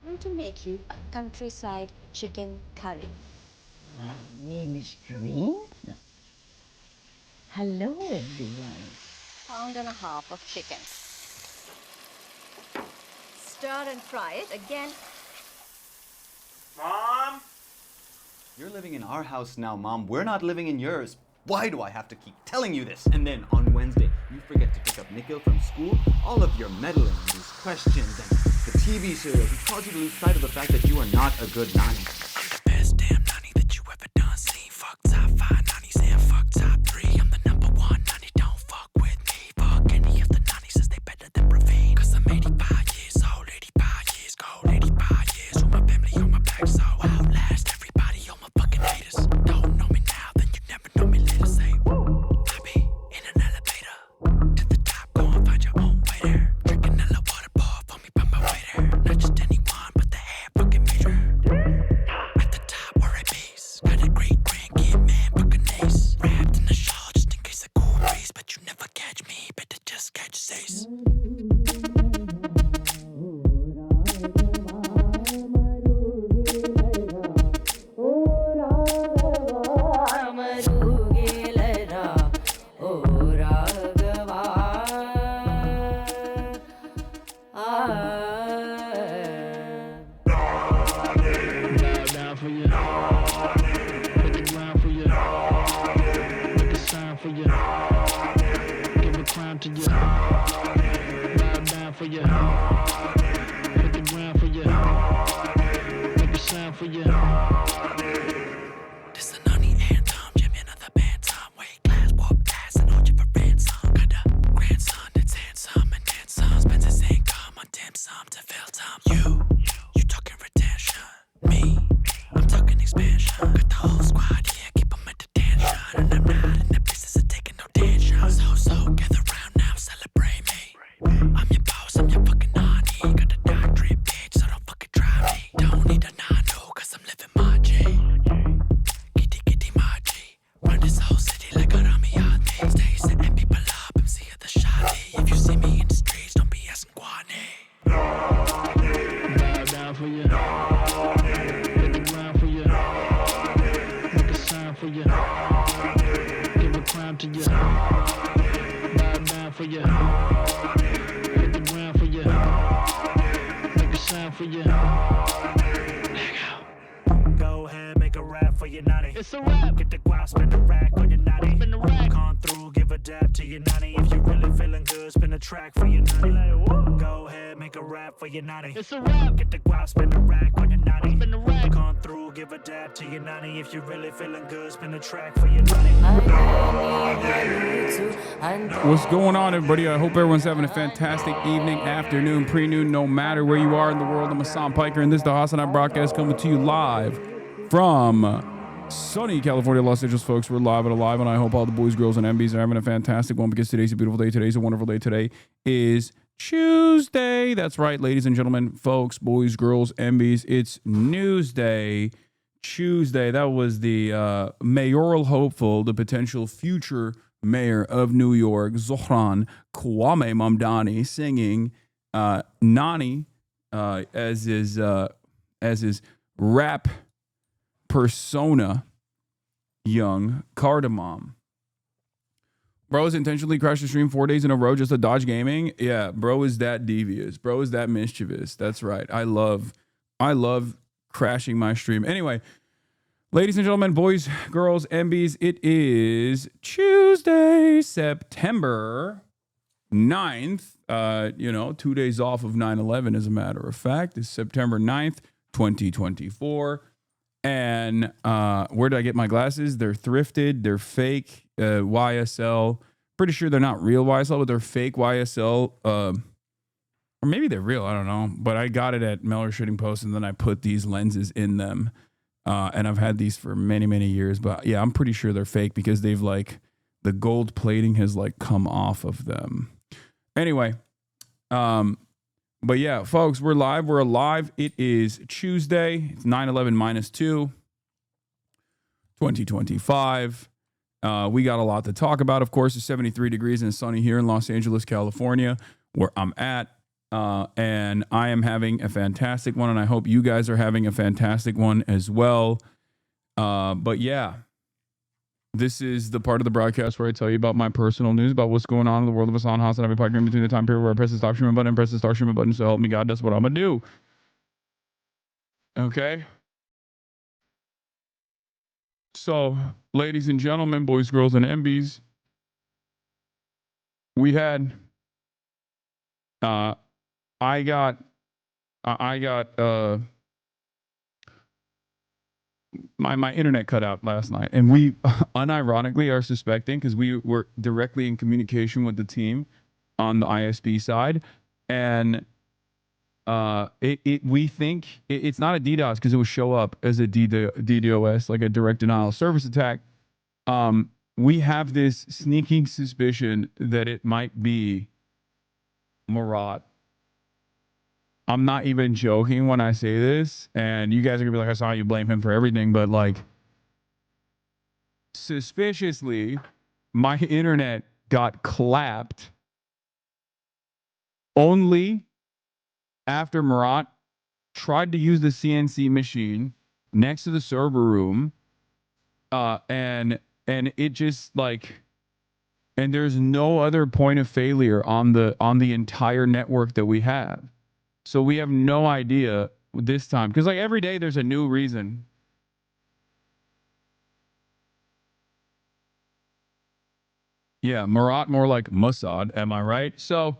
going to make you a countryside chicken curry. My name is Green. Hello, everyone. Pound and a half of chicken. Stir and fry it again. Mom? You're living in our house now, Mom. We're not living in yours. Why do I have to keep telling you this? And then on Wednesday, you forget to pick up Nikhil from school. All of your meddling and these questions and the TV serials has caused you to lose sight of the fact that you are not a good nanny. I'm the best damn nanny that you ever done seen. Fuck top 5 nannies and fuck top 3. I'm the number 1 nanny, don't fuck with me. Fuck any of the nannies, says they better than Praveen. Cause I'm 85 years old, 85 years old, 85 years with my family on my back. So outlast everybody on my fucking haters. Don't know me now, then you never know me later. Say, I be in an elevator to the top, go and find your own way there. Drinking a little water ball for me by my way there. Not just anyone, but the hair fucking major. At the top, where it bees. Got a great grandkid, man, fucking ace. Wrapped in a shawl just in case a cool breeze. But you never catch me, better just catch Zace. This a nunny anthem, Jimmy another bantam. Weight class, warp ass, and hold you for ransom. Got a grandson that's handsome and then some. Spends his income on dim sum to fill time. You talking retention. Me, I'm talking expansion. Got the whole squad here, keep 'em at attention. And I'm not in the business of taking no tension. So, gather round now, celebrate me. I'm your boss, I'm your fucking nanny. Got a doctorate, bitch, so don't fucking try me. Don't need a nano, cause I'm living my G. Kitty, my G. Run this whole city like a Ramiyati. Stay setting people up, MC of the shawty. If you see me in the streets, don't be asking Guani. Bow down for you. Hit the ground for you. Make a sign for you. Give a crown to you. Bow down for you. Hit the ground for you. Make a sign for you. Go ahead, make a rap for your nanny. It's a rap. Get the guap, spin the rack on your nanny. Spin the rack. Come through, give a dab to your nanny. If you really feeling good, spin a track for your nanny. Go ahead, make a rap for your nanny. It's a rap. Get the guap, spin the rack on your nanny. Spin the rack. Come through, give a dab to your nanny. If you really feeling good, spin a track for your nanny. What's going on, everybody? I hope everyone's having a fantastic evening, afternoon, pre-noon, no matter where you are in the world. I'm Hasan Piker, and this is the HasanAbi Broadcast coming to you live from sunny California, Los Angeles, folks. We're live and alive, and I hope all the boys, girls, and MBs are having a fantastic one because today's a beautiful day. Today's a wonderful day. Today is Tuesday. That's right, ladies and gentlemen, folks, boys, girls, MBs. It's Newsday. Tuesday. That was the mayoral hopeful, the potential future mayor of New York, Zohran Cuomo Mamdani, singing Nani as his rap persona, young cardamom. Bro has intentionally crashed the stream 4 days in a row just to dodge gaming. Yeah, bro is that devious. Bro is that mischievous. That's right. I love crashing my stream. Anyway, ladies and gentlemen, boys, girls, MBs, it is Tuesday, September 9th. 2 days off of 9/11, as a matter of fact. It's September 9th, 2024. And where did I get my glasses? They're thrifted. They're fake YSL. Pretty sure they're not real YSL, but they're fake YSL. Or maybe they're real. I don't know. But I got it at Meller Shooting Post, and then I put these lenses in them. And I've had these for many, many years. But yeah, I'm pretty sure they're fake because they've the gold plating has come off of them. Anyway, but yeah, folks, we're live. We're alive. It is Tuesday. It's 9/11 minus 2, 2025. We got a lot to talk about. Of course, it's 73 degrees and sunny here in Los Angeles, California, where I'm at. And I am having a fantastic one, and I hope you guys are having a fantastic one as well. But yeah, this is the part of the broadcast where I tell you about my personal news, about what's going on in the world of HasanAbi Broadcast in between the time period where I press the stop streaming button and press the start streaming button. So help me God, that's what I'm going to do. Okay? So, ladies and gentlemen, boys, girls, and MBs, we had, I got my internet cut out last night, and we unironically are suspecting, because we were directly in communication with the team on the ISP side, and we think it's not a DDoS because it will show up as a DDoS, like a direct denial of service attack. We have this sneaking suspicion that it might be Murat. I'm not even joking when I say this, and you guys are gonna be like, I saw you blame him for everything, but like, suspiciously, my internet got clapped only after Murat tried to use the CNC machine next to the server room, and it just like, and there's no other point of failure on the entire network that we have. So we have no idea this time, because like every day there's a new reason. Yeah, Murat, more like Mossad, am I right? So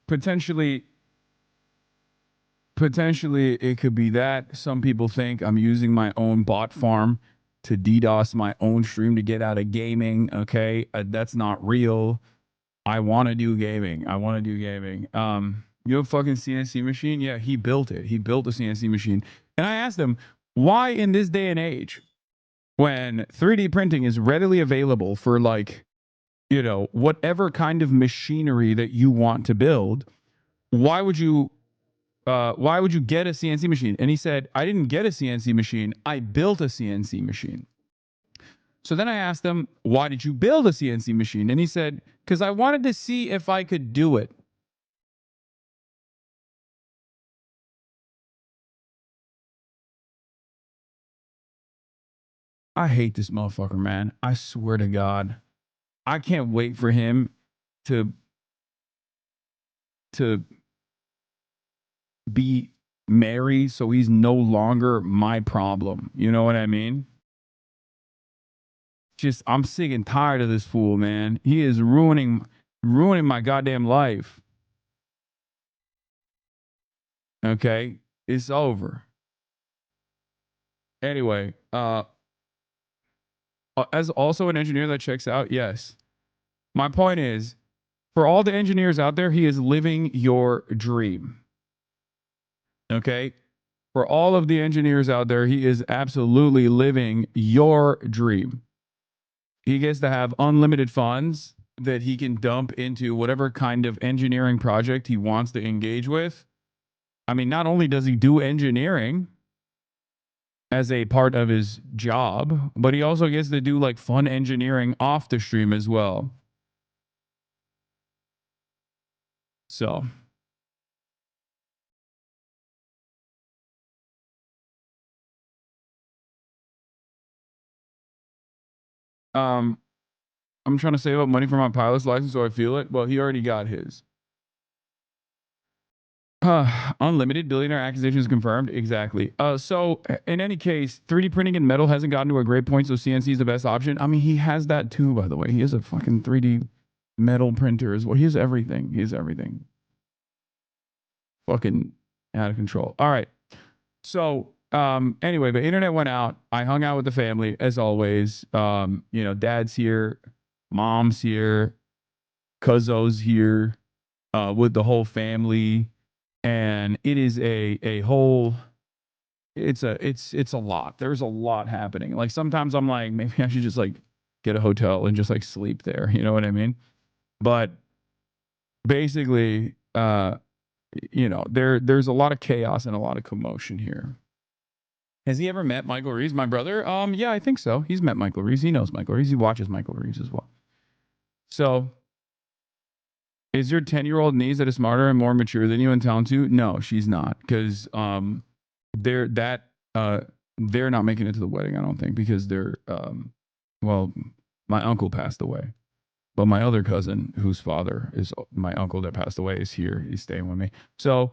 potentially it could be that. Some people think I'm using my own bot farm to DDoS my own stream to get out of gaming. Okay, that's not real. I want to do gaming. You have a fucking CNC machine? Yeah, he built it. He built a CNC machine. And I asked him, why in this day and age, when 3D printing is readily available for like, you know, whatever kind of machinery that you want to build, why would you get a CNC machine? And he said, I didn't get a CNC machine. I built a CNC machine. So then I asked him, why did you build a CNC machine? And he said, because I wanted to see if I could do it. I hate this motherfucker, man. I swear to God. I can't wait for him to be married so he's no longer my problem. You know what I mean? Just I'm sick and tired of this fool, man. He is ruining my goddamn life. Okay? It's over. Anyway, as also an engineer that checks out, yes. My point is, for all the engineers out there, he is living your dream. Okay? For all of the engineers out there, he is absolutely living your dream. He gets to have unlimited funds that he can dump into whatever kind of engineering project he wants to engage with. I mean, not only does he do engineering as a part of his job, but he also gets to do like fun engineering off the stream as well. So, I'm trying to save up money for my pilot's license, so I feel it. Well, he already got his. Unlimited billionaire acquisitions confirmed. Exactly. So in any case, 3D printing in metal hasn't gotten to a great point, so CNC is the best option. I mean, he has that too, by the way. He has a fucking 3D metal printer as well. He has everything. He has everything. Fucking out of control. All right. So anyway, the internet went out. I hung out with the family as always. You know, dad's here, mom's here, cuzzo's here, with the whole family. And it is a whole, it's a lot. There's a lot happening. Like sometimes I'm like, maybe I should just like get a hotel and just like sleep there. You know what I mean? But basically, you know, there's a lot of chaos and a lot of commotion here. Has he ever met Michael Reeves, my brother? Yeah, I think so. He's met Michael Reeves. He knows Michael Reeves. He watches Michael Reeves as well. So Is your 10-year-old niece that is smarter and more mature than you and talented? No, she's not, because they're that they're not making it to the wedding, I don't think, because they're well, my uncle passed away. But my other cousin, whose father is my uncle that passed away, is here. He's staying with me. So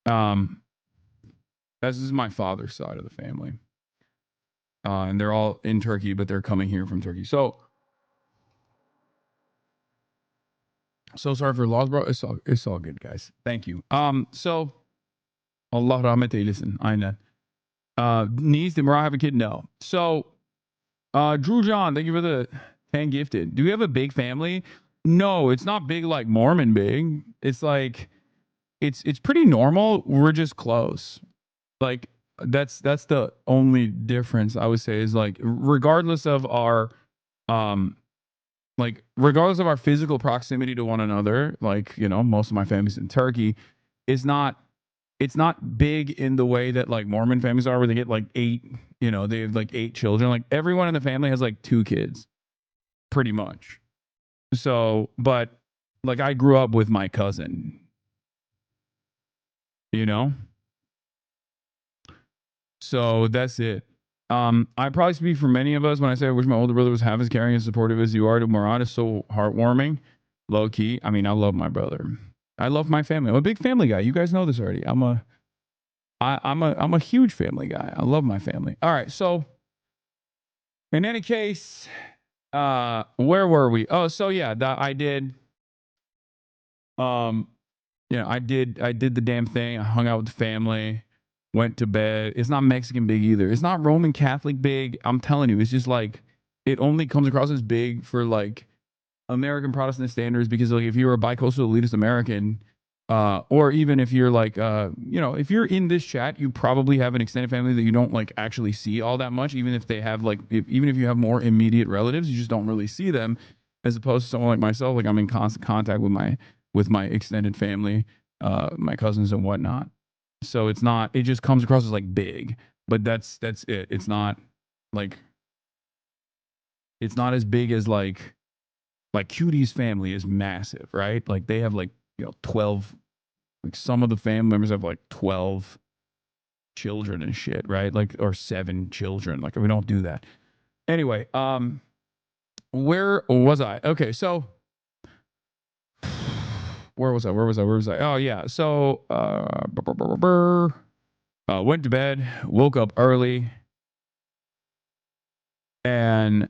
this is my father's side of the family. And they're all in Turkey, but they're coming here from Turkey. So sorry for loss, bro. It's all good, guys. Thank you. So Allah rahmet eylesin. Aynen. Niece, did Mariah have a kid? No. So Drew John, thank you for the 10 gifted. Do we have a big family? No, it's not big like Mormon big. It's like it's pretty normal. We're just close. Like that's the only difference I would say is like regardless of our physical proximity to one another, like, you know, most of my family's in Turkey, it's not big in the way that like Mormon families are, where they get like 8, you know, they have like 8 children. Like everyone in the family has like 2 kids, pretty much. So, but like I grew up with my cousin, you know? So that's it. I probably speak for many of us when I say I wish my older brother was half as caring and supportive as you are. To Murad is so heartwarming, low key. I mean, I love my brother. I love my family. I'm a big family guy. You guys know this already. I'm a huge family guy. I love my family. All right. So in any case, where were we? Oh, so yeah, I did. I did the damn thing. I hung out with the family. Went to bed. It's not Mexican big either. It's not Roman Catholic big. I'm telling you, it's just like it only comes across as big for like American Protestant standards, because like if you're a bicoastal elitist American, or even if you're like if you're in this chat, you probably have an extended family that you don't like actually see all that much, even if they have like even if you have more immediate relatives, you just don't really see them, as opposed to someone like myself. Like I'm in constant contact with my extended family, my cousins and whatnot. So it just comes across as like big, but that's it. It's not as big as like Cutie's family is massive, right? Like they have like, 12, like some of the family members have like 12 children and shit, right? Like, or 7 children. Like we don't do that. Anyway, where was I? Okay, so where was I? Oh yeah. So went to bed, woke up early, and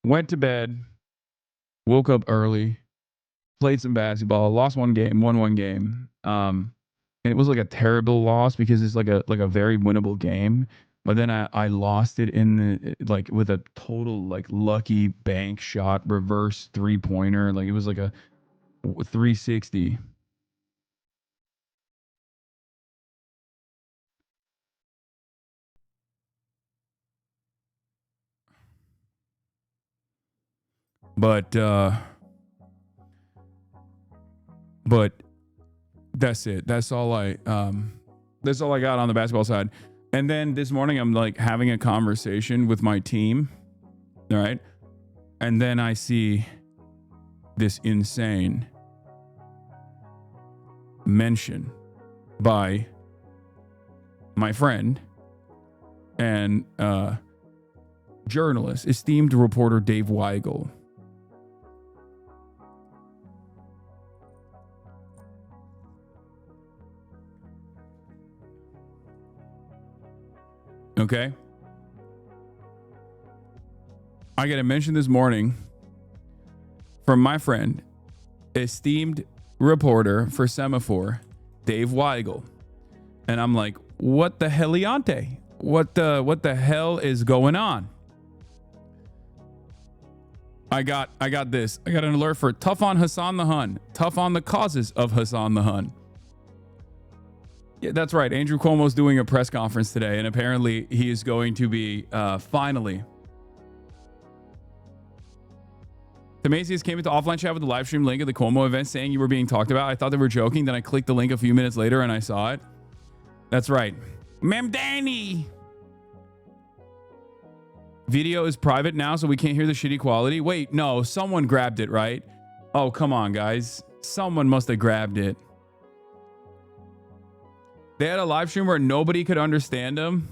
went to bed, woke up early, played some basketball, lost one game, won one game. And it was like a terrible loss because it's like a very winnable game. But then I lost it in the like with a total like lucky bank shot reverse 3-pointer. Like it was like a 360. But that's it. That's all I got on the basketball side. And then this morning I'm like having a conversation with my team. All right. And then I see this insane mention by my friend and journalist, esteemed reporter Dave Weigel. Okay. I get a mention this morning from my friend, esteemed reporter for Semaphore, Dave Weigel. And I'm like, what the heliante? What the hell is going on? I got this. I got an alert for tough on Hasan the Hun. Tough on the causes of Hasan the Hun. Yeah, that's right. Andrew Cuomo's doing a press conference today, and apparently he is going to be finally. Themasius came into offline chat with the live stream link of the Cuomo event saying you were being talked about. I thought they were joking. Then I clicked the link a few minutes later and I saw it. That's right. Ma'am Danny. Video is private now, so we can't hear the shitty quality. Wait, no, someone grabbed it, right? Oh, come on, guys. Someone must have grabbed it. They had a live stream where nobody could understand them.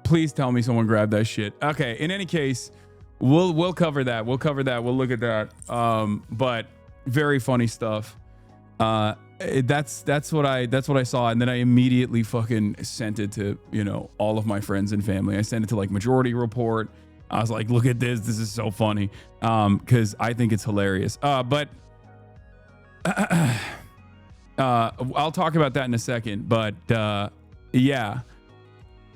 Please tell me someone grabbed that shit. Okay, in any case, we'll cover that. We'll cover that. We'll look at that. But very funny stuff. That's what I saw, and then I immediately fucking sent it to, you know, all of my friends and family. I sent it to like Majority Report. I was like, look at this. This is so funny. Because I think it's hilarious. But I'll talk about that in a second. But yeah,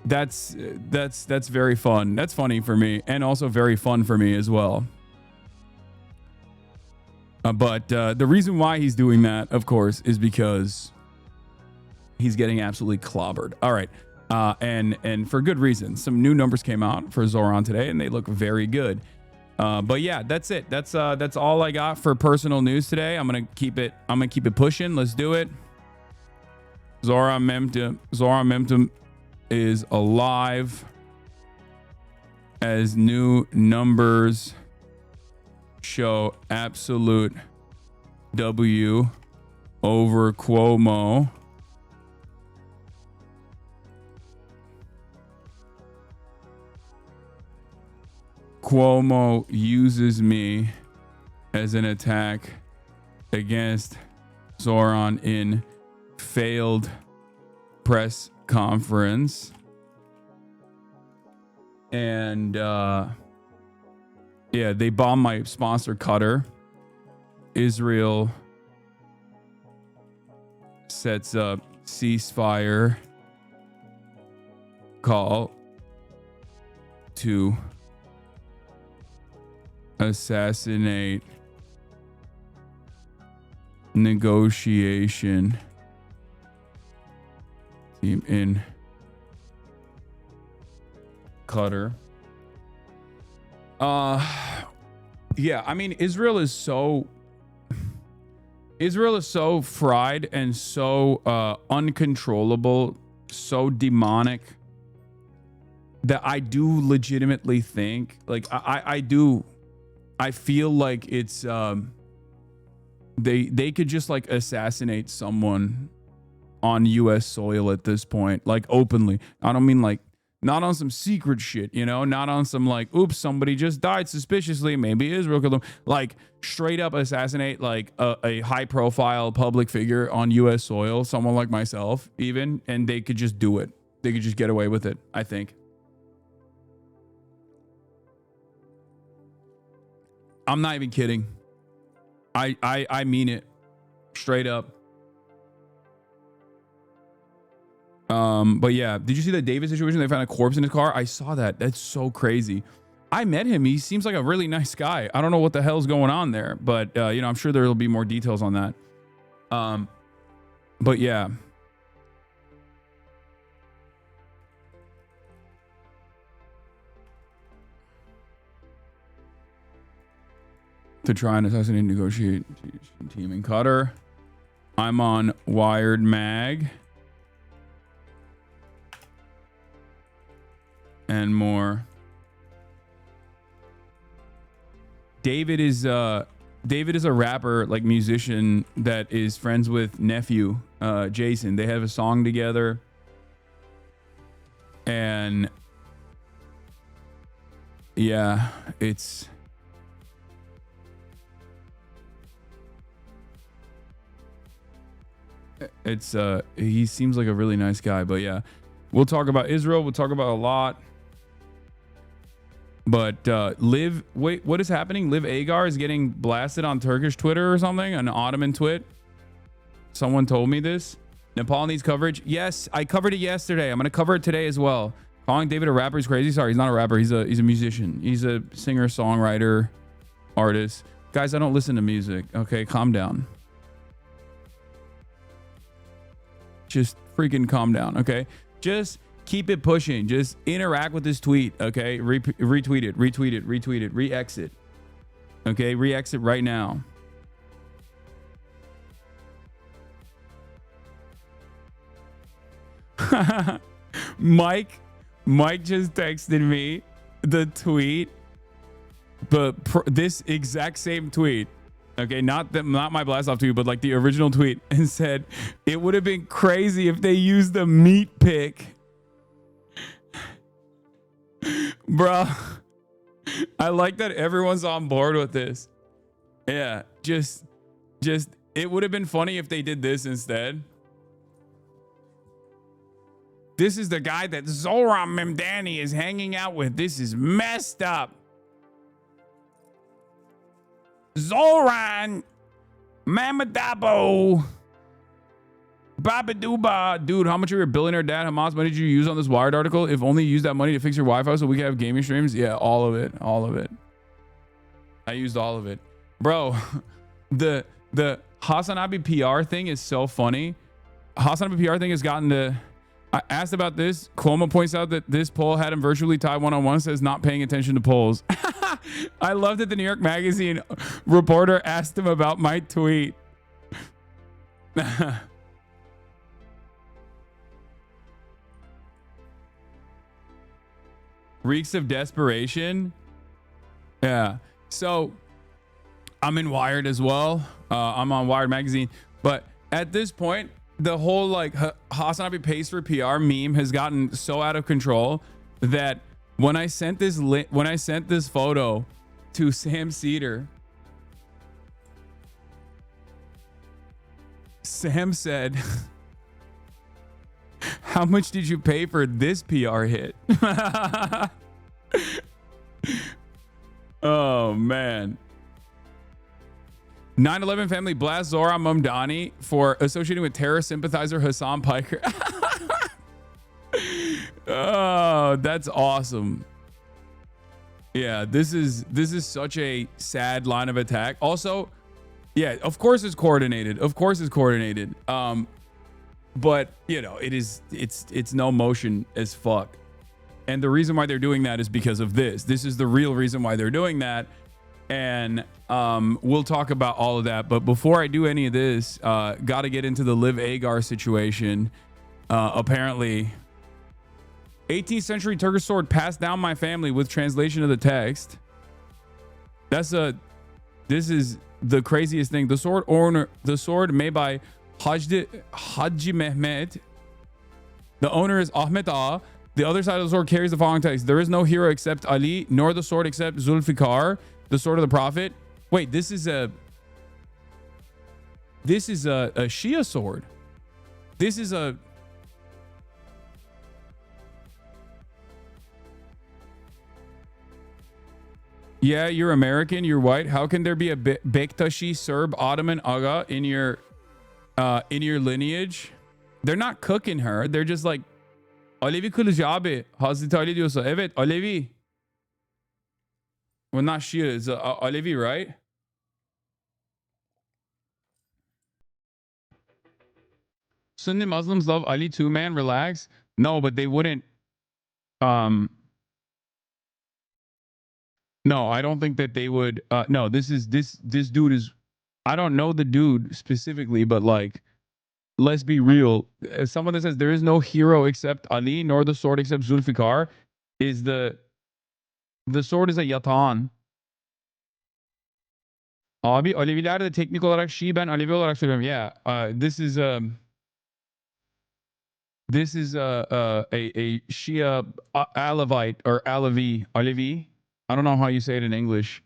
that's very fun. That's funny for me, and also very fun for me as well. But the reason why he's doing that, of course, is because he's getting absolutely clobbered. All right. And for good reason. Some new numbers came out for Zohran today, and they look very good. But yeah, that's it. That's all I got for personal news today. I'm gonna keep it pushing. Let's do it. Zohranmentum is alive as new numbers show absolute W over Cuomo. Cuomo uses me as an attack against Zohran in failed press conference. And yeah, they bombed my sponsor Qatar. Israel sets up ceasefire call to assassinate negotiation team in Qatar. Yeah, I mean, Israel is so fried and so uncontrollable, so demonic, that I do legitimately think, like, I feel like it's they could just like assassinate someone on US soil at this point, like openly. I don't mean like not on some secret shit, you know, not on some like, oops, somebody just died suspiciously, maybe Israel killed them. Like straight up assassinate like a high profile public figure on US soil, someone like myself even, and they could just do it. They could just get away with it, I think. I'm not even kidding. I mean it straight up. But yeah, did you see the David situation? They found a corpse in his car. I saw that. That's so crazy. I met him. He seems like a really nice guy. I don't know what the hell's going on there, but you know, I'm sure there'll be more details on that. But yeah. To try and assassinate negotiation team in Qatar. I'm on Wired Mag. And more. David is a rapper, like musician, that is friends with nephew Jason. They have a song together. And yeah, it's he seems like a really nice guy. But yeah, we'll talk about Israel. We'll talk about a lot. But wait, what is happening? Liv Agar is getting blasted on Turkish Twitter or something, an Ottoman twit. Someone told me this. Nepal needs coverage. Yes, I covered it yesterday. I'm gonna cover it today as well. Calling David a rapper is crazy. Sorry, he's not a rapper. He's a musician. He's a singer, songwriter, artist. Guys, I don't listen to music. Okay, calm down. Just freaking calm down. Okay, just keep it pushing. Just interact with this tweet. Okay, retweet it, re-exit. Okay, re-exit right now. Mike just texted me the tweet this exact same tweet, okay, not my blast off tweet, but like the original tweet, and said it would have been crazy if they used the meat pick. Bruh, I like that everyone's on board with this. Yeah, just it would have been funny if they did this instead. This is the guy that Zohranmentum is hanging out with. This is messed up. Zohran Mamadabo Babaduba. Dude, how much of your billionaire dad Hamas money did you use on this Wired article? If only you use that money to fix your Wi-Fi so we can have gaming streams. Yeah, all of it. All of it. I used all of it. Bro, the HasanAbi PR thing is so funny. HasanAbi PR thing has gotten to... I asked about this. Cuomo points out that this poll had him virtually tied one-on-one, says not paying attention to polls. I love that the New York Magazine reporter asked him about my tweet. Reeks of desperation. Yeah. So I'm in Wired as well. I'm on Wired Magazine. But at this point, the whole like HasanAbi pays for PR meme has gotten so out of control that when I sent this photo to Sam Cedar, Sam said, "How much did you pay for this PR hit?" Oh man. 9/11 family blasts Zohranmentum for associating with terror sympathizer Hasan Piker. Oh, that's awesome. Yeah, this is such a sad line of attack. Also, yeah, of course it's coordinated. Of course it's coordinated. But you know, it's no motion as fuck. And the reason why they're doing that is because of this. This is the real reason why they're doing that. And we'll talk about all of that. But before I do any of this, got to get into the Liv Agar situation. Apparently, 18th century Turkish sword passed down my family with translation of the text. This is the craziest thing. The sword made by Haji Mehmet. The owner is Ahmet Ağa. The other side of the sword carries the following text: "There is no hero except Ali, nor the sword except Zulfikar, the sword of the prophet." Wait, this is a Shia sword. This is a... Yeah, you're American, you're white. How can there be a Bektashi Serb Ottoman Aga in your lineage? They're not cooking her. They're just like, Alevi kılıcı abi. Hazreti Ali diyorsa. Evet, Alevi. Well, not Shia. It's Alevi, right? Sunni Muslims love Ali too, man. Relax. No, but they wouldn't. No, I don't think that they would. No, this dude is... I don't know the dude specifically, but like, let's be real. As someone that says there is no hero except Ali, nor the sword except Zulfikar, is the sword is a yatan. Abi Aleviler de teknik olarak Şii, ben Alevi olarak söylüyorum. Yeah, this is a Shia Alevite or Alevi. I don't know how you say it in English.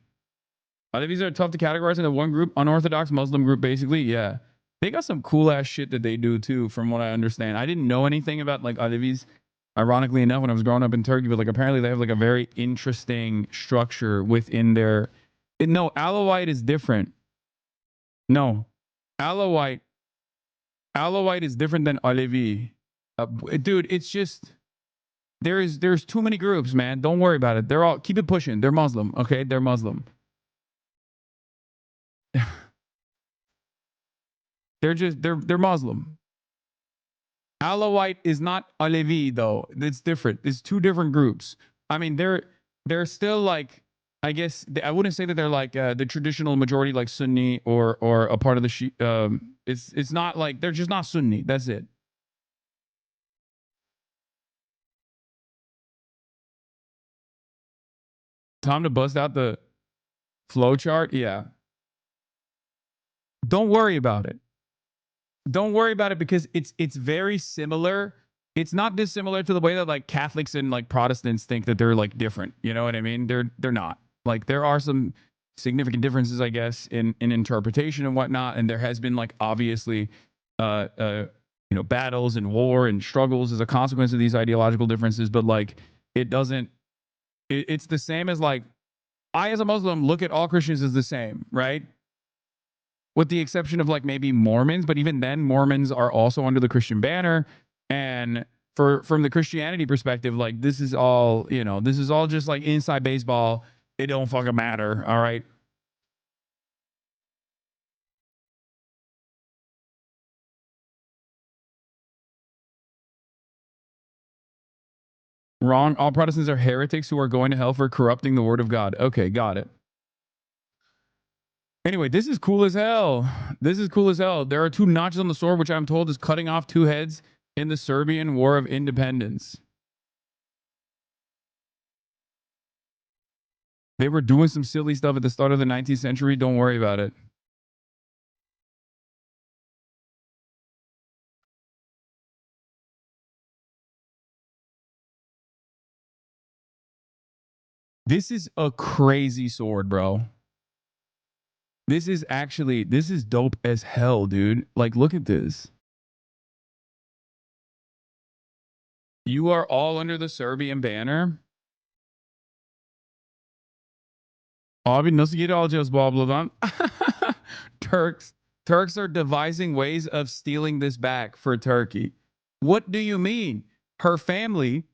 Alevis are tough to categorize into one group, unorthodox Muslim group, basically. Yeah. They got some cool ass shit that they do too, from what I understand. I didn't know anything about like Alevis, ironically enough, when I was growing up in Turkey, but like apparently they have like a very interesting structure within their... No, Alawite is different. No. Alawite is different than Alevi. Dude, it's just... There's too many groups, man. Don't worry about it. They're all... Keep it pushing. They're Muslim, okay? They're Muslim. They're Muslim. Alawite is not Alevi though. It's different. It's two different groups. I mean, they're still like, I guess I wouldn't say that they're like the traditional majority like Sunni or a part of the Shia. It's not like, they're just not Sunni. That's it. Time to bust out the Flowchart, yeah. Don't worry about it. Don't worry about it because it's very similar. It's not dissimilar to the way that like Catholics and like Protestants think that they're like different. You know what I mean? They're not. Like there are some significant differences, I guess, in interpretation and whatnot. And there has been like obviously uh uh battles and war and struggles as a consequence of these ideological differences. But like it doesn't it's the same as like I as a Muslim look at all Christians as the same, right? With the exception of like maybe Mormons, but even then Mormons are also under the Christian banner. And from the Christianity perspective, like this is all, this is all just like inside baseball. It don't fucking matter. All right. Wrong. All Protestants are heretics who are going to hell for corrupting the word of God. Okay, got it. Anyway, this is cool as hell. This is cool as hell. There are 2 notches on the sword, which I'm told is cutting off 2 heads in the Serbian War of Independence. They were doing some silly stuff at the start of the 19th century. Don't worry about it. This is a crazy sword, bro. This is dope as hell, dude. Like, look at this. You are all under the Serbian banner. Abi nasıl geri alacağız bu abladan? Turks are devising ways of stealing this back for Turkey. What do you mean? Her family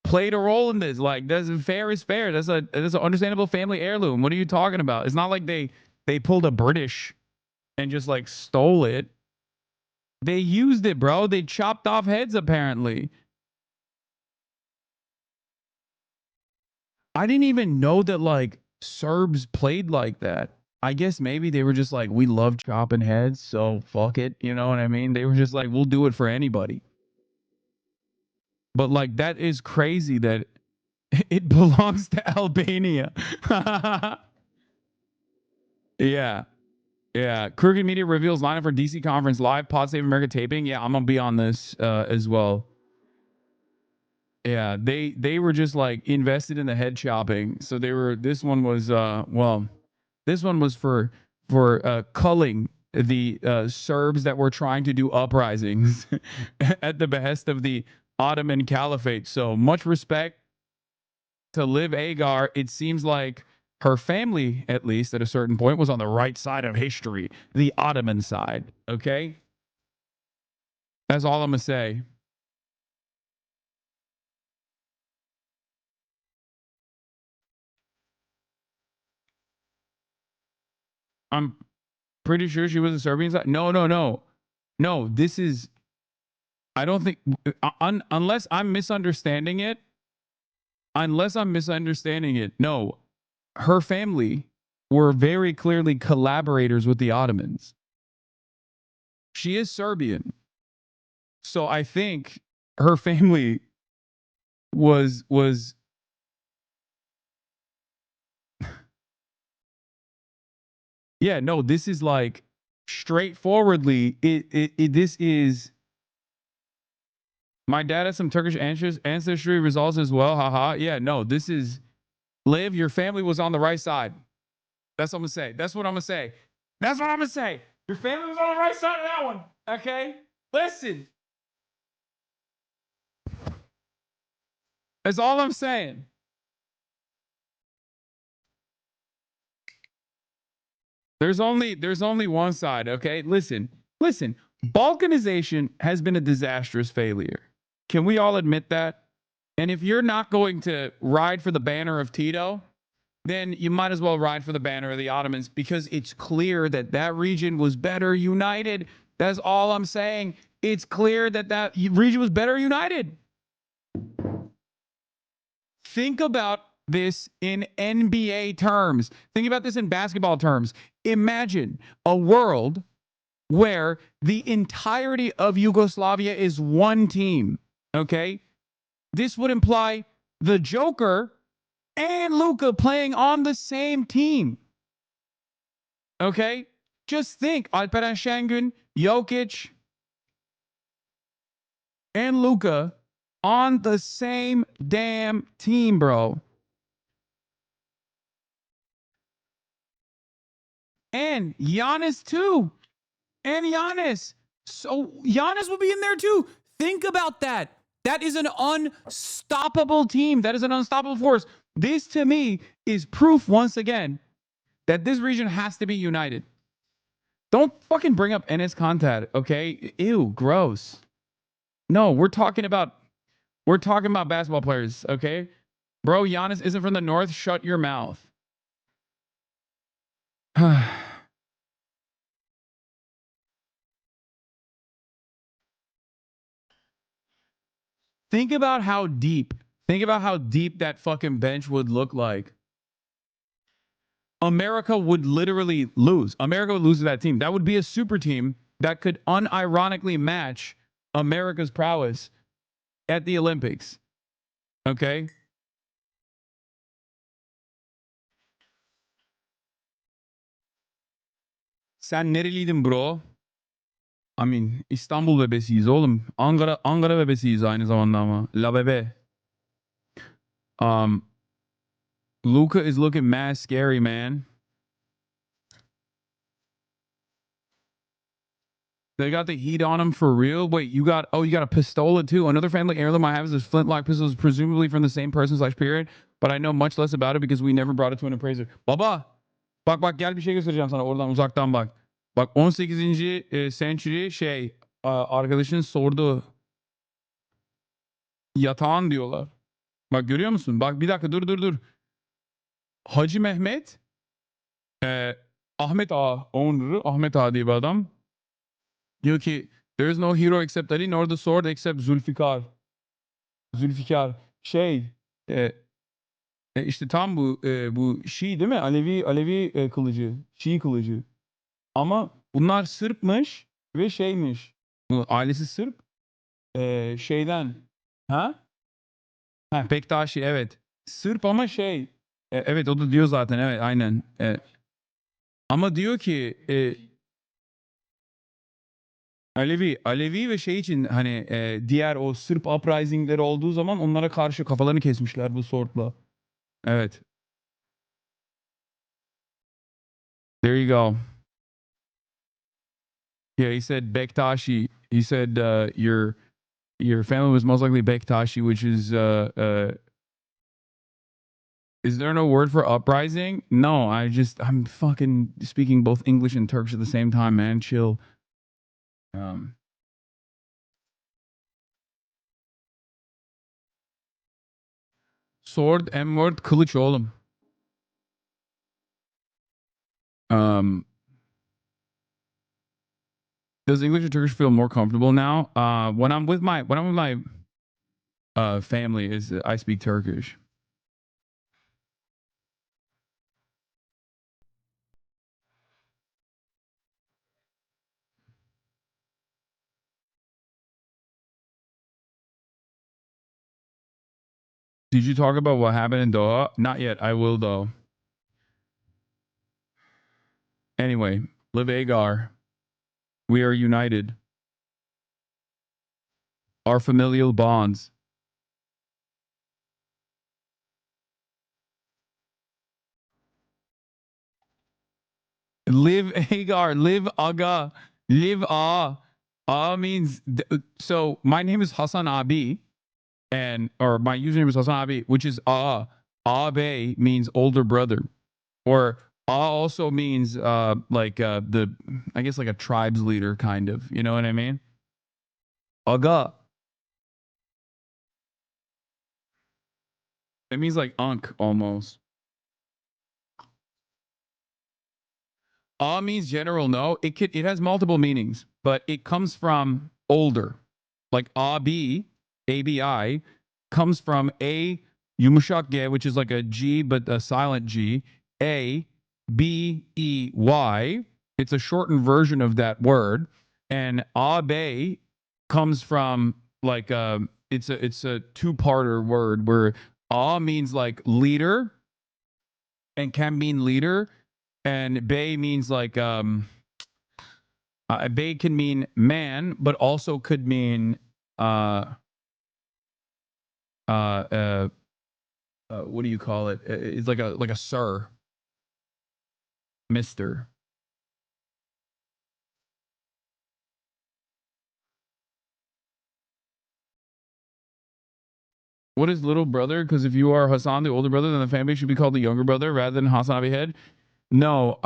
played a role in this. Like, that's fair is fair. That's an understandable family heirloom. What are you talking about? It's not like they pulled a British and just like stole it. They used it, bro. They chopped off heads apparently. I didn't even know that like Serbs played like that. I guess maybe they were just like, we love chopping heads, so fuck it. You know what I mean? They were just like, we'll do it for anybody. But like, that is crazy that it belongs to Albania. Yeah. Yeah. Crooked Media reveals lineup for DC conference live Pod Save America taping. Yeah, I'm gonna be on this as well. Yeah, they were just like invested in the head chopping. So this one was this one was for culling the Serbs that were trying to do uprisings at the behest of the Ottoman Caliphate. So much respect to Liv Agar. It seems like her family, at least at a certain point, was on the right side of history, the Ottoman side. Okay, that's all I'm gonna say. I'm pretty sure she was a Serbian side. No, no, no, no. This is. I don't think unless I'm misunderstanding it. Unless I'm misunderstanding it. No, her family were very clearly collaborators with the Ottomans. She is Serbian, so I think her family was. Yeah, no. This is like straightforwardly. This is. My dad has some Turkish ancestry results as well. Haha. Yeah, no. This is. Liv, your family was on the right side. That's what I'm gonna say. That's what I'm gonna say. That's what I'm gonna say. Your family was on the right side of that one. Okay? Listen. That's all I'm saying. There's only one side, okay? Listen. Listen. Balkanization has been a disastrous failure. Can we all admit that? And if you're not going to ride for the banner of Tito, then you might as well ride for the banner of the Ottomans because it's clear that that region was better united. That's all I'm saying. It's clear that that region was better united. Think about this in NBA terms. Think about this in basketball terms. Imagine a world where the entirety of Yugoslavia is one team. Okay? This would imply the Joker and Luka playing on the same team. Okay? Just think, Alperen Şengün, Jokic, and Luka on the same damn team, bro. And Giannis too. And Giannis. So Giannis will be in there too. Think about that. That is an unstoppable team. That is an unstoppable force. This to me is proof once again that this region has to be united. Don't fucking bring up Enes Kanter, okay? Ew, gross. No, we're talking about basketball players, okay? Bro, Giannis isn't from the north. Shut your mouth. Think about how deep that fucking bench would look like. America would literally lose. America would lose to that team. That would be a super team that could unironically match America's prowess at the Olympics. Okay? Sen nereliydin bro? I mean, İstanbul bebesiyiz oğlum. Ankara bebesiyiz aynı zamanda ama. La bebe. Luka is looking mad scary, man. They got the heat on him for real. Wait, you got a pistola too. Another family heirloom I have is this flintlock pistol, presumably from the same person / period. But I know much less about it because we never brought it to an appraiser. Baba, bak gel bir şey göstereceğim sana oradan uzaktan bak. Bak 18. Century arkadaşın sordu. Yatağın diyorlar. Bak görüyor musun? Bak bir dakika dur. Hacı Mehmet Ahmet Ağa owner'ı Ahmet Ağa diye bir adam. Diyor ki there is no hero except Ali nor the sword except Zülfikar. İşte tam bu Şii değil mi? Alevi kılıcı. Şii kılıcı. Ama bunlar Sırpmış ve şeymiş. Bu ailesi Sırp. Şeyden. Ha? Ha Bektaşi evet. Sırp ama evet o da diyor zaten evet aynen. Ama diyor ki Alevi ve şey için hani diğer o Sırp uprisingleri olduğu zaman onlara karşı kafalarını kesmişler bu sword'la. Evet. There you go. Yeah, he said Bektaşi. He said your family was most likely Bektaşi, which is there no word for uprising? No, I'm fucking speaking both English and Turkish at the same time, man. Chill. Sword, M-word, kılıç oğlum. Does English or Turkish feel more comfortable now? When I'm with my family, I speak Turkish. Did you talk about what happened in Doha? Not yet. I will though. Anyway, Liv Agar, we are united. Our familial bonds. Liv Agar, Liv Aga, Liv Ah. Ah means so. My name is HasanAbi, or my username is HasanAbi, which is Ah. Abe means older brother, or Ah also means like I guess like a tribes leader kind of. You know what I mean? Aga. It means like unk almost. Means general. No, it has multiple meanings, but it comes from older. Like abi, abi comes from a yumuşak ge, which is like a G but a silent G. A B E Y. It's a shortened version of that word, and abe comes from like it's a two-parter word where means like leader and can mean leader, and Bey means like Bey can mean man, but also could mean what do you call it? It's like a sir, mister. What is little brother? Because if you are Hasan, the older brother, then the family should be called the younger brother rather than HasanAbi head. No,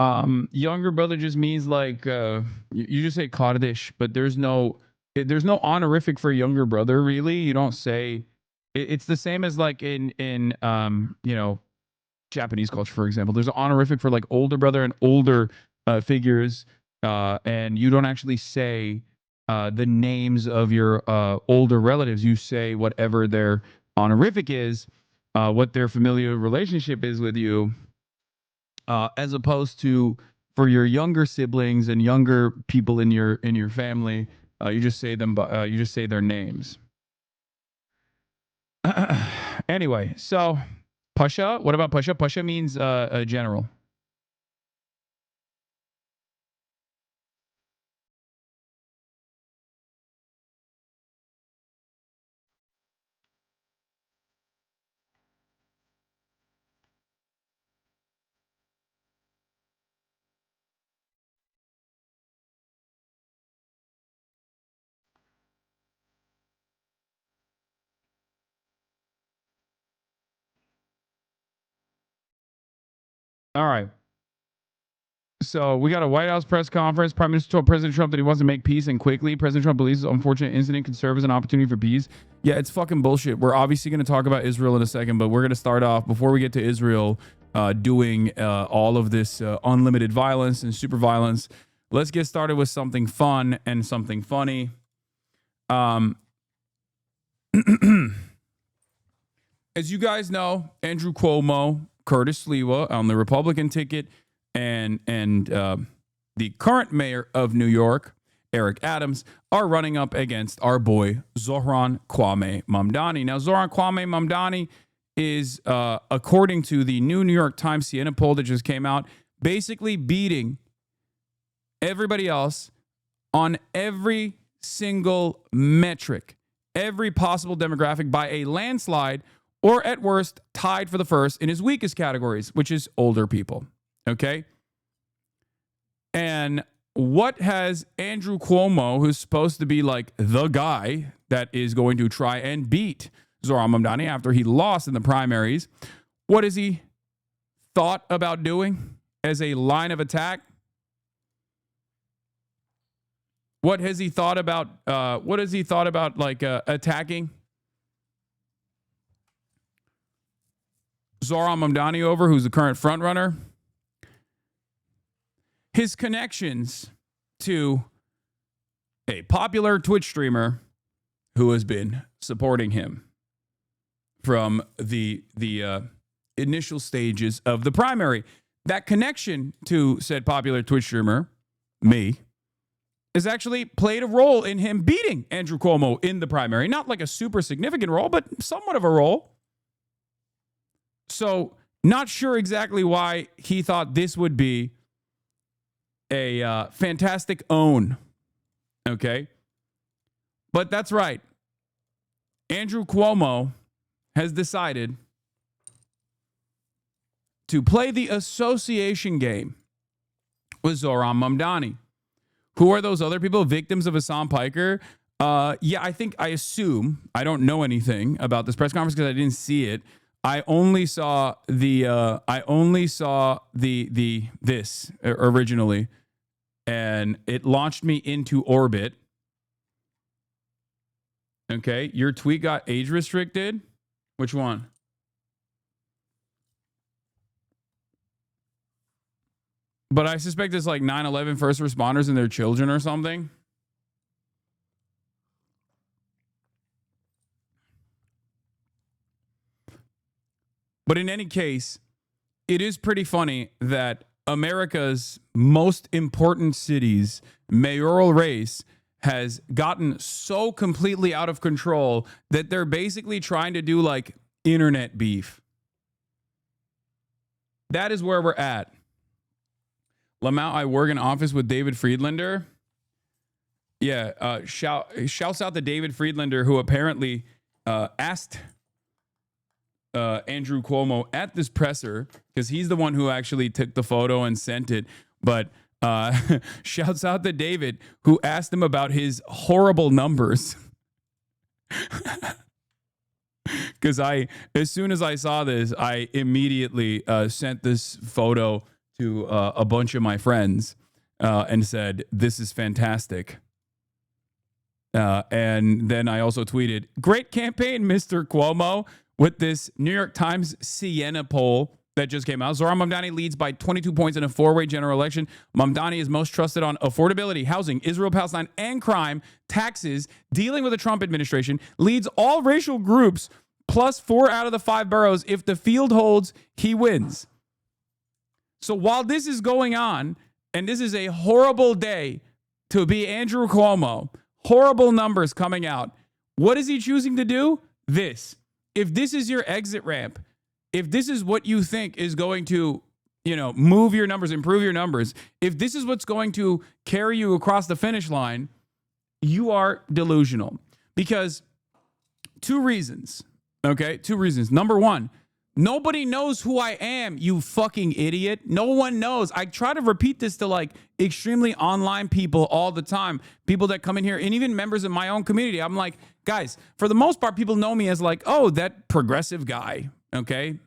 younger brother just means like you just say Kaddish, but there's no honorific for younger brother really. You don't say it's the same as like in Japanese culture, for example. There's an honorific for like older brother and older figures, and you don't actually say the names of your older relatives. You say whatever their honorific is, what their familial relationship is with you, as opposed to for your younger siblings and younger people in your family, you just say them. You just say their names. Anyway, so Pasha. What about Pasha? Pasha means a general. All right. So we got a White House press conference. Prime Minister told President Trump that he wants to make peace and quickly. President Trump believes the unfortunate incident can serve as an opportunity for peace. Yeah, it's fucking bullshit. We're obviously going to talk about Israel in a second, but we're going to start off before we get to Israel doing all of this unlimited violence and super violence. Let's get started with something fun and something funny. As you guys know, Andrew Cuomo, Curtis Sliwa on the Republican ticket, and the current mayor of New York, Eric Adams, are running up against our boy Zohran Kwame Mamdani. Now, Zohran Kwame Mamdani is, according to the new New York Times Siena poll that just came out, basically beating everybody else on every single metric, every possible demographic by a landslide, or at worst, tied for the first in his weakest categories, which is older people. Okay. And what has Andrew Cuomo, who's supposed to be like the guy that is going to try and beat Zohran Mamdani after he lost in the primaries, what has he thought about doing as a line of attack? What has he thought about? Attacking Zohran Mamdani over, who's the current front runner? His connections to a popular Twitch streamer who has been supporting him from the initial stages of the primary. That connection to said popular Twitch streamer, me, has actually played a role in him beating Andrew Cuomo in the primary. Not like a super significant role, but somewhat of a role. So, not sure exactly why he thought this would be a fantastic own. Okay? But that's right. Andrew Cuomo has decided to play the association game with Zohran Mamdani. Who are those other people? Victims of Hasan Piker? I assume, I don't know anything about this press conference because I didn't see it. I only saw this originally, and it launched me into orbit. Okay, your tweet got age restricted. Which one? But I suspect it's like 9/11 first responders and their children or something. But in any case, it is pretty funny that America's most important city's mayoral race has gotten so completely out of control that they're basically trying to do like internet beef. That is where we're at. Lamont, I work in office with David Friedlander. Yeah, shouts out to David Friedlander, who apparently asked Andrew Cuomo at this presser, because he's the one who actually took the photo and sent it. But shouts out to David, who asked him about his horrible numbers. Because as soon as I saw this, I immediately sent this photo to a bunch of my friends and said, "This is fantastic." And then I also tweeted, "Great campaign, Mr. Cuomo," with this New York Times Siena poll that just came out. Zohran Mamdani leads by 22 points in a four-way general election. Mamdani is most trusted on affordability, housing, Israel, Palestine, and crime, taxes, dealing with the Trump administration, leads all racial groups, plus 4 out of the 5 boroughs. If the field holds, he wins. So while this is going on, and this is a horrible day to be Andrew Cuomo, horrible numbers coming out, what is he choosing to do? This. If this is your exit ramp, if this is what you think is going to, move your numbers, improve your numbers, if this is what's going to carry you across the finish line, you are delusional. Because 2 reasons, okay? 2 reasons. Number 1, nobody knows who I am, you fucking idiot. No one knows. I try to repeat this to extremely online people all the time, people that come in here, and even members of my own community. I'm like, guys, for the most part, people know me as oh, that progressive guy, okay?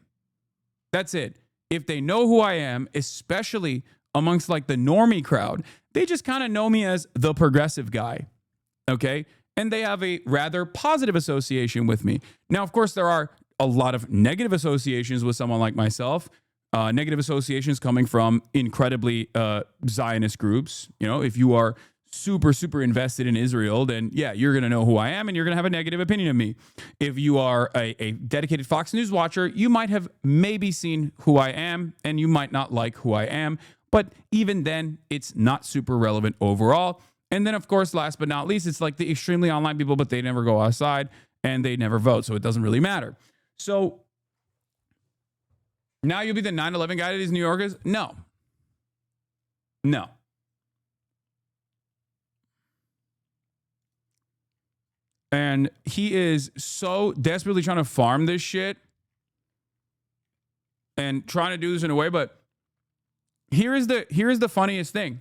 That's it. If they know who I am, especially amongst the normie crowd, they just kind of know me as the progressive guy, okay? And they have a rather positive association with me. Now, of course, there are a lot of negative associations with someone like myself, negative associations coming from incredibly Zionist groups. If you are super, super invested in Israel, then yeah, you're going to know who I am and you're going to have a negative opinion of me. If you are a dedicated Fox News watcher, you might have maybe seen who I am and you might not like who I am. But even then, it's not super relevant overall. And then, of course, last but not least, it's the extremely online people, but they never go outside and they never vote. So it doesn't really matter. So now you'll be the 9/11 guy to these New Yorkers? No. And he is so desperately trying to farm this shit and trying to do this in a way. But here is the funniest thing.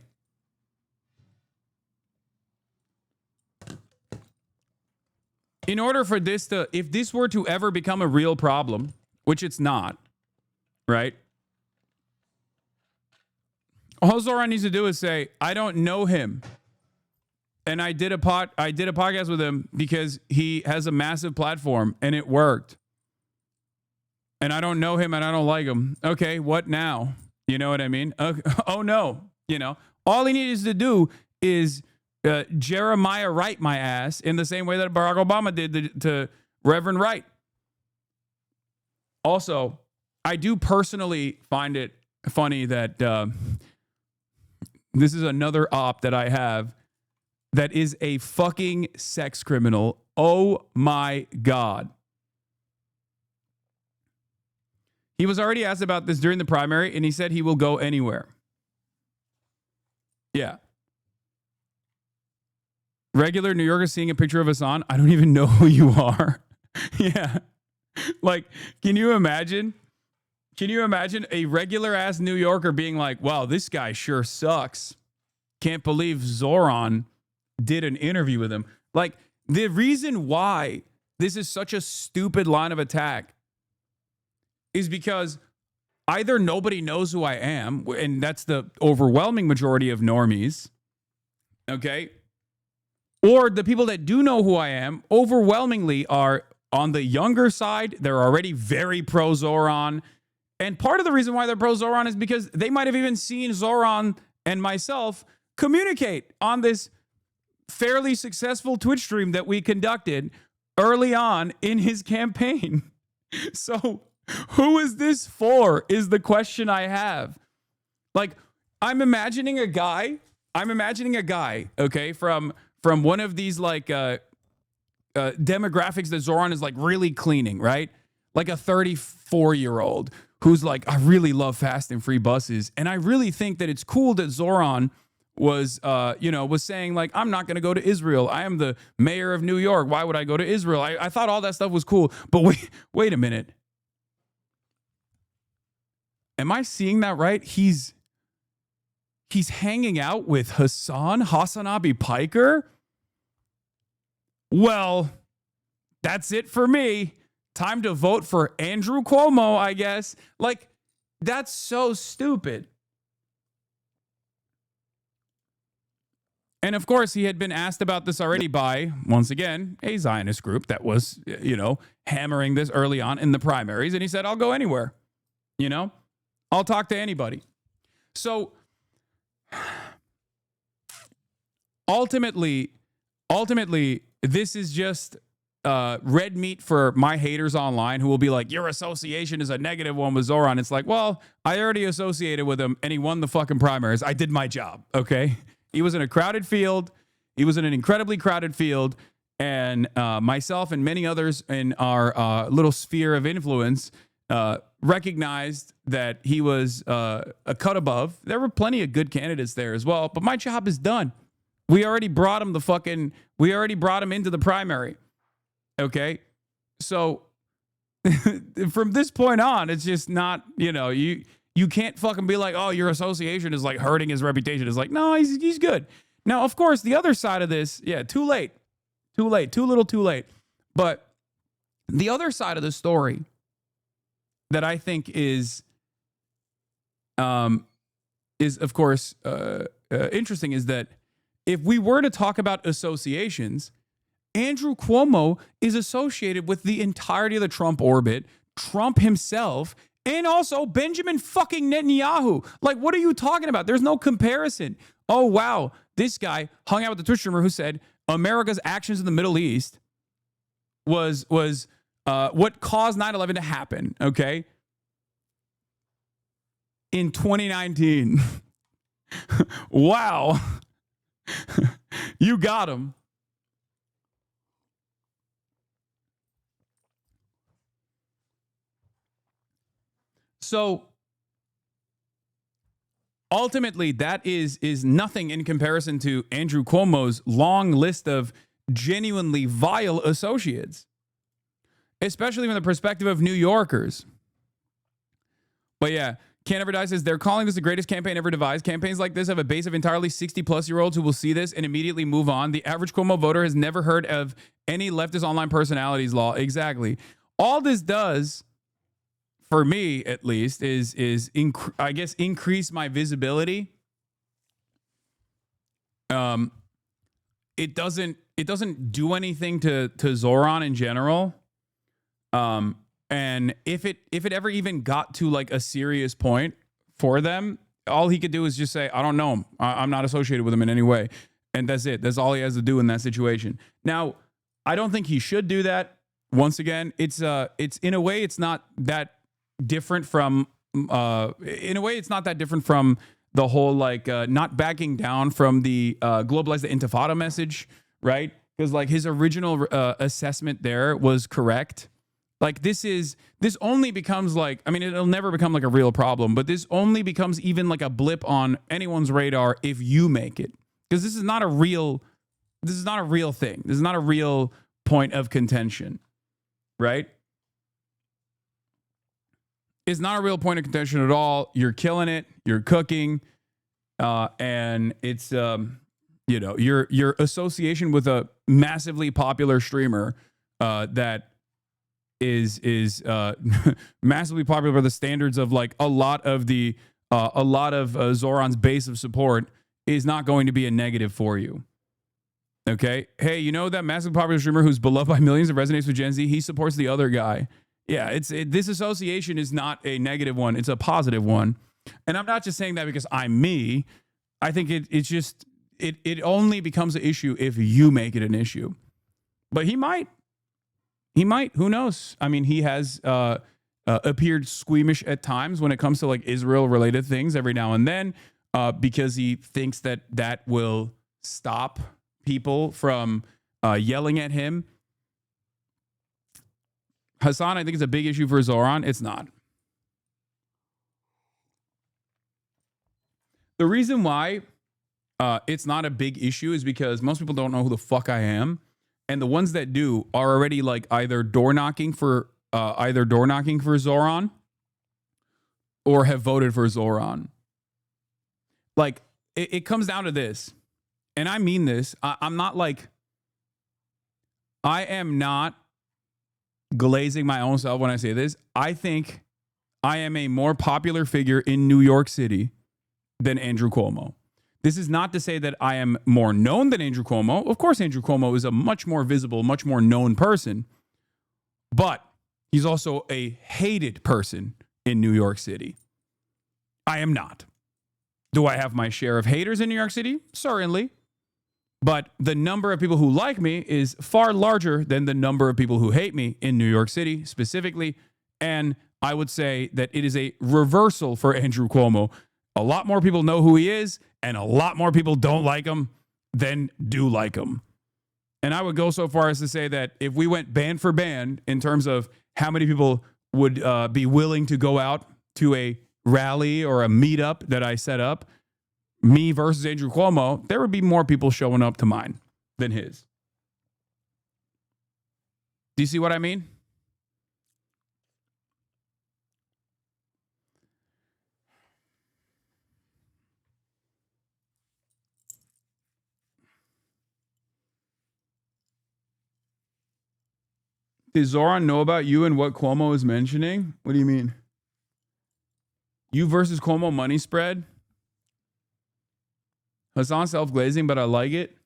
In order for this if this were to ever become a real problem, which it's not, right? All Zohran needs to do is say, I don't know him. And I did a podcast with him because he has a massive platform and it worked. And I don't know him and I don't like him. Okay, what now? You know what I mean? Oh no. All he needs to do is Jeremiah Wright my ass in the same way that Barack Obama did to Reverend Wright. Also, I do personally find it funny that this is another op that I have that is a fucking sex criminal. Oh my God. He was already asked about this during the primary, and he said he will go anywhere. Yeah. Regular New Yorkers seeing a picture of Hasan. I don't even know who you are. Yeah. Can you imagine? Can you imagine a regular ass New Yorker being like, wow, this guy sure sucks. Can't believe Zohran did an interview with him. The reason why this is such a stupid line of attack is because either nobody knows who I am, and that's the overwhelming majority of normies, okay? Or the people that do know who I am overwhelmingly are on the younger side. They're already very pro-Zohran. And part of the reason why they're pro-Zohran is because they might have even seen Zohran and myself communicate on this fairly successful Twitch stream that we conducted early on in his campaign. So who is this for is the question I have. I'm imagining a guy, okay, from one of these demographics that Zohran is really cleaning, right? like a 34-year-old who's like, I really love fast and free buses. And I really think that it's cool that Zohran was saying like, I'm not going to go to Israel. I am the mayor of New York. Why would I go to Israel? I thought all that stuff was cool. But wait a minute. Am I seeing that right? He's hanging out with HasanAbi Piker? Well, that's it for me. Time to vote for Andrew Cuomo, I guess. Like, that's so stupid. And of course, he had been asked about this already by, once again, a Zionist group that was, hammering this early on in the primaries. And he said, I'll go anywhere. I'll talk to anybody. So ultimately, this is just red meat for my haters online who will be like, your association is a negative one with Zohran. It's like, well, I already associated with him and he won the fucking primaries. I did my job, okay? He was in a crowded field. He was in an incredibly crowded field. And myself and many others in our little sphere of influence recognized that he was a cut above. There were plenty of good candidates there as well. But my job is done. We already brought him into the primary. Okay. So from this point on, it's just not, you can't fucking be like, oh, your association is like hurting his reputation. It's like, no, he's good. Now, of course, the other side of this, too late, too little, too late. But the other side of the story that I think is of course interesting is that if we were to talk about associations, Andrew Cuomo is associated with the entirety of the Trump orbit, Trump himself, and also Benjamin fucking Netanyahu. Like, what are you talking about? There's no comparison. Oh, wow. This guy hung out with the Twitch streamer who said America's actions in the Middle East was what caused 9/11 to happen, okay? In 2019. Wow. You got him. So ultimately, that is nothing in comparison to Andrew Cuomo's long list of genuinely vile associates, especially from the perspective of New Yorkers. But yeah, Can't Ever Die says they're calling this the greatest campaign ever devised. Campaigns like this have a base of entirely 60-plus-year-olds who will see this and immediately move on. The average Cuomo voter has never heard of any leftist online personalities law. Exactly. All this does, for me at least, is increase my visibility. It doesn't do anything to Zohran in general. And if it ever even got to like a serious point for them, all he could do is just say, I don't know him. I'm not associated with him in any way. And that's it. That's all he has to do in that situation. Now, I don't think he should do that. Once again, it's in a way, it's not that different from, the whole, like, not backing down from the globalize the intifada message, right? Because like his original assessment there was correct. Like this only becomes like, I mean, it'll never become like a real problem, but this only becomes even like a blip on anyone's radar if you make it. Because this is not a real thing. This is not a real point of contention, right? It's not a real point of contention at all. You're killing it. You're cooking. And it's, your association with a massively popular streamer that is massively popular by the standards of like a lot of Zohran's base of support is not going to be a negative for you. Okay. Hey, you know that massively popular streamer who's beloved by millions and resonates with Gen Z? He supports the other guy. Yeah, this association is not a negative one. It's a positive one. And I'm not just saying that because I'm me. I think it only becomes an issue if you make it an issue. But he might. Who knows? I mean, he has appeared squeamish at times when it comes to like Israel-related things every now and then because he thinks that will stop people from yelling at him. Hasan, I think it's a big issue for Zohran. It's not. The reason why it's not a big issue is because most people don't know who the fuck I am. And the ones that do are already like either door knocking for Zohran or have voted for Zohran. Like, it comes down to this. And I mean this. I'm not like, I am not glazing my own self when I say this. I think I am a more popular figure in New York City than Andrew Cuomo. This is not to say that I am more known than Andrew Cuomo. Of course, Andrew Cuomo is a much more visible, much more known person. But he's also a hated person in New York City. I am not. Do I have my share of haters in New York City? Certainly. But the number of people who like me is far larger than the number of people who hate me in New York City specifically. And I would say that it is a reversal for Andrew Cuomo. A lot more people know who he is, and a lot more people don't like him than do like him. And I would go so far as to say that if we went band for band in terms of how many people would be willing to go out to a rally or a meetup that I set up, me versus Andrew Cuomo, there would be more people showing up to mine than his. Do you see what I mean? Does Zohran know about you and what Cuomo is mentioning? What do you mean? You versus Cuomo money spread? Hasan self-glazing, but I like it.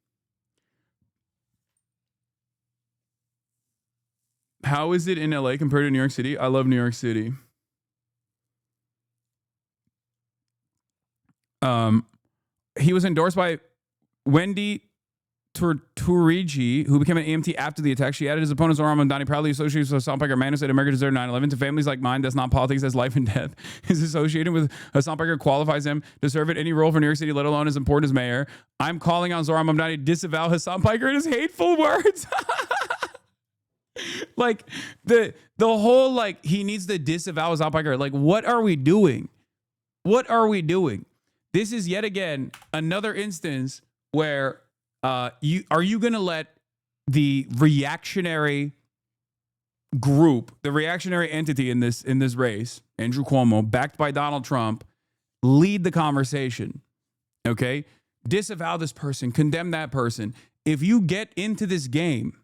How is it in LA compared to New York City? I love New York City. He was endorsed by Wendy Turigi, who became an AMT after the attack. She added his opponent Zohranmentum, proudly associated with Hasan Piker, man who said America deserved 9/11. To families like mine, that's not politics, that's life and death. His association with Hasan Piker qualifies him to serve at any role for New York City, let alone as important as mayor. I'm calling on Zohranmentum to disavow Hasan Piker and his hateful words. Like the whole like he needs to disavow Hasan Piker. Like, what are we doing? What are we doing? This is yet again another instance where you going to let the reactionary group, the reactionary entity in this race, Andrew Cuomo, backed by Donald Trump, lead the conversation? Okay, disavow this person, condemn that person. If you get into this game,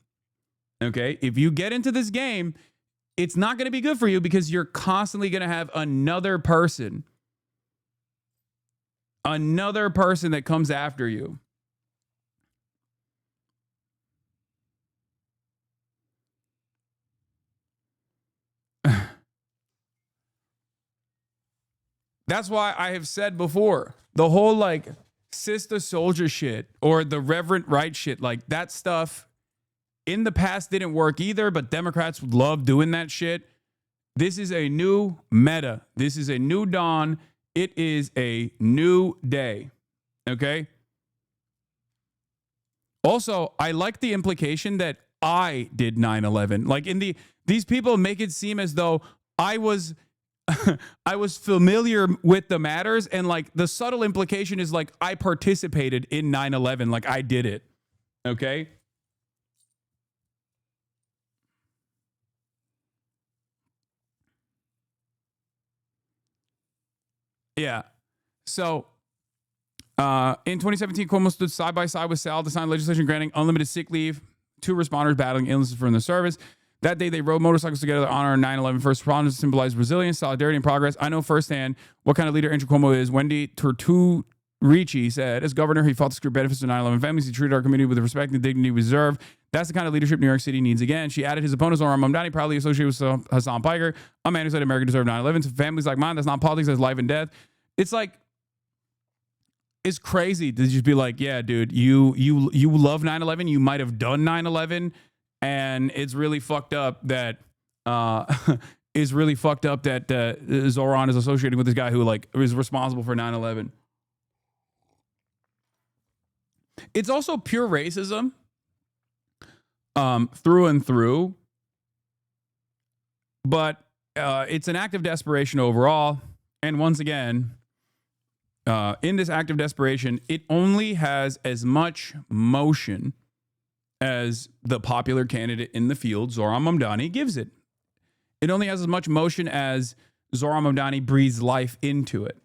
okay, if you get into this game, it's not going to be good for you because you're constantly going to have another person that comes after you. That's why I have said before, the whole like sister soldier shit or the Reverend Right shit, like that stuff in the past didn't work either, but Democrats love doing that shit. This is a new meta. This is a new dawn. It is a new day. Okay? Also, I like the implication that I did 9/11. Like these people make it seem as though I was familiar with the matters, and like the subtle implication is like I participated in 9/11, like I did it. Okay? Yeah. So in 2017, Cuomo stood side by side with Sal to sign legislation granting unlimited sick leave to responders battling illnesses from the service. That day, they rode motorcycles together to honor 9/11 first responders to symbolize resilience, solidarity, and progress. I know firsthand what kind of leader Andrew Cuomo is. Wendy Turturici said, as governor, he fought to secure benefits to 9/11 families. He treated our community with the respect and dignity we deserve. That's the kind of leadership New York City needs again. She added his opponents, Zohranmentum, proudly associated with Hasan Piker, a man who said America deserved 9/11. To families like mine, that's not politics, that's life and death. It's like, it's crazy to just be like, yeah, dude, you love 9/11. You might have done 9/11. And it's really fucked up that Zohran is associating with this guy who like is responsible for 9/11. It's also pure racism through and through. But it's an act of desperation overall. And once again, in this act of desperation, it only has as much motion as the popular candidate in the field, Zohran Mamdani, gives it. It only has as much motion as Zohran Mamdani breathes life into it.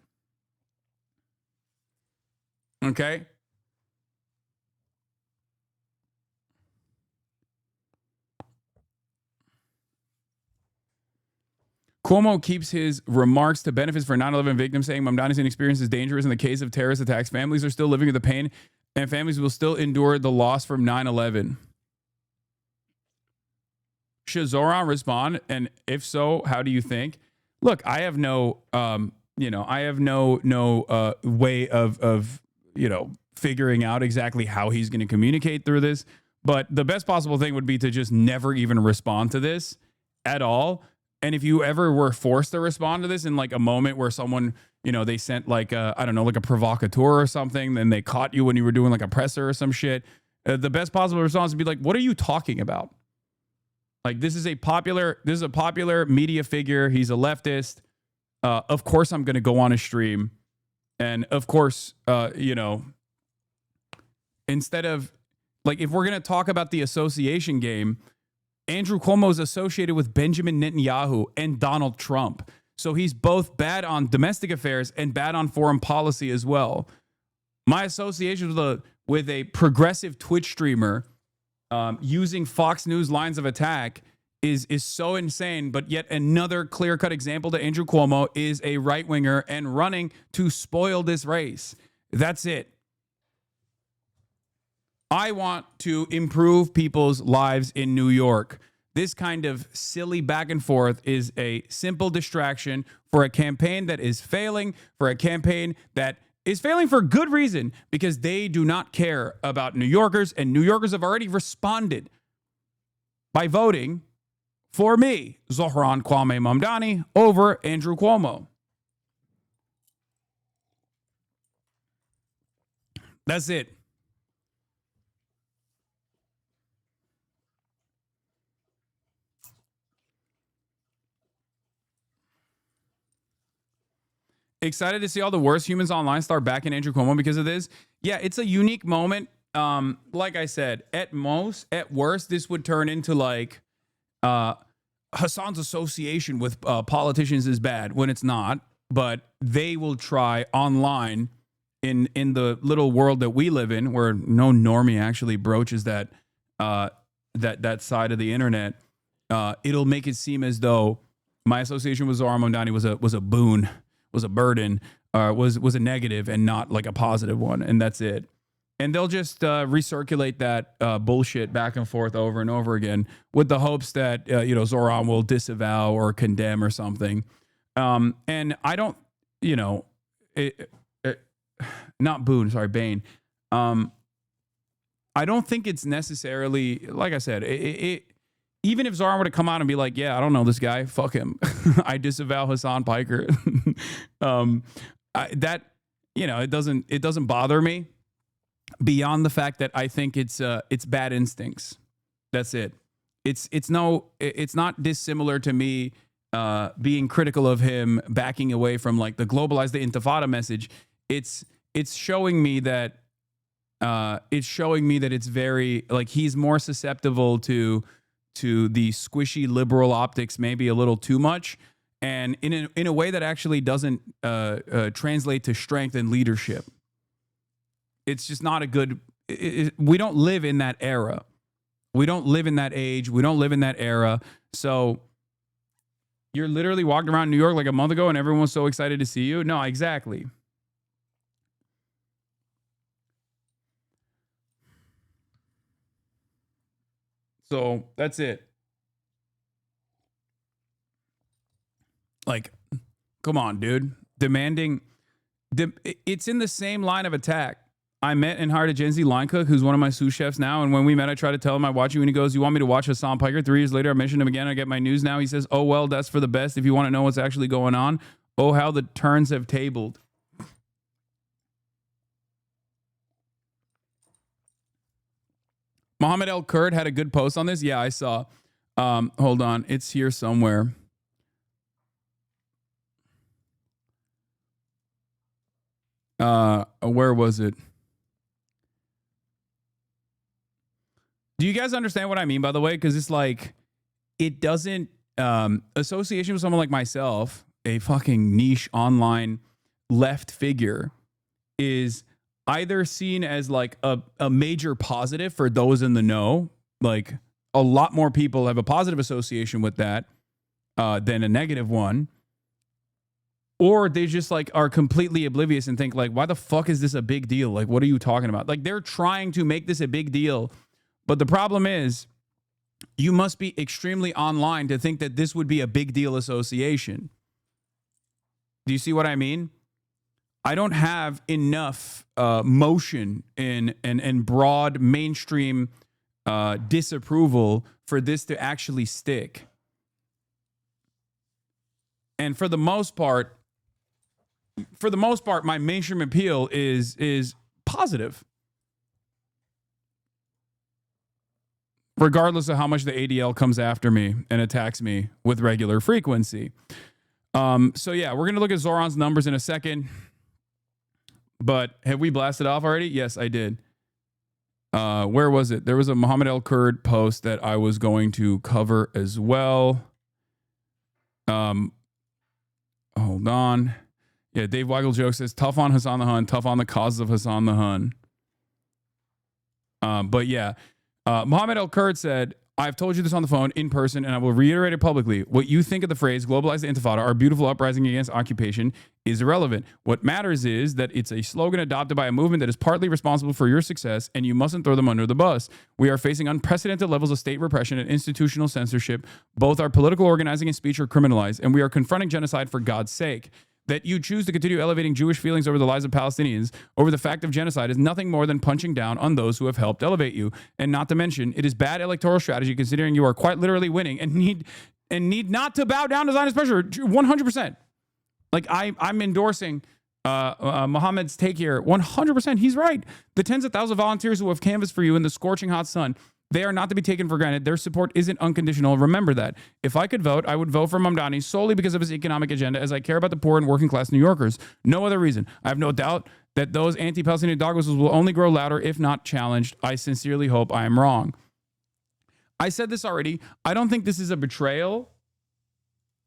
Okay? Cuomo keeps his remarks to benefits for 9/11 victims, saying Mamdani's inexperience is dangerous in the case of terrorist attacks. Families are still living with the pain, and families will still endure the loss from 9/11. Should Zohran respond? And if so, how do you think? Look, I have no, I have no way of figuring out exactly how he's going to communicate through this. But the best possible thing would be to just never even respond to this at all. And if you ever were forced to respond to this in like a moment where someone, they sent like like a provocateur or something, then they caught you when you were doing like a presser or some shit, the best possible response would be like, what are you talking about? Like, this is a popular media figure. He's a leftist. Of course I'm going to go on a stream. And of course, instead of like, if we're going to talk about the association game, Andrew Cuomo is associated with Benjamin Netanyahu and Donald Trump. So he's both bad on domestic affairs and bad on foreign policy as well. My association with a progressive Twitch streamer using Fox News lines of attack is so insane. But yet another clear-cut example to Andrew Cuomo is a right-winger and running to spoil this race. That's it. I want to improve people's lives in New York. This kind of silly back and forth is a simple distraction for a campaign that is failing, for a campaign that is failing for good reason, because they do not care about New Yorkers, and New Yorkers have already responded by voting for me, Zohran Kwame Mamdani, over Andrew Cuomo. That's it. Excited to see all the worst humans online start backing Andrew Cuomo because of this. Yeah, it's a unique moment. Like I said, at worst, this would turn into like Hasan's association with politicians is bad when it's not. But they will try online in the little world that we live in, where no normie actually broaches that side of the internet. It'll make it seem as though my association with Zohran Mamdani was a boon, was a burden, was a negative and not like a positive one, and that's it. And they'll just recirculate that bullshit back and forth over and over again with the hopes that Zohran will disavow or condemn or something. And I don't, not Boone, sorry, Bane. I don't think it's necessarily, like I said, even if Zohran were to come out and be like, yeah, I don't know this guy, fuck him. I disavow Hasan Piker. It doesn't bother me beyond the fact that I think it's bad instincts. That's it. It's not dissimilar to me being critical of him backing away from like the globalize the intifada message. It's showing me that it's very like he's more susceptible to the squishy liberal optics, maybe a little too much, and in a way that actually doesn't translate to strength and leadership. It's just not a good. We don't live in that era. We don't live in that age. We don't live in that era. So you're literally walking around New York like a month ago, and everyone was so excited to see you. No, exactly. So that's it. Like, come on, dude. It's in the same line of attack. I met and hired a Gen Z line cook who's one of my sous chefs now. And when we met, I tried to tell him I watch you. And he goes, you want me to watch Hasan Piker? 3 years later, I mentioned him again. I get my news now. He says, oh, well, that's for the best. If you want to know what's actually going on. Oh, how the turns have tabled. Mohammed El Kurd had a good post on this. Yeah, I saw. Hold on. It's here somewhere. Where was it? Do you guys understand what I mean, by the way? Because it's like, it doesn't, association with someone like myself, a fucking niche online left figure, is either seen as like a major positive for those in the know. Like, a lot more people have a positive association with that than a negative one. Or they just like are completely oblivious and think like, why the fuck is this a big deal? Like, what are you talking about? Like, they're trying to make this a big deal. But the problem is, you must be extremely online to think that this would be a big deal association. Do you see what I mean? I don't have enough motion and broad mainstream disapproval for this to actually stick. And for the most part, my mainstream appeal is positive, regardless of how much the ADL comes after me and attacks me with regular frequency. So yeah, we're gonna look at Zohran's numbers in a second. But have we blasted off already? Yes, I did. Where was it? There was a Muhammad El Kurd post that I was going to cover as well. Hold on. Yeah, Dave Weigel joke says, tough on Hasan the Hun, tough on the causes of Hasan the Hun. But yeah, Muhammad El Kurd said, I've told you this on the phone, in person, and I will reiterate it publicly. What you think of the phrase globalized intifada, our beautiful uprising against occupation, is irrelevant. What matters is that it's a slogan adopted by a movement that is partly responsible for your success, and you mustn't throw them under the bus. We are facing unprecedented levels of state repression and institutional censorship. Both our political organizing and speech are criminalized, and we are confronting genocide for God's sake. That you choose to continue elevating Jewish feelings over the lives of Palestinians over the fact of genocide is nothing more than punching down on those who have helped elevate you. And not to mention, it is bad electoral strategy considering you are quite literally winning and need not to bow down to Zionist pressure 100%. Like, I'm endorsing Mohammed's take here 100%. He's right. The tens of thousands of volunteers who have canvassed for you in the scorching hot sun, they are not to be taken for granted. Their support isn't unconditional. Remember that. If I could vote, I would vote for Mamdani solely because of his economic agenda, as I care about the poor and working class New Yorkers. No other reason. I have no doubt that those anti-Palestinian dog whistles will only grow louder if not challenged. I sincerely hope I am wrong. I said this already. I don't think this is a betrayal.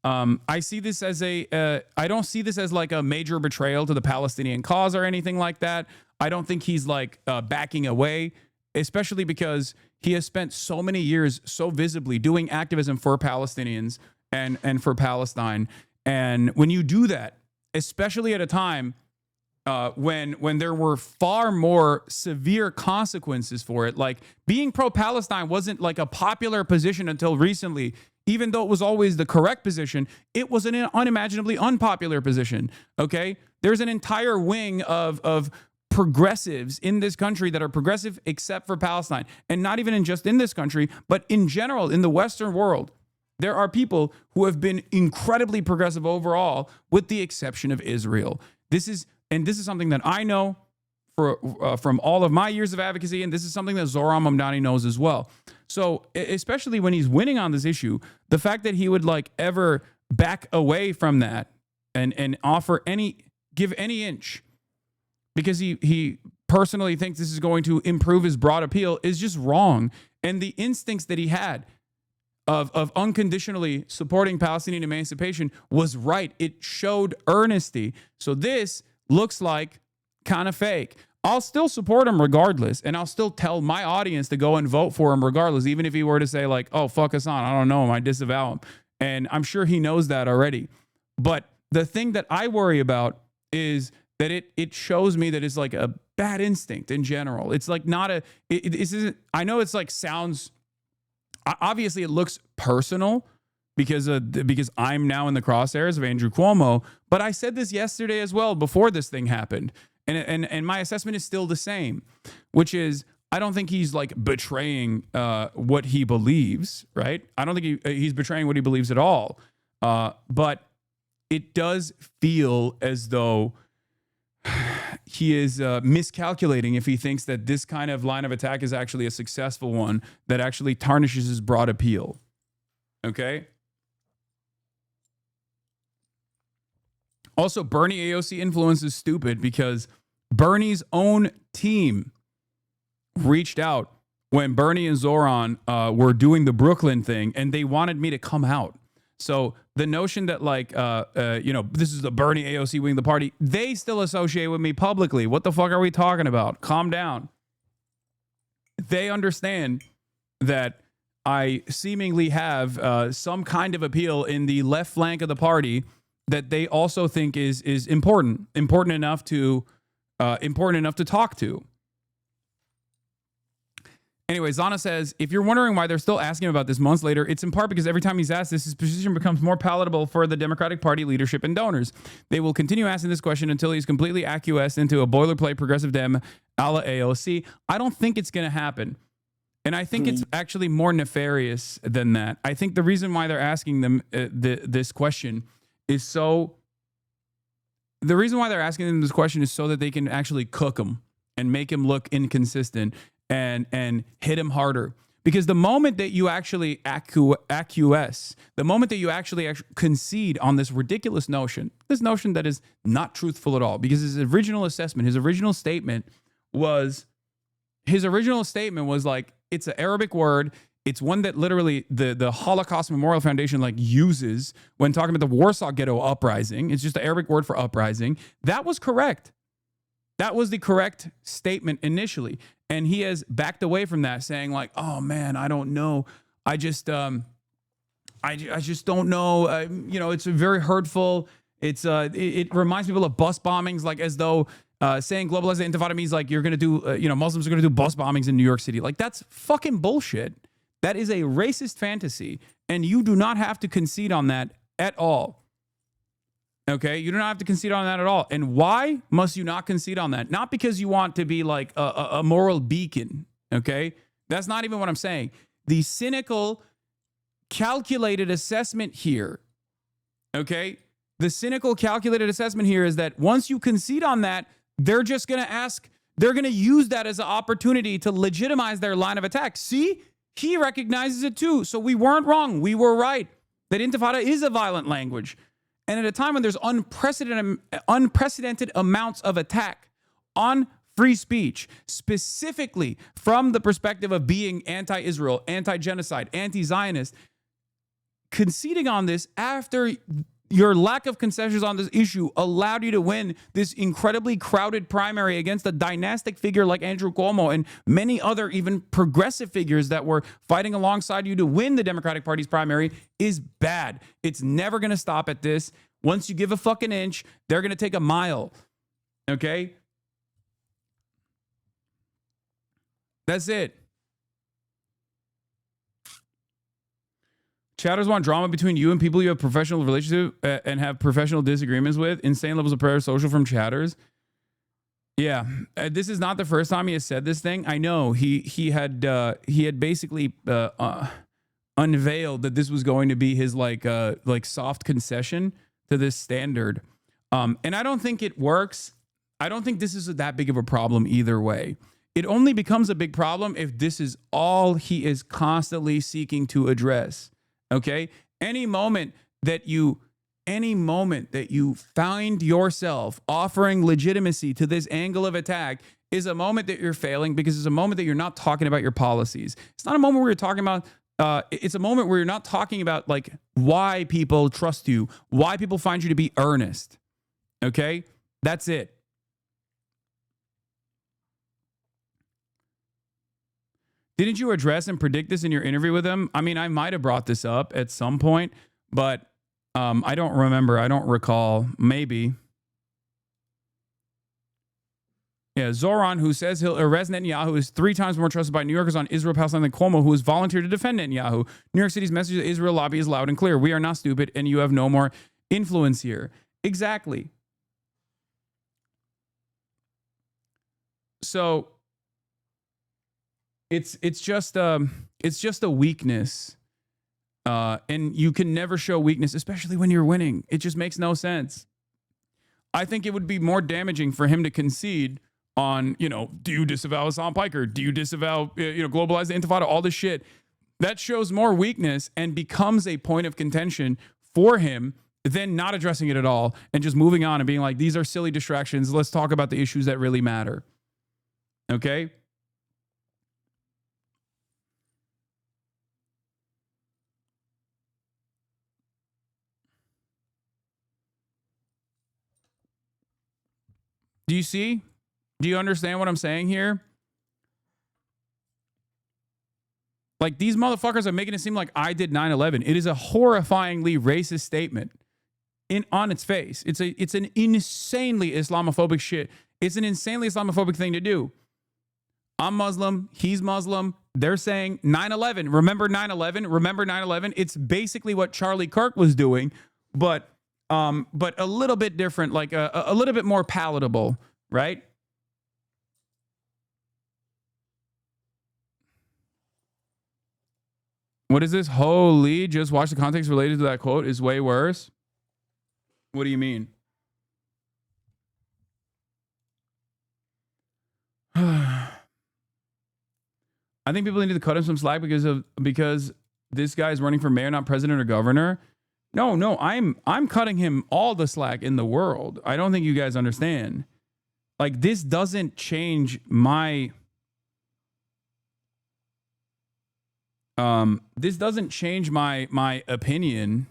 I see this as I don't see this as like a major betrayal to the Palestinian cause or anything like that. I don't think he's like backing away, especially because he has spent so many years so visibly doing activism for Palestinians and for Palestine. And when you do that, especially at a time when there were far more severe consequences for it, like being pro-Palestine wasn't like a popular position until recently. Even though it was always the correct position, it was an unimaginably unpopular position. Okay, there's an entire wing of progressives in this country that are progressive except for Palestine, and not even just in this country, but in general in the Western world. There are people who have been incredibly progressive overall, with the exception of Israel. This is something that I know from all of my years of advocacy, and this is something that Zohran Mamdani knows as well. So, especially when he's winning on this issue, the fact that he would like ever back away from that and give any inch because he personally thinks this is going to improve his broad appeal is just wrong. And the instincts that he had of unconditionally supporting Palestinian emancipation was right. It showed earnesty. So this looks like kind of fake. I'll still support him regardless, and I'll still tell my audience to go and vote for him regardless, even if he were to say like, oh, fuck Hasan, I don't know him, I disavow him. And I'm sure he knows that already. But the thing that I worry about is that it shows me that it's like a bad instinct in general. It's like not a, it isn't, I know it's like sounds, obviously it looks personal because I'm now in the crosshairs of Andrew Cuomo, but I said this yesterday as well before this thing happened. And my assessment is still the same, which is I don't think he's like betraying what he believes, right? I don't think he's betraying what he believes at all. But it does feel as though he is miscalculating if he thinks that this kind of line of attack is actually a successful one that actually tarnishes his broad appeal. Okay? Also, Bernie AOC influence is stupid because Bernie's own team reached out when Bernie and Zohran were doing the Brooklyn thing, and they wanted me to come out. So the notion that this is the Bernie AOC wing of the party, they still associate with me publicly. What the fuck are we talking about? Calm down. They understand that I seemingly have some kind of appeal in the left flank of the party that they also think is important enough to talk to. Anyway, Zana says, if you're wondering why they're still asking about this months later, it's in part because every time he's asked this, his position becomes more palatable for the Democratic Party leadership and donors. They will continue asking this question until he's completely acquiesced into a boilerplate progressive Dem a la AOC. I don't think it's going to happen. And I think it's actually more nefarious than that. I think the reason why they're asking them this question is so that they can actually cook him and make him look inconsistent and hit him harder. Because the moment that you actually acquiesce, the moment that you actually concede on this ridiculous notion, this notion that is not truthful at all, because his original statement was like, it's an Arabic word. It's one that literally the Holocaust Memorial Foundation uses when talking about the Warsaw Ghetto uprising. It's just the Arabic word for uprising. That was correct. That was the correct statement initially. And he has backed away from that, saying like, oh man, I don't know. I just don't know. It's very hurtful. It reminds people of bus bombings, like as though saying globalize the intifada means like you're going to do, Muslims are going to do bus bombings in New York City. Like that's fucking bullshit. That is a racist fantasy. And you do not have to concede on that at all. Okay, you do not have to concede on that at all. And why must you not concede on that? Not because you want to be like a moral beacon, okay? That's not even what I'm saying. The cynical, calculated assessment here, okay? The cynical, calculated assessment here is that once you concede on that, they're just going to use that as an opportunity to legitimize their line of attack. See, he recognizes it too. So we weren't wrong. We were right. That intifada is a violent language. And at a time when there's unprecedented amounts of attack on free speech, specifically from the perspective of being anti-Israel, anti-genocide, anti-Zionist, conceding on this after your lack of concessions on this issue allowed you to win this incredibly crowded primary against a dynastic figure like Andrew Cuomo and many other even progressive figures that were fighting alongside you to win the Democratic Party's primary is bad. It's never going to stop at this. Once you give a fucking inch, they're going to take a mile. Okay? That's it. Chatters want drama between you and people you have professional relationship and have professional disagreements with. Insane levels of parasocial from chatters. Yeah, this is not the first time he has said this thing. I know he had basically unveiled that this was going to be his like soft concession to this standard, and I don't think it works. I don't think this is that big of a problem either way. It only becomes a big problem if this is all he is constantly seeking to address. Okay? Any moment that you find yourself offering legitimacy to this angle of attack is a moment that you're failing, because it's a moment that you're not talking about your policies. It's not a moment where you're talking about it's a moment where you're not talking about like why people trust you, why people find you to be earnest. Okay? That's it. Didn't you address and predict this in your interview with him? I mean, I might have brought this up at some point, but I don't remember. I don't recall. Maybe. Yeah, Zohran, who says he'll arrest Netanyahu, is 3 times more trusted by New Yorkers on Israel Palestine than Cuomo, who has volunteered to defend Netanyahu. New York City's message to the Israel lobby is loud and clear. We are not stupid, and you have no more influence here. Exactly. So it's just a weakness, and you can never show weakness, especially when you're winning. It just makes no sense. I think it would be more damaging for him to concede on, do you disavow Hasan Piker? Do you disavow, globalize the intifada? All this shit that shows more weakness and becomes a point of contention for him than not addressing it at all and just moving on and being like, these are silly distractions. Let's talk about the issues that really matter. Okay? Do you see? Do you understand what I'm saying here? Like, these motherfuckers are making it seem like I did 9/11. It is a horrifyingly racist statement on its face. It's an insanely Islamophobic shit. It's an insanely Islamophobic thing to do. I'm Muslim. He's Muslim. They're saying 9/11. Remember 9/11? Remember 9/11? It's basically what Charlie Kirk was doing, but a little bit different, like a little bit more palatable, right? What is this? Holy, just watch the context related to that quote is way worse. What do you mean? I think people need to cut him some slack because this guy's running for mayor, not president or governor. No, I'm cutting him all the slack in the world. I don't think you guys understand. Like, this doesn't change my my opinion,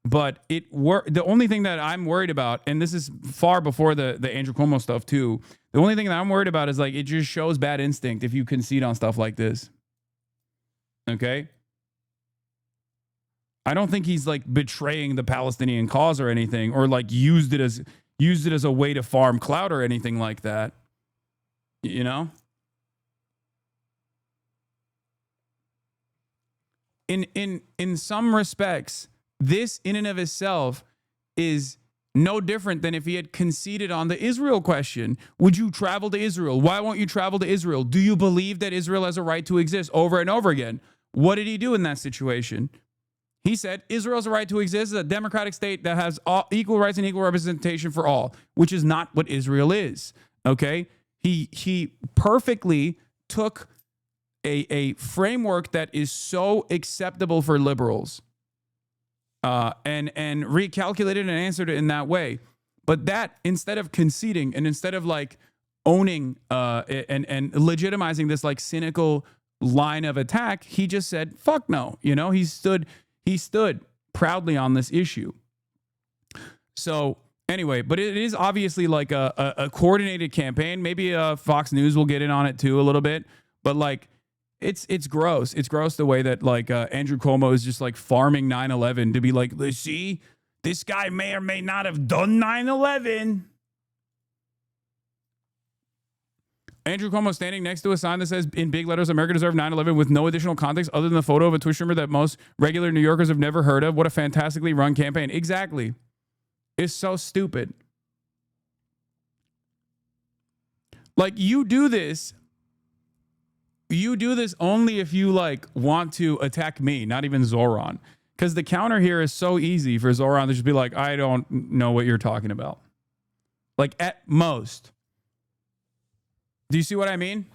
but the only thing that I'm worried about, and this is far before the Andrew Cuomo stuff too, the only thing that I'm worried about is, like, it just shows bad instinct if you concede on stuff like this. Okay? I don't think he's, like, betraying the Palestinian cause or anything, or, like, used it as a way to farm clout or anything like that. You know? In some respects, this in and of itself is no different than if he had conceded on the Israel question. Would you travel to Israel? Why won't you travel to Israel? Do you believe that Israel has a right to exist? Over and over again. What did he do in that situation? He said Israel has a right to exist as a democratic state that has equal rights and equal representation for all, which is not what Israel is. Okay? He perfectly took a framework that is so acceptable for liberals and recalculated and answered it in that way. But that, instead of conceding and instead of, like, owning and legitimizing this, like, cynical line of attack, he just said, fuck no. You know, he stood proudly on this issue. So anyway, but it is obviously like a coordinated campaign. Maybe Fox News will get in on it too a little bit, but, like, it's gross. It's gross the way that, like, Andrew Cuomo is just, like, farming 9/11 to be like, see, this guy may or may not have done 9/11. Andrew Cuomo standing next to a sign that says in big letters, America deserved 9/11 with no additional context other than the photo of a Twitch streamer that most regular New Yorkers have never heard of. What a fantastically run campaign. Exactly. It's so stupid. Like, you do this only if you, like, want to attack me, not even Zohran. Because the counter here is so easy for Zohran to just be like, I don't know what you're talking about. Like, at most. Do you see what I mean?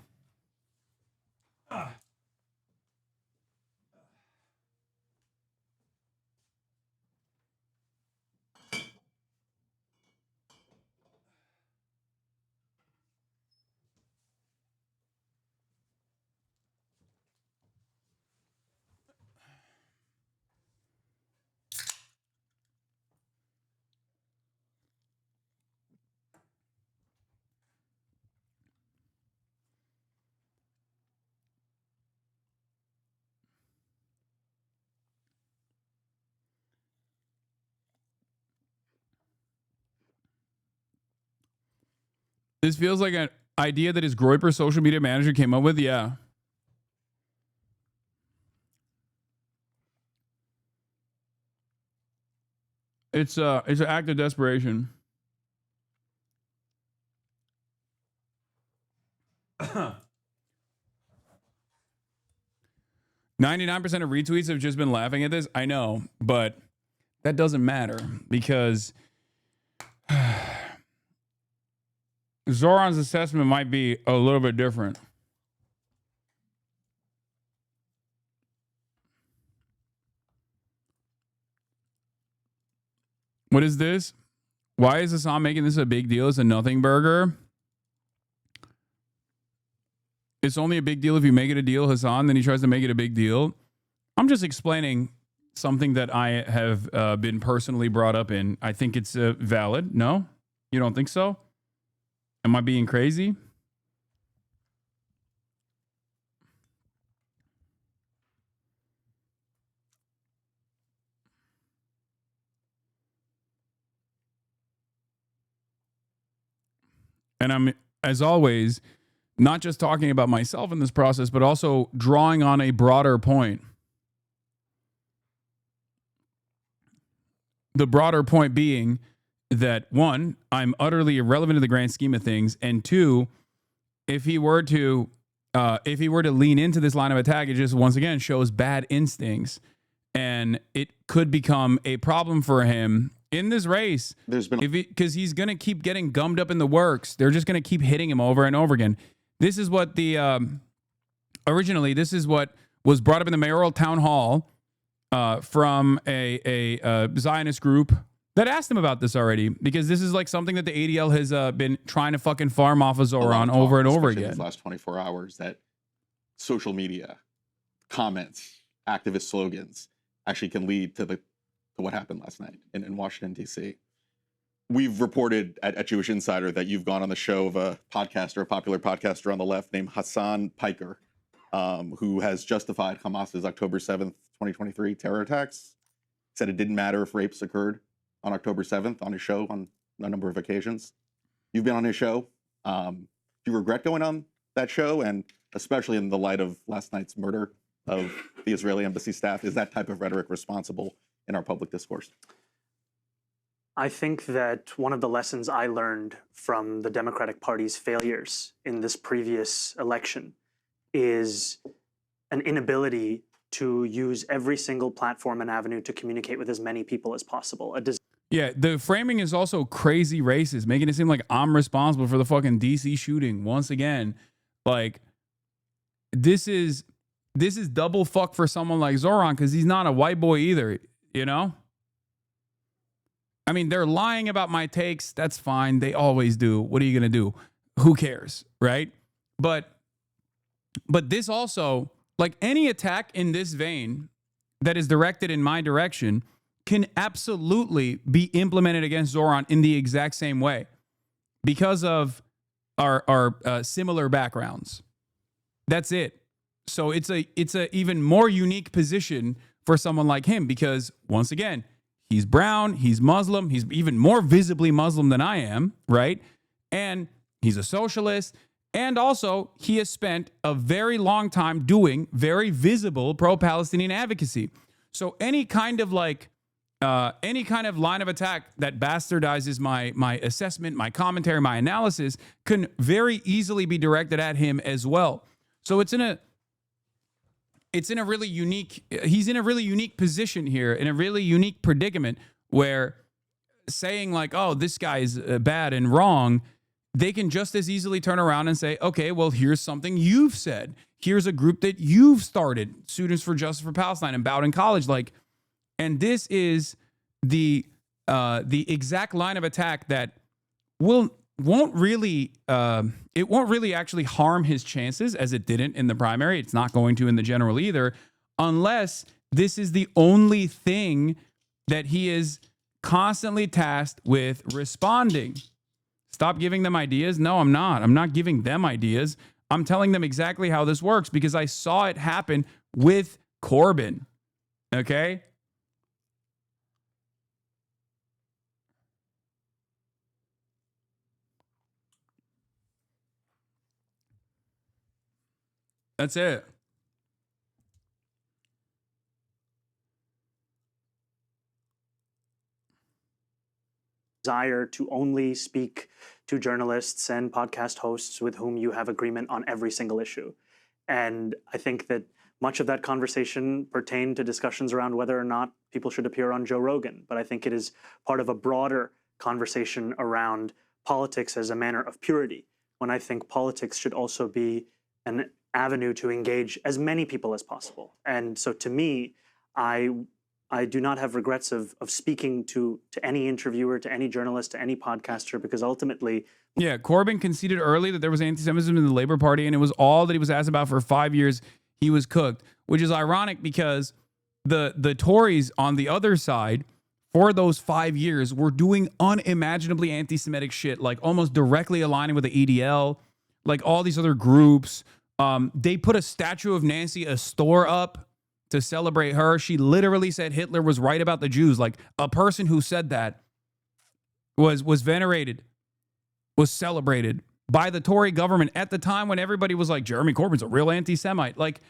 This feels like an idea that his Groyper social media manager came up with. Yeah. It's an act of desperation. 99% of retweets have just been laughing at this. I know, but that doesn't matter because Zohran's assessment might be a little bit different. What is this? Why is Hasan making this a big deal? It's a nothing burger. It's only a big deal if you make it a deal, Hasan. Then he tries to make it a big deal. I'm just explaining something that I have been personally brought up in. I think it's valid. No? You don't think so? Am I being crazy? And I'm, as always, not just talking about myself in this process, but also drawing on a broader point. The broader point being that, one, I'm utterly irrelevant to the grand scheme of things, and two, if he were to lean into this line of attack, it just once again shows bad instincts, and it could become a problem for him in this race. Because he's gonna keep getting gummed up in the works. They're just gonna keep hitting him over and over again. This is what originally this is what was brought up in the mayoral town hall from a Zionist group that asked him about this already, because this is like something that the ADL has been trying to fucking farm off of Zohran over and over again. In the last 24 hours, that social media comments, activist slogans actually can lead to what happened last night in Washington, D.C. We've reported at Jewish Insider that you've gone on the show of a podcaster, a popular podcaster on the left named Hasan Piker, who has justified Hamas's October 7th, 2023 terror attacks. Said it didn't matter if rapes occurred on October 7th on his show on a number of occasions. You've been on his show. Do you regret going on that show? And especially in the light of last night's murder of the Israeli embassy staff, is that type of rhetoric responsible in our public discourse? I think that one of the lessons I learned from the Democratic Party's failures in this previous election is an inability to use every single platform and avenue to communicate with as many people as possible. Yeah, the framing is also crazy racist, making it seem like I'm responsible for the fucking DC shooting once again. Like, this is double fuck for someone like Zohran, because he's not a white boy either, you know? I mean, they're lying about my takes. That's fine. They always do. What are you going to do? Who cares, right? But this also, like any attack in this vein that is directed in my direction, can absolutely be implemented against Zohran in the exact same way because of our similar backgrounds. That's it. So it's a even more unique position for someone like him, because once again, he's brown, he's Muslim, he's even more visibly Muslim than I am, right? And he's a socialist. And also, he has spent a very long time doing very visible pro-Palestinian advocacy. So any kind of line of attack that bastardizes my assessment, my commentary, my analysis can very easily be directed at him as well. So he's in a really unique position here, in a really unique predicament, where saying like, oh, this guy is bad and wrong, they can just as easily turn around and say, okay, well, here's something you've said. Here's a group that you've started, Students for Justice for Palestine and Bowdoin College. Like, and this is the exact line of attack that won't really actually harm his chances, as it didn't in the primary. It's not going to in the general either, unless this is the only thing that he is constantly tasked with responding. Stop giving them ideas. No, I'm not. I'm not giving them ideas. I'm telling them exactly how this works, because I saw it happen with Corbyn. Okay? That's it. Desire to only speak to journalists and podcast hosts with whom you have agreement on every single issue. And I think that much of that conversation pertained to discussions around whether or not people should appear on Joe Rogan. But I think it is part of a broader conversation around politics as a manner of purity, when I think politics should also be an avenue to engage as many people as possible. And so to me, I I do not have regrets of speaking to any interviewer, to any journalist, to any podcaster, because ultimately, Yeah, Corbyn conceded early that there was anti-Semitism in the Labor Party, and it was all that he was asked about for 5 years. He was cooked, which is ironic because the Tories on the other side for those 5 years were doing unimaginably anti-Semitic shit, like almost directly aligning with the EDL, like all these other groups. They put a statue of Nancy Astor up to celebrate her. She literally said Hitler was right about the Jews. Like, a person who said that was venerated, was celebrated by the Tory government at the time when everybody was like, Jeremy Corbyn's a real anti-Semite. Like,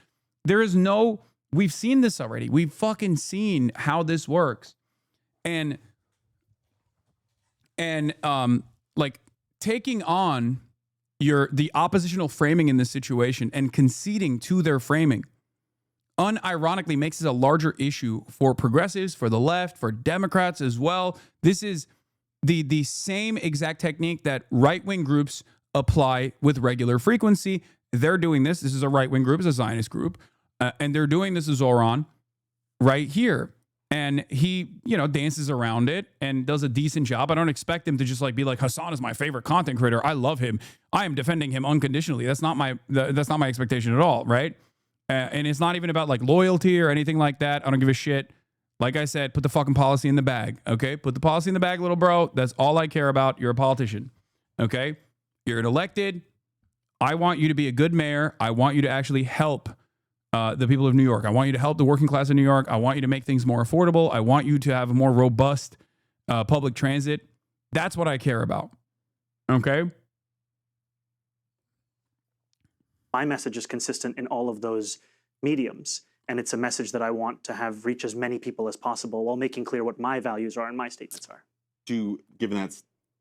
there is no, we've seen this already. We've fucking seen how this works. And like taking on the oppositional framing in this situation and conceding to their framing unironically makes this a larger issue for progressives, for the left, for Democrats as well. This is the same exact technique that right-wing groups apply with regular frequency. They're doing this. This is a right-wing group, it's a Zionist group, and they're doing this as Zohran right here. And he, dances around it and does a decent job. I don't expect him to just like be like, Hasan is my favorite content creator. I love him. I am defending him unconditionally. That's not my expectation at all, right? And it's not even about like loyalty or anything like that. I don't give a shit. Like I said, put the fucking policy in the bag, okay? Put the policy in the bag, little bro. That's all I care about. You're a politician, okay? You're elected. I want you to be a good mayor. I want you to actually help the people of New York. I want you to help the working class of New York. I want you to make things more affordable. I want you to have a more robust public transit. That's what I care about, okay? my message is consistent in all of those mediums. And it's a message that I want to have reach as many people as possible while making clear what my values are and my statements are. Given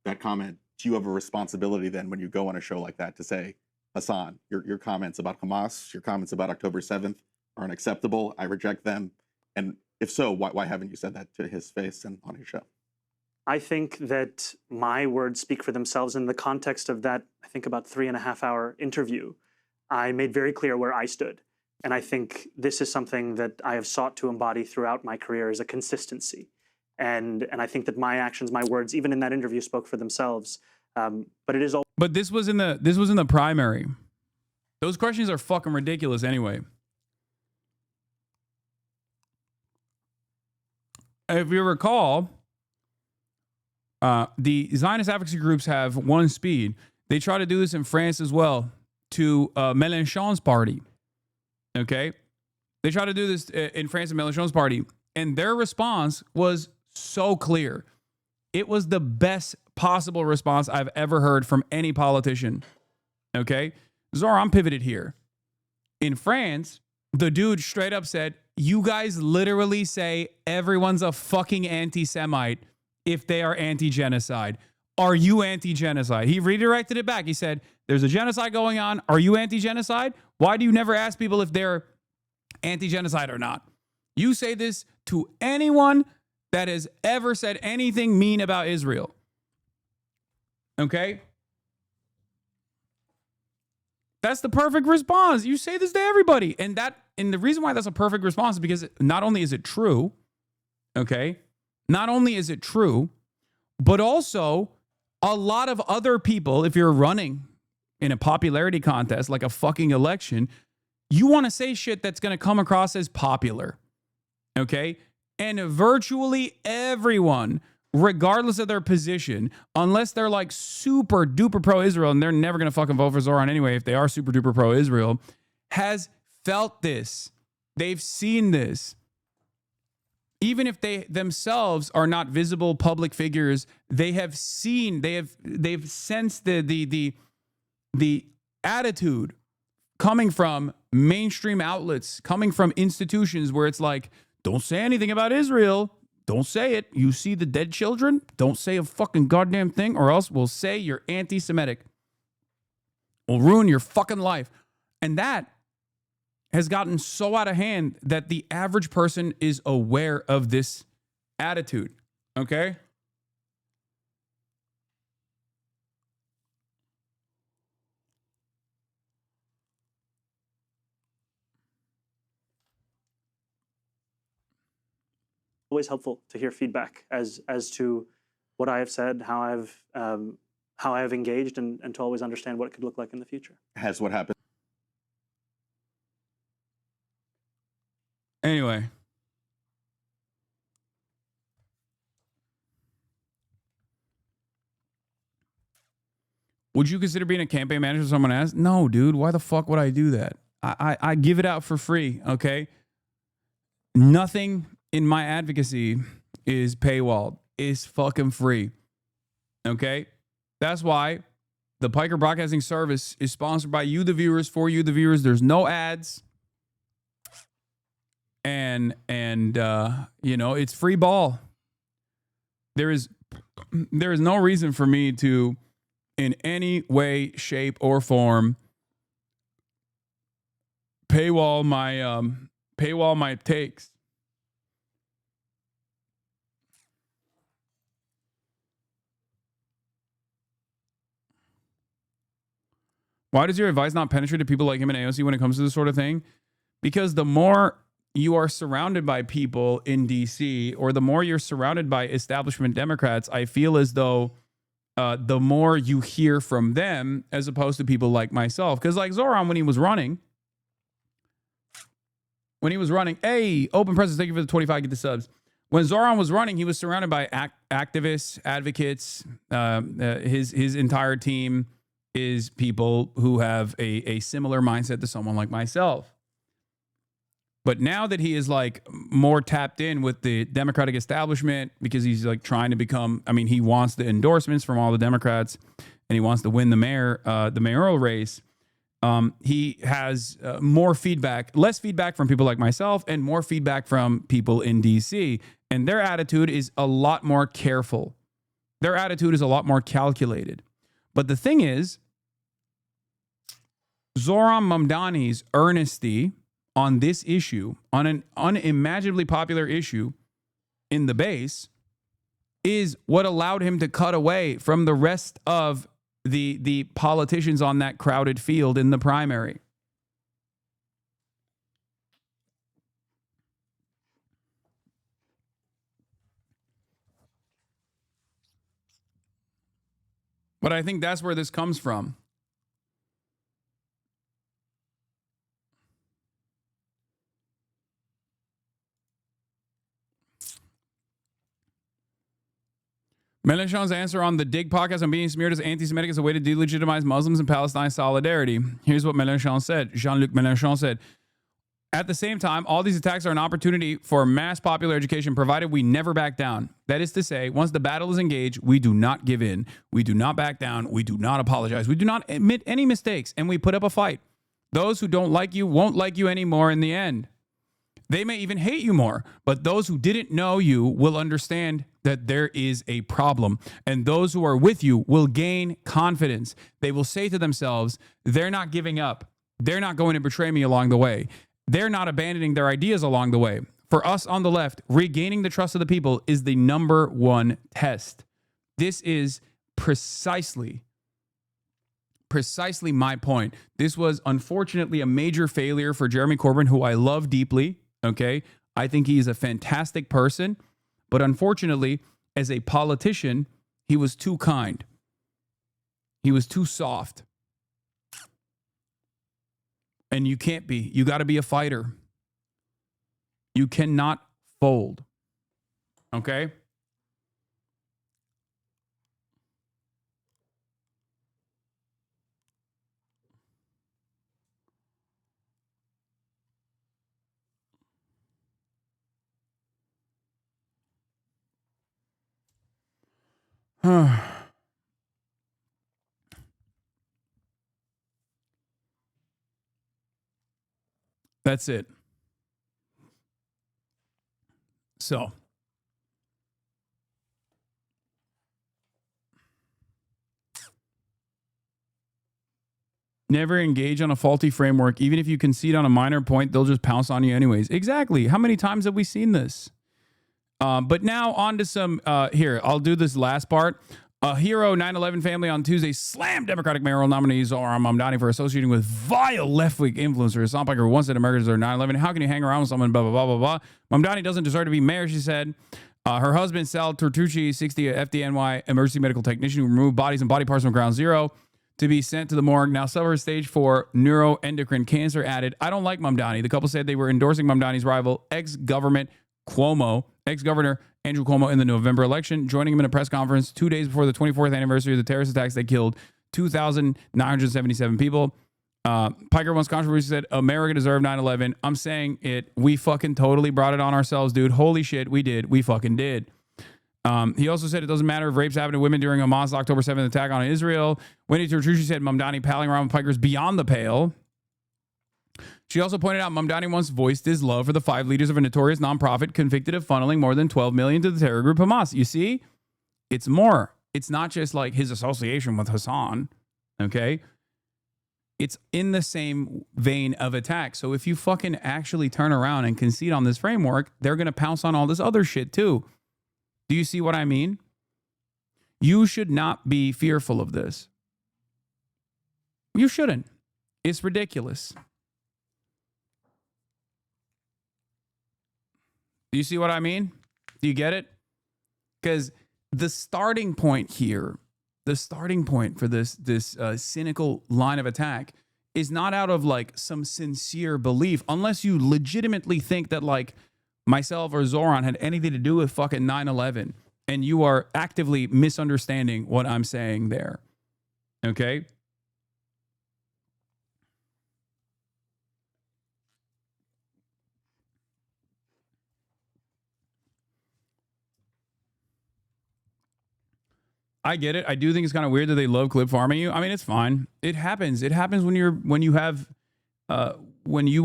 that comment, do you have a responsibility then when you go on a show like that to say, Hasan, your comments about Hamas, your comments about October 7th are unacceptable. I reject them. And if so, why haven't you said that to his face and on his show? I think that my words speak for themselves in the context of that, I think about 3.5-hour interview. I made very clear where I stood. And I think this is something that I have sought to embody throughout my career as a consistency. And I think that my actions, my words, even in that interview, spoke for themselves. But it is all. But this was in the primary. Those questions are fucking ridiculous anyway. If you recall, the Zionist advocacy groups have one speed. They try to do this in France as well to Mélenchon's party. Okay? They try to do this in France and Mélenchon's party. And their response was so clear. It was the best possible response I've ever heard from any politician. Okay? Zohran pivoted here. In France, the dude straight up said, you guys literally say everyone's a fucking anti-Semite if they are anti-genocide. Are you anti-genocide? He redirected it back. He said, there's a genocide going on. Are you anti-genocide? Why do you never ask people if they're anti-genocide or not? You say this to anyone that has ever said anything mean about Israel. Okay? That's the perfect response. You say this to everybody. And the reason why that's a perfect response is because not only is it true, okay? Not only is it true, but also a lot of other people, if you're running in a popularity contest like a fucking election, you want to say shit that's going to come across as popular. Okay? And virtually everyone, regardless of their position, unless they're like super duper pro-Israel, and they're never going to fucking vote for Zohran anyway if they are super duper pro-Israel, has felt this. They've seen this. Even if they themselves are not visible public figures, they have seen, they've sensed the attitude coming from mainstream outlets, coming from institutions where it's like, don't say anything about Israel. Don't say it. You see the dead children? Don't say a fucking goddamn thing, or else we'll say you're anti-Semitic. We'll ruin your fucking life. And that has gotten so out of hand that the average person is aware of this attitude. Okay? always helpful to hear feedback as to what I have said, how I have engaged, and to always understand what it could look like in the future. Has what happened? Anyway. Would you consider being a campaign manager for someone else? No, dude. Why the fuck would I do that? I give it out for free, okay? Nothing in my advocacy is paywalled. It's fucking free, okay? That's why the Piker Broadcasting Service is sponsored by you, the viewers, for you, the viewers. There's no ads. And you know, it's free ball. There is no reason for me to, in any way, shape, or form, paywall my takes. Why does your advice not penetrate to people like him and AOC when it comes to this sort of thing? Because the more you are surrounded by people in DC, or the more you're surrounded by establishment Democrats, I feel as though the more you hear from them as opposed to people like myself. Because like Zohran, when he was running, hey, open presence, thank you for the 25, get the subs. When Zohran was running, he was surrounded by activists, advocates. His entire team is people who have a similar mindset to someone like myself. But now that he is like more tapped in with the Democratic establishment, because he's like trying to become, I mean, he wants the endorsements from all the Democrats and he wants to win the mayoral race. He has more feedback, less feedback from people like myself and more feedback from people in DC. And their attitude is a lot more careful. Their attitude is a lot more calculated. But the thing is, Zohran Mamdani's earnesty on this issue, on an unimaginably popular issue in the base, is what allowed him to cut away from the rest of the politicians on that crowded field in the primary. But I think that's where this comes from. Mélenchon's answer on the Dig podcast on being smeared as anti-Semitic is a way to delegitimize Muslims and Palestine solidarity. Here's what Mélenchon said. Jean-Luc Mélenchon said, at the same time, all these attacks are an opportunity for mass popular education, provided we never back down. That is to say, once the battle is engaged, we do not give in. We do not back down. We do not apologize. We do not admit any mistakes, and we put up a fight. Those who don't like you won't like you anymore in the end. They may even hate you more, but those who didn't know you will understand that there is a problem. And those who are with you will gain confidence. They will say to themselves, they're not giving up. They're not going to betray me along the way. They're not abandoning their ideas along the way. For us on the left, regaining the trust of the people is the number one test. This is precisely my point. This was unfortunately a major failure for Jeremy Corbyn, who I love deeply. Okay, I think he's a fantastic person, but unfortunately, as a politician, he was too kind. He was too soft. And you can't be. You got to be a fighter. You cannot fold. Okay? That's it. So, never engage on a faulty framework. Even if you concede on a minor point, they'll just pounce on you anyways. Exactly. How many times have we seen this? But now on to some, here, I'll do this last part. A hero 9/11 family on Tuesday slammed Democratic mayoral nominee Zohran Mamdani for associating with vile left-wing influencers. Hasan Piker once said Americans are 9/11. How can you hang around with someone, blah, blah, blah, blah, blah. Mamdani doesn't deserve to be mayor, she said. Her husband, Sal Turtucci, 60, a FDNY emergency medical technician who removed bodies and body parts from Ground Zero to be sent to the morgue, now suffers stage 4 neuroendocrine cancer, added, I don't like Mamdani. The couple said they were endorsing Mamdani's rival, ex-governor Andrew Cuomo in the November election, joining him in a press conference 2 days before the 24th anniversary of the terrorist attacks that killed 2,977 people. Piker once controversially said, America deserved 9/11. I'm saying it. We fucking totally brought it on ourselves, dude. Holy shit, we did. We fucking did. He also said it doesn't matter if rapes happened to women during Hamas' October 7th attack on Israel. Wendy Turtucci said Mamdani palling around with Piker's beyond the pale. She also pointed out Mamdani once voiced his love for the 5 leaders of a notorious nonprofit convicted of funneling more than $12 million to the terror group Hamas. You see, it's more. It's not just like his association with Hasan, okay? It's in the same vein of attack. So if you fucking actually turn around and concede on this framework, they're going to pounce on all this other shit too. Do you see what I mean? You should not be fearful of this. You shouldn't. It's ridiculous. Do you see what I mean? Do you get it? Because the starting point here, the starting point for this cynical line of attack is not out of like some sincere belief, unless you legitimately think that like myself or Zohran had anything to do with fucking 9/11, and you are actively misunderstanding what I'm saying there. Okay? I get it. I do think it's kind of weird that they love clip farming you. I mean, it's fine. It happens. It happens when you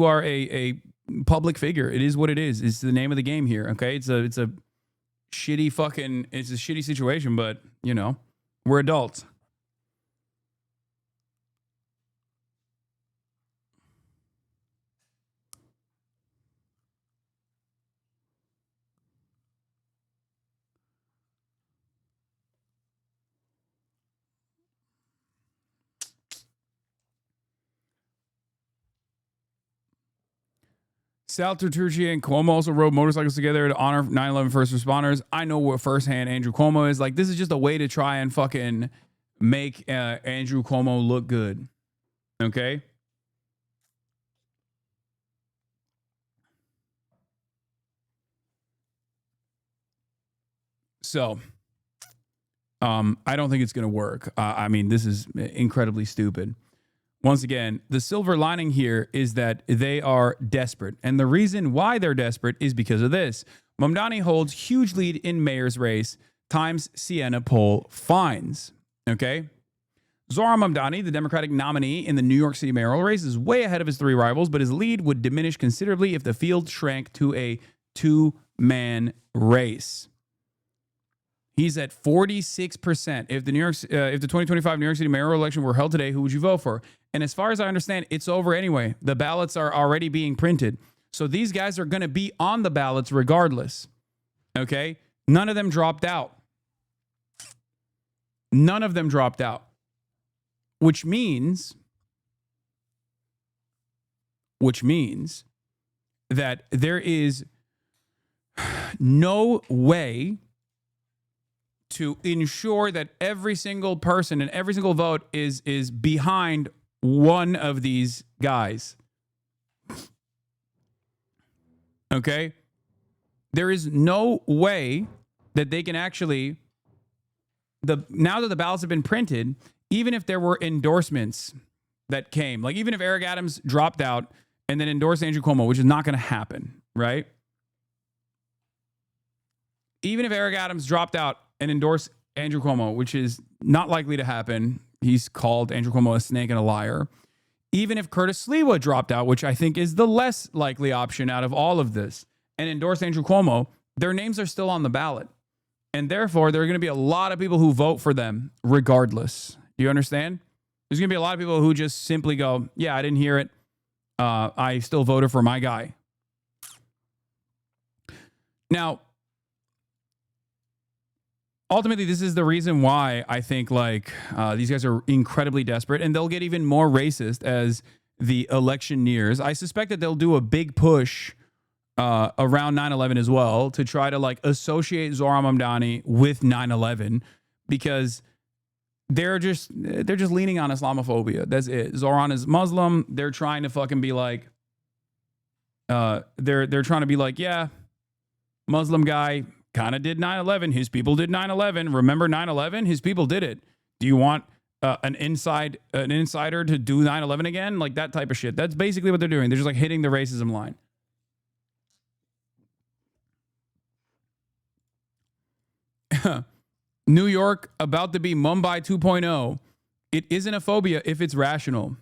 are a public figure. It is what it is. It's the name of the game here. Okay. It's a shitty situation, but you know, we're adults. Sal Turtucci and Cuomo also rode motorcycles together to honor 9/11 first responders. I know what firsthand Andrew Cuomo is. Like, this is just a way to try and fucking make Andrew Cuomo look good. Okay? So, I don't think it's going to work. I mean, this is incredibly stupid. Once again, the silver lining here is that they are desperate. And the reason why they're desperate is because of this. Mamdani holds huge lead in mayor's race, Times Siena poll finds. Okay? Zohran Mamdani, the Democratic nominee in the New York City mayoral race, is way ahead of his 3 rivals, but his lead would diminish considerably if the field shrank to a 2-man race. He's at 46%. If the 2025 New York City mayoral election were held today, who would you vote for? And as far as I understand, it's over anyway. The ballots are already being printed. So these guys are going to be on the ballots regardless. Okay? None of them dropped out. None of them dropped out. Which means that there is no way to ensure that every single person and every single vote is behind one of these guys. Okay? There is no way that they can actually, now that the ballots have been printed, even if there were endorsements that came, like even if Eric Adams dropped out and then endorsed Andrew Cuomo, which is not going to happen, right? Even if Eric Adams dropped out and endorsed Andrew Cuomo, which is not likely to happen, he's called Andrew Cuomo a snake and a liar. Even if Curtis Sliwa dropped out, which I think is the less likely option out of all of this, and endorsed Andrew Cuomo, their names are still on the ballot. And therefore, there are going to be a lot of people who vote for them regardless. Do you understand? There's going to be a lot of people who just simply go, yeah, I didn't hear it. I still voted for my guy. Now, ultimately, this is the reason why I think like these guys are incredibly desperate, and they'll get even more racist as the election nears. I suspect that they'll do a big push around 9/11 as well to try to like associate Zohran Mamdani with 9/11 because they're just leaning on Islamophobia. That's it. Zohran is Muslim. They're trying to fucking be like, they're trying to be like, yeah, Muslim guy kind of did 9/11. His people did 9/11. Remember 9/11? His people did it. Do you want an insider to do 9/11 again? Like that type of shit. That's basically what they're doing. They're just like hitting the racism line. New York about to be Mumbai 2.0. It isn't a phobia if it's rational.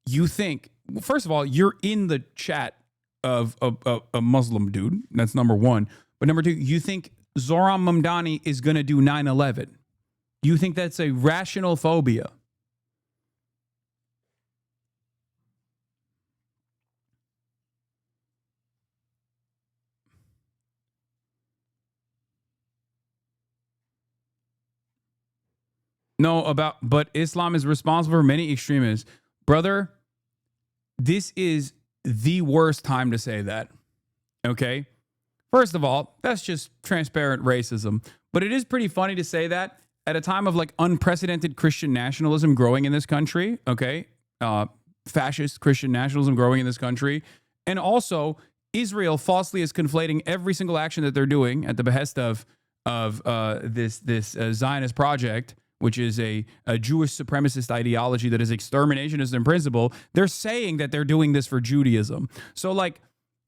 You think, first of all, you're in the chat of a Muslim dude. That's number one. But number two, you think Zohran Mamdani is going to do 9/11. You think that's a rational phobia. No, but Islam is responsible for many extremists. Brother, this is the worst time to say that. Okay? First of all, that's just transparent racism. But it is pretty funny to say that at a time of like unprecedented Christian nationalism growing in this country. Okay? Fascist Christian nationalism growing in this country. And also, Israel falsely is conflating every single action that they're doing at the behest of this Zionist project, which is a Jewish supremacist ideology that is exterminationist in principle. They're saying that they're doing this for Judaism. So like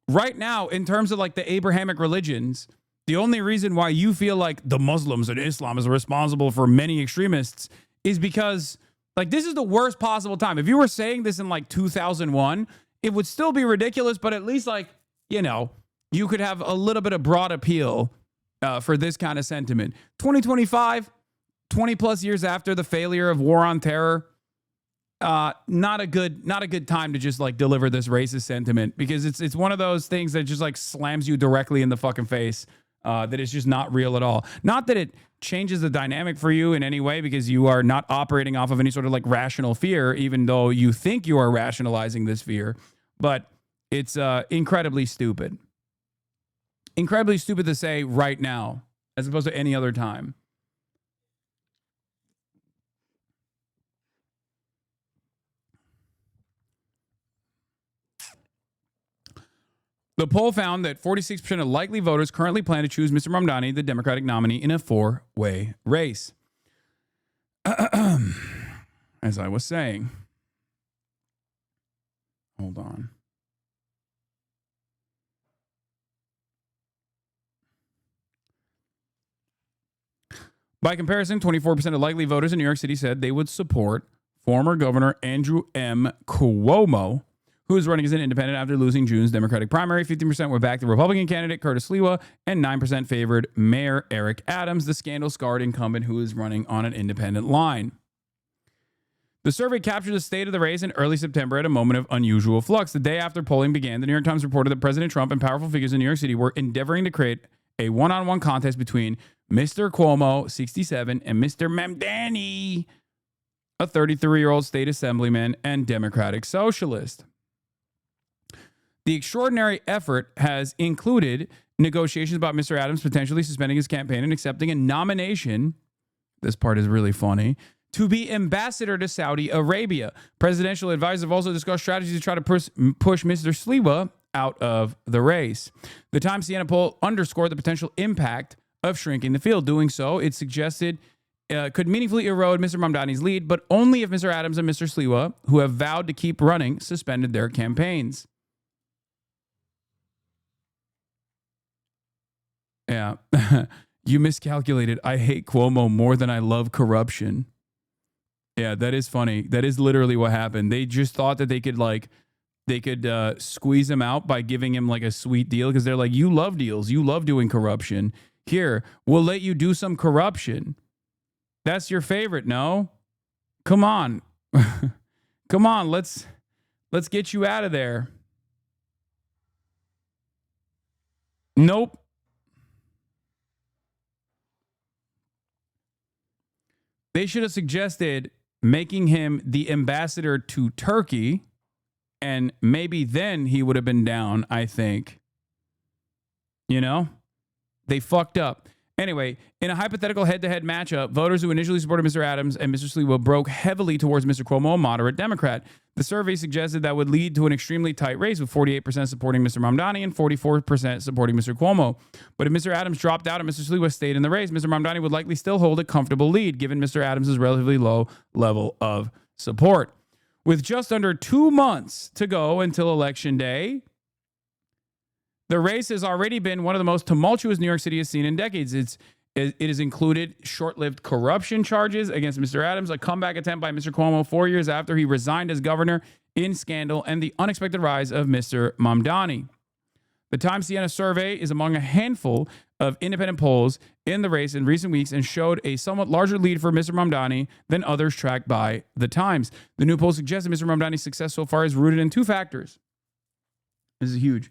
right now, in terms of like the Abrahamic religions, the only reason why you feel like the Muslims and Islam is responsible for many extremists is because like this is the worst possible time. If you were saying this in like 2001, it would still be ridiculous, but at least like, you know, you could have a little bit of broad appeal for this kind of sentiment. 2025, 20 plus years after the failure of war on terror, not a good time to just like deliver this racist sentiment because it's one of those things that just like slams you directly in the fucking face. That is just not real at all. Not that it changes the dynamic for you in any way because you are not operating off of any sort of like rational fear, even though you think you are rationalizing this fear. But it's incredibly stupid. Incredibly stupid to say right now as opposed to any other time. The poll found that 46% of likely voters currently plan to choose Mr. Mamdani, the Democratic nominee, in a four-way race. As I was saying. Hold on. By comparison, 24% of likely voters in New York City said they would support former Governor Andrew M. Cuomo, who is running as an independent after losing June's Democratic primary. 15% were back the Republican candidate, Curtis Sliwa, and 9% favored Mayor Eric Adams, the scandal-scarred incumbent who is running on an independent line. The survey captured the state of the race in early September at a moment of unusual flux. The day after polling began, the New York Times reported that President Trump and powerful figures in New York City were endeavoring to create a one-on-one contest between Mr. Cuomo, 67, and Mr. Mamdani, a 33-year-old state assemblyman and Democratic socialist. The extraordinary effort has included negotiations about Mr. Adams potentially suspending his campaign and accepting a nomination, this part is really funny, to be ambassador to Saudi Arabia. Presidential advisors have also discussed strategies to try to push Mr. Sliwa out of the race. The Times Siena poll underscored the potential impact of shrinking the field. Doing so, it suggested could meaningfully erode Mr. Mamdani's lead, but only if Mr. Adams and Mr. Sliwa, who have vowed to keep running, suspended their campaigns. Yeah. You miscalculated. I hate Cuomo more than I love corruption. Yeah, that is funny. That is literally what happened. They just thought that they could squeeze him out by giving him like a sweet deal because they're like, you love deals. You love doing corruption. Here, we'll let you do some corruption. That's your favorite, no? Come on. Come on, let's get you out of there. Nope. They should have suggested making him the ambassador to Turkey, and maybe then he would have been down, I think. You know? They fucked up. Anyway, in a hypothetical head-to-head matchup, voters who initially supported Mr. Adams and Mr. Sliwa broke heavily towards Mr. Cuomo, a moderate Democrat. The survey suggested that would lead to an extremely tight race, with 48% supporting Mr. Mamdani and 44% supporting Mr. Cuomo. But if Mr. Adams dropped out and Mr. Sliwa stayed in the race, Mr. Mamdani would likely still hold a comfortable lead, given Mr. Adams' relatively low level of support. With just under 2 months to go until Election Day, the race has already been one of the most tumultuous New York City has seen in decades. It has included short-lived corruption charges against Mr. Adams, a comeback attempt by Mr. Cuomo 4 years after he resigned as governor in scandal, and the unexpected rise of Mr. Mamdani. The Times Siena survey is among a handful of independent polls in the race in recent weeks and showed a somewhat larger lead for Mr. Mamdani than others tracked by the Times. The new poll suggests that Mr. Mamdani's success so far is rooted in 2 factors. This is huge.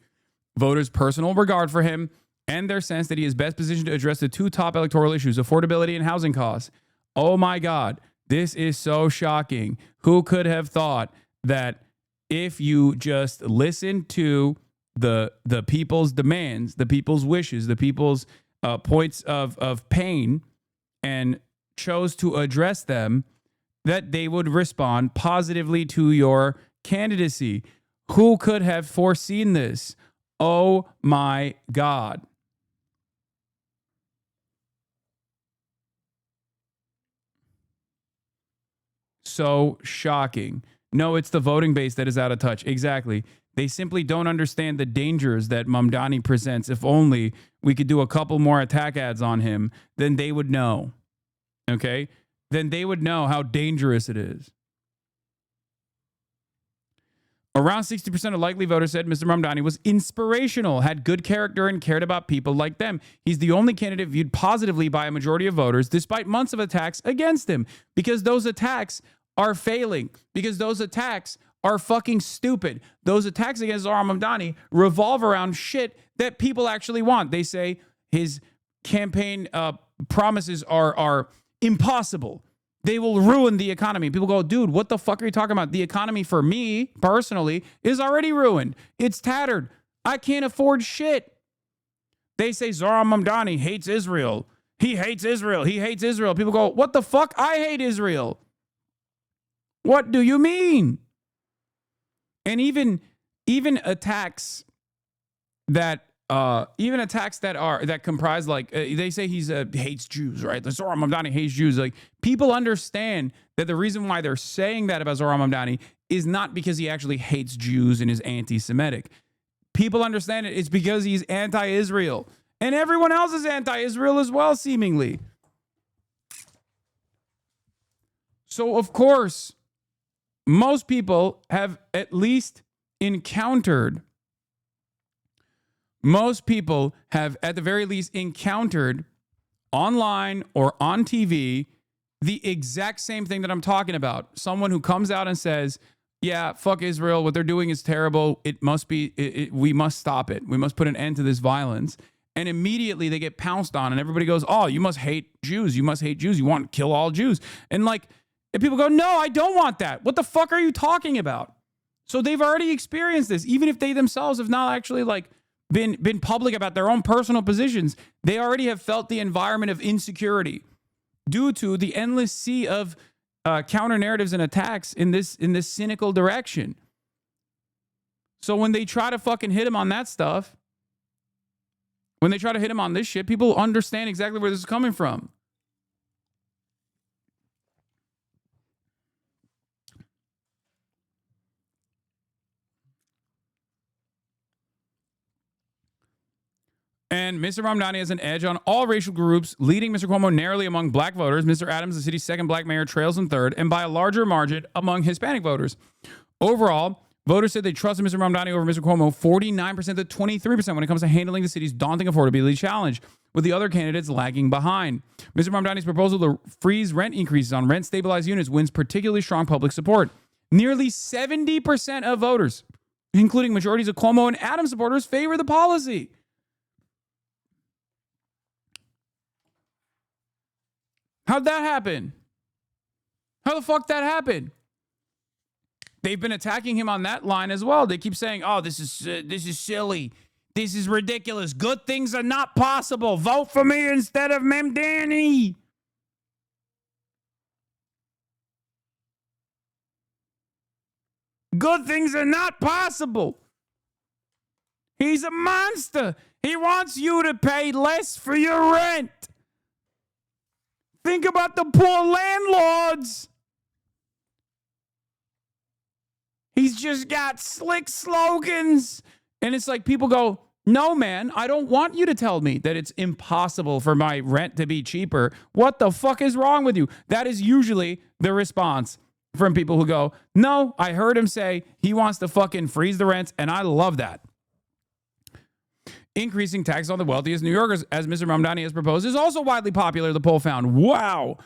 Voters' personal regard for him and their sense that he is best positioned to address the 2 top electoral issues, affordability and housing costs. Oh my God, this is so shocking. Who could have thought that if you just listen to the people's demands, the people's wishes, the people's points of pain, and chose to address them, that they would respond positively to your candidacy? Who could have foreseen this? Oh my God. So shocking. No, it's the voting base that is out of touch. Exactly. They simply don't understand the dangers that Mamdani presents. If only we could do a couple more attack ads on him, then they would know. Okay? Then they would know how dangerous it is. Around 60% of likely voters said Mr. Mamdani was inspirational, had good character, and cared about people like them. He's the only candidate viewed positively by a majority of voters, despite months of attacks against him, because those attacks are failing, because those attacks are fucking stupid. Those attacks against Zohran Mamdani revolve around shit that people actually want. They say his campaign promises are impossible. They will ruin the economy. People go, dude, what the fuck are you talking about? The economy for me, personally, is already ruined. It's tattered. I can't afford shit. They say Zohran Mamdani hates Israel. He hates Israel. He hates Israel. People go, what the fuck? I hate Israel. What do you mean? And even attacks that comprise, like, they say he's hates Jews, right? The Zohran Mamdani hates Jews. Like, people understand that the reason why they're saying that about Zohran Mamdani is not because he actually hates Jews and is anti-Semitic. People understand it. It's because he's anti-Israel. And everyone else is anti-Israel as well, seemingly. So, of course, most people have at least encountered at the very least encountered online or on TV the exact same thing that I'm talking about. Someone who comes out and says, yeah, fuck Israel. What they're doing is terrible. It must be, we must stop it. We must put an end to this violence. And immediately they get pounced on and everybody goes, oh, you must hate Jews. You must hate Jews. You want to kill all Jews. And people go, no, I don't want that. What the fuck are you talking about? So they've already experienced this, even if they themselves have not actually been public about their own personal positions. They already have felt the environment of insecurity due to the endless sea of counter narratives and attacks in this cynical direction. So when they try to fucking hit him on that stuff, when they try to hit him on this shit, people understand exactly where this is coming from. And Mr. Mamdani has an edge on all racial groups, leading Mr. Cuomo narrowly among black voters. Mr. Adams, the city's second black mayor, trails in third, and by a larger margin among Hispanic voters. Overall, voters said they trusted Mr. Mamdani over Mr. Cuomo 49% to 23% when it comes to handling the city's daunting affordability challenge, with the other candidates lagging behind. Mr. Mamdani's proposal to freeze rent increases on rent-stabilized units wins particularly strong public support. Nearly 70% of voters, including majorities of Cuomo and Adams supporters, favor the policy. How'd that happen? How the fuck that happened? They've been attacking him on that line as well. They keep saying, "Oh, this is silly. This is ridiculous. Good things are not possible. Vote for me instead of Memdani." Good things are not possible. He's a monster. He wants you to pay less for your rent. Think about the poor landlords. He's just got slick slogans. And it's like people go, "No, man, I don't want you to tell me that it's impossible for my rent to be cheaper. What the fuck is wrong with you?" That is usually the response from people who go, "No, I heard him say he wants to fucking freeze the rents, and I love that." Increasing taxes on the wealthiest New Yorkers, as Mr. Mamdani has proposed, is also widely popular, the poll found. Wow.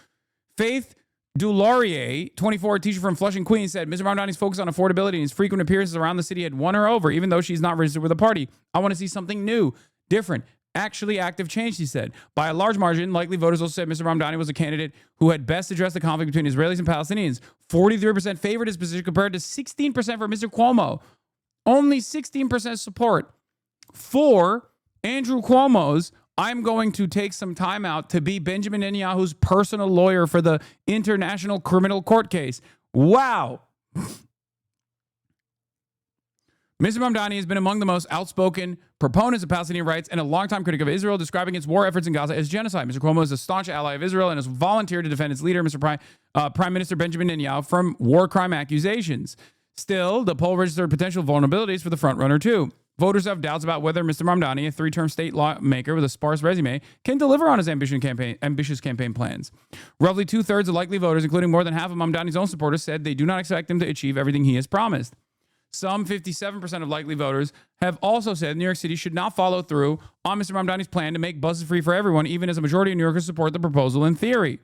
Faith Dulaurier, 24, teacher from Flushing, Queens, said Mr. Mamdani's focus on affordability and his frequent appearances around the city had won her over, even though she's not registered with the party. "I want to see something new, different, actually active change," she said. By a large margin, likely voters also said Mr. Mamdani was a candidate who had best addressed the conflict between Israelis and Palestinians. 43% favored his position compared to 16% for Mr. Cuomo. Only 16% support for Andrew Cuomo's "I'm going to take some time out to be Benjamin Netanyahu's personal lawyer for the International Criminal Court case." Wow. Mr. Mamdani has been among the most outspoken proponents of Palestinian rights and a longtime critic of Israel, describing its war efforts in Gaza as genocide. Mr. Cuomo is a staunch ally of Israel and has volunteered to defend its leader, Prime Minister Benjamin Netanyahu, from war crime accusations. Still, the poll registered potential vulnerabilities for the frontrunner, too. Voters have doubts about whether Mr. Mamdani, a three-term state lawmaker with a sparse resume, can deliver on his ambitious campaign plans. Roughly two-thirds of likely voters, including more than half of Mamdani's own supporters, said they do not expect him to achieve everything he has promised. Some 57% of likely voters have also said New York City should not follow through on Mr. Mamdani's plan to make buses free for everyone, even as a majority of New Yorkers support the proposal in theory.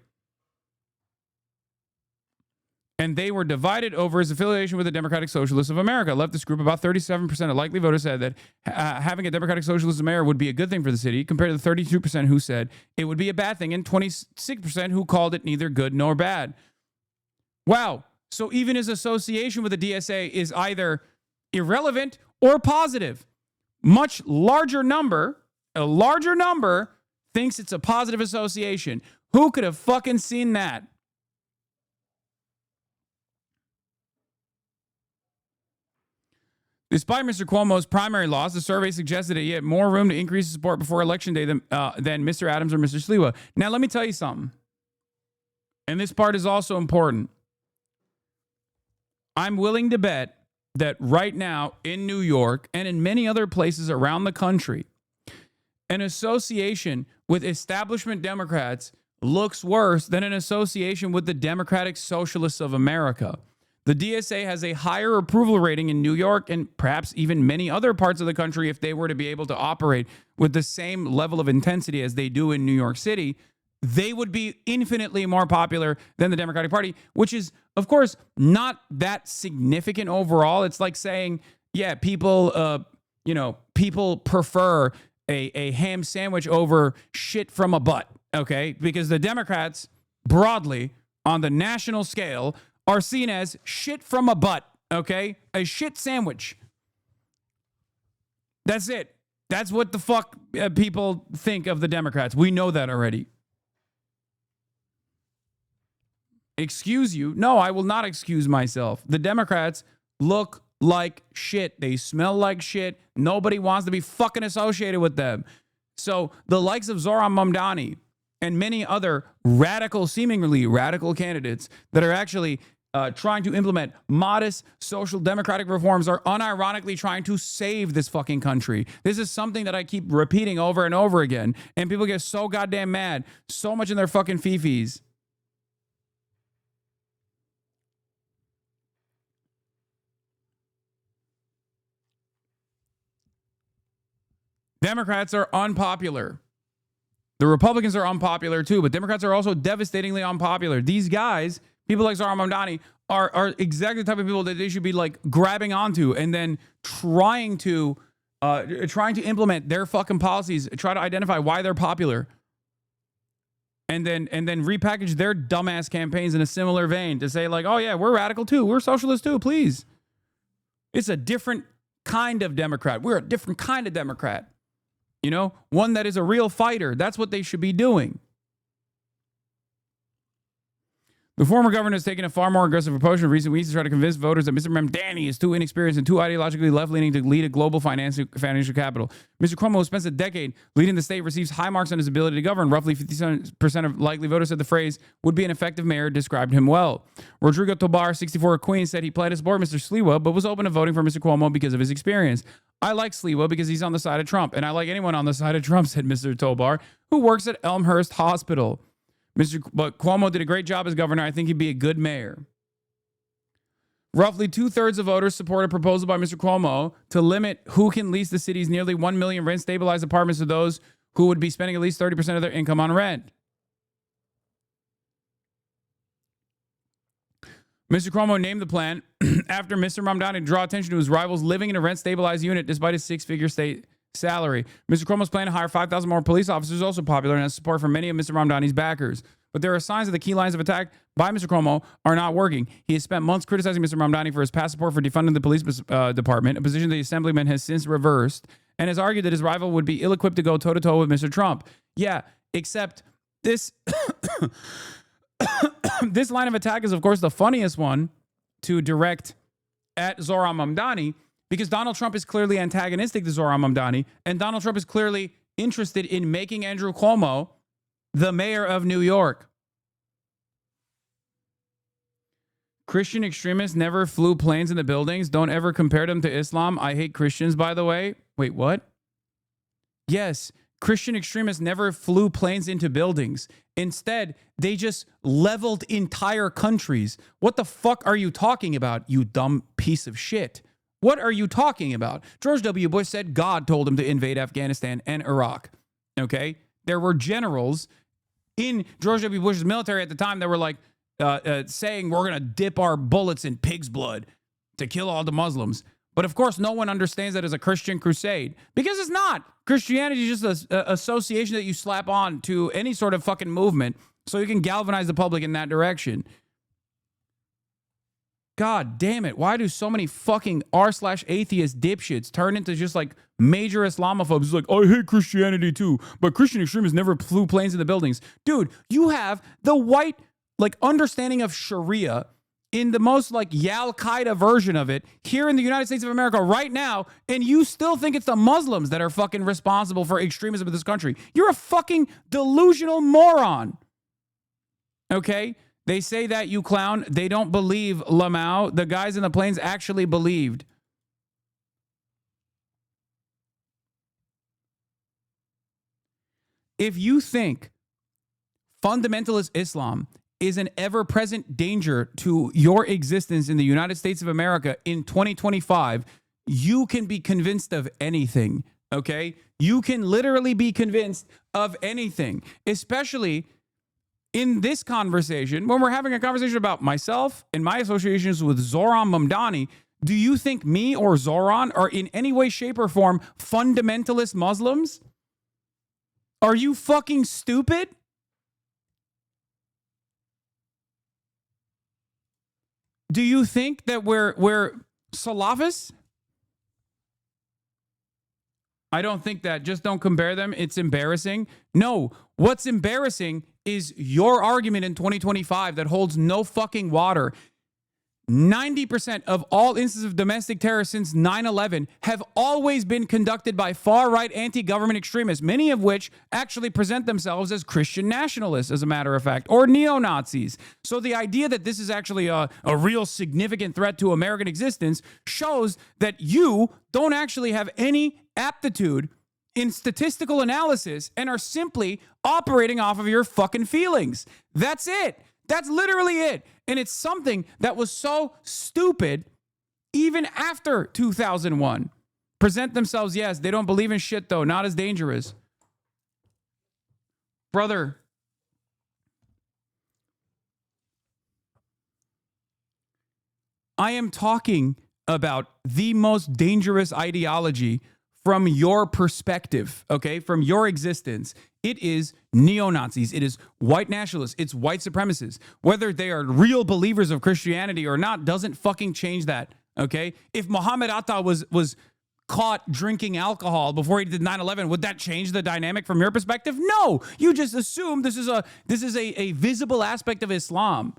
And they were divided over his affiliation with the Democratic Socialists of America. Leftist group, about 37% of likely voters said that having a Democratic Socialist mayor would be a good thing for the city, compared to the 32% who said it would be a bad thing, and 26% who called it neither good nor bad. Wow. So even his association with the DSA is either irrelevant or positive. A larger number thinks it's a positive association. Who could have fucking seen that? Despite Mr. Cuomo's primary loss, the survey suggested that he had more room to increase his support before Election Day than Mr. Adams or Mr. Sliwa. Now, let me tell you something. And this part is also important. I'm willing to bet that right now in New York and in many other places around the country, an association with establishment Democrats looks worse than an association with the Democratic Socialists of America. The DSA has a higher approval rating in New York and perhaps even many other parts of the country if they were to be able to operate with the same level of intensity as they do in New York City. They would be infinitely more popular than the Democratic Party, which is, of course, not that significant overall. It's like saying, yeah, people prefer a ham sandwich over shit from a butt, okay? Because the Democrats, broadly, on the national scale, are seen as shit from a butt, okay? A shit sandwich. That's it. That's what the fuck people think of the Democrats. We know that already. Excuse you? No, I will not excuse myself. The Democrats look like shit. They smell like shit. Nobody wants to be fucking associated with them. So the likes of Zohran Mamdani and many other seemingly radical candidates that are actually trying to implement modest social democratic reforms are unironically trying to save this fucking country. This is something that I keep repeating over and over again, and people get so goddamn mad, so much in their fucking fifis. Democrats are unpopular. The Republicans are unpopular too, but Democrats are also devastatingly unpopular. These guys, people like Zohran Mamdani, are exactly the type of people that they should be like grabbing onto and then trying to implement their fucking policies, try to identify why they're popular. and then repackage their dumbass campaigns in a similar vein to say like, oh yeah, we're radical too, we're socialist too, please. It's a different kind of Democrat. We're a different kind of Democrat. You know, one that is a real fighter. That's what they should be doing. The former governor has taken a far more aggressive approach in recent weeks to try to convince voters that Mr. Mamdani is too inexperienced and too ideologically left-leaning to lead a global financial capital. Mr. Cuomo, who spends a decade leading the state, receives high marks on his ability to govern. Roughly 50% of likely voters said the phrase would be an effective mayor described him well. Rodrigo Tobar, 64 of Queens, said he planned to support Mr. Sliwa, but was open to voting for Mr. Cuomo because of his experience. I like Sliwa because he's on the side of Trump, and I like anyone on the side of Trump, said Mr. Tobar, who works at Elmhurst Hospital. But Cuomo did a great job as governor. I think he'd be a good mayor. Roughly 2/3 of voters support a proposal by Mr. Cuomo to limit who can lease the city's nearly 1 million rent-stabilized apartments to those who would be spending at least 30% of their income on rent. Mr. Cuomo named the plan after Mr. Mamdani to draw attention to his rivals living in a rent-stabilized unit despite his six-figure state salary. Mr. Cuomo's plan to hire 5,000 more police officers is also popular and has support from many of Mr. Mamdani's backers. But there are signs that the key lines of attack by Mr. Cuomo are not working. He has spent months criticizing Mr. Mamdani for his past support for defunding the police department, a position the assemblyman has since reversed, and has argued that his rival would be ill-equipped to go toe-to-toe with Mr. Trump. Yeah, except this this line of attack is, of course, the funniest one to direct at Zohran Mamdani, because Donald Trump is clearly antagonistic to Zohran Mamdani, and Donald Trump is clearly interested in making Andrew Cuomo the mayor of New York. Christian extremists never flew planes in the buildings. Don't ever compare them to Islam. I hate Christians, by the way. Wait, what? Yes, Christian extremists never flew planes into buildings. Instead, they just leveled entire countries. What the fuck are you talking about, you dumb piece of shit? What are you talking about? George W. Bush said God told him to invade Afghanistan and Iraq. Okay? There were generals in George W. Bush's military at the time that were like saying we're going to dip our bullets in pig's blood to kill all the Muslims. But of course, no one understands that as a Christian crusade, because it's not. Christianity is just an association that you slap on to any sort of fucking movement so you can galvanize the public in that direction. God damn it. Why do so many fucking r/atheist dipshits turn into just like major Islamophobes? It's like, I hate Christianity too, but Christian extremists never flew planes in the buildings. Dude, you have the white like understanding of Sharia in the most like Al-Qaeda version of it here in the United States of America right now, and you still think it's the Muslims that are fucking responsible for extremism in this country. You're a fucking delusional moron. Okay? They say that, you clown. They don't believe Lamau. The guys in the planes actually believed. If you think fundamentalist Islam is an ever-present danger to your existence in the United States of America in 2025, you can be convinced of anything, okay? You can literally be convinced of anything, especially in this conversation, when we're having a conversation about myself and my associations with Zohran Mamdani. Do you think me or Zohran are in any way, shape, or form fundamentalist Muslims? Are you fucking stupid? Do you think that we're Salafists? I don't think that. Just don't compare them. It's embarrassing. No, what's embarrassing is your argument in 2025 that holds no fucking water. 90% of all instances of domestic terror since 9/11 have always been conducted by far-right anti-government extremists, many of which actually present themselves as Christian nationalists, as a matter of fact, or neo-Nazis. So the idea that this is actually a real significant threat to American existence shows that you don't actually have any aptitude in statistical analysis and are simply operating off of your fucking feelings. That's it. That's literally it. And it's something that was so stupid even after 2001. Present themselves, yes, they don't believe in shit though, not as dangerous. Brother, I am talking about the most dangerous ideology from your perspective, okay, from your existence, it is neo-Nazis, it is white nationalists, it's white supremacists. Whether they are real believers of Christianity or not doesn't fucking change that, okay? If Muhammad Atta was caught drinking alcohol before he did 9/11, would that change the dynamic from your perspective? No. You just assume this is a visible aspect of Islam.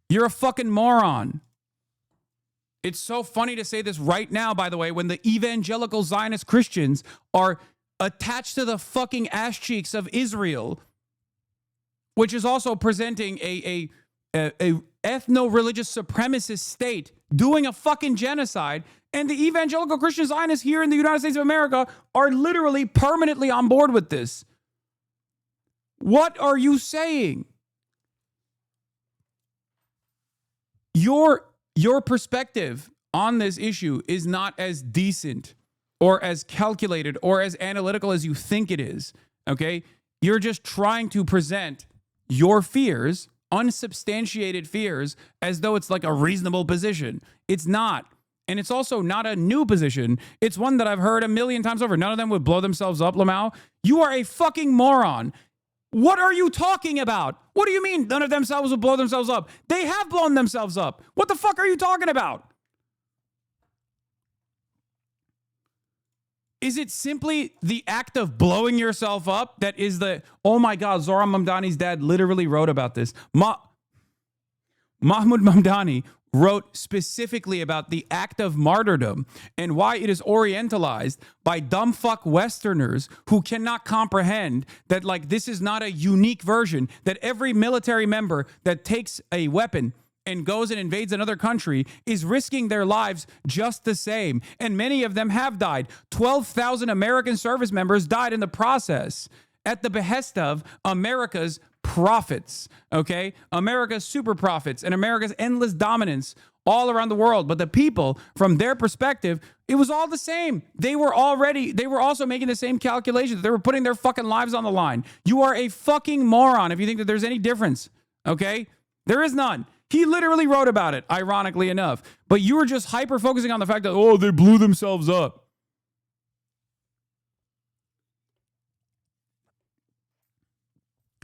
You're a fucking moron. It's so funny to say this right now, by the way, when the evangelical Zionist Christians are attached to the fucking ass cheeks of Israel, which is also presenting a ethno-religious supremacist state doing a fucking genocide, and the evangelical Christian Zionists here in the United States of America are literally permanently on board with this. What are you saying? Your perspective on this issue is not as decent or as calculated or as analytical as you think it is, okay? You're just trying to present your fears, unsubstantiated fears, as though it's like a reasonable position. It's not. And it's also not a new position. It's one that I've heard a million times over. None of them would blow themselves up, Lamau. You are a fucking moron. What are you talking about? What do you mean none of themselves will blow themselves up? They have blown themselves up. What the fuck are you talking about? Is it simply the act of blowing yourself up that is the, oh my God, Zohran Mamdani's dad literally wrote about this. Mahmoud Mamdani wrote specifically about the act of martyrdom and why it is orientalized by dumb fuck Westerners who cannot comprehend that, like, this is not a unique version, that every military member that takes a weapon and goes and invades another country is risking their lives just the same. And many of them have died. 12,000 American service members died in the process at the behest of America's profits, okay? America's super profits and America's endless dominance all around the world. But the people, from their perspective, it was all the same. They were also making the same calculations. They were putting their fucking lives on the line. You are a fucking moron if you think that there's any difference, okay? There is none. He literally wrote about it, ironically enough. But you were just hyper-focusing on the fact that, oh, they blew themselves up.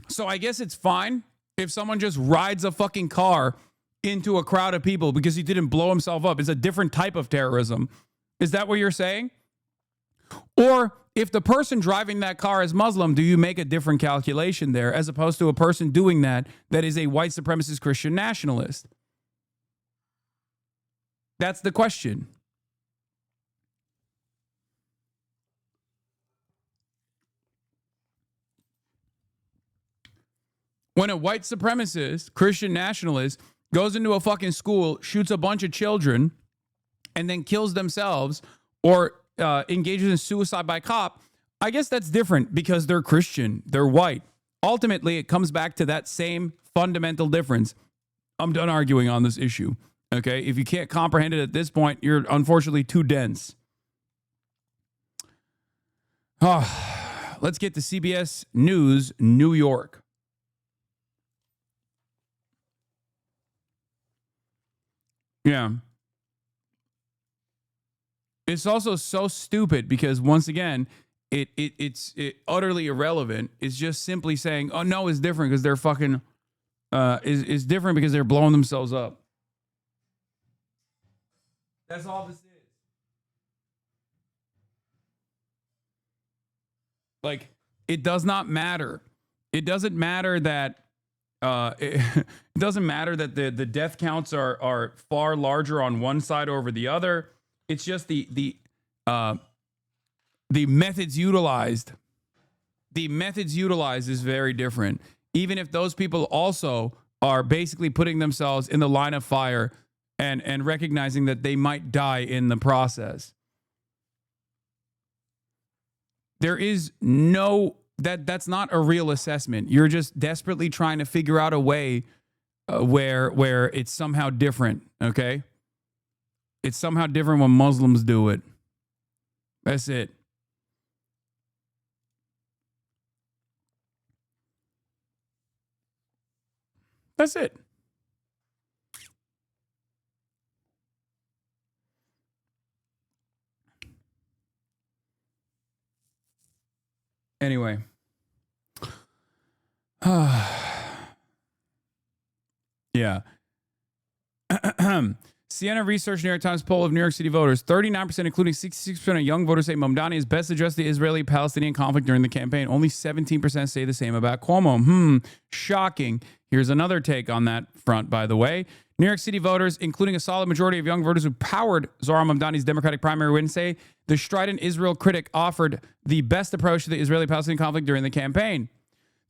So I guess it's fine if someone just rides a fucking car into a crowd of people because he didn't blow himself up. It's a different type of terrorism. Is that what you're saying? Or if the person driving that car is Muslim, do you make a different calculation there as opposed to a person doing that is a white supremacist Christian nationalist? That's the question. When a white supremacist Christian nationalist goes into a fucking school, shoots a bunch of children, and then kills themselves or engages in suicide by cop, I guess that's different because they're Christian, they're white. Ultimately, it comes back to that same fundamental difference. I'm done arguing on this issue, okay? If you can't comprehend it at this point, you're unfortunately too dense. Let's get to CBS News, New York. Yeah. It's also so stupid because, once again, it's utterly irrelevant. It's just simply saying, oh, no, it's different because they're fucking, is different because they're blowing themselves up. That's all this is. Like, it does not matter. It doesn't matter that it doesn't matter that the death counts are far larger on one side over the other. It's just the methods utilized. The methods utilized is very different. Even if those people also are basically putting themselves in the line of fire and recognizing that they might die in the process. There is no... That's not a real assessment. You're just desperately trying to figure out a way where it's somehow different, okay? It's somehow different when Muslims do it. That's it. That's it. Anyway. Yeah. Siena Research New York Times poll of New York City voters. 39%, including 66% of young voters, say Mamdani has best addressed the Israeli-Palestinian conflict during the campaign. Only 17% say the same about Cuomo. Shocking. Here's another take on that front, by the way. New York City voters, including a solid majority of young voters who powered Zohran Mamdani's Democratic primary win, say the strident Israel critic offered the best approach to the Israeli-Palestinian conflict during the campaign.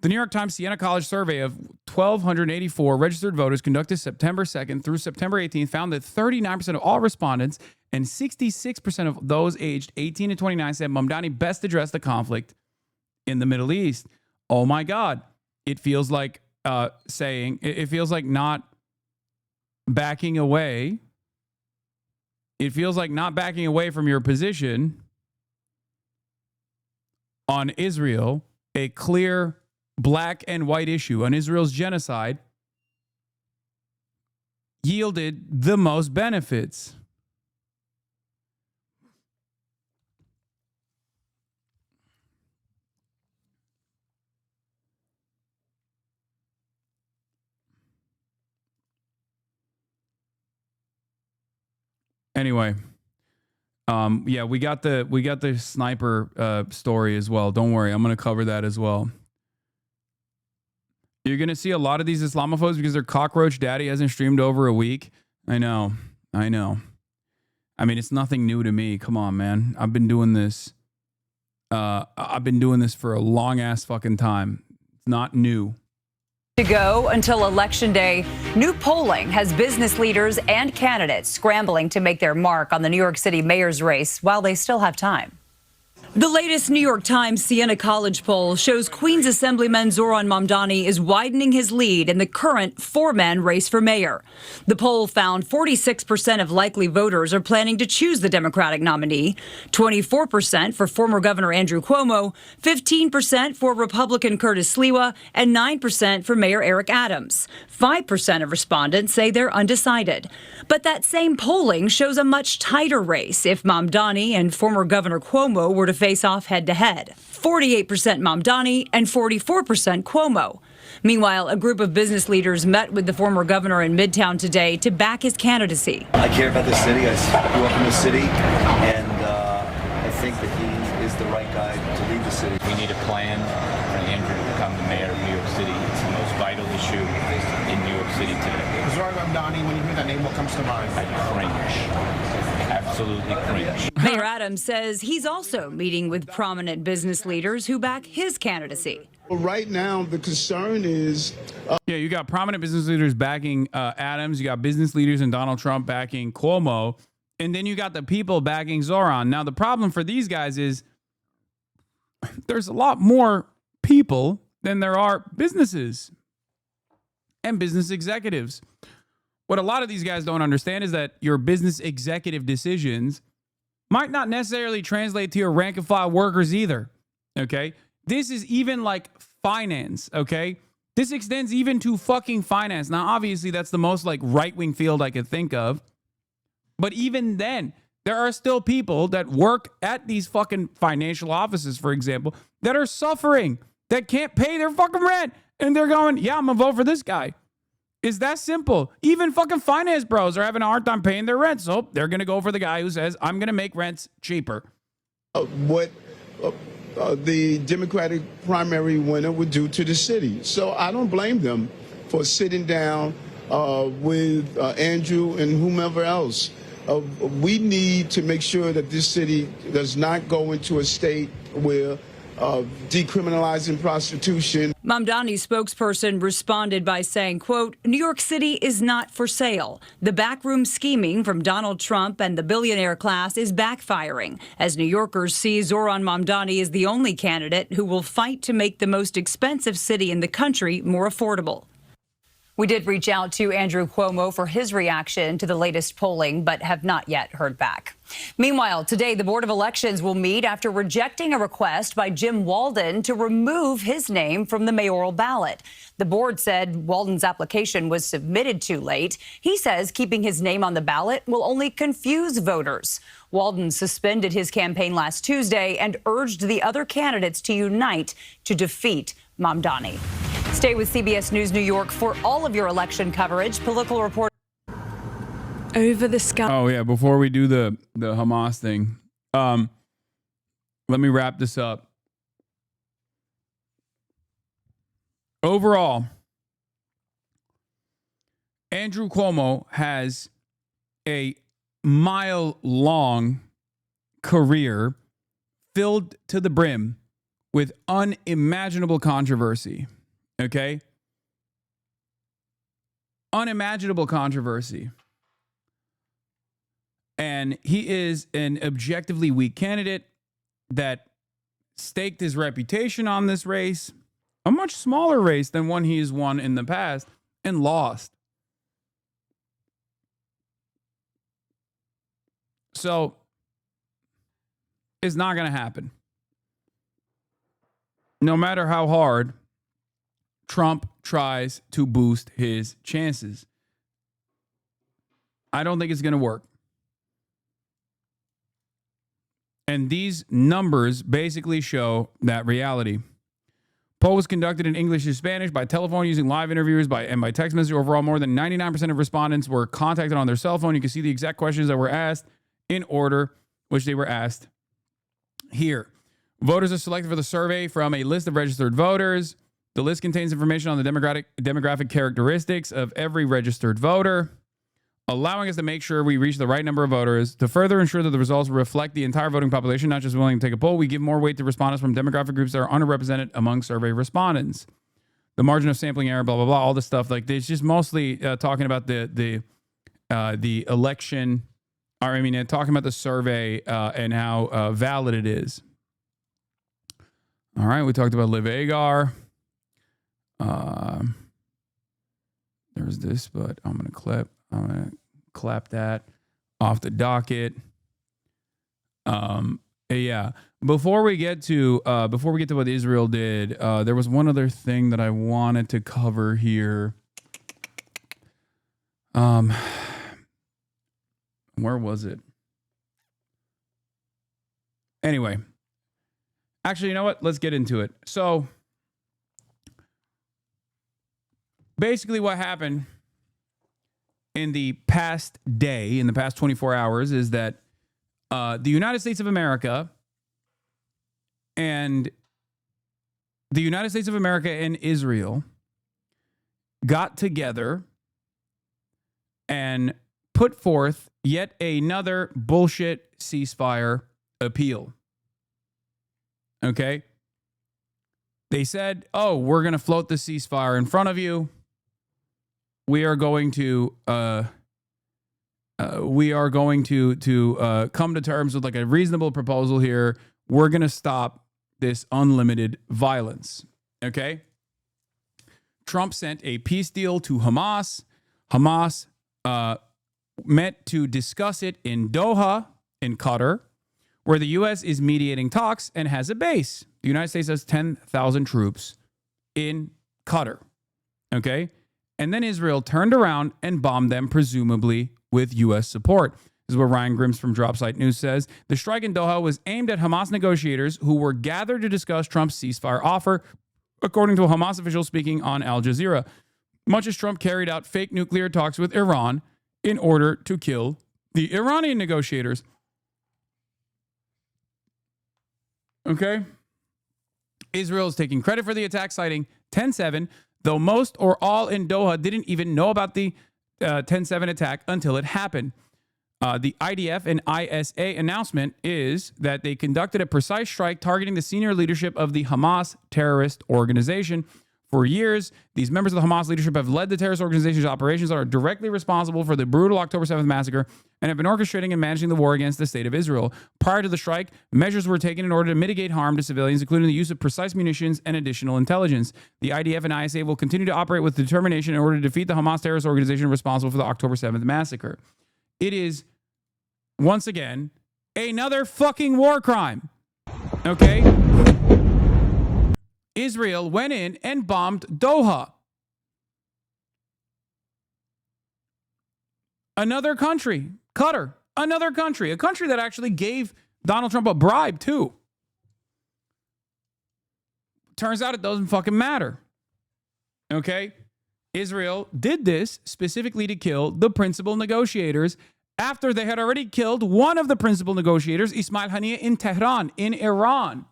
The New York Times Siena College survey of 1,284 registered voters conducted September 2nd through September 18th found that 39% of all respondents and 66% of those aged 18 to 29 said Mamdani best addressed the conflict in the Middle East. Oh my God. It feels like it feels like not backing away. It feels like not backing away from your position on Israel, a clear black and white issue on Israel's genocide, yielded the most benefits. Anyway, yeah, we got the sniper story as well. Don't worry, I'm going to cover that as well. You're going to see a lot of these Islamophobes because their cockroach daddy hasn't streamed over a week. I know. I mean, it's nothing new to me. Come on, man. I've been doing this. I've been doing this for a long ass fucking time. It's not new. To go until Election Day, new polling has business leaders and candidates scrambling to make their mark on the New York City mayor's race while they still have time. The latest New York Times Siena College poll shows Queens Assemblyman Zohran Mamdani is widening his lead in the current four-man race for mayor. The poll found 46% of likely voters are planning to choose the Democratic nominee, 24% for former Governor Andrew Cuomo, 15% for Republican Curtis Sliwa, and 9% for Mayor Eric Adams. 5% of respondents say they're undecided. But that same polling shows a much tighter race if Mamdani and former Governor Cuomo were to face off head-to-head. 48% Mamdani and 44% Cuomo. Meanwhile, a group of business leaders met with the former governor in Midtown today to back his candidacy. I care about the city. I grew up in the city, and I think that he is the right guy to lead the city. We need a plan for Andrew to become the mayor of New York City. It's the most vital issue in New York City today. Zohran Mamdani, when you hear that name, what comes to mind? I cringe. Absolutely cringe. Mayor Adams says he's also meeting with prominent business leaders who back his candidacy. Well, right now, the concern is... Yeah, you got prominent business leaders backing Adams. You got business leaders and Donald Trump backing Cuomo. And then you got the people backing Zohran. Now, the problem for these guys is there's a lot more people than there are businesses and business executives. What a lot of these guys don't understand is that your business executive decisions might not necessarily translate to your rank and file workers either. Okay? This is even like finance. Okay? This extends even to fucking finance. Now, obviously, that's the most like right-wing field I could think of. But even then, there are still people that work at these fucking financial offices, for example, that are suffering, that can't pay their fucking rent. And they're going, yeah, I'm going to vote for this guy. It's that simple. Even fucking finance bros are having a hard time paying their rent. So they're going to go for the guy who says, I'm going to make rents cheaper. What the Democratic primary winner would do to the city. So I don't blame them for sitting down with Andrew and whomever else. We need to make sure that this city does not go into a state where decriminalizing prostitution. Mamdani's spokesperson responded by saying, quote, New York City is not for sale. The backroom scheming from Donald Trump and the billionaire class is backfiring, as New Yorkers see Zohran Mamdani as the only candidate who will fight to make the most expensive city in the country more affordable. We did reach out to Andrew Cuomo for his reaction to the latest polling, but have not yet heard back. Meanwhile, today, the Board of Elections will meet after rejecting a request by Jim Walden to remove his name from the mayoral ballot. The board said Walden's application was submitted too late. He says keeping his name on the ballot will only confuse voters. Walden suspended his campaign last Tuesday and urged the other candidates to unite to defeat Mamdani. Stay with CBS News New York for all of your election coverage. Political reporter over the sky. Oh yeah, before we do the Hamas thing, let me wrap this up. Overall, Andrew Cuomo has a mile-long career filled to the brim with unimaginable controversy. Okay? Unimaginable controversy. And he is an objectively weak candidate that staked his reputation on this race, a much smaller race than one he has won in the past, and lost. So, it's not going to happen. No matter how hard Trump tries to boost his chances, I don't think it's going to work. And these numbers basically show that reality. Poll was conducted in English and Spanish by telephone using live interviewers and by text message. Overall, more than 99% of respondents were contacted on their cell phone. You can see the exact questions that were asked in order which they were asked here. Voters are selected for the survey from a list of registered voters. The list contains information on the demographic characteristics of every registered voter, allowing us to make sure we reach the right number of voters. To further ensure that the results reflect the entire voting population, not just willing to take a poll, we give more weight to respondents from demographic groups that are underrepresented among survey respondents. The margin of sampling error, blah, blah, blah, all this stuff. Like, it's just mostly talking about the election, talking about the survey and how valid it is. All right, we talked about Liv Agar. There's this, but I'm gonna clap that off the docket. Yeah. Before we get to what Israel did, there was one other thing that I wanted to cover here. Where was it? Anyway, actually, you know what? Let's get into it. So, basically what happened in the past day, in the past 24 hours, is that the United States of America and Israel got together and put forth yet another bullshit ceasefire appeal. Okay? They said, "Oh, we're going to float the ceasefire in front of you. We are going to come to terms with like a reasonable proposal here. We're going to stop this unlimited violence." Okay? Trump sent a peace deal to Hamas. Hamas met to discuss it in Doha, in Qatar, where the U.S. is mediating talks and has a base. The United States has 10,000 troops in Qatar. Okay? And then Israel turned around and bombed them, presumably with U.S. support. This is what Ryan Grims from Dropsite News says. The strike in Doha was aimed at Hamas negotiators who were gathered to discuss Trump's ceasefire offer, according to a Hamas official speaking on Al Jazeera. Much as Trump carried out fake nuclear talks with Iran in order to kill the Iranian negotiators. Okay? Israel is taking credit for the attack, citing 10/7, though most or all in Doha didn't even know about the 10/7 attack until it happened. The IDF and ISA announcement is that they conducted a precise strike targeting the senior leadership of the Hamas terrorist organization, For years, these members of the Hamas leadership have led the terrorist organization's operations that are directly responsible for the brutal October 7th massacre and have been orchestrating and managing the war against the state of Israel. Prior to the strike, measures were taken in order to mitigate harm to civilians, including the use of precise munitions and additional intelligence. The IDF and ISA will continue to operate with determination in order to defeat the Hamas terrorist organization responsible for the October 7th massacre. It is, once again, another fucking war crime. Okay? Israel went in and bombed Doha. Another country, Qatar, another country, a country that actually gave Donald Trump a bribe too. Turns out it doesn't fucking matter. Okay? Israel did this specifically to kill the principal negotiators after they had already killed one of the principal negotiators, Ismail Haniyeh, in Tehran, in Iran.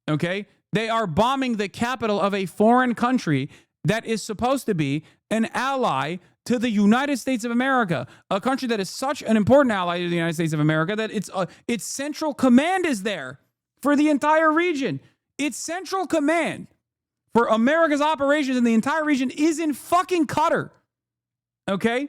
Okay? They are bombing the capital of a foreign country that is supposed to be an ally to the United States of America, a country that is such an important ally to the United States of America that its central command is there for the entire region. Its central command for America's operations in the entire region is in fucking Qatar. Okay?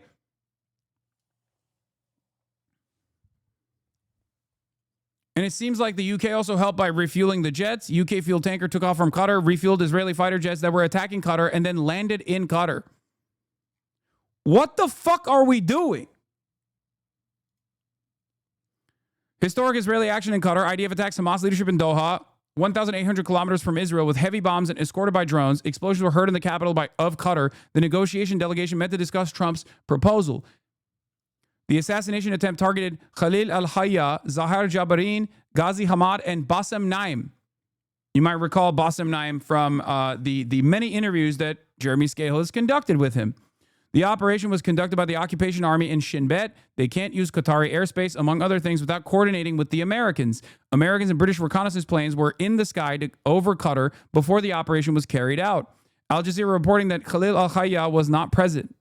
And it seems like the UK also helped by refueling the jets. UK fuel tanker took off from Qatar, refueled Israeli fighter jets that were attacking Qatar, and then landed in Qatar. What the fuck are we doing? Historic Israeli action in Qatar. IDF attacks Hamas leadership in Doha, 1,800 kilometers from Israel, with heavy bombs and escorted by drones. Explosions were heard in the capital of Qatar. The negotiation delegation met to discuss Trump's proposal. The assassination attempt targeted Khalil al-Hayya, Zahar Jabarin, Ghazi Hamad, and Bassem Naim. You might recall Bassem Naim from the many interviews that Jeremy Scahill has conducted with him. The operation was conducted by the occupation army in Shin Bet. They can't use Qatari airspace, among other things, without coordinating with the Americans. Americans and British reconnaissance planes were in the sky over Qatar before the operation was carried out. Al Jazeera reporting that Khalil al-Hayya was not present.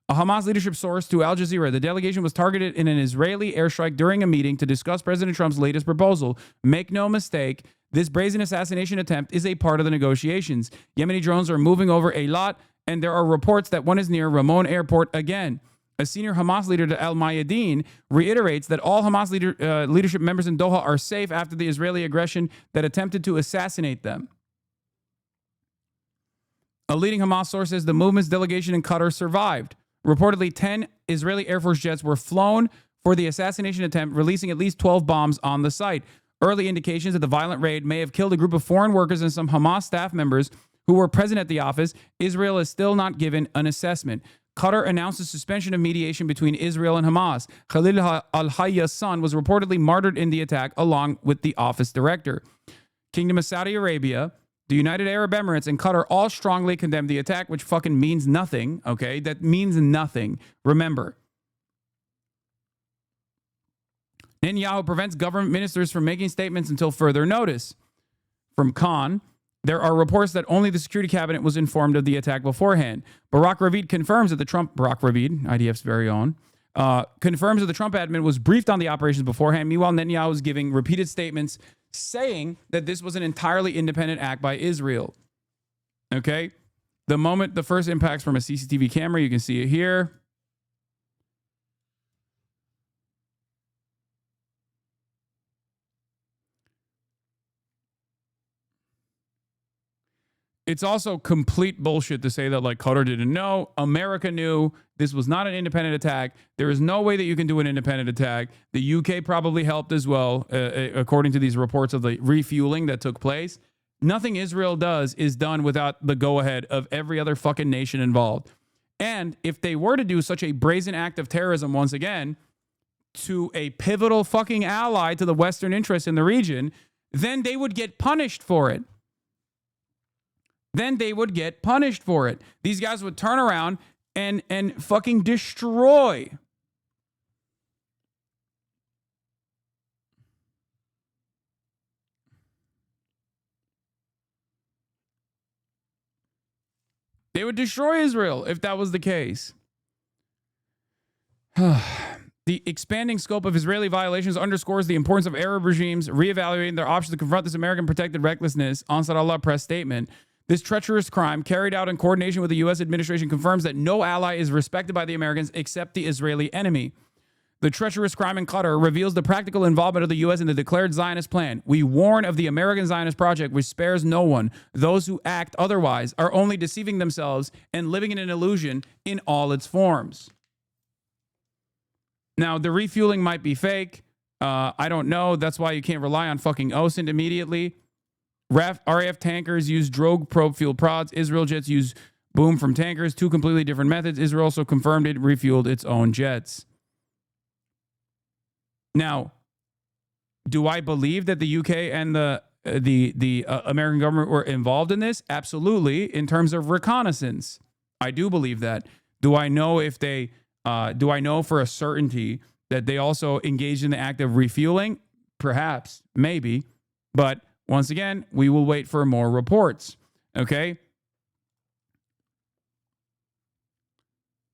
A Hamas leadership source to Al Jazeera, the delegation was targeted in an Israeli airstrike during a meeting to discuss President Trump's latest proposal. Make no mistake, this brazen assassination attempt is a part of the negotiations. Yemeni drones are moving over a lot, and there are reports that one is near Ramon Airport again. A senior Hamas leader to Al Mayadeen reiterates that all Hamas leadership members in Doha are safe after the Israeli aggression that attempted to assassinate them. A leading Hamas source says the movement's delegation in Qatar survived. Reportedly, 10 Israeli Air Force jets were flown for the assassination attempt, releasing at least 12 bombs on the site. Early indications that the violent raid may have killed a group of foreign workers and some Hamas staff members who were present at the office. Israel is still not given an assessment. Qatar announced a suspension of mediation between Israel and Hamas. Khalil al-Hayya's son was reportedly martyred in the attack, along with the office director. Kingdom of Saudi Arabia, the United Arab Emirates, and Qatar all strongly condemned the attack, which fucking means nothing, okay? That means nothing. Remember, Netanyahu prevents government ministers from making statements until further notice. From Khan, there are reports that only the security cabinet was informed of the attack beforehand. Barak Ravid confirms that Barak Ravid, IDF's very own, confirms that the Trump admin was briefed on the operations beforehand. Meanwhile, Netanyahu was giving repeated statements saying that this was an entirely independent act by Israel. Okay? The moment the first impacts from a CCTV camera, you can see it here. It's also complete bullshit to say that like Qatar didn't know. America knew this was not an independent attack. There is no way that you can do an independent attack. The UK probably helped as well, according to these reports of the refueling that took place. Nothing Israel does is done without the go-ahead of every other fucking nation involved. And if they were to do such a brazen act of terrorism once again to a pivotal fucking ally to the Western interests in the region, then they would get punished for it. These guys would turn around and fucking destroy Israel if that was the case. The expanding scope of Israeli violations underscores the importance of Arab regimes reevaluating their options to confront this American protected recklessness, Ansar Allah press statement. This treacherous crime, carried out in coordination with the U.S. administration, confirms that no ally is respected by the Americans except the Israeli enemy. The treacherous crime in Qatar reveals the practical involvement of the U.S. in the declared Zionist plan. We warn of the American Zionist project, which spares no one. Those who act otherwise are only deceiving themselves and living in an illusion in all its forms. Now, the refueling might be fake. I don't know. That's why you can't rely on fucking OSINT immediately. RAF tankers use drogue probe fuel prods. Israel jets use boom from tankers. Two completely different methods. Israel also confirmed it refueled its own jets. Now, do I believe that the UK and the American government were involved in this? Absolutely. In terms of reconnaissance, I do believe that. Do I know if they? Do I know for a certainty that they also engaged in the act of refueling? Perhaps, maybe, but once again, we will wait for more reports. Okay.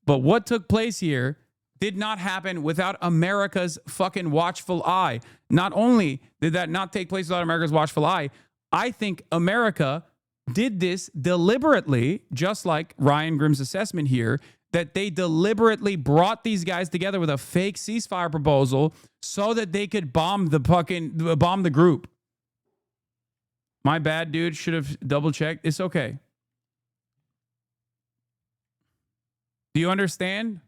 But what took place here did not happen without America's fucking watchful eye. Not only did that not take place without America's watchful eye, I think America did this deliberately, just like Ryan Grimm's assessment here, that they deliberately brought these guys together with a fake ceasefire proposal so that they could bomb the group. My bad, dude. Should have double checked. It's okay. Do you understand?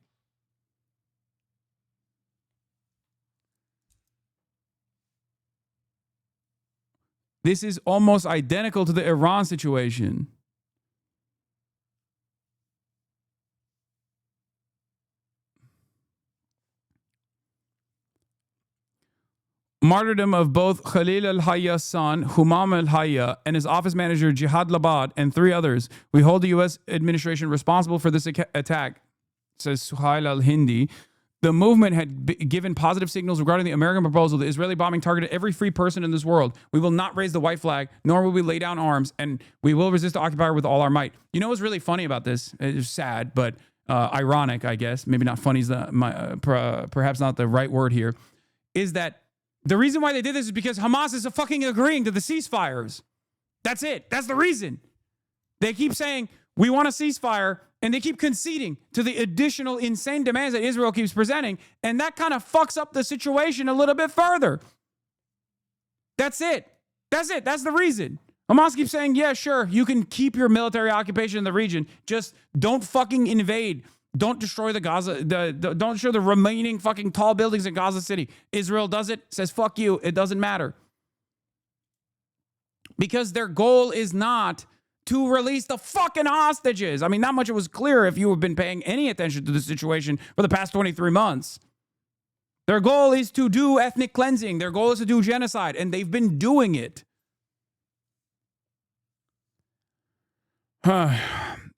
This is almost identical to the Iran situation. Martyrdom of both Khalil al-Hayya's son, Humam al-Hayya, and his office manager, Jihad Labad, and 3 others. We hold the U.S. administration responsible for this attack, says Suhail al-Hindi. The movement had given positive signals regarding the American proposal. The Israeli bombing targeted every free person in this world. We will not raise the white flag, nor will we lay down arms, and we will resist the occupier with all our might. You know what's really funny about this? It's sad, but ironic, I guess. Maybe not funny is perhaps not the right word here. Is that the reason why they did this is because Hamas is fucking agreeing to the ceasefires. That's it. That's the reason. They keep saying, we want a ceasefire, and they keep conceding to the additional insane demands that Israel keeps presenting, and that kind of fucks up the situation a little bit further. That's it. That's it. That's the reason. Hamas keeps saying, yeah, sure, you can keep your military occupation in the region. Just don't fucking invade. Don't destroy the Gaza, don't destroy the remaining fucking tall buildings in Gaza City. Israel does it, says, fuck you, it doesn't matter. Because their goal is not to release the fucking hostages. I mean, not much it was clear if you have been paying any attention to the situation for the past 23 months. Their goal is to do ethnic cleansing. Their goal is to do genocide, and they've been doing it.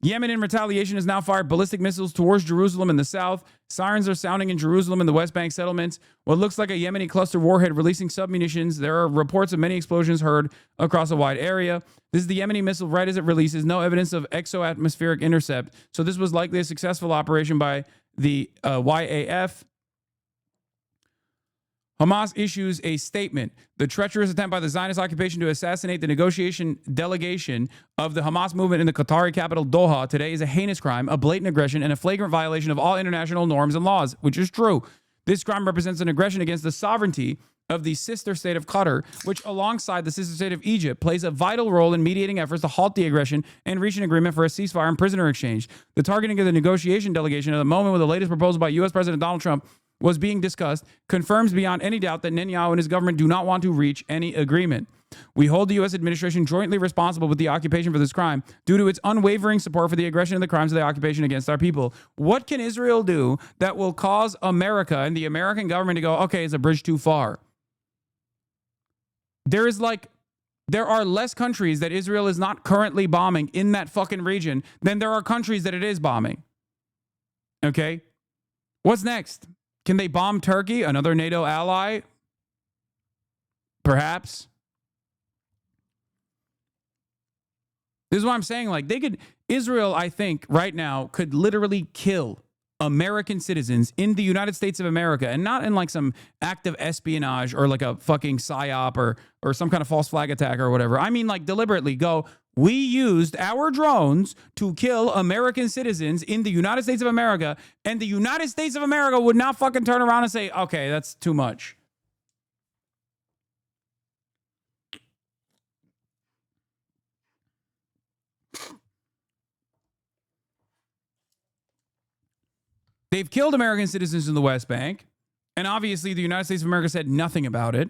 Yemen, in retaliation, has now fired ballistic missiles towards Jerusalem in the south. Sirens are sounding in Jerusalem and the West Bank settlements. What looks like a Yemeni cluster warhead releasing submunitions. There are reports of many explosions heard across a wide area. This is the Yemeni missile right as it releases. No evidence of exo-atmospheric intercept. So this was likely a successful operation by the YAF. Hamas issues a statement. The treacherous attempt by the Zionist occupation to assassinate the negotiation delegation of the Hamas movement in the Qatari capital Doha today is a heinous crime, a blatant aggression, and a flagrant violation of all international norms and laws, which is true. This crime represents an aggression against the sovereignty of the sister state of Qatar, which alongside the sister state of Egypt plays a vital role in mediating efforts to halt the aggression and reach an agreement for a ceasefire and prisoner exchange. The targeting of the negotiation delegation at the moment when the latest proposal by U.S. President Donald Trump was being discussed confirms beyond any doubt that Netanyahu and his government do not want to reach any agreement. We hold the U.S. administration jointly responsible with the occupation for this crime due to its unwavering support for the aggression and the crimes of the occupation against our people. What can Israel do that will cause America and the American government to go, okay, it's a bridge too far? There are less countries that Israel is not currently bombing in that fucking region than there are countries that it is bombing. Okay? What's next? Can they bomb Turkey, another NATO ally? Perhaps. This is what I'm saying. Like, Israel, I think, right now, could literally kill American citizens in the United States of America, and not in like some act of espionage or like a fucking psyop or some kind of false flag attack or whatever. I mean, like, deliberately go, We used our drones to kill American citizens in the United States of America, and the United States of America would not fucking turn around and say, okay, that's too much. They've killed American citizens in the West Bank, and obviously the United States of America said nothing about it.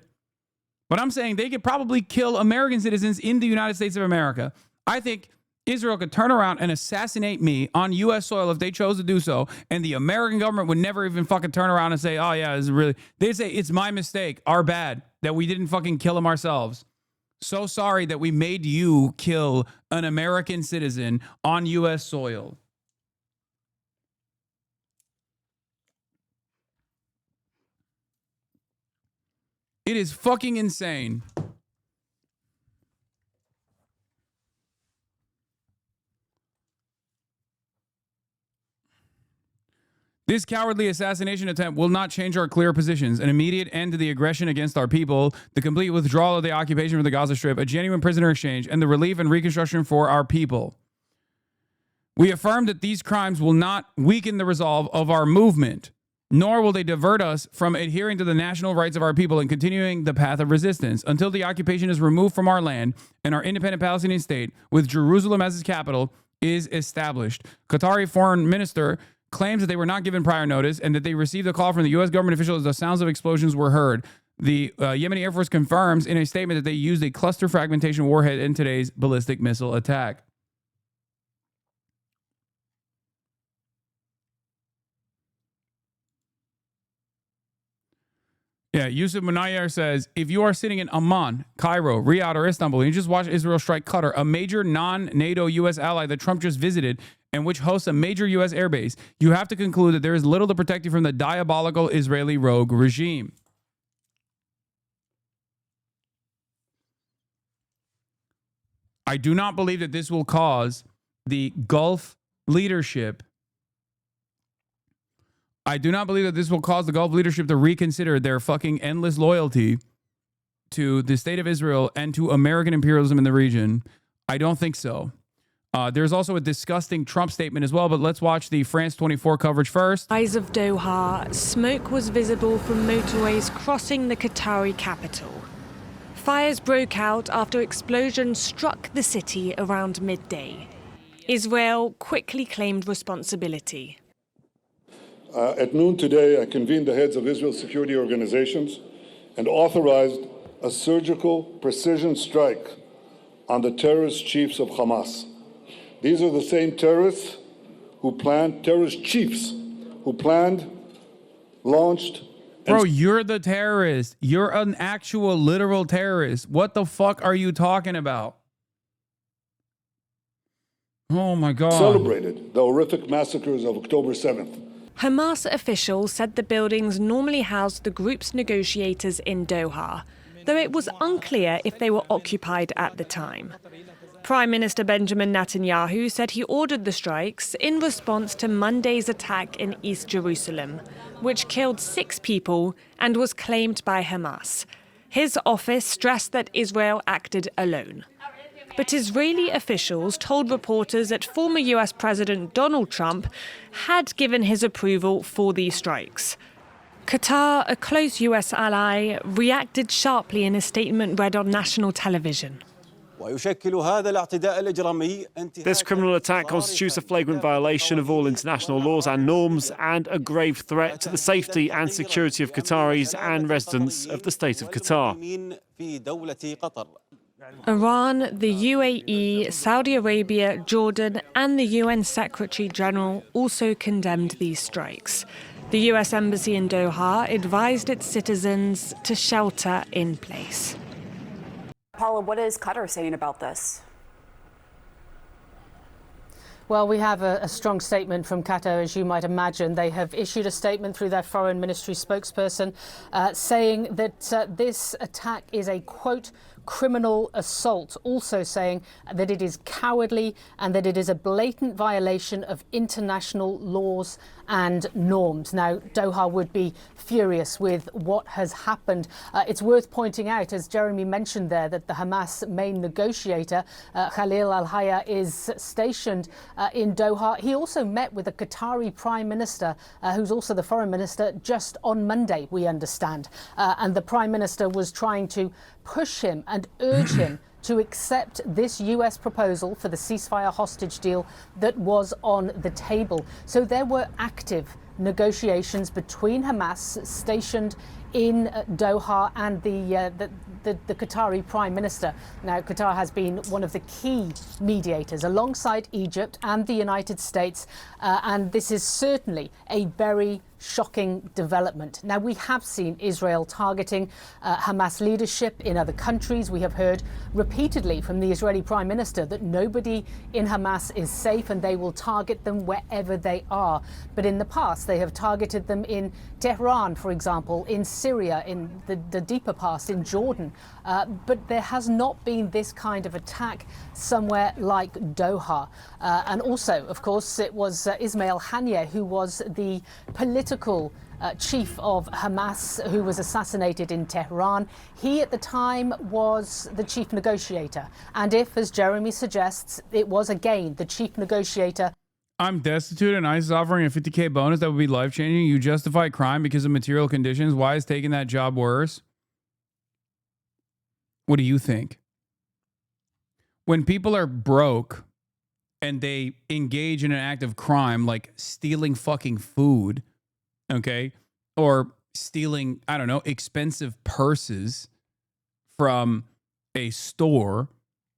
But I'm saying they could probably kill American citizens in the United States of America. I think Israel could turn around and assassinate me on U.S. soil if they chose to do so, and the American government would never even fucking turn around and say, oh, yeah, this is really... They'd say, it's my mistake, our bad, that we didn't fucking kill him ourselves. So sorry that we made you kill an American citizen on U.S. soil. It is fucking insane. This cowardly assassination attempt will not change our clear positions. An immediate end to the aggression against our people, the complete withdrawal of the occupation from the Gaza Strip, a genuine prisoner exchange, and the relief and reconstruction for our people. We affirm that these crimes will not weaken the resolve of our movement, nor will they divert us from adhering to the national rights of our people and continuing the path of resistance until the occupation is removed from our land and our independent Palestinian state, with Jerusalem as its capital, is established. Qatari foreign minister claims that they were not given prior notice and that they received a call from the U.S. government officials as the sounds of explosions were heard. The Yemeni Air Force confirms in a statement that they used a cluster fragmentation warhead in today's ballistic missile attack. Yeah, Yusuf Munayyer says, if you are sitting in Amman, Cairo, Riyadh, or Istanbul, and you just watch Israel strike Qatar, a major non-NATO U.S. ally that Trump just visited and which hosts a major U.S. airbase, you have to conclude that there is little to protect you from the diabolical Israeli rogue regime. I do not believe that this will cause the Gulf leadership to reconsider their fucking endless loyalty to the state of Israel and to American imperialism in the region. I don't think so. There's also a disgusting Trump statement as well, but let's watch the France 24 coverage first. Eyes of Doha, smoke was visible from motorways crossing the Qatari capital. Fires broke out after explosions struck the city around midday. Israel quickly claimed responsibility. At noon today, I convened the heads of Israel's security organizations and authorized a surgical precision strike on the terrorist chiefs of Hamas. These are the same terrorist chiefs who planned, launched... Bro, you're the terrorist. You're an actual literal terrorist. What the fuck are you talking about? Oh my God. ...celebrated the horrific massacres of October 7th. Hamas officials said the buildings normally housed the group's negotiators in Doha, though it was unclear if they were occupied at the time. Prime Minister Benjamin Netanyahu said he ordered the strikes in response to Monday's attack in East Jerusalem, which killed 6 people and was claimed by Hamas. His office stressed that Israel acted alone. But Israeli officials told reporters that former US President Donald Trump had given his approval for these strikes. Qatar, a close US ally, reacted sharply in a statement read on national television. This criminal attack constitutes a flagrant violation of all international laws and norms and a grave threat to the safety and security of Qataris and residents of the state of Qatar. Iran, the UAE, Saudi Arabia, Jordan, and the UN Secretary General also condemned these strikes. The US Embassy in Doha advised its citizens to shelter in place. Paula, what is Qatar saying about this? Well, we have a strong statement from Qatar, as you might imagine. They have issued a statement through their foreign ministry spokesperson saying that this attack is a, quote, criminal assault, also saying that it is cowardly and that it is a blatant violation of international laws and norms. Now, Doha would be furious with what has happened. It's worth pointing out, as Jeremy mentioned there, that the Hamas main negotiator, Khalil al-Hayya, is stationed in Doha. He also met with the Qatari Prime Minister, who's also the Foreign Minister, just on Monday, we understand. And the Prime Minister was trying to push him and urge him to accept this US proposal for the ceasefire hostage deal that was on the table. So there were active negotiations between Hamas stationed in Doha and the Qatari Prime Minister. Now, Qatar has been one of the key mediators alongside Egypt and the United States, and this is certainly a very shocking development. Now, we have seen Israel targeting Hamas leadership in other countries. We have heard repeatedly from the Israeli Prime Minister that nobody in Hamas is safe and they will target them wherever they are. But in the past, they have targeted them in Tehran, for example, in Syria, in the deeper past, in Jordan. But there has not been this kind of attack somewhere like Doha. And also, of course, it was Ismail Haniyeh who was the political chief of Hamas who was assassinated in Tehran. He at the time was the chief negotiator. And if, as Jeremy suggests, it was again the chief negotiator. I'm destitute and ICE is offering a $50K bonus that would be life-changing. You justify crime because of material conditions. Why is taking that job worse? What do you think? When people are broke and they engage in an act of crime like stealing fucking food, okay, or stealing, I don't know, expensive purses from a store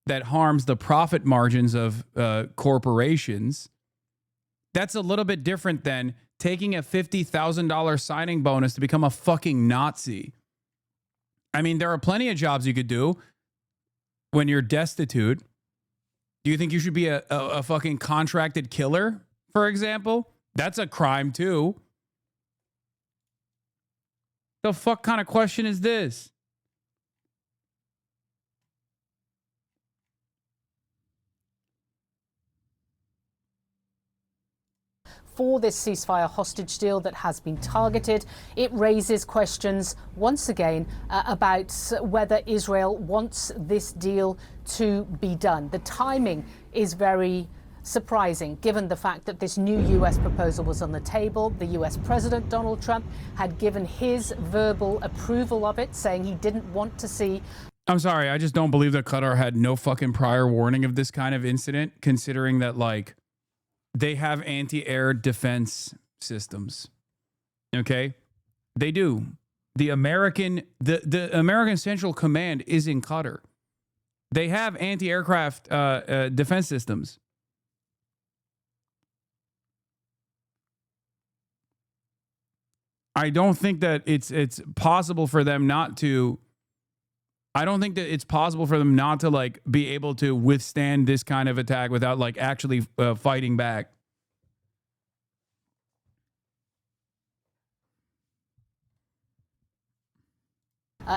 that harms the profit margins of corporations, that's a little bit different than taking a $50,000 signing bonus to become a fucking Nazi. I mean, there are plenty of jobs you could do when you're destitute. Do you think you should be a fucking contracted killer, for example? That's a crime too. The fuck kind of question is this? For this ceasefire hostage deal that has been targeted, it raises questions once again about whether Israel wants this deal to be done. The timing is very surprising, given the fact that this new US proposal was on the table. The US President Donald Trump had given his verbal approval of it, saying he didn't want to see. I'm sorry, I just don't believe that Qatar had no fucking prior warning of this kind of incident, considering that, like, they have anti-air defense systems. Okay? They do. The American Central Command is in Qatar. They have anti-aircraft defense systems. I don't think that it's possible for them not to. I don't think that it's possible for them not to, like, be able to withstand this kind of attack without, like, actually fighting back.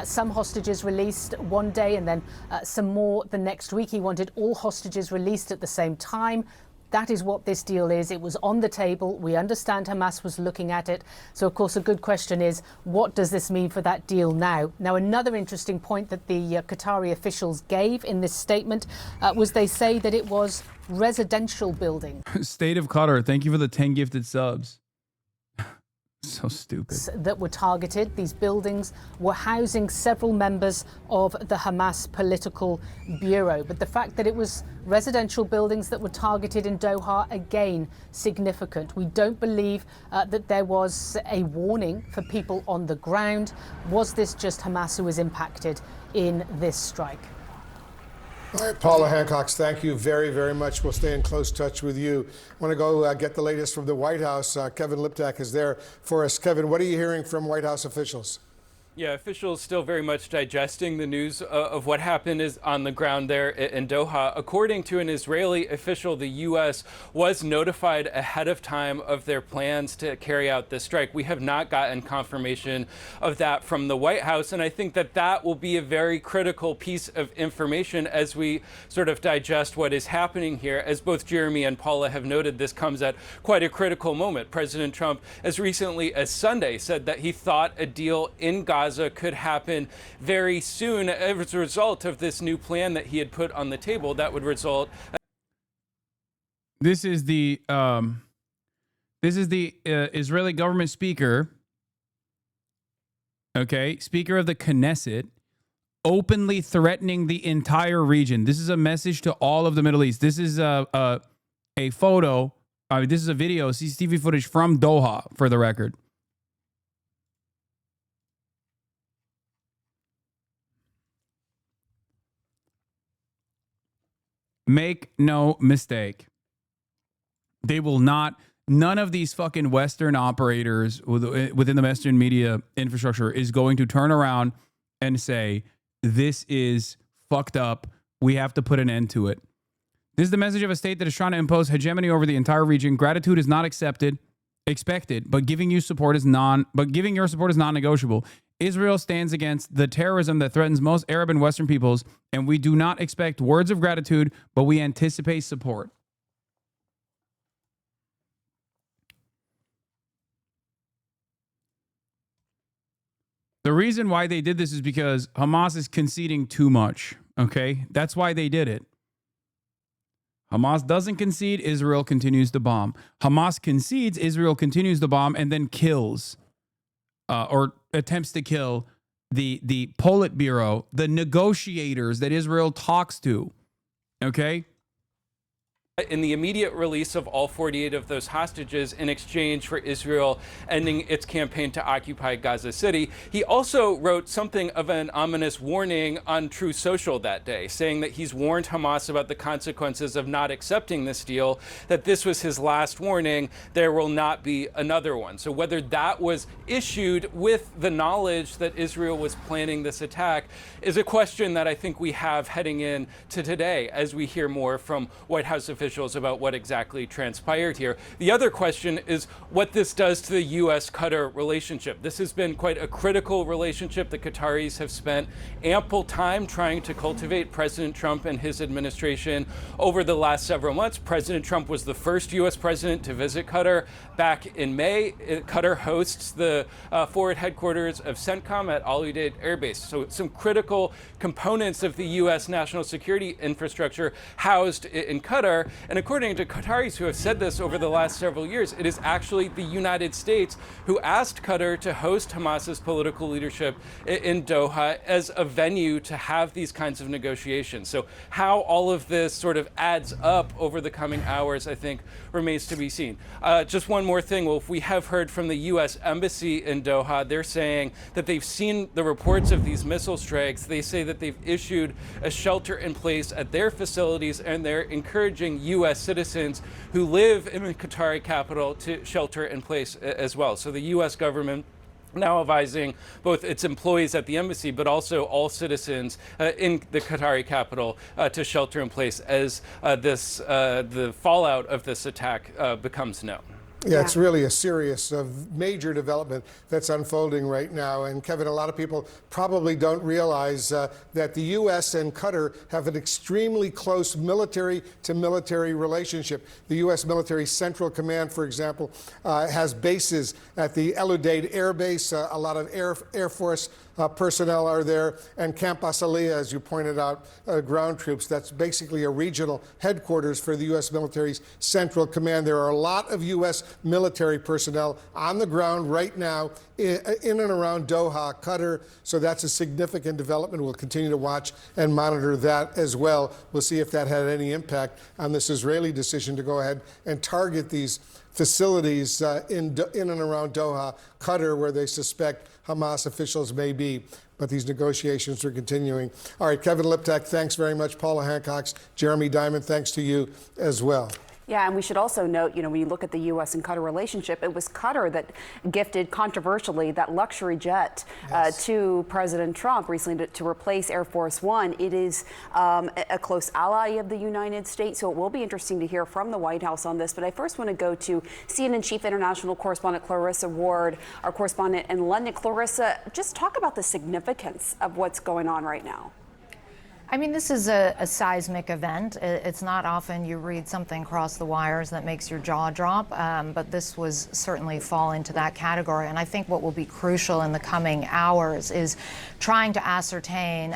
Some hostages released one day and then some more the next week. He wanted all hostages released at the same time. That is what this deal is. It was on the table. We understand Hamas was looking at it. So, of course, a good question is, what does this mean for that deal now? Now, another interesting point that the Qatari officials gave in this statement was they say that it was residential building. State of Qatar, thank you for the 10 gifted subs. So stupid. That were targeted. These buildings were housing several members of the Hamas political bureau. But the fact that it was residential buildings that were targeted in Doha, again, significant. We don't believe that there was a warning for people on the ground. Was this just Hamas who was impacted in this strike? All right, Paula Hancock, thank you very, very much. We'll stay in close touch with you. I want to go get the latest from the White House. Kevin Liptak is there for us. Kevin, what are you hearing from White House officials? Yeah, officials still very much digesting the news of what happened is on the ground there in Doha. According to an Israeli official, the U.S. was notified ahead of time of their plans to carry out this strike. We have not gotten confirmation of that from the White House, and I think that that will be a very critical piece of information as we sort of digest what is happening here. As both Jeremy and Paula have noted, this comes at quite a critical moment. President Trump, as recently as Sunday, said that he thought a deal in Gaza could happen very soon as a result of this new plan that he had put on the table that would result. This is the Israeli government speaker, okay, speaker of the Knesset, openly threatening the entire region. This is a message to all of the Middle East. This is a photo. This is a video, CCTV footage from Doha, for the record. Make no mistake. They will not, none of these fucking Western operators within the Western media infrastructure is going to turn around and say, this is fucked up. We have to put an end to it. This is the message of a state that is trying to impose hegemony over the entire region. Gratitude is not expected, but giving your support is non-negotiable. Israel stands against the terrorism that threatens most Arab and Western peoples, and we do not expect words of gratitude, but we anticipate support. The reason why they did this is because Hamas is conceding too much, okay? That's why they did it. Hamas doesn't concede, Israel continues to bomb. Hamas concedes, Israel continues to bomb, and then kills or attempts to kill the Politburo, the negotiators that Israel talks to, okay? In the immediate release of all 48 of those hostages in exchange for Israel ending its campaign to occupy Gaza City. He also wrote something of an ominous warning on Truth Social that day, saying that he's warned Hamas about the consequences of not accepting this deal, that this was his last warning, there will not be another one. So whether that was issued with the knowledge that Israel was planning this attack is a question that I think we have heading in to today as we hear more from White House officials about what exactly transpired here. The other question is what this does to the U.S.-Qatar relationship. This has been quite a critical relationship. The Qataris have spent ample time trying to cultivate President Trump and his administration over the last several months. President Trump was the first U.S. president to visit Qatar back in May. Qatar hosts the forward headquarters of CENTCOM at Al Udeid Air Base. So some critical components of the U.S. national security infrastructure housed in Qatar. And according to Qataris who have said this over the last several years, it is actually the United States who asked Qatar to host Hamas's political leadership in Doha as a venue to have these kinds of negotiations. So how all of this sort of adds up over the coming hours, I think, remains to be seen. Just one more thing. Well, if we have heard from the U.S. Embassy in Doha, they're saying that they've seen the reports of these missile strikes. They say that they've issued a shelter in place at their facilities, and they're encouraging U.S. citizens who live in the Qatari capital to shelter in place as well. So the U.S. government now advising both its employees at the embassy, but also all citizens in the Qatari capital to shelter in place as the fallout of this attack becomes known. Yeah, it's really a serious, major development that's unfolding right now. And Kevin, a lot of people probably don't realize that the U.S. and Qatar have an extremely close military-to-military relationship. The U.S. Military Central Command, for example, has bases at the Al Udeid Air Base. A lot of Air Force personnel are there, and Camp Asaliya, as you pointed out, ground troops. That's basically a regional headquarters for the U.S. Military's Central Command. There are a lot of U.S. military personnel on the ground right now in and around Doha, Qatar, so that's a significant development. We'll continue to watch and monitor that as well. We'll see if that had any impact on this Israeli decision to go ahead and target these facilities in and around Doha, Qatar, where they suspect Hamas officials may be. But these negotiations are continuing. All right, Kevin Liptak, thanks very much. Paula Hancock, Jeremy Diamond, thanks to you as well. Yeah, and we should also note, when you look at the U.S. and Qatar relationship, it was Qatar that gifted, controversially, that luxury jet to President Trump recently to replace Air Force One. It is a close ally of the United States, so it will be interesting to hear from the White House on this. But I first want to go to CNN Chief International Correspondent Clarissa Ward, our correspondent in London. Clarissa, just talk about the significance of what's going on right now. I mean, this is a seismic event. It's not often you read something cross the wires that makes your jaw drop, but this was certainly fall into that category. And I think what will be crucial in the coming hours is trying to ascertain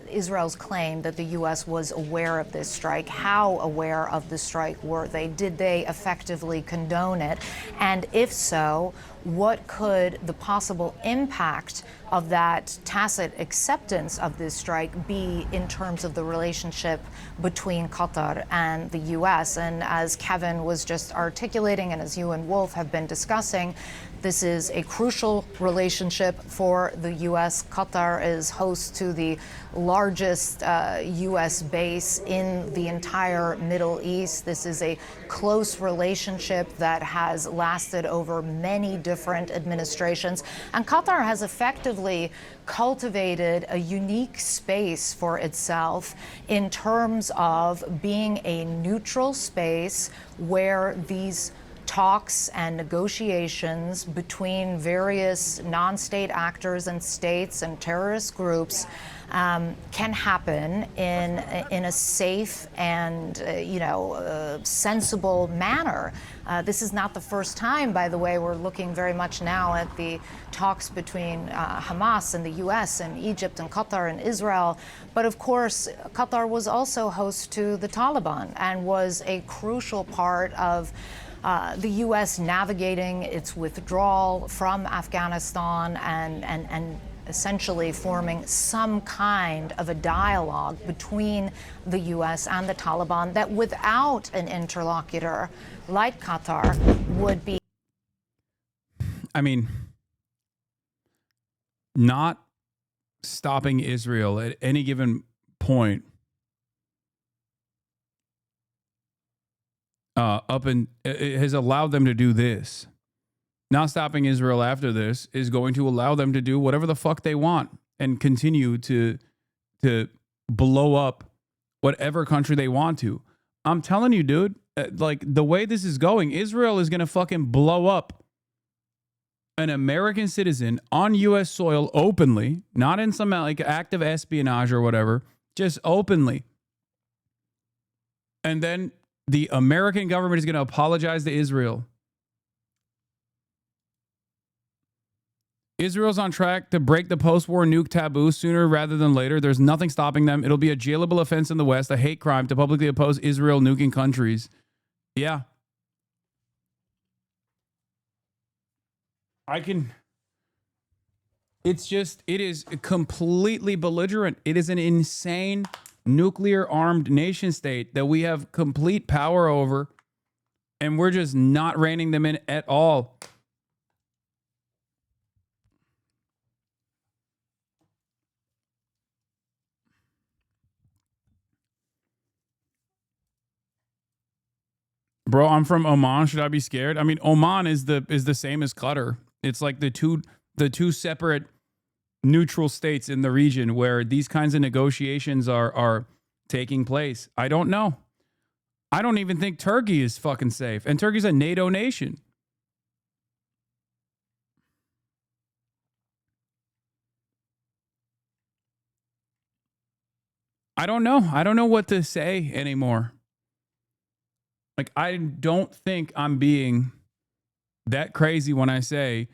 Israel's claim that the U.S. was aware of this strike. How aware of the strike were they? Did they effectively condone it? And if so, what could the possible impact of that tacit acceptance of this strike be in terms of the relationship between Qatar and the U.S.? And as Kevin was just articulating, and as you and Wolf have been discussing, this is a crucial relationship for the U.S. Qatar is host to the largest U.S. base in the entire Middle East. This is a close relationship that has lasted over many different administrations. And Qatar has effectively cultivated a unique space for itself in terms of being a neutral space where these talks and negotiations between various non-state actors and states and terrorist groups can happen in a safe and sensible manner. This is not the first time, by the way. We're looking very much now at the talks between Hamas and the U.S. and Egypt and Qatar and Israel. But of course, Qatar was also host to the Taliban and was a crucial part of the U.S. navigating its withdrawal from Afghanistan and essentially forming some kind of a dialogue between the U.S. and the Taliban that without an interlocutor like Qatar would be. I mean, not stopping Israel at any given point it has allowed them to do this. Not stopping Israel after this is going to allow them to do whatever the fuck they want and continue to blow up whatever country they want to. I'm telling you, dude, like the way this is going, Israel is going to fucking blow up an American citizen on U.S. soil openly, not in some like act of espionage or whatever, just openly. And then the American government is going to apologize to Israel. Israel's on track to break the post-war nuke taboo sooner rather than later. There's nothing stopping them. It'll be a jailable offense in the West, a hate crime to publicly oppose Israel nuking countries. Yeah. It is completely belligerent. It is an insane nuclear-armed nation state that we have complete power over, and we're just not reining them in at all. Bro, I'm from Oman. Should I be scared? I mean, Oman is the same as Qatar. It's like the two separate neutral states in the region where these kinds of negotiations are taking place. I don't know. I don't even think Turkey is fucking safe. And Turkey's a NATO nation. I don't know. I don't know what to say anymore. Like, I don't think I'm being that crazy when I say,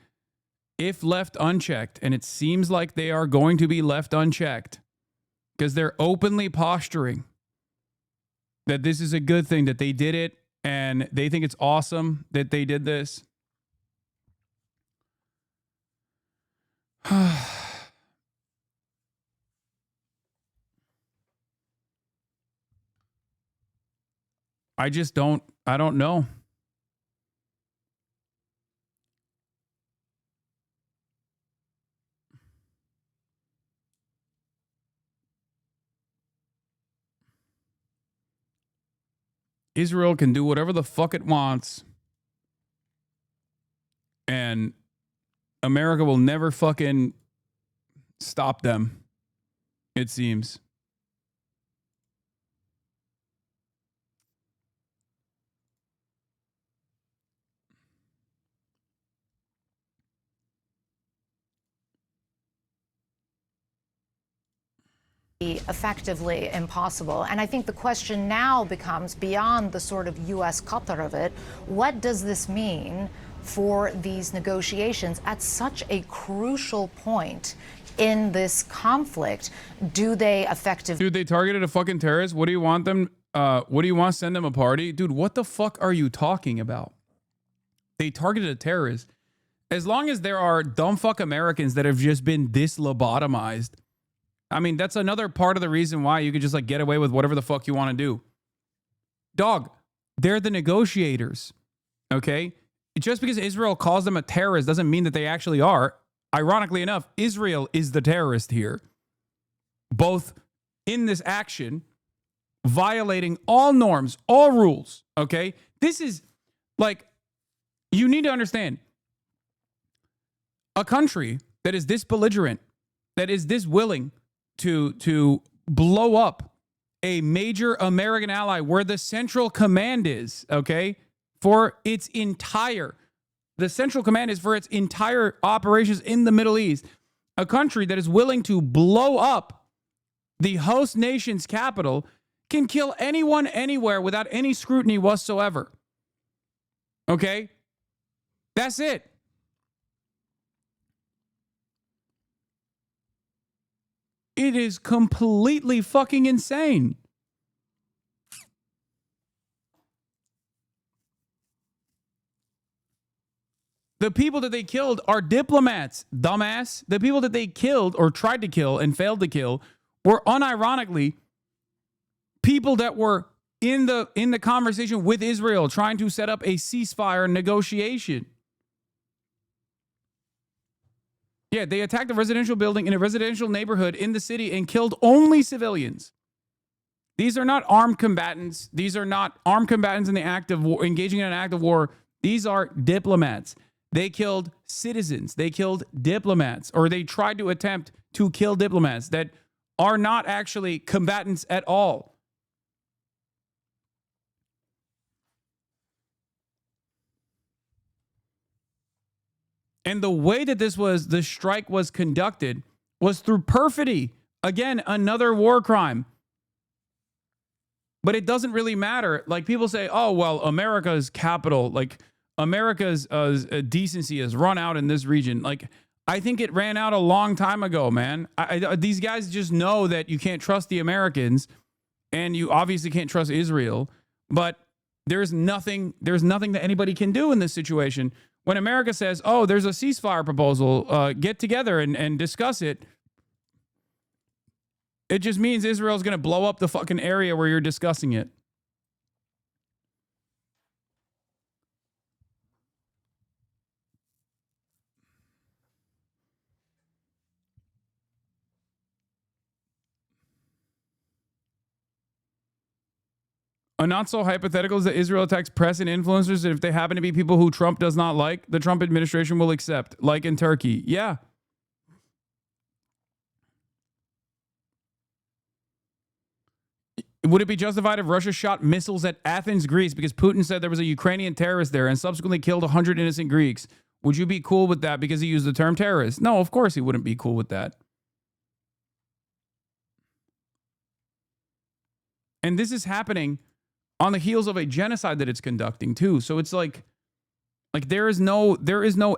if left unchecked, and it seems like they are going to be left unchecked, because they're openly posturing that this is a good thing, that they did it, and they think it's awesome that they did this. I don't know. Israel can do whatever the fuck it wants. And America will never fucking stop them, it seems. Effectively impossible. And I think the question now becomes, beyond the sort of U.S. Qatar of it, what does this mean for these negotiations at such a crucial point in this conflict? Do they effectively... Dude, they targeted a fucking terrorist. What do you want them? What do you want? Send them a party? Dude, what the fuck are you talking about? They targeted a terrorist. As long as there are dumb fuck Americans that have just been this lobotomized, I mean, that's another part of the reason why you could just like get away with whatever the fuck you want to do. Dog, they're the negotiators, okay? Just because Israel calls them a terrorist doesn't mean that they actually are. Ironically enough, Israel is the terrorist here, both in this action, violating all norms, all rules, okay? This is like, you need to understand, a country that is this belligerent, that is this willing to blow up a major American ally where the central command is, okay, for its entire, the central command is for its entire operations in the Middle East. A country that is willing to blow up the host nation's capital can kill anyone anywhere without any scrutiny whatsoever. Okay? That's it. It is completely fucking insane. The people that they killed are diplomats, dumbass. The people that they killed or tried to kill and failed to kill were unironically people that were in the conversation with Israel trying to set up a ceasefire negotiation. Yeah, they attacked a residential building in a residential neighborhood in the city and killed only civilians. These are not armed combatants. These are not armed combatants in the act of war, engaging in an act of war. These are diplomats. They killed citizens. They killed diplomats, or they tried to attempt to kill diplomats that are not actually combatants at all. And the way that the strike was conducted was through perfidy. Again, another war crime. But it doesn't really matter. Like, people say, oh, well, America's capital, like America's decency has run out in this region. Like, I think it ran out a long time ago, man. These guys just know that you can't trust the Americans, and you obviously can't trust Israel. But there's nothing that anybody can do in this situation. When America says, oh, there's a ceasefire proposal, get together and discuss it, it just means Israel's going to blow up the fucking area where you're discussing it. A not so hypothetical is that Israel attacks press and influencers, and if they happen to be people who Trump does not like, the Trump administration will accept, like in Turkey. Yeah. Would it be justified if Russia shot missiles at Athens, Greece, because Putin said there was a Ukrainian terrorist there and subsequently killed 100 innocent Greeks? Would you be cool with that because he used the term terrorist? No, of course he wouldn't be cool with that. And this is happening on the heels of a genocide that it's conducting too. So it's like there is no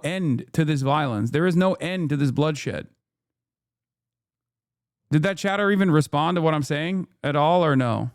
end to this violence. There is no end to this bloodshed. Did that chatter even respond to what I'm saying at all, or no?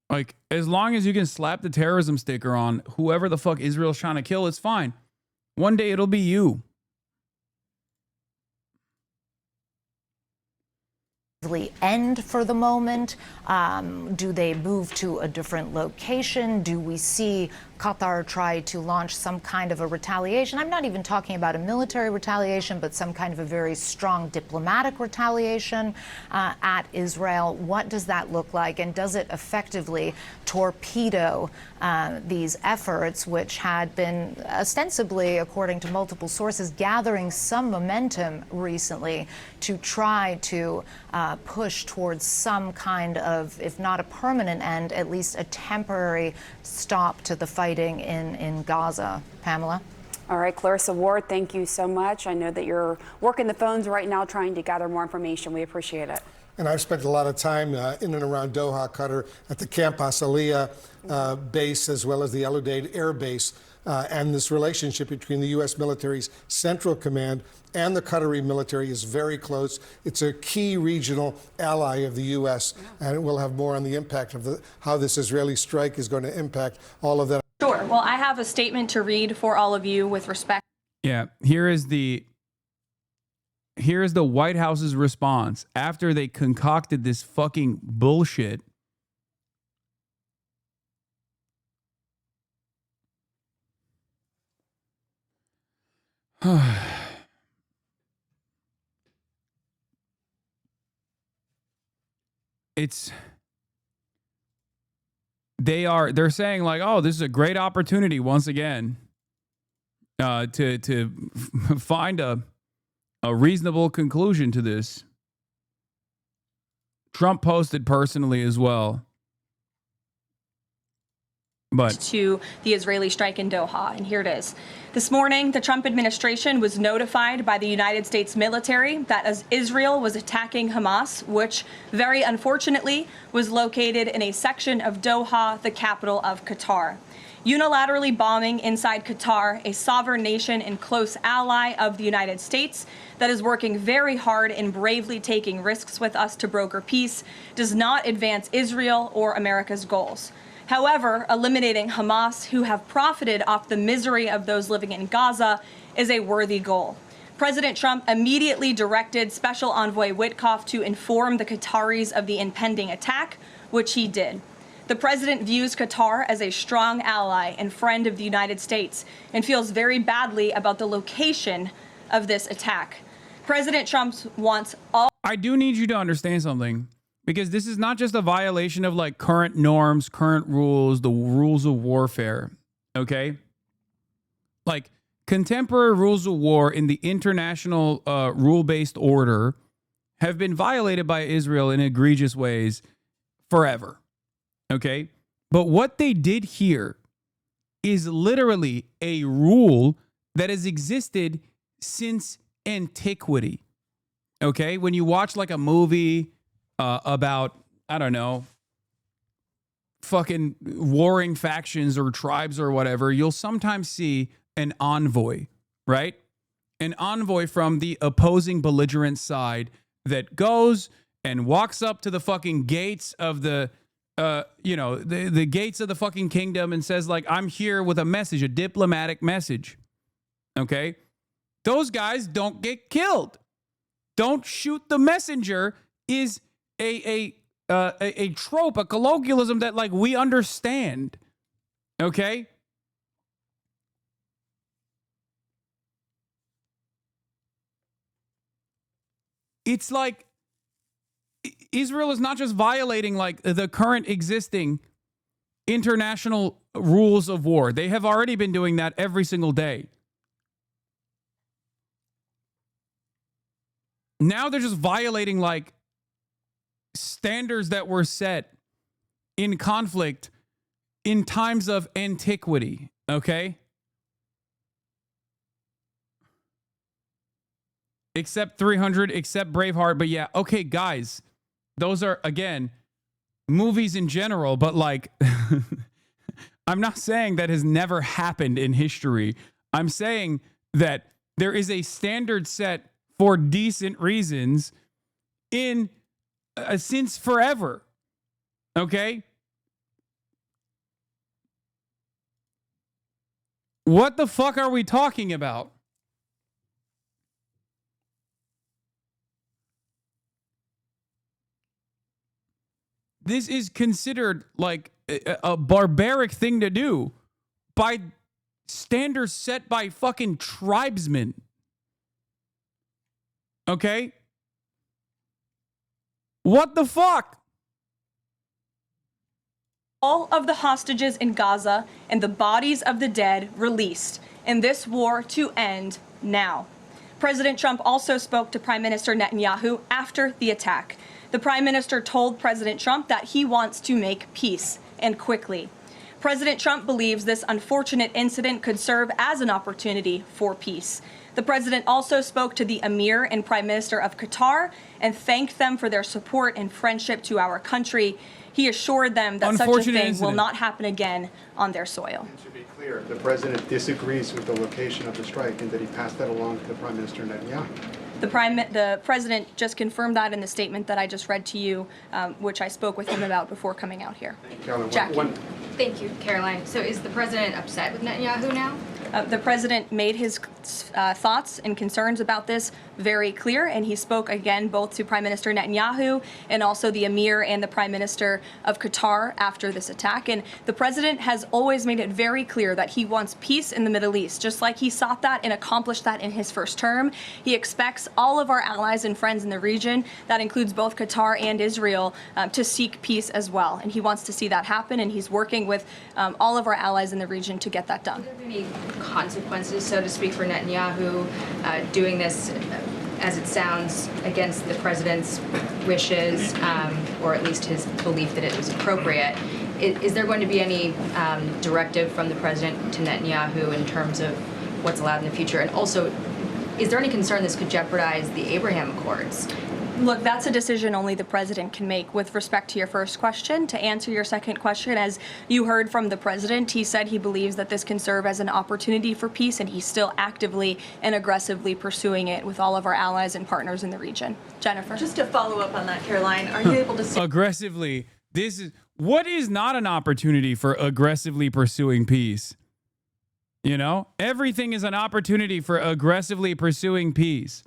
Like, as long as you can slap the terrorism sticker on whoever the fuck Israel's trying to kill, it's fine. One day it'll be you. End for the moment? Do they move to a different location? Do we see Qatar try to launch some kind of a retaliation? I'm not even talking about a military retaliation, but some kind of a very strong diplomatic retaliation at Israel. What does that look like? And does it effectively torpedo these efforts, which had been ostensibly, according to multiple sources, gathering some momentum recently to try to push towards some kind of, if not a permanent end, at least a temporary stop to the fighting in Gaza? Pamela? All right, Clarissa Ward, thank you so much. I know that you're working the phones right now trying to gather more information. We appreciate it. And I've spent a lot of time in and around Doha, Qatar, at the Camp Asaliya base, as well as the El Udeid Air Base. And this relationship between the U.S. military's Central Command and the Qatari military is very close. It's a key regional ally of the U.S., and it will have more on the impact of how this Israeli strike is going to impact all of that. Sure. Well, I have a statement to read for all of you with respect. Yeah, here's the White House's response after they concocted this fucking bullshit. They're saying like, oh, this is a great opportunity once again to find a reasonable conclusion to this. Trump posted personally as well. But to the Israeli strike in Doha, and here it is. This morning, the Trump administration was notified by the United States military that as Israel was attacking Hamas, which very unfortunately was located in a section of Doha, the capital of Qatar. Unilaterally bombing inside Qatar, a sovereign nation and close ally of the United States that is working very hard and bravely taking risks with us to broker peace, does not advance Israel or America's goals. However, eliminating Hamas, who have profited off the misery of those living in Gaza, is a worthy goal. President Trump immediately directed Special Envoy Witkoff to inform the Qataris of the impending attack, which he did. The president views Qatar as a strong ally and friend of the United States and feels very badly about the location of this attack. President Trump wants all... I do need you to understand something. Because this is not just a violation of like current norms, current rules, the rules of warfare, okay? Like contemporary rules of war in the international rule-based order have been violated by Israel in egregious ways forever, okay? But what they did here is literally a rule that has existed since antiquity, okay? When you watch like a movie about, I don't know, fucking warring factions or tribes or whatever, you'll sometimes see an envoy, right? An envoy from the opposing belligerent side that goes and walks up to the fucking gates of the gates of the fucking kingdom and says like, I'm here with a message, a diplomatic message. Okay? Those guys don't get killed. Don't shoot the messenger is a trope, a colloquialism that like we understand. Okay? It's like Israel is not just violating like the current existing international rules of war. They have already been doing that every single day. Now they're just violating like standards that were set in conflict in times of antiquity, okay? Except 300, except Braveheart, but yeah, okay, guys, those are, again, movies in general, but like, I'm not saying that has never happened in history. I'm saying that there is a standard set for decent reasons in since forever. Okay? What the fuck are we talking about? This is considered like a barbaric thing to do by standards set by fucking tribesmen. Okay? What the fuck? All of the hostages in Gaza and the bodies of the dead released, and this war to end now. President Trump also spoke to Prime Minister Netanyahu after the attack. The Prime Minister told President Trump that he wants to make peace, and quickly. President Trump believes this unfortunate incident could serve as an opportunity for peace. The president also spoke to the Emir and Prime Minister of Qatar and thanked them for their support and friendship to our country. He assured them that such a thing will not happen again on their soil. To be clear, the president disagrees with the location of the strike and that he passed that along to Prime Minister Netanyahu. The president just confirmed that in the statement that I just read to you, which I spoke with him about before coming out here. Jackie. Thank you, Caroline. So is the president upset with Netanyahu now? The president made his thoughts and concerns about this very clear, and he spoke again both to Prime Minister Netanyahu and also the Emir and the Prime Minister of Qatar after this attack. And the president has always made it very clear that he wants peace in the Middle East, just like he sought that and accomplished that in his first term. He expects all of our allies and friends in the region, that includes both Qatar and Israel, to seek peace as well. And he wants to see that happen, and he's working with all of our allies in the region to get that done. Any consequences, so to speak, for Netanyahu doing this, as it sounds, against the president's wishes, or at least his belief that it was appropriate? Is there going to be any directive from the president to Netanyahu in terms of what's allowed in the future? And also, is there any concern this could jeopardize the Abraham Accords? Look, that's a decision only the president can make. With respect to your first question, to answer your second question, as you heard from the president, he said he believes that this can serve as an opportunity for peace, and he's still actively and aggressively pursuing it with all of our allies and partners in the region. Jennifer. Just to follow up on that, Caroline, are you able to see aggressively? This is what is not an opportunity for aggressively pursuing peace. You know, everything is an opportunity for aggressively pursuing peace.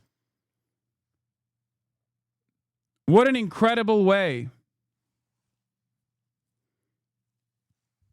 What an incredible way.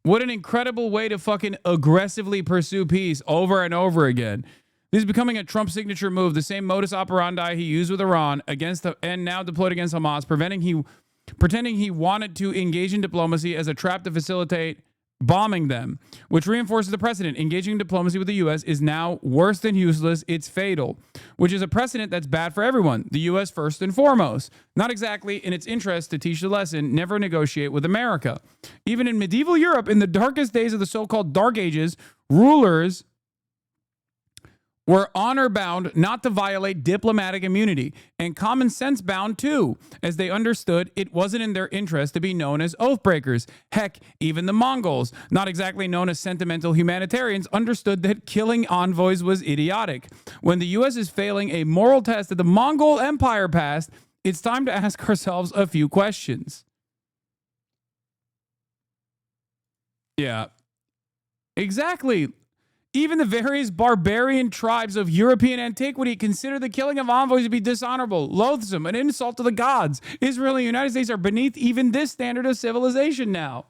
What an incredible way to fucking aggressively pursue peace over and over again. This is becoming a Trump signature move, the same modus operandi he used with Iran and now deployed against Hamas, pretending he wanted to engage in diplomacy as a trap to facilitate bombing them, which reinforces the precedent. Engaging in diplomacy with the U.S. is now worse than useless. It's fatal, which is a precedent that's bad for everyone. The U.S. first and foremost. Not exactly in its interest to teach the lesson, never negotiate with America. Even in medieval Europe, in the darkest days of the so-called Dark Ages, rulers were honor-bound not to violate diplomatic immunity, and common sense bound too, as they understood it wasn't in their interest to be known as oath-breakers. Heck, even the Mongols, not exactly known as sentimental humanitarians, understood that killing envoys was idiotic. When the U.S. is failing a moral test that the Mongol Empire passed, it's time to ask ourselves a few questions. Yeah, exactly. Even the various barbarian tribes of European antiquity consider the killing of envoys to be dishonorable, loathsome, an insult to the gods. Israel and the United States are beneath even this standard of civilization now.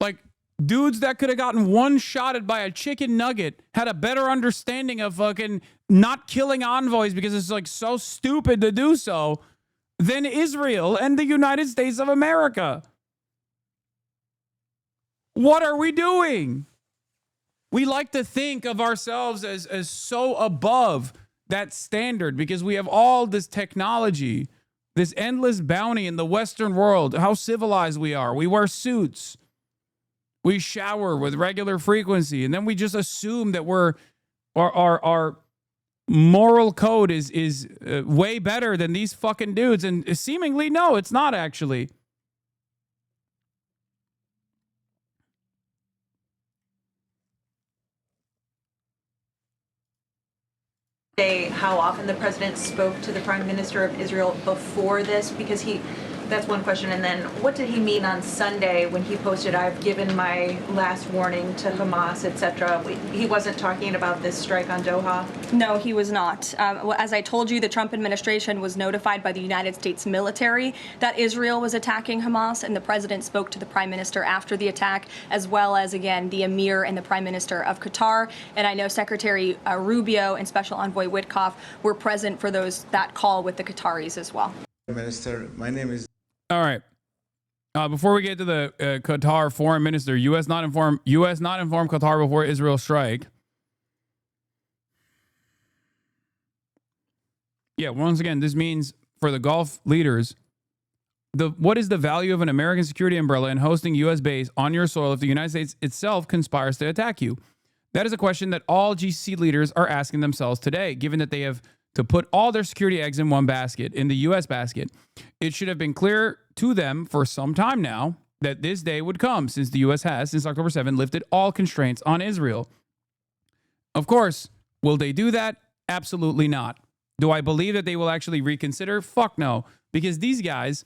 Like, dudes that could have gotten one-shotted by a chicken nugget had a better understanding of fucking not killing envoys because it's like so stupid to do so than Israel and the United States of America. What are we doing? We like to think of ourselves as so above that standard because we have all this technology, this endless bounty in the Western world, how civilized we are. We wear suits. We shower with regular frequency. And then we just assume that our moral code is way better than these fucking dudes. And seemingly, no, it's not actually. how often the president spoke to the prime minister of Israel before this? Because he That's one question. And then what did he mean on Sunday when he posted, "I've given my last warning to Hamas, etc." He wasn't talking about this strike on Doha? No, he was not. As I told you, the Trump administration was notified by the United States military that Israel was attacking Hamas, and the president spoke to the prime minister after the attack, as well as, again, the emir and the prime minister of Qatar. And I know Secretary Rubio and Special Envoy Witkoff were present for that call with the Qataris as well. Minister, my name is... All right. Before we get to the Qatar foreign minister, U.S. not informed Qatar before Israel strike. Yeah, once again, this means for the Gulf leaders, what is the value of an American security umbrella in hosting U.S. base on your soil if the United States itself conspires to attack you? That is a question that all GCC leaders are asking themselves today, given that they have to put all their security eggs in one basket, in the U.S. basket. It should have been clear to them for some time now that this day would come, since the U.S. has, since October 7, lifted all constraints on Israel. Of course, will they do that? Absolutely not. Do I believe that they will actually reconsider? Fuck no. Because these guys,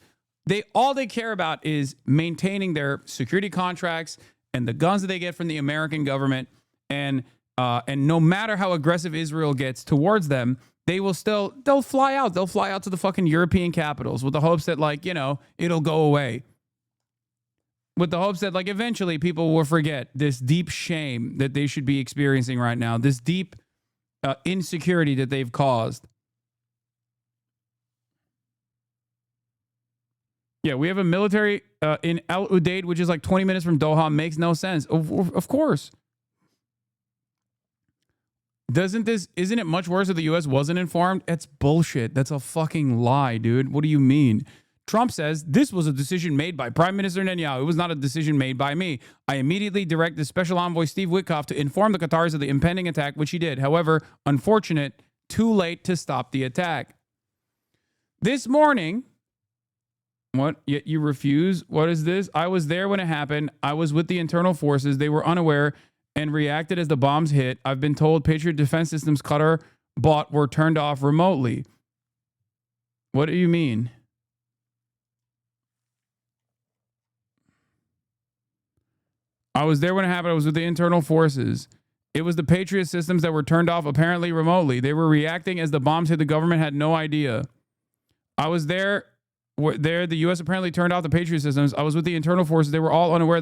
all they care about is maintaining their security contracts and the guns that they get from the American government. And no matter how aggressive Israel gets towards them, they'll fly out. They'll fly out to the fucking European capitals with the hopes that, like, it'll go away. With the hopes that, like, eventually people will forget this deep shame that they should be experiencing right now, this deep insecurity that they've caused. Yeah, we have a military in Al Udeid, which is like 20 minutes from Doha. Makes no sense. Of course. Isn't it much worse that the U.S. wasn't informed? That's bullshit. That's a fucking lie, dude. What do you mean? Trump says, this was a decision made by Prime Minister Netanyahu. It was not a decision made by me. I immediately directed Special Envoy Steve Witkoff to inform the Qataris of the impending attack, which he did. However, unfortunate, too late to stop the attack. This morning, what? Yet you refuse? What is this? I was there when it happened. I was with the internal forces. They were unaware and reacted as the bombs hit. I've been told Patriot defense systems Qatar bought were turned off remotely. What do you mean? I was there when it happened. I was with the internal forces. It was the Patriot systems that were turned off apparently remotely. They were reacting as the bombs hit. The government had no idea. I was there. The U.S. apparently turned off the Patriot systems. I was with the internal forces. They were all unaware of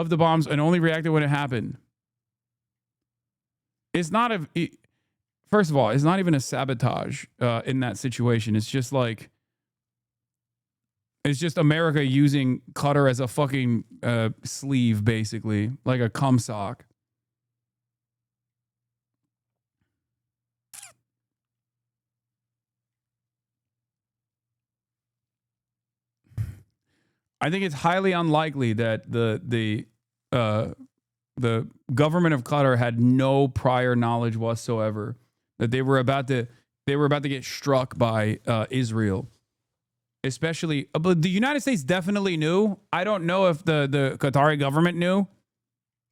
the bombs and only reacted when it happened. It's not first of all, it's not even a sabotage in that situation. It's just like, it's just America using Qatar as a fucking sleeve, basically, like a cum sock. I think it's highly unlikely that the government of Qatar had no prior knowledge whatsoever that they were about to get struck by Israel. Especially, but the United States definitely knew. I don't know if the Qatari government knew.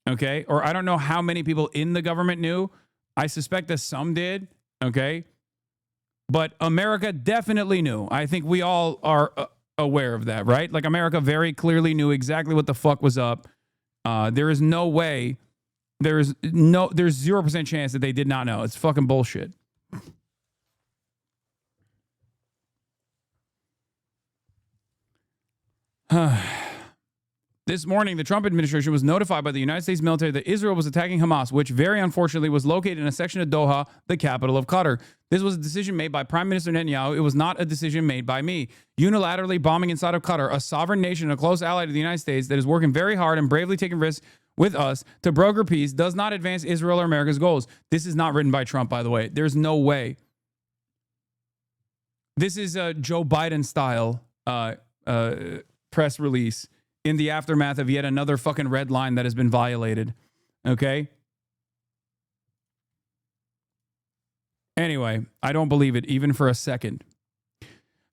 Okay, or I don't know how many people in the government knew. I suspect that some did. Okay, but America definitely knew. I think we all are aware of that, right? Like, America very clearly knew exactly what the fuck was up. There is no way. There's 0% chance that they did not know. It's fucking bullshit. This morning, the Trump administration was notified by the United States military that Israel was attacking Hamas, which very unfortunately was located in a section of Doha, the capital of Qatar. This was a decision made by Prime Minister Netanyahu. It was not a decision made by me. Unilaterally bombing inside of Qatar, a sovereign nation, a close ally to the United States that is working very hard and bravely taking risks with us to broker peace, does not advance Israel or America's goals. This is not written by Trump, by the way. There's no way. This is a Joe Biden style press release in the aftermath of yet another fucking red line that has been violated. Okay? Anyway, I don't believe it, even for a second.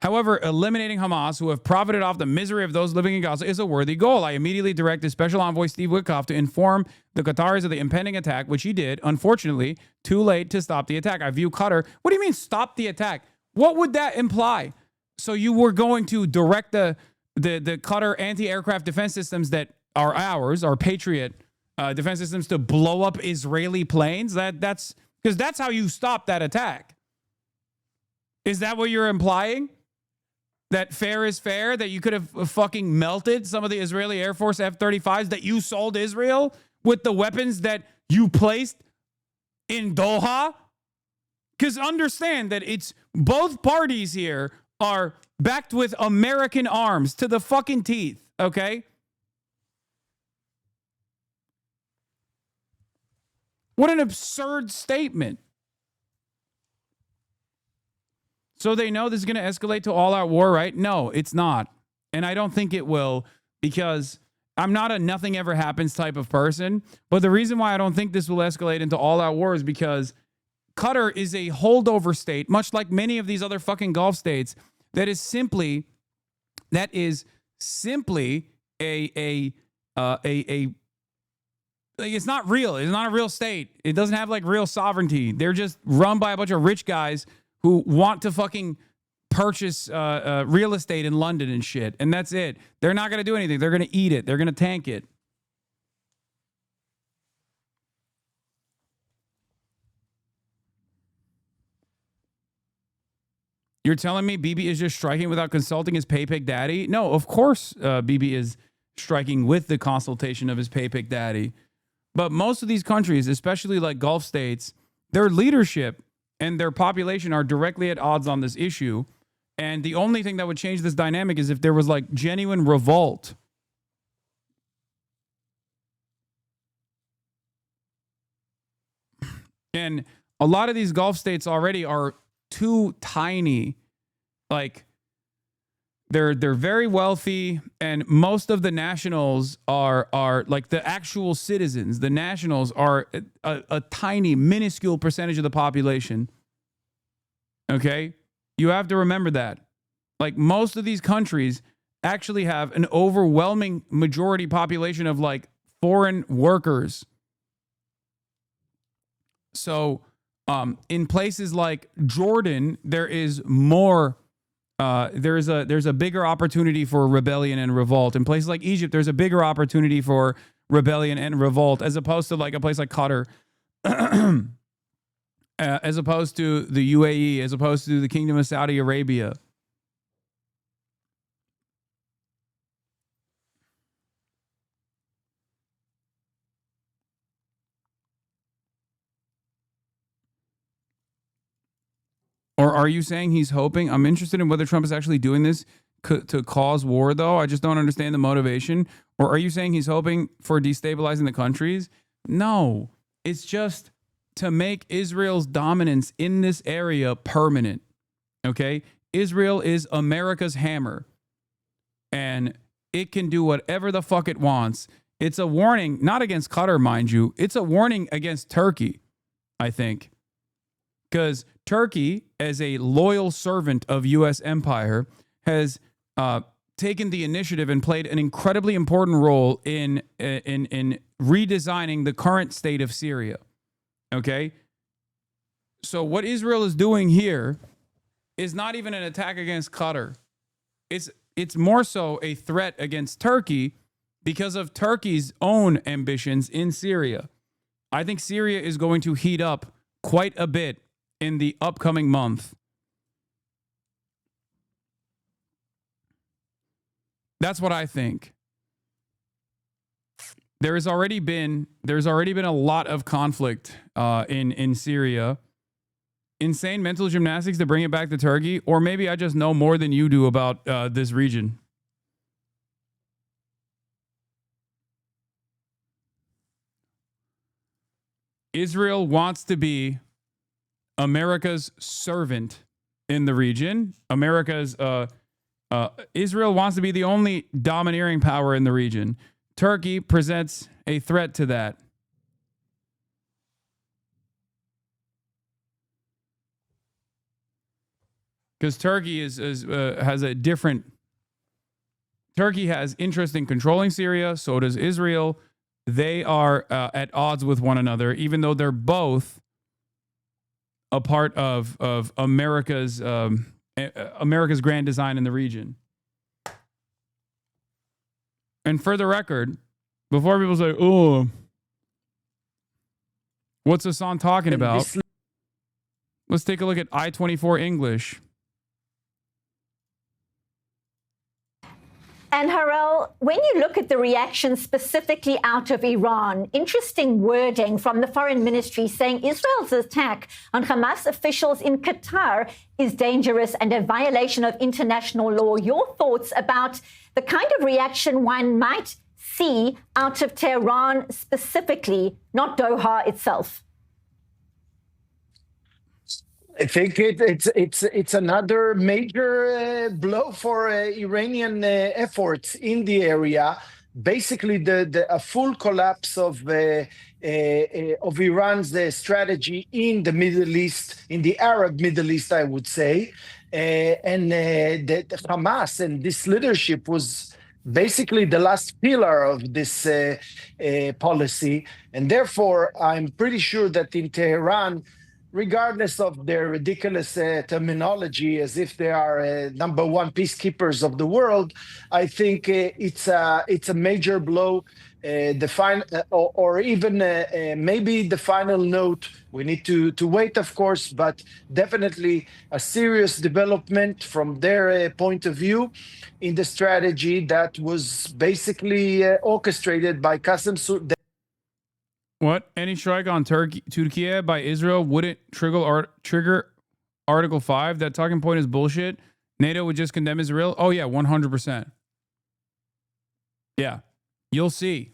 However, eliminating Hamas, who have profited off the misery of those living in Gaza, is a worthy goal. I immediately directed Special Envoy Steve Witkoff to inform the Qataris of the impending attack, which he did. Unfortunately, too late to stop the attack. I view Qatar... What do you mean, stop the attack? What would that imply? So you were going to direct the Qatar anti-aircraft defense systems that are ours, our Patriot defense systems, to blow up Israeli planes? That's because that's how you stop that attack. Is that what you're implying? That fair is fair? That you could have fucking melted some of the Israeli Air Force F-35s that you sold Israel with the weapons that you placed in Doha? Because understand that it's both parties here are backed with American arms to the fucking teeth, okay? What an absurd statement. So they know this is going to escalate to all-out war, right? No, it's not. And I don't think it will, because I'm not a nothing ever happens type of person. But the reason why I don't think this will escalate into all-out war is because Qatar is a holdover state, much like many of these other fucking Gulf states, that is simply a it's not real. It's not a real state. It doesn't have like real sovereignty. They're just run by a bunch of rich guys who want to fucking purchase real estate in London and shit. And that's it. They're not going to do anything. They're going to eat it. They're going to tank it. You're telling me Bibi is just striking without consulting his pay-pick daddy? No, of course Bibi is striking with the consultation of his pay-pick daddy. But most of these countries, especially like Gulf states, their leadership and their population are directly at odds on this issue. And the only thing that would change this dynamic is if there was like genuine revolt. And a lot of these Gulf states already are too tiny. Like they're very wealthy, and most of the nationals are like the actual citizens. The nationals are a tiny, minuscule percentage of the population. Okay? You have to remember that. Like most of these countries actually have an overwhelming majority population of like foreign workers. So in places like Jordan, there is more. There's a bigger opportunity for rebellion and revolt. In places like Egypt, there's a bigger opportunity for rebellion and revolt, as opposed to like a place like Qatar, as opposed to the UAE, as opposed to the Kingdom of Saudi Arabia. Or are you saying he's hoping? I'm interested in whether Trump is actually doing this to cause war, though. I just don't understand the motivation. Or are you saying he's hoping for destabilizing the countries? No, it's just to make Israel's dominance in this area permanent. Okay? Israel is America's hammer, and it can do whatever the fuck it wants. It's a warning, not against Qatar, mind you. It's a warning against Turkey, I think. Because Turkey, as a loyal servant of U.S. empire, has taken the initiative and played an incredibly important role in redesigning the current state of Syria. Okay? So what Israel is doing here is not even an attack against Qatar. It's more so a threat against Turkey because of Turkey's own ambitions in Syria. I think Syria is going to heat up quite a bit in the upcoming month. That's what I think. There's already been a lot of conflict in Syria. Insane mental gymnastics to bring it back to Turkey, or maybe I just know more than you do about this region. Israel wants to be America's servant in the region. Israel wants to be the only domineering power in the region. Turkey presents a threat to that. Because Turkey has a different. Turkey has interest in controlling Syria. So does Israel. They are at odds with one another, even though they're both a part of America's America's grand design in the region. And for the record, before people say, oh, what's Hasan talking about? Let's take a look at I-24 English. And Harel, when you look at the reaction specifically out of Iran, interesting wording from the foreign ministry saying Israel's attack on Hamas officials in Qatar is dangerous and a violation of international law. Your thoughts about the kind of reaction one might see out of Tehran specifically, not Doha itself? I think it's another major blow for Iranian efforts in the area. Basically, a full collapse of Iran's strategy in the Middle East, in the Arab Middle East, I would say, and the Hamas and this leadership was basically the last pillar of this policy, and therefore I'm pretty sure that in Tehran, regardless of their ridiculous terminology, as if they are number one peacekeepers of the world, I think it's a major blow. Or even maybe the final note. We need to wait, of course, but definitely a serious development from their point of view in the strategy that was basically orchestrated by Qasem. What? Any strike on Turkey by Israel wouldn't trigger Article 5? That talking point is bullshit. NATO would just condemn Israel? Oh, yeah, 100%. Yeah, you'll see.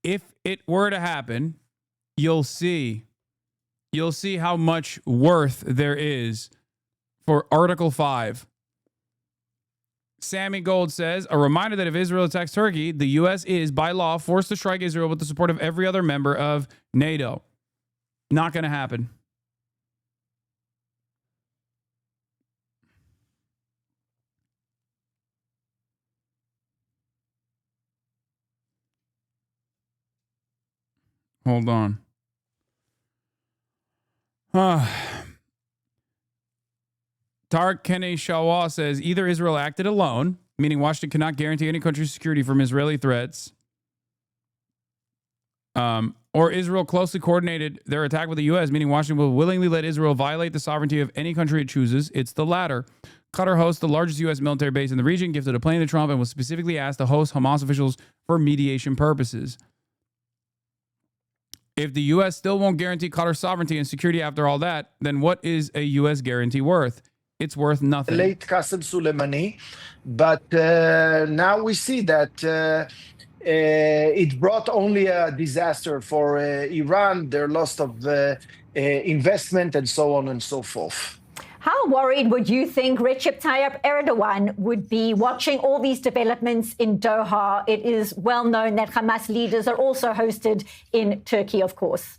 If it were to happen, you'll see. You'll see how much worth there is for Article 5. Sammy Gold says, a reminder that if Israel attacks Turkey, the U.S. is, by law, forced to strike Israel with the support of every other member of NATO. Not going to happen. Hold on. Tarek Kene Shawa says either Israel acted alone, meaning Washington cannot guarantee any country's security from Israeli threats, or Israel closely coordinated their attack with the U.S., meaning Washington will willingly let Israel violate the sovereignty of any country it chooses. It's the latter. Qatar hosts the largest U.S. military base in the region, gifted a plane to Trump, and was specifically asked to host Hamas officials for mediation purposes. If the U.S. still won't guarantee Qatar's sovereignty and security after all that, then what is a U.S. guarantee worth? It's worth nothing. Late Qasem Soleimani, but now we see that it brought only a disaster for Iran, their loss of investment, and so on and so forth. How worried would you think Recep Tayyip Erdogan would be watching all these developments in Doha? It is well known that Hamas leaders are also hosted in Turkey, of course.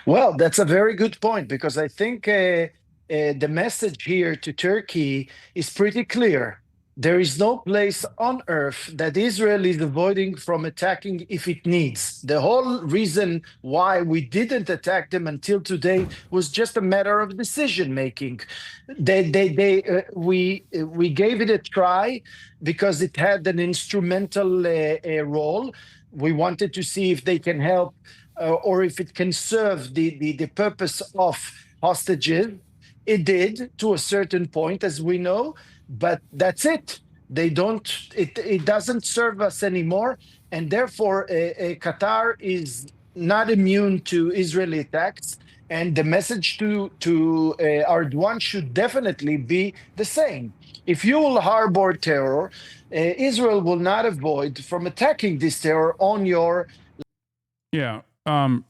Well, that's a very good point, because I think the message here to Turkey is pretty clear. There is no place on earth that Israel is avoiding from attacking if it needs. The whole reason why we didn't attack them until today was just a matter of decision making. We gave it a try because it had an instrumental role. We wanted to see if they can help or if it can serve the purpose of hostages. It did to a certain point, as we know. But that's it. They don't. It doesn't serve us anymore, and therefore, Qatar is not immune to Israeli attacks. And the message to Erdogan should definitely be the same. If you will harbor terror, Israel will not avoid from attacking this terror on your. Yeah.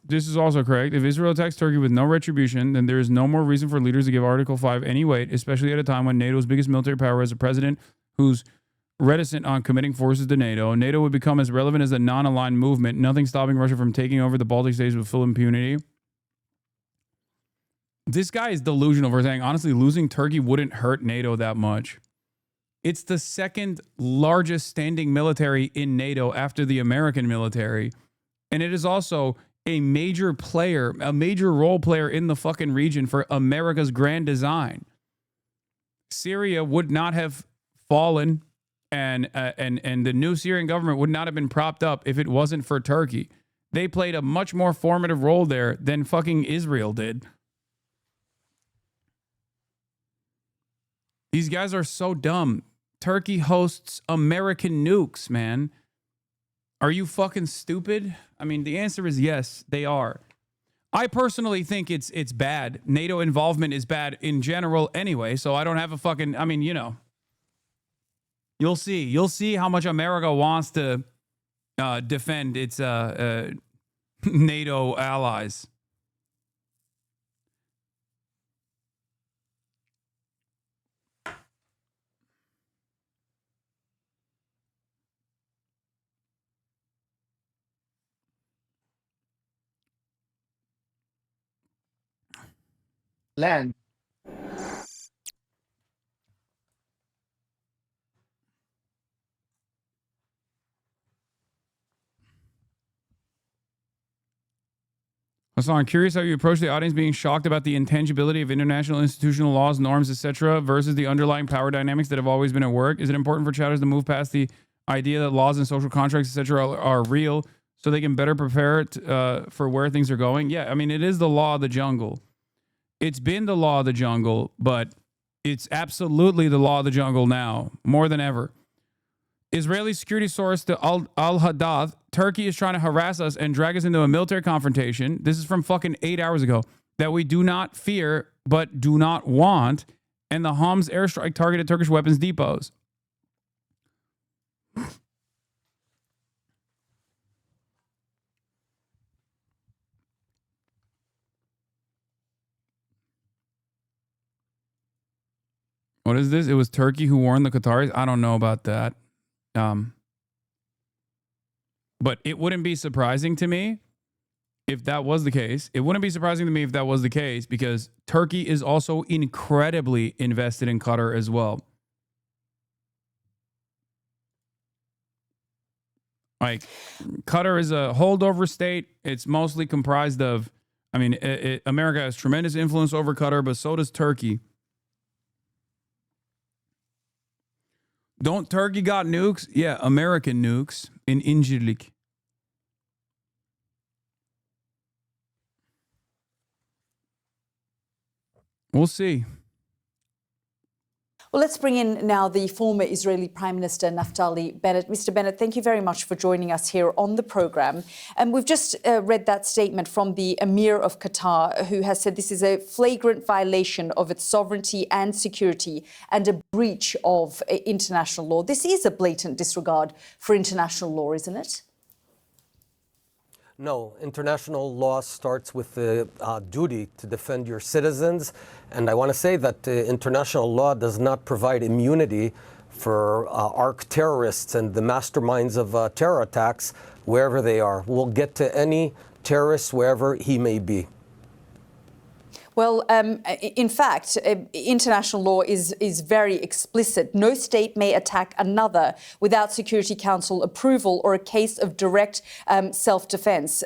This is also correct. If Israel attacks Turkey with no retribution, then there is no more reason for leaders to give Article 5 any weight, especially at a time when NATO's biggest military power has a president who's reticent on committing forces to NATO. NATO would become as relevant as a non-aligned movement, nothing stopping Russia from taking over the Baltic states with full impunity. This guy is delusional for saying, honestly, losing Turkey wouldn't hurt NATO that much. It's the second largest standing military in NATO after the American military. And it is also a major player, a major role player in the fucking region for America's grand design. Syria would not have fallen, and the new Syrian government would not have been propped up if it wasn't for Turkey. They played a much more formative role there than fucking Israel did. These guys are so dumb. Turkey hosts American nukes, man. Are you fucking stupid? I mean, the answer is yes, they are. I personally think it's bad. NATO involvement is bad in general anyway, so I don't have a fucking, I mean, you know. You'll see. You'll see how much America wants to defend its NATO allies. Land. Hasan, I'm curious how you approach the audience being shocked about the intangibility of international institutional laws, norms, etc., versus the underlying power dynamics that have always been at work. Is it important for chatters to move past the idea that laws and social contracts, etc., are real so they can better prepare for where things are going? Yeah, I mean, it is the law of the jungle. It's been the law of the jungle, but it's absolutely the law of the jungle now, more than ever. Israeli security source to Al-Hadath, Turkey is trying to harass us and drag us into a military confrontation. This is from fucking 8 hours ago. That we do not fear, but do not want. And the Homs airstrike targeted Turkish weapons depots. What is this? It was Turkey who warned the Qataris? I don't know about that. But it wouldn't be surprising to me if that was the case. It wouldn't be surprising to me if that was the case because Turkey is also incredibly invested in Qatar as well. Like, Qatar is a holdover state. It's mostly comprised of, I mean, America has tremendous influence over Qatar, but so does Turkey. Don't Turkey got nukes? Yeah, American nukes in Incirlik. We'll see. Well, let's bring in now the former Israeli Prime Minister Naftali Bennett. Mr. Bennett, thank you very much for joining us here on the program. And we've just read that statement from the Emir of Qatar, who has said this is a flagrant violation of its sovereignty and security and a breach of international law. This is a blatant disregard for international law, isn't it? No, international law starts with the duty to defend your citizens. And I want to say that international law does not provide immunity for ARC terrorists and the masterminds of terror attacks, wherever they are. We'll get to any terrorist, wherever he may be. Well, in fact, international law is very explicit. No state may attack another without Security Council approval or a case of direct self-defense.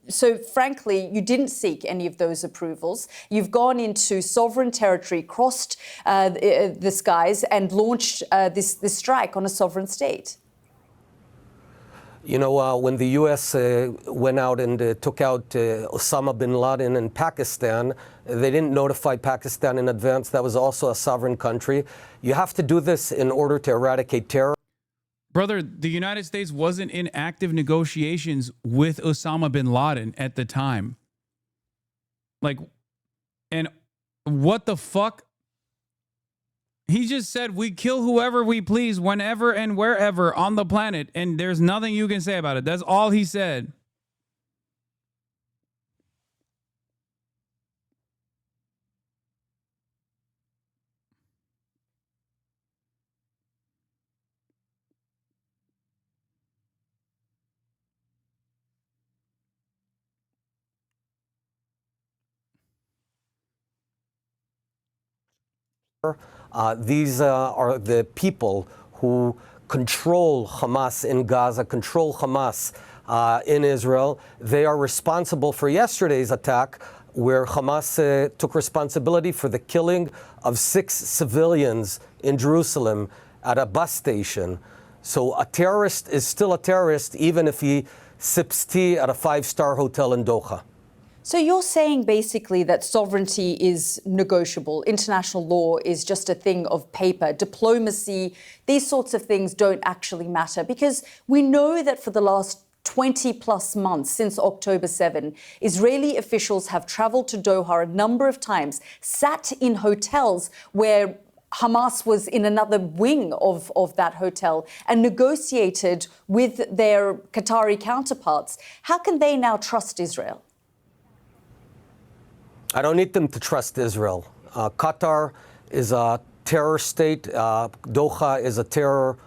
So, frankly, you didn't seek any of those approvals. You've gone into sovereign territory, crossed the skies and launched this strike on a sovereign state. You know, when the U.S. went out and took out Osama bin Laden in Pakistan, they didn't notify Pakistan in advance. That was also a sovereign country. You have to do this in order to eradicate terror. Brother, the United States wasn't in active negotiations with Osama bin Laden at the time. Like, and what the fuck? He just said we kill whoever we please, whenever and wherever on the planet, and there's nothing you can say about it. That's all he said. These are the people who control Hamas in Gaza, control Hamas in Israel. They are responsible for yesterday's attack, where Hamas took responsibility for the killing of 6 civilians in Jerusalem at a bus station. So a terrorist is still a terrorist, even if he sips tea at a 5-star hotel in Doha. So you're saying basically that sovereignty is negotiable. International law is just a thing of paper. Diplomacy, these sorts of things don't actually matter, because we know that for the last 20 plus months since October 7, Israeli officials have traveled to Doha a number of times, sat in hotels where Hamas was in another wing of that hotel, and negotiated with their Qatari counterparts. How can they now trust Israel? I don't need them to trust Israel. Qatar is a terror state. Doha is a terror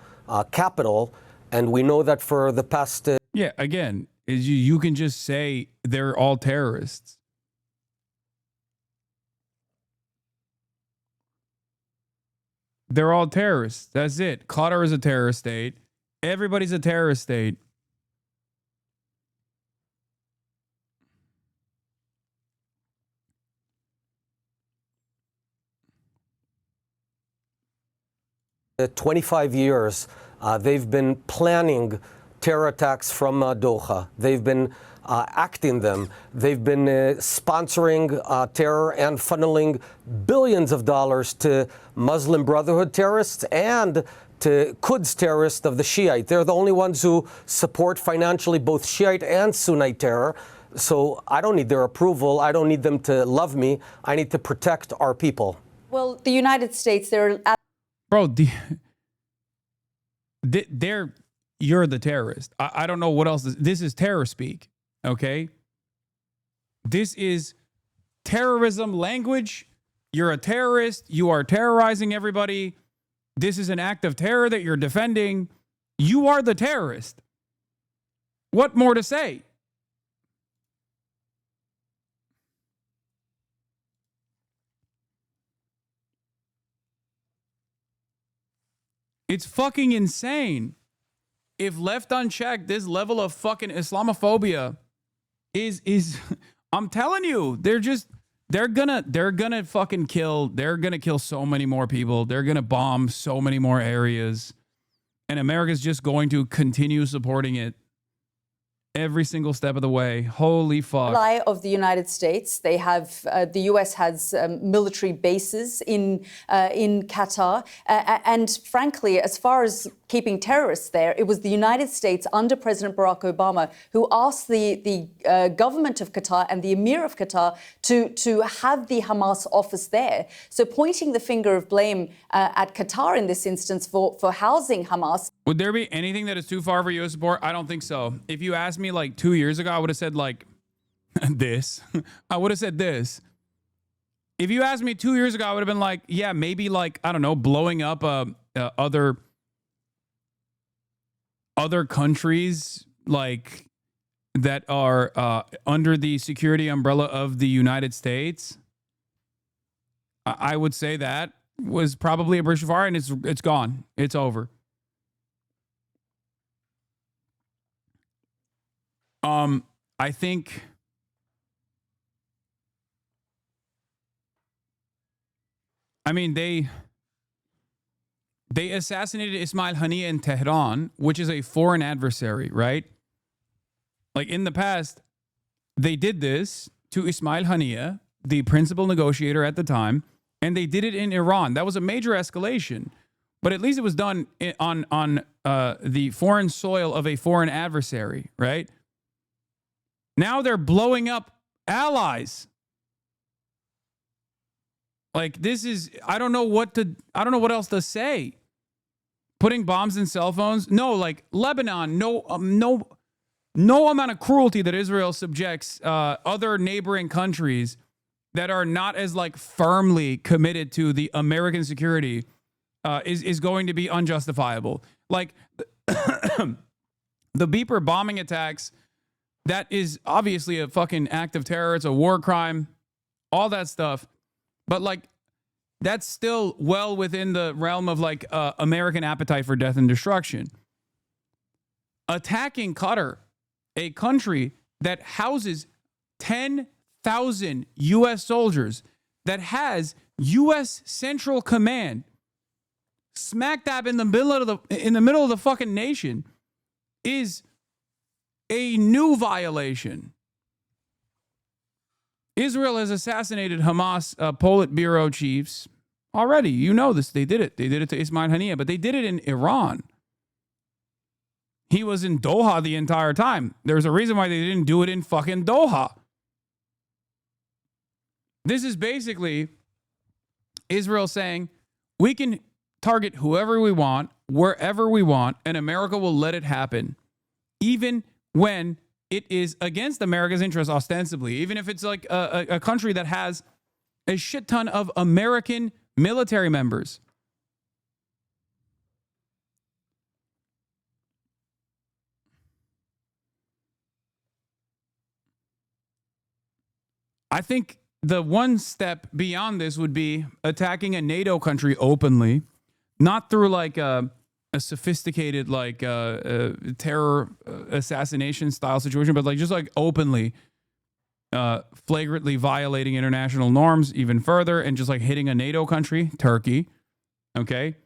capital. And we know that for the past... Yeah, again, is you can just say they're all terrorists. They're all terrorists. That's it. Qatar is a terrorist state. Everybody's a terrorist state. In 25 years, they've been planning terror attacks from Doha. They've been acting them. They've been sponsoring terror and funneling billions of dollars to Muslim Brotherhood terrorists and to Quds terrorists of the Shiite. They're the only ones who support financially both Shiite and Sunnite terror. So I don't need their approval. I don't need them to love me. I need to protect our people. Well, the United States, they're... Bro, you're the terrorist. I don't know what else. This is terror speak, okay? This is terrorism language. You're a terrorist. You are terrorizing everybody. This is an act of terror that you're defending. You are the terrorist. What more to say? It's fucking insane. If left unchecked, this level of fucking Islamophobia is I'm telling you, they're gonna fucking kill. They're gonna kill so many more people. They're gonna bomb so many more areas. And America's just going to continue supporting it every single step of the way. Holy fuck. Ally of the United States. They have the US has military bases in Qatar, and frankly, as far as keeping terrorists there, it was the United States under President Barack Obama who asked the government of Qatar and the Emir of Qatar to have the Hamas office there. So pointing the finger of blame at Qatar in this instance for housing Hamas. Would there be anything that is too far for U.S. support? I don't think so. If you asked me like 2 years ago, I would have said like this. I would have said this. If you asked me 2 years ago, I would have been like, yeah, maybe like, I don't know, blowing up other countries like that are under the security umbrella of the United States. I would say that was probably a bridge too far, and it's gone. It's over. I think they assassinated Ismail Haniyeh in Tehran, which is a foreign adversary, right? Like in the past, they did this to Ismail Haniyeh, the principal negotiator at the time, and they did it in Iran. That was a major escalation, but at least it was done on the foreign soil of a foreign adversary, right? Now they're blowing up allies. Like this is, I don't know what else to say. Putting bombs in cell phones? No, like Lebanon, no amount of cruelty that Israel subjects other neighboring countries that are not as like firmly committed to the American security is going to be unjustifiable. Like the beeper bombing attacks, that is obviously a fucking act of terror. It's a war crime, all that stuff. But like, that's still well within the realm of like American appetite for death and destruction. Attacking Qatar a country that houses 10,000 U.S. soldiers, that has U.S. Central Command, smack dab in the middle of the fucking nation, is a new violation. Israel has assassinated Hamas Politburo chiefs already. You know this. They did it. They did it to Ismail Haniyeh, but they did it in Iran. He was in Doha the entire time. There's a reason why they didn't do it in fucking Doha. This is basically Israel saying, we can target whoever we want, wherever we want, and America will let it happen. Even when it is against America's interests, ostensibly. Even if it's like a country that has a shit ton of American military members. I think the one step beyond this would be attacking a NATO country openly, not through like a sophisticated like terror assassination style situation, but like just like openly, flagrantly violating international norms even further, and just like hitting a NATO country, Turkey, okay,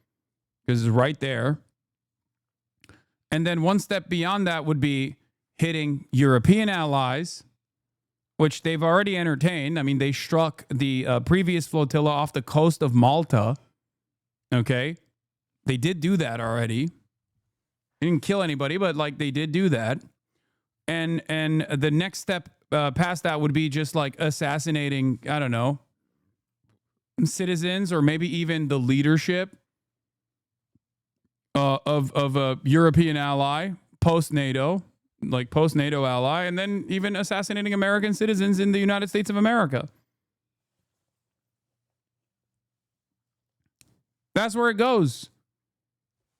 because it's right there. And then one step beyond that would be hitting European allies, which they've already entertained. I mean, they struck the previous flotilla off the coast of Malta. Okay. They did do that already. They didn't kill anybody, but like they did do that. And the next step past that would be just like assassinating, I don't know, citizens or maybe even the leadership of a European ally, post-NATO. Like post-NATO ally, and then even assassinating American citizens in the United States of America. That's where it goes.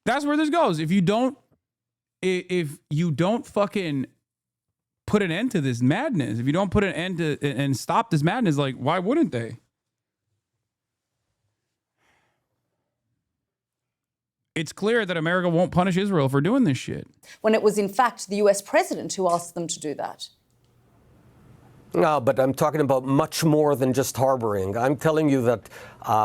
That's where this goes. If you don't fucking put an end to this madness, if you don't put an end to and stop this madness, like, why wouldn't they? It's clear that America won't punish Israel for doing this shit. When it was, in fact, the US president who asked them to do that. No, but I'm talking about much more than just harboring. I'm telling you that,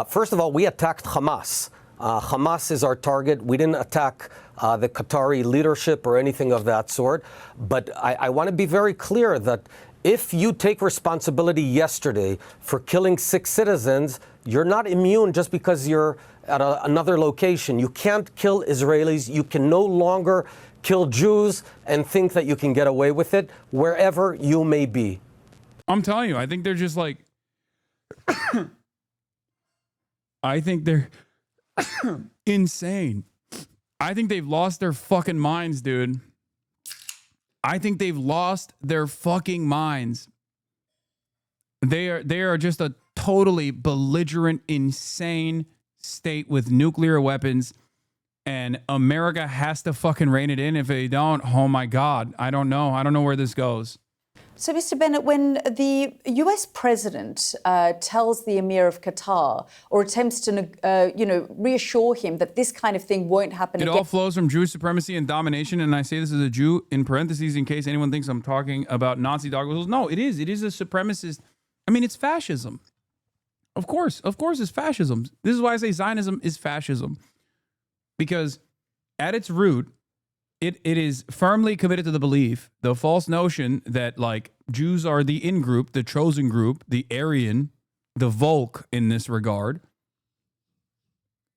first of all, we attacked Hamas. Hamas is our target. We didn't attack the Qatari leadership or anything of that sort. But I want to be very clear that if you take responsibility yesterday for killing 6 citizens, you're not immune just because you're at another location. You can't kill Israelis. You can no longer kill Jews and think that you can get away with it wherever you may be. I'm telling you, I think they're just like, I think they're insane. I think they've lost their fucking minds, dude. I think they've lost their fucking minds. They are just a totally belligerent, insane state with nuclear weapons, and America has to fucking rein it in. If they don't, oh my God, I don't know where this goes. So, Mr. Bennett, when the US president tells the Emir of Qatar or attempts to, reassure him that this kind of thing won't happen again. It all flows from Jewish supremacy and domination. And I say this as a Jew in parentheses in case anyone thinks I'm talking about Nazi dog whistles. No, it is. It is a supremacist. I mean, it's fascism. Of course, it's fascism. This is why I say Zionism is fascism. Because at its root, it is firmly committed to the belief, the false notion that like Jews are the in-group, the chosen group, the Aryan, the Volk in this regard,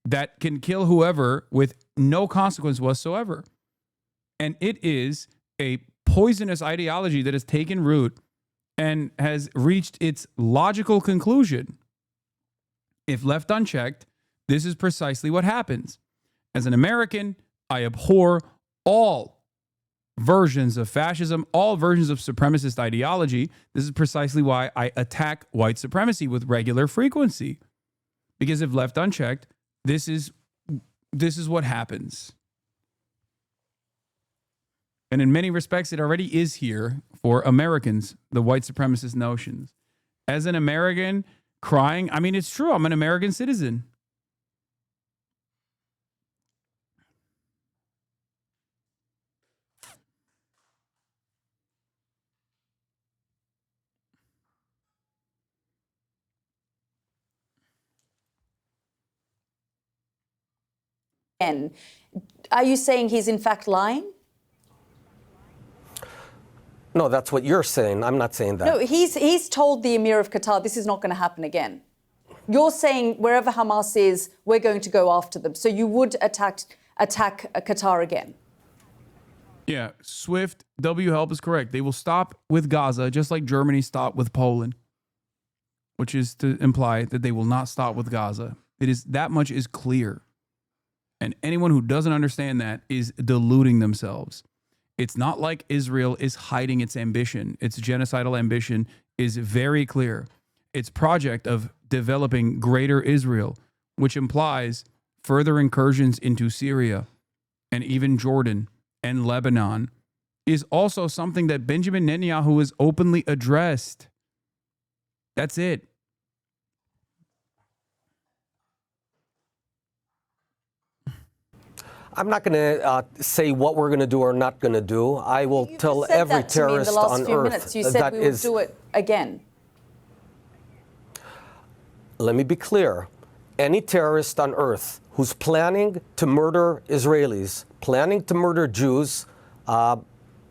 that can kill whoever with no consequence whatsoever. And it is a poisonous ideology that has taken root and has reached its logical conclusion. If left unchecked, this is precisely what happens. As an American, I abhor all versions of fascism, all versions of supremacist ideology. This is precisely why I attack white supremacy with regular frequency. Because if left unchecked, this is what happens. And in many respects, it already is here for Americans, the white supremacist notions. As an American crying, I mean, it's true. I'm an American citizen. again. Are you saying he's in fact lying? No, that's what you're saying. I'm not saying that. No, he's told the Emir of Qatar this is not going to happen again. You're saying wherever Hamas is, we're going to go after them. So you would attack Qatar again? Yeah, Swift W help is correct. They will stop with Gaza, just like Germany stopped with Poland, which is to imply that they will not stop with Gaza. It is that much is clear. And anyone who doesn't understand that is deluding themselves. It's not like Israel is hiding its ambition. Its genocidal ambition is very clear. Its project of developing greater Israel, which implies further incursions into Syria and even Jordan and Lebanon, is also something that Benjamin Netanyahu has openly addressed. That's it. I'm not going to say what we're going to do or not going to do. I will tell every terrorist on earth you said we would do it again. Let me be clear. Any terrorist on earth who's planning to murder Israelis, planning to murder Jews,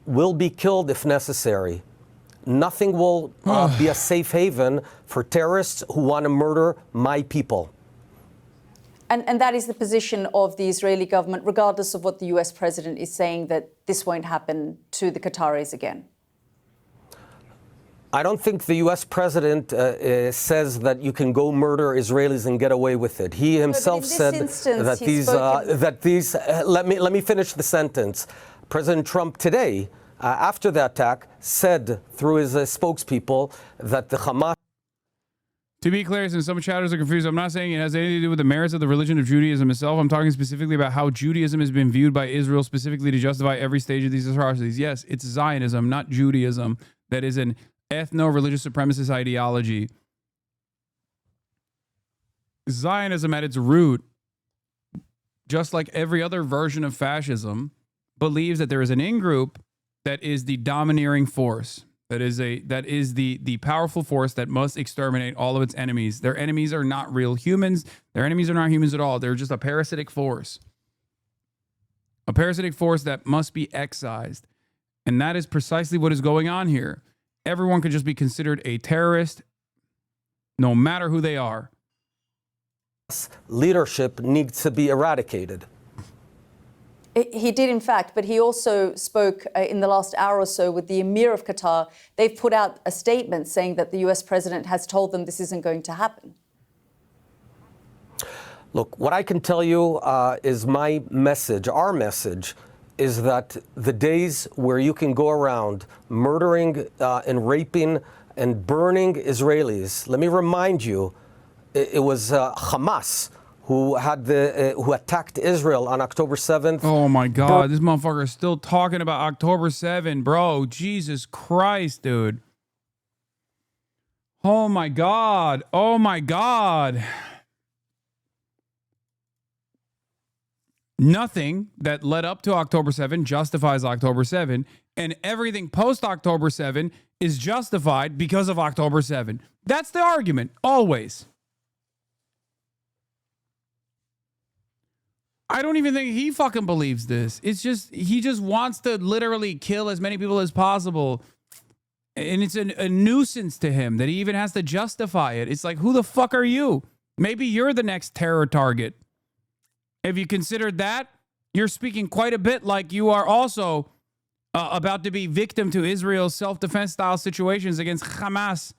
will be killed if necessary. Nothing will be a safe haven for terrorists who want to murder my people. And that is the position of the Israeli government, regardless of what the US president is saying, that this won't happen to the Qataris again. I don't think the U.S. president says that you can go murder Israelis and get away with it. He himself said that these. Let me finish the sentence. President Trump today, after the attack, said through his spokespeople that the Hamas. To be clear, since some chatters are confused, I'm not saying it has anything to do with the merits of the religion of Judaism itself. I'm talking specifically about how Judaism has been viewed by Israel specifically to justify every stage of these atrocities. Yes, it's Zionism, not Judaism, that is an ethno-religious supremacist ideology. Zionism at its root, just like every other version of fascism, believes that there is an in-group that is the domineering force. That is the powerful force that must exterminate all of its enemies. Their enemies are not real humans. Their enemies are not humans at all. They're just a parasitic force. A parasitic force that must be excised. And that is precisely what is going on here. Everyone could just be considered a terrorist, no matter who they are. Leadership needs to be eradicated. He did, in fact, but he also spoke in the last hour or so with the Emir of Qatar. They've put out a statement saying that the US president has told them this isn't going to happen. Look, what I can tell you is my message, our message, is that the days where you can go around murdering and raping and burning Israelis, let me remind you, it was Hamas who attacked Israel on October 7th. Oh my God, this motherfucker is still talking about October 7th, bro. Jesus Christ, dude. Oh my God. Oh my God. Nothing that led up to October 7 justifies October 7, and everything post October 7 is justified because of October 7. That's the argument, always. I don't even think he fucking believes this. It's just, he just wants to literally kill as many people as possible. And it's a nuisance to him that he even has to justify it. It's like, who the fuck are you? Maybe you're the next terror target. If you considered that, you're speaking quite a bit like you are also about to be victim to Israel's self-defense style situations against Hamas.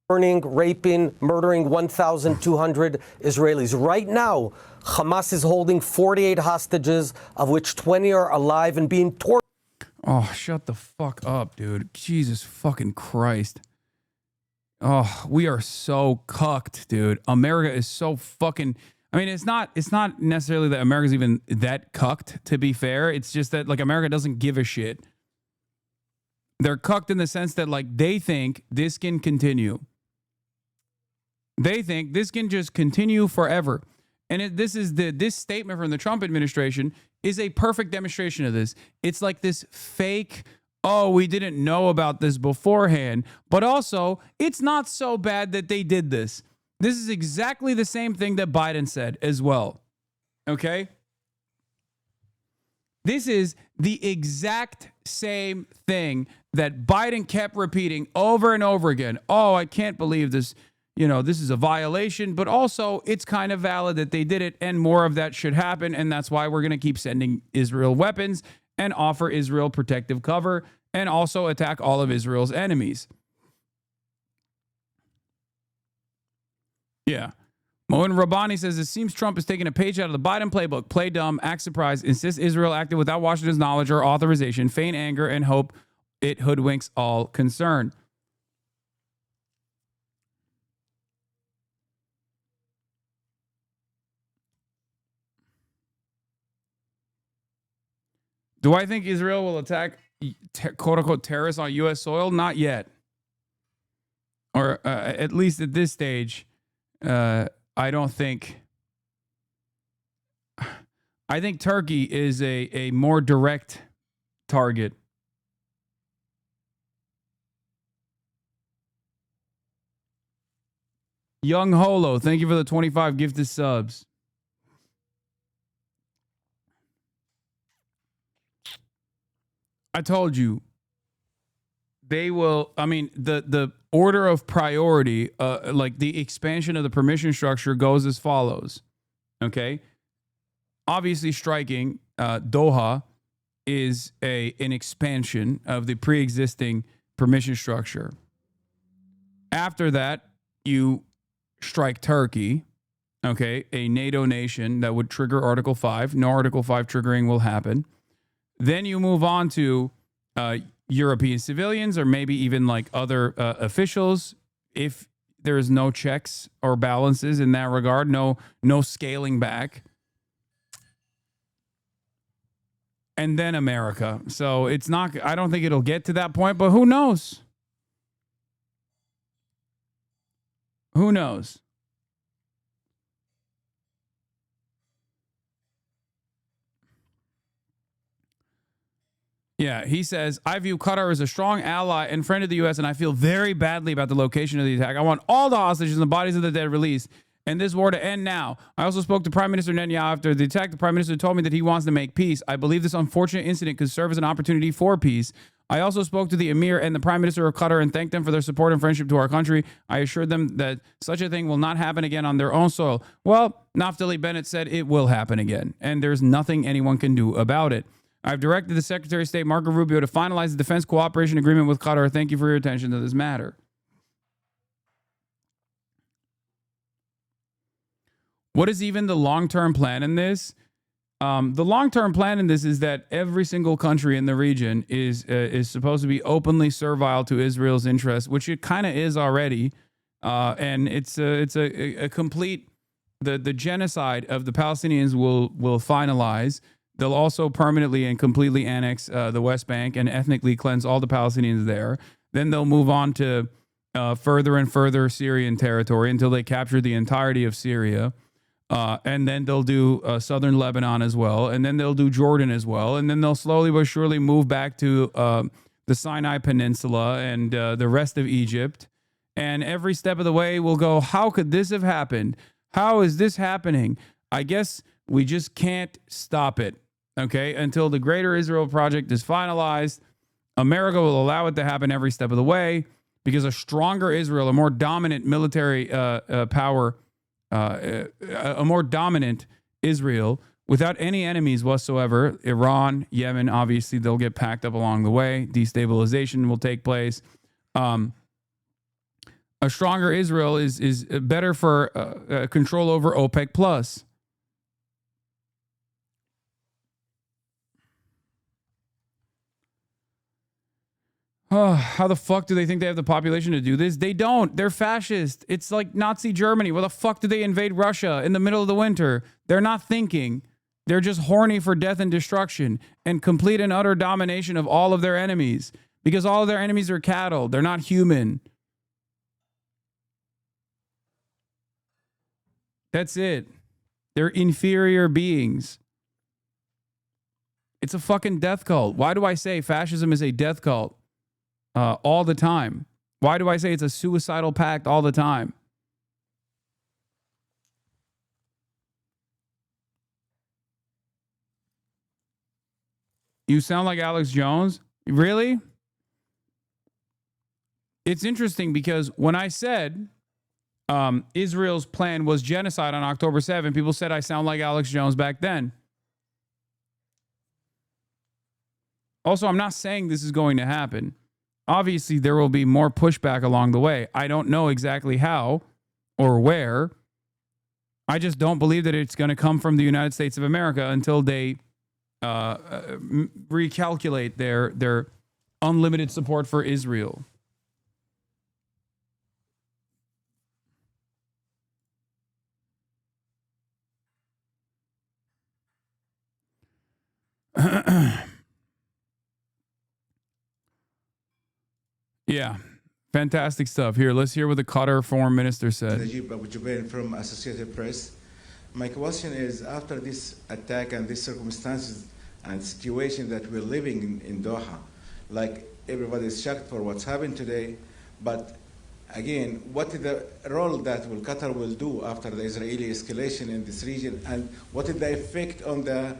Burning, raping, murdering 1,200 Israelis. Right now, Hamas is holding 48 hostages, of which 20 are alive and being tortured. Oh, shut the fuck up, dude. Jesus fucking Christ. Oh, we are so cucked, dude. America is so fucking... I mean, it's not necessarily that America's even that cucked, to be fair. It's just that, like, America doesn't give a shit. They're cucked in the sense that, like, they think this can continue. They think this can just continue forever. And this statement from the Trump administration is a perfect demonstration of this. It's like this fake, oh, we didn't know about this beforehand, but also it's not so bad that they did this. This is exactly the same thing that Biden said as well. Okay? This is the exact same thing that Biden kept repeating over and over again. Oh, I can't believe this. This is a violation, but also it's kind of valid that they did it, and more of that should happen. And that's why we're going to keep sending Israel weapons and offer Israel protective cover and also attack all of Israel's enemies. Yeah. Moen Rabbani says, it seems Trump is taking a page out of the Biden playbook. Play dumb, act surprised, insist Israel acted without Washington's knowledge or authorization, feign anger, and hope it hoodwinks all concerned. Do I think Israel will attack quote-unquote terrorists on U.S. soil? Not yet. Or at least at this stage, I don't think. I think Turkey is a more direct target. Young Holo, thank you for the 25 gifted subs. I told you, they will, the order of priority, like the expansion of the permission structure goes as follows. Okay. Obviously striking Doha is an expansion of the pre-existing permission structure. After that, you strike Turkey, okay, a NATO nation that would trigger Article 5. No Article 5 triggering will happen. Then you move on to European civilians, or maybe even like other officials, if there's no checks or balances in that regard, no scaling back. And then America. So it's not, I don't think it'll get to that point, but who knows? Who knows? Yeah, he says, I view Qatar as a strong ally and friend of the U.S., and I feel very badly about the location of the attack. I want all the hostages and the bodies of the dead released, and this war to end now. I also spoke to Prime Minister Netanyahu after the attack. The Prime Minister told me that he wants to make peace. I believe this unfortunate incident could serve as an opportunity for peace. I also spoke to the Emir and the Prime Minister of Qatar and thanked them for their support and friendship to our country. I assured them that such a thing will not happen again on their own soil. Well, Naftali Bennett said it will happen again, and there's nothing anyone can do about it. I've directed the Secretary of State, Marco Rubio, to finalize the defense cooperation agreement with Qatar. Thank you for your attention to this matter. What is even the long-term plan in this? The long-term plan in this is that every single country in the region is supposed to be openly servile to Israel's interests, which it kind of is already, and it's a complete the genocide of the Palestinians will finalize. They'll also permanently and completely annex the West Bank and ethnically cleanse all the Palestinians there. Then they'll move on to further and further Syrian territory until they capture the entirety of Syria. And then they'll do southern Lebanon as well. And then they'll do Jordan as well. And then they'll slowly but surely move back to the Sinai Peninsula and the rest of Egypt. And every step of the way we'll go, how could this have happened? How is this happening? I guess we just can't stop it. Okay, until the Greater Israel Project is finalized, America will allow it to happen every step of the way, because a stronger Israel, a more dominant military power, a more dominant Israel without any enemies whatsoever, Iran, Yemen, obviously they'll get packed up along the way. Destabilization will take place. A stronger Israel is better for control over OPEC plus. Oh, how the fuck do they think they have the population to do this? They don't. They're fascist. It's like Nazi Germany. Why the fuck did they invade Russia in the middle of the winter? They're not thinking. They're just horny for death and destruction and complete and utter domination of all of their enemies, because all of their enemies are cattle. They're not human. That's it. They're inferior beings. It's a fucking death cult. Why do I say fascism is a death cult? All the time. Why do I say it's a suicidal pact all the time? You sound like Alex Jones? Really? It's interesting because when I said Israel's plan was genocide on October 7th, people said I sound like Alex Jones back then. Also, I'm not saying this is going to happen. Obviously, there will be more pushback along the way. I don't know exactly how or where. I just don't believe that it's going to come from the United States of America until they recalculate their unlimited support for Israel. Yeah, fantastic stuff. Here, let's hear what the Qatar foreign minister said. From Associated Press. My question is, after this attack and these circumstances and situation that we're living in Doha, like everybody is shocked for what's happened today, but again, what is the role that Qatar will do after the Israeli escalation in this region, and what is the effect on the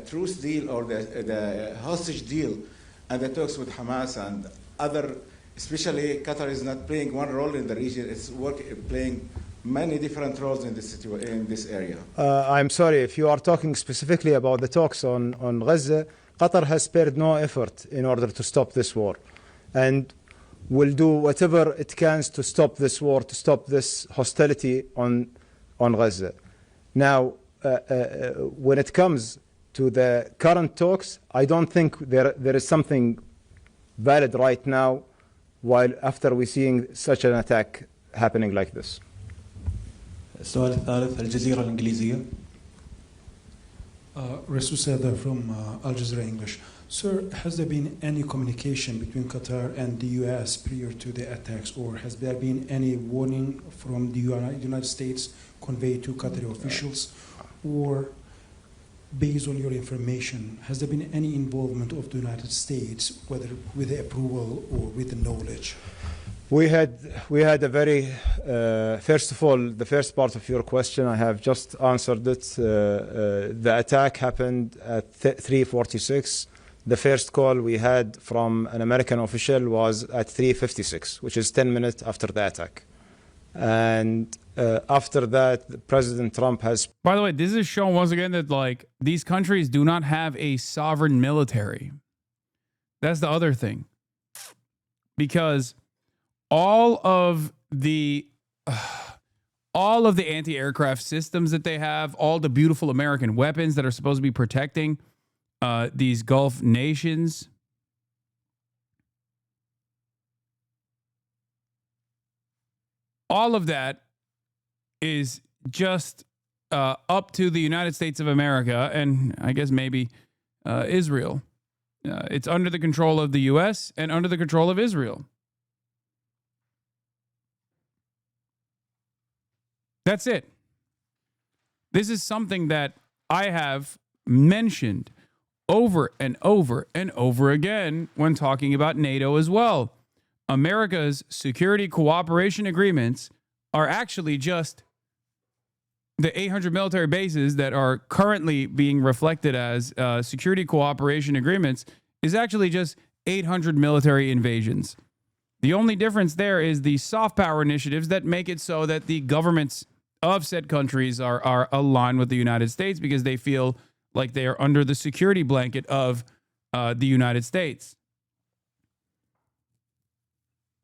truce deal or the hostage deal and the talks with Hamas and other, especially Qatar is not playing one role in the region, it's playing many different roles in this area. I'm sorry, if you are talking specifically about the talks on Gaza, Qatar has spared no effort in order to stop this war, and will do whatever it can to stop this war, to stop this hostility on Gaza. Now, when it comes to the current talks, I don't think there is something valid right now, while after we're seeing such an attack happening like this. السؤال الثالث الجزيرة الإنجليزية. Rasul Sadar from Al Jazeera English. Sir, has there been any communication between Qatar and the U.S. prior to the attacks, or has there been any warning from the United States conveyed to Qatari officials, or based on your information, has there been any involvement of the United States, whether with the approval or with the knowledge? We had a very, first of all, the first part of your question, I have just answered it. The attack happened at 3:46. The first call we had from an American official was at 3:56, which is 10 minutes after the attack. And after that, President Trump has... By the way, this is shown once again that, like, these countries do not have a sovereign military. That's the other thing. Because all of the anti-aircraft systems that they have, all the beautiful American weapons that are supposed to be protecting these Gulf nations, all of that is just up to the United States of America and I guess maybe Israel. It's under the control of the U.S. and under the control of Israel. That's it. This is something that I have mentioned over and over and over again when talking about NATO as well. America's security cooperation agreements are actually just the 800 military bases that are currently being reflected as security cooperation agreements is actually just 800 military invasions. The only difference there is the soft power initiatives that make it so that the governments of said countries are aligned with the United States because they feel like they are under the security blanket of the United States.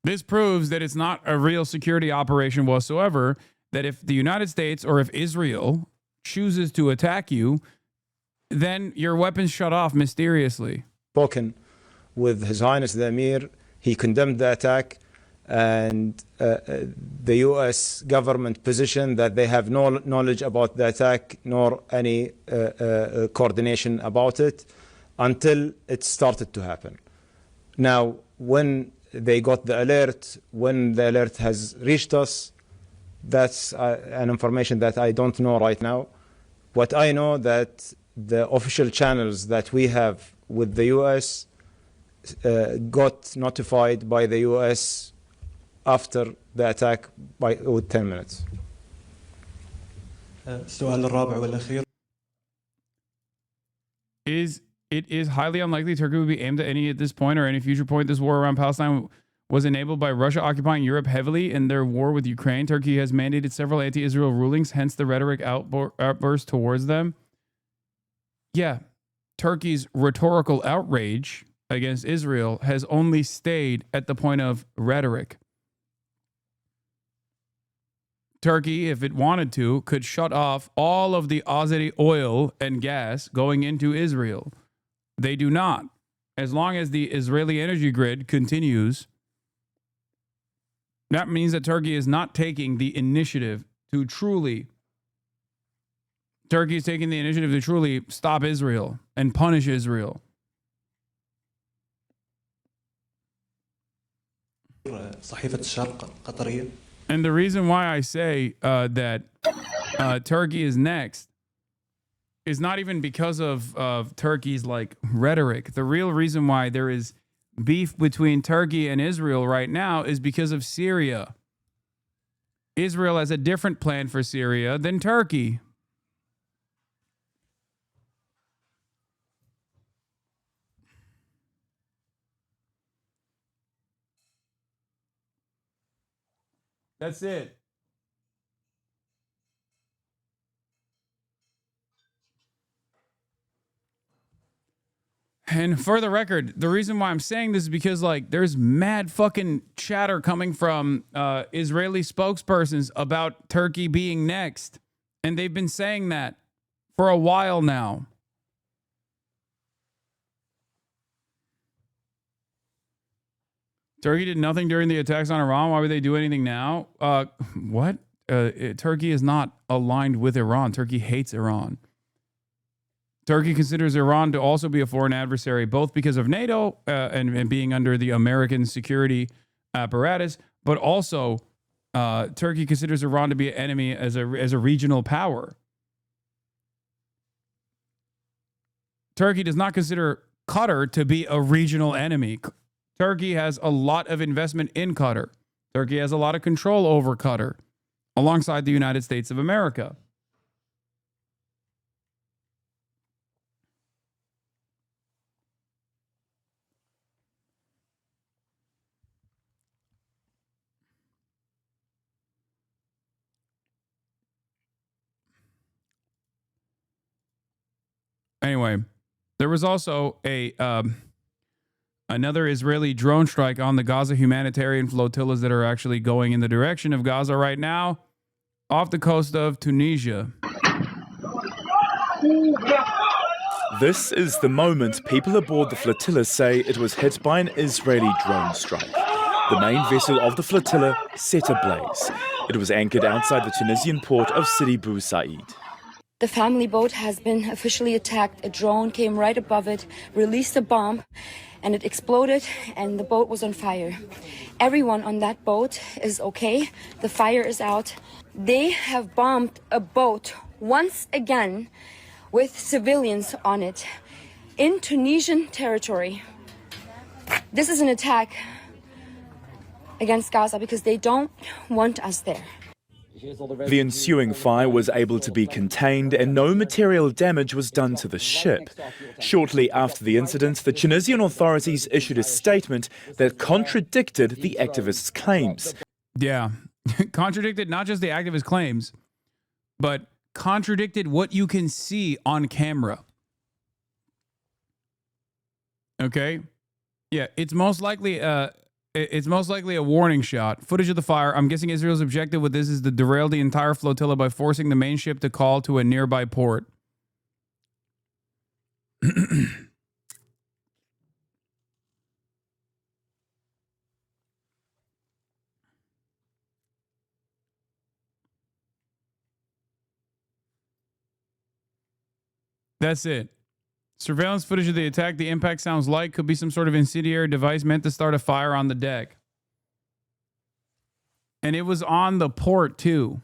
This proves that it's not a real security operation whatsoever, that if the United States or if Israel chooses to attack you, then your weapons shut off mysteriously. Spoken with His Highness the Emir, he condemned the attack, and the U.S. government positioned that they have no knowledge about the attack nor any coordination about it until it started to happen. Now, when they got the alert, when the alert has reached us, that's an information that I don't know right now. What I know that the official channels that we have with the U.S. Got notified by the U.S. after the attack with 10 minutes. السؤال الرابع والأخير. Is It is highly unlikely Turkey would be aimed at any at this point or any future point. This war around Palestine was enabled by Russia occupying Europe heavily in their war with Ukraine. Turkey has mandated several anti-Israel rulings, hence the rhetoric outburst towards them. Yeah, Turkey's rhetorical outrage against Israel has only stayed at the point of rhetoric. Turkey, if it wanted to, could shut off all of the Azeri oil and gas going into Israel. They do not. As long as the Israeli energy grid continues, that means that Turkey is not taking the initiative to truly stop Israel and punish Israel. And the reason why I say that Turkey is next is not even because of Turkey's like rhetoric. The real reason why there is beef between Turkey and Israel right now is because of Syria. Israel has a different plan for Syria than Turkey. That's it. And for the record, the reason why I'm saying this is because, like, there's mad fucking chatter coming from Israeli spokespersons about Turkey being next. And they've been saying that for a while now. Turkey did nothing during the attacks on Iran. Why would they do anything now? What? Turkey is not aligned with Iran. Turkey hates Iran. Turkey considers Iran to also be a foreign adversary, both because of NATO and being under the American security apparatus, but also Turkey considers Iran to be an enemy as a regional power. Turkey does not consider Qatar to be a regional enemy. Turkey has a lot of investment in Qatar. Turkey has a lot of control over Qatar, alongside the United States of America. Anyway, there was also another Israeli drone strike on the Gaza humanitarian flotillas that are actually going in the direction of Gaza right now, off the coast of Tunisia. This is the moment people aboard the flotilla say it was hit by an Israeli drone strike. The main vessel of the flotilla set ablaze. It was anchored outside the Tunisian port of Sidi Bou Said. The family boat has been officially attacked. A drone came right above it, released a bomb, and it exploded, and the boat was on fire. Everyone on that boat is okay. The fire is out. They have bombed a boat once again with civilians on it in Tunisian territory. This is an attack against Gaza because they don't want us there. The ensuing fire was able to be contained and no material damage was done to the ship. Shortly after the incident, the Tunisian authorities issued a statement that contradicted the activists' claims. Yeah, contradicted not just the activist claims, but contradicted what you can see on camera. Okay? Yeah, it's most likely a warning shot. Footage of the fire. I'm guessing Israel's objective with this is to derail the entire flotilla by forcing the main ship to call to a nearby port. That's it. Surveillance footage of the attack. The impact sounds light. Could be some sort of incendiary device meant to start a fire on the deck. And it was on the port, too.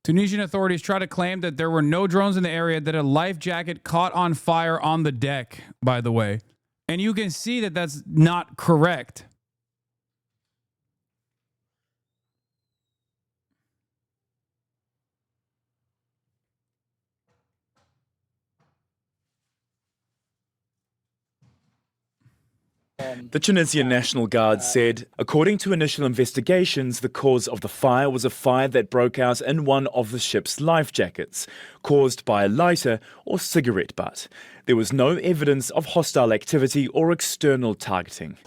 Tunisian authorities try to claim that there were no drones in the area, that a life jacket caught on fire on the deck, by the way. And you can see that that's not correct. The Tunisian National Guard said, according to initial investigations, the cause of the fire was a fire that broke out in one of the ship's life jackets, caused by a lighter or cigarette butt. There was no evidence of hostile activity or external targeting.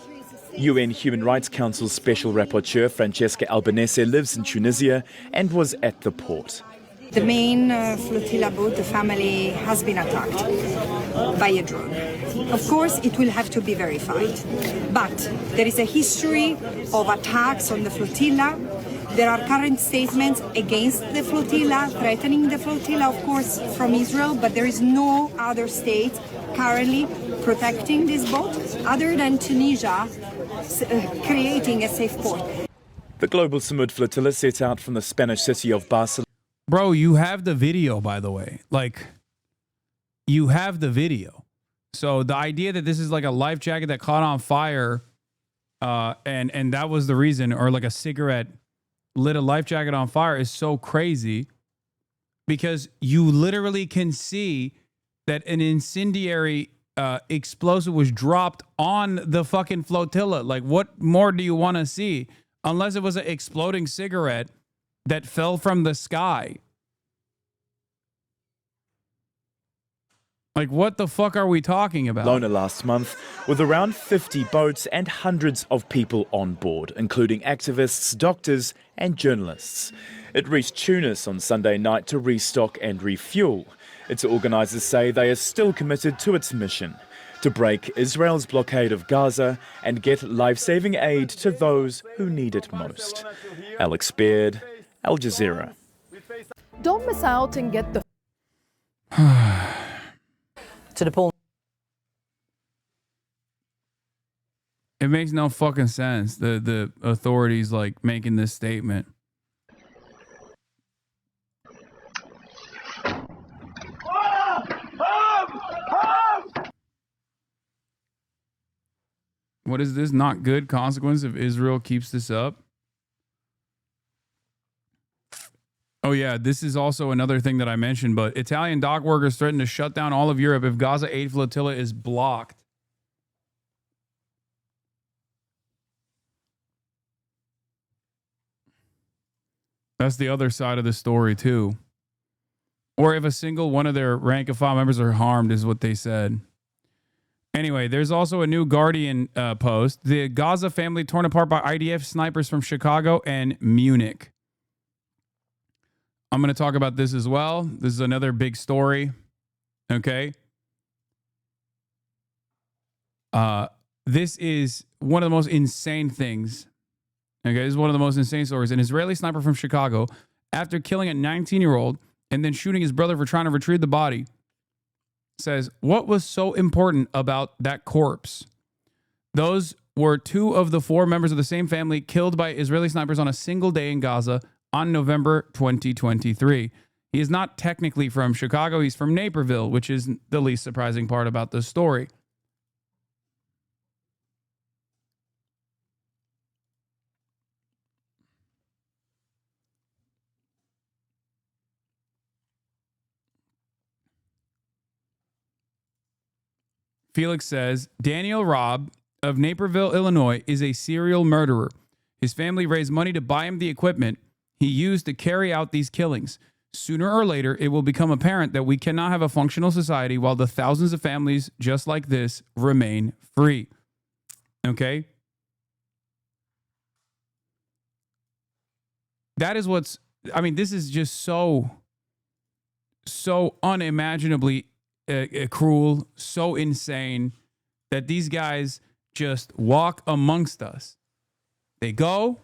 UN Human Rights Council Special Rapporteur Francesca Albanese lives in Tunisia and was at the port. The main flotilla boat, the family, has been attacked by a drone. Of course, it will have to be verified. But there is a history of attacks on the flotilla. There are current statements against the flotilla, threatening the flotilla, of course, from Israel, but there is no other state currently protecting this boat other than Tunisia creating a safe port. The Global Samud flotilla set out from the Spanish city of Barcelona. Bro, you have the video, by the way. Like, you have the video. So the idea that this is like a life jacket that caught on fire and that was the reason, or like a cigarette lit a life jacket on fire, is so crazy, because you literally can see that an incendiary explosive was dropped on the fucking flotilla. Like, what more do you want to see? Unless it was an exploding cigarette that fell from the sky. Like, what the fuck are we talking about? Barcelona last month, with around 50 boats and hundreds of people on board, including activists, doctors, and journalists. It reached Tunis on Sunday night to restock and refuel. Its organisers say they are still committed to its mission: to break Israel's blockade of Gaza and get life-saving aid to those who need it most. Alex Baird, Al Jazeera. Don't miss out and get the to the poll. It makes no fucking sense. The authorities like making this statement. What is this? Not good consequence if Israel keeps this up? Oh, yeah, this is also another thing that I mentioned, but Italian dock workers threaten to shut down all of Europe if Gaza aid flotilla is blocked. That's the other side of the story, too. Or if a single one of their rank and file members are harmed, is what they said. Anyway, there's also a new Guardian post. The Gaza family torn apart by IDF snipers from Chicago and Munich. I'm going to talk about this as well. This is another big story. Okay. This is one of the most insane things. Okay. This is one of the most insane stories. An Israeli sniper from Chicago, after killing a 19-year-old and then shooting his brother for trying to retrieve the body, says, what was so important about that corpse? Those were 2 of the 4 members of the same family killed by Israeli snipers on a single day in Gaza on November 2023. He is not technically from Chicago. He's from Naperville, which is the least surprising part about this story. Felix says, Daniel Robb of Naperville, Illinois, is a serial murderer. His family raised money to buy him the equipment he used to carry out these killings. Sooner or later, it will become apparent that we cannot have a functional society while the thousands of families just like this remain free. Okay? That is what's, I mean, this is just so unimaginably cruel, so insane that these guys just walk amongst us. They go,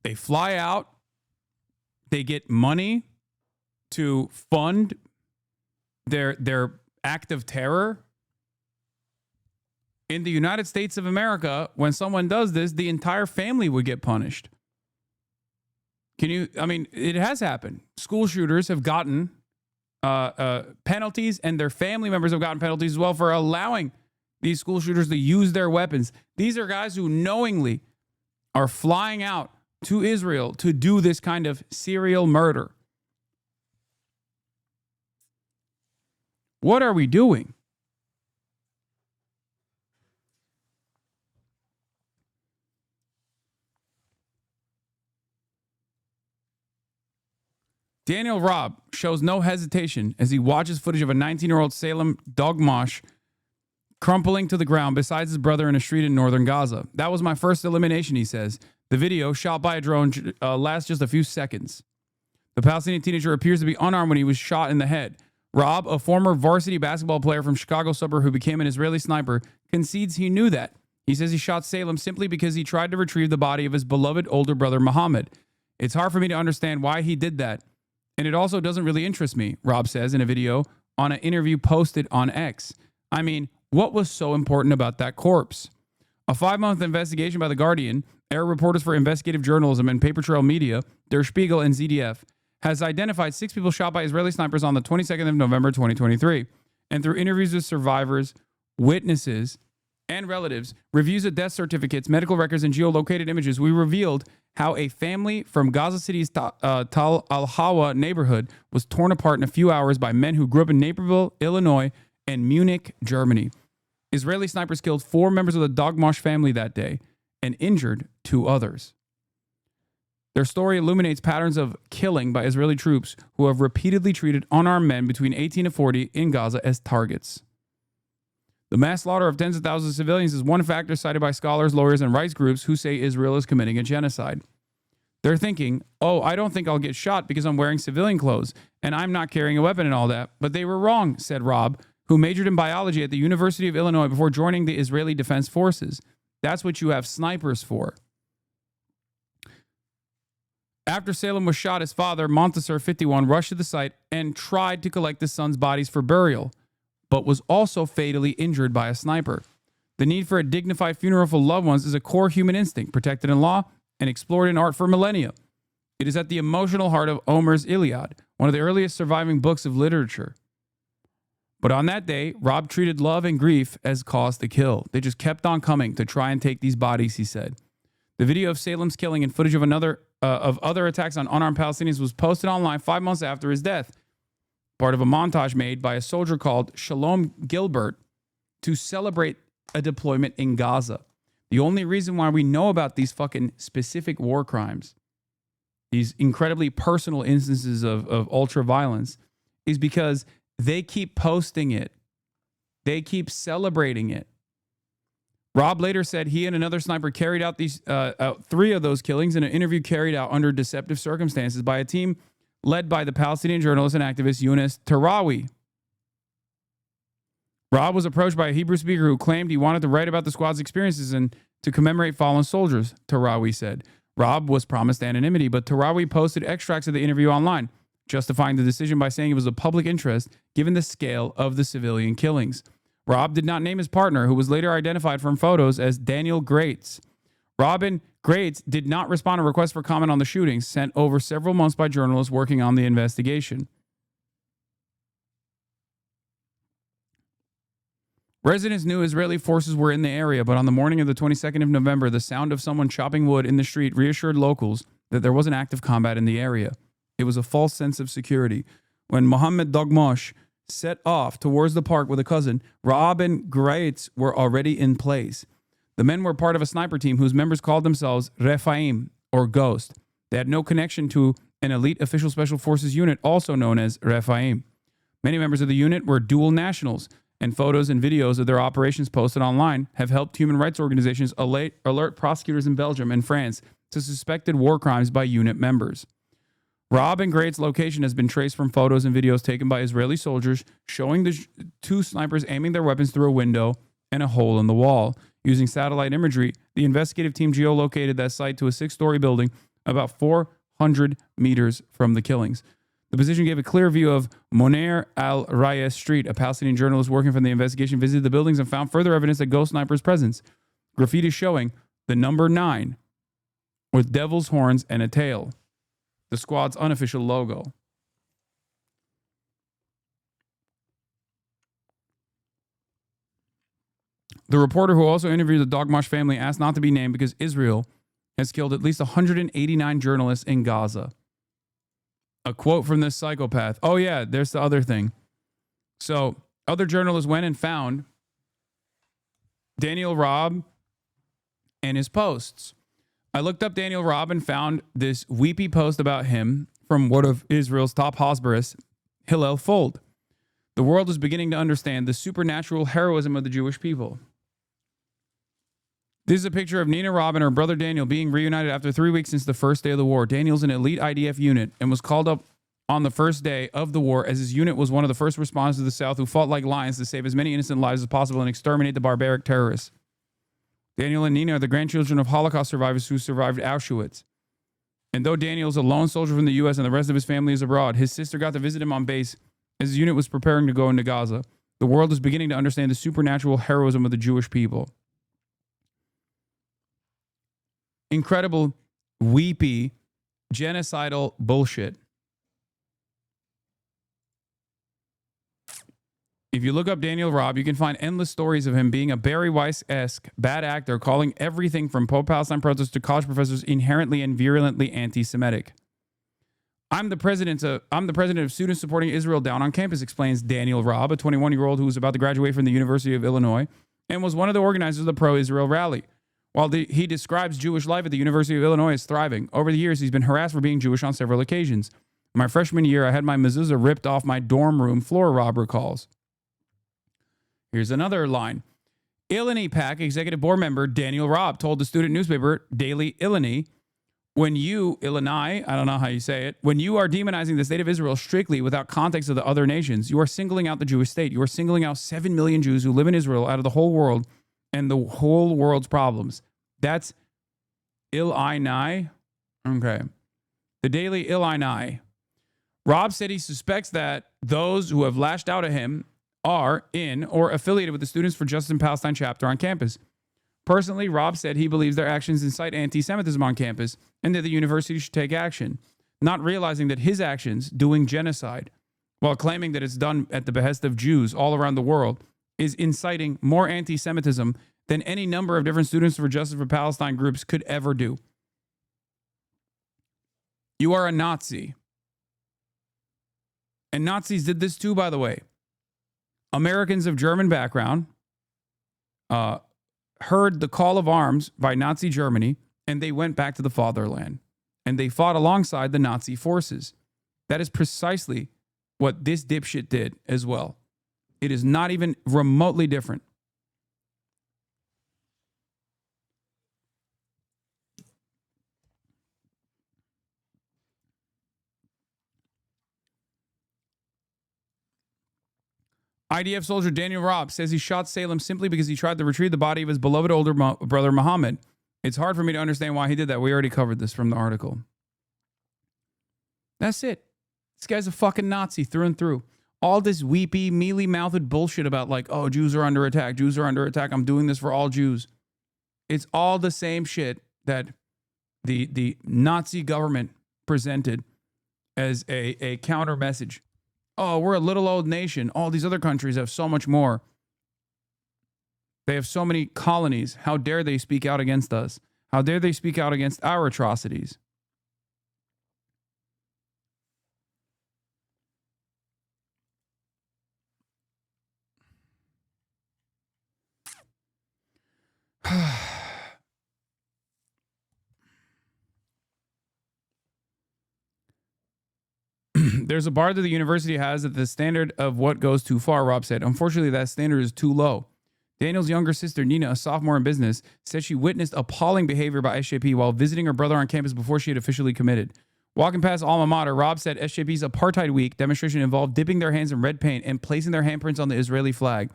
they fly out, they get money to fund their act of terror. In the United States of America, when someone does this, the entire family would get punished. I mean, it has happened. School shooters have gotten penalties, and their family members have gotten penalties as well for allowing these school shooters to use their weapons. These are guys who knowingly are flying out to Israel to do this kind of serial murder. What are we doing? Daniel Robb shows no hesitation as he watches footage of a 19-year-old Salem Dogmosh crumpling to the ground beside his brother in a street in northern Gaza. That was my first elimination, he says. The video, shot by a drone, lasts just a few seconds. The Palestinian teenager appears to be unarmed when he was shot in the head. Robb, a former varsity basketball player from Chicago suburb who became an Israeli sniper, concedes he knew that. He says he shot Salem simply because he tried to retrieve the body of his beloved older brother, Muhammad. It's hard for me to understand why he did that. And it also doesn't really interest me, Robb says in a video on an interview posted on X. I mean, what was so important about that corpse? A 5-month investigation by The Guardian, Arab reporters for investigative journalism and Paper Trail Media, Der Spiegel, and ZDF, has identified 6 people shot by Israeli snipers on the 22nd of November, 2023. And through interviews with survivors, witnesses, and relatives, reviews of death certificates, medical records, and geolocated images, we revealed how a family from Gaza City's Tal al-Hawa neighborhood was torn apart in a few hours by men who grew up in Naperville, Illinois, and Munich, Germany. Israeli snipers killed 4 members of the Dogmosh family that day and injured 2 others. Their story illuminates patterns of killing by Israeli troops who have repeatedly treated unarmed men between 18 and 40 in Gaza as targets. The mass slaughter of tens of thousands of civilians is one factor cited by scholars, lawyers, and rights groups who say Israel is committing a genocide. They're thinking, oh, I don't think I'll get shot because I'm wearing civilian clothes and I'm not carrying a weapon and all that. But they were wrong, said Robb, who majored in biology at the University of Illinois before joining the Israeli Defense Forces. That's what you have snipers for. After Salem was shot, his father, Montasser, 51, rushed to the site and tried to collect his son's bodies for burial, but was also fatally injured by a sniper. The need for a dignified funeral for loved ones is a core human instinct, protected in law and explored in art for millennia. It is at the emotional heart of Homer's Iliad, one of the earliest surviving books of literature. But on that day, Robb treated love and grief as cause to kill. They just kept on coming to try and take these bodies, he said. The video of Salem's killing and footage of other attacks on unarmed Palestinians was posted online 5 months after his death, part of a montage made by a soldier called Shalom Gilbert to celebrate a deployment in Gaza. The only reason why we know about these fucking specific war crimes, these incredibly personal instances of ultra violence, is because they keep posting it. They keep celebrating it. Robb later said he and another sniper carried out these 3 of those killings in an interview carried out under deceptive circumstances by a team led by the Palestinian journalist and activist Younes Tarawi. Robb was approached by a Hebrew speaker who claimed he wanted to write about the squad's experiences and to commemorate fallen soldiers, Tarawi said. Robb was promised anonymity, but Tarawi posted extracts of the interview online, justifying the decision by saying it was of public interest given the scale of the civilian killings. Robb did not name his partner, who was later identified from photos as Daniel Grates. Robin Grates did not respond to requests for comment on the shootings sent over several months by journalists working on the investigation. Residents knew Israeli forces were in the area, but on the morning of the 22nd of November, the sound of someone chopping wood in the street reassured locals that there wasn't active combat in the area. It was a false sense of security. When Mohammed Dogmosh set off towards the park with a cousin, Robb and Grates were already in place. The men were part of a sniper team whose members called themselves Rephaim, or Ghost. They had no connection to an elite official special forces unit, also known as Rephaim. Many members of the unit were dual nationals, and photos and videos of their operations posted online have helped human rights organizations alert prosecutors in Belgium and France to suspected war crimes by unit members. Robb and Grates' location has been traced from photos and videos taken by Israeli soldiers showing the 2 snipers aiming their weapons through a window and a hole in the wall. Using satellite imagery, the investigative team geolocated that site to a 6-story building about 400 meters from the killings. The position gave a clear view of Moner al-Rayes Street. A Palestinian journalist working from the investigation visited the buildings and found further evidence of ghost snipers' presence. Graffiti showing the number 9 with devil's horns and a tail, the squad's unofficial logo. The reporter who also interviewed the Dogmosh family asked not to be named because Israel has killed at least 189 journalists in Gaza. A quote from this psychopath. Oh yeah, there's the other thing. So other journalists went and found Daniel Robb and his posts. I looked up Daniel Robb and found this weepy post about him from one of Israel's top Hasbarists, Hillel Fold. The world is beginning to understand the supernatural heroism of the Jewish people. This is a picture of Nina Robb and her brother Daniel being reunited after 3 weeks since the first day of the war. Daniel's an elite IDF unit and was called up on the first day of the war, as his unit was one of the first responders to the South who fought like lions to save as many innocent lives as possible and exterminate the barbaric terrorists. Daniel and Nina are the grandchildren of Holocaust survivors who survived Auschwitz. And though Daniel's a lone soldier from the U.S. and the rest of his family is abroad, his sister got to visit him on base as his unit was preparing to go into Gaza. The world is beginning to understand the supernatural heroism of the Jewish people. Incredible, weepy, genocidal bullshit. If you look up Daniel Robb, you can find endless stories of him being a Barry Weiss-esque bad actor, calling everything from pro-Palestine protesters to college professors inherently and virulently anti-Semitic. I'm the president of students supporting Israel down on campus, explains Daniel Robb, a 21-year-old who was about to graduate from the University of Illinois and was one of the organizers of the pro-Israel rally. While he describes Jewish life at the University of Illinois as thriving, over the years he's been harassed for being Jewish on several occasions. My freshman year, I had my mezuzah ripped off my dorm room floor, Robb recalls. Here's another line. Illini PAC executive board member Daniel Robb told the student newspaper Daily Illini, Illini, I don't know how you say it, when you are demonizing the state of Israel strictly without context of the other nations, you are singling out the Jewish state. You are singling out 7 million Jews who live in Israel out of the whole world and the whole world's problems. That's Illini. Okay. The Daily Illini. Robb said he suspects that those who have lashed out at him are in or affiliated with the Students for Justice in Palestine chapter on campus. Personally, Robb said he believes their actions incite anti-Semitism on campus and that the university should take action, not realizing that his actions, doing genocide, while claiming that it's done at the behest of Jews all around the world, is inciting more anti-Semitism than any number of different Students for Justice for Palestine groups could ever do. You are a Nazi. And Nazis did this too, by the way. Americans of German background heard the call of arms by Nazi Germany, and they went back to the fatherland. And they fought alongside the Nazi forces. That is precisely what this dipshit did as well. It is not even remotely different. IDF soldier Daniel Robb says he shot Salem simply because he tried to retrieve the body of his beloved older brother Muhammad. It's hard for me to understand why he did that. We already covered this from the article. That's it. This guy's a fucking Nazi through and through. All this weepy, mealy-mouthed bullshit about like, oh, Jews are under attack. Jews are under attack. I'm doing this for all Jews. It's all the same shit that the Nazi government presented as a counter message. Oh, we're a little old nation. All these other countries have so much more. They have so many colonies. How dare they speak out against us? How dare they speak out against our atrocities? There's a bar that the university has at the standard of what goes too far, Robb said. Unfortunately, that standard is too low. Daniel's younger sister, Nina, a sophomore in business, said she witnessed appalling behavior by SJP while visiting her brother on campus before she had officially committed. Walking past alma mater, Robb said SJP's Apartheid Week demonstration involved dipping their hands in red paint and placing their handprints on the Israeli flag.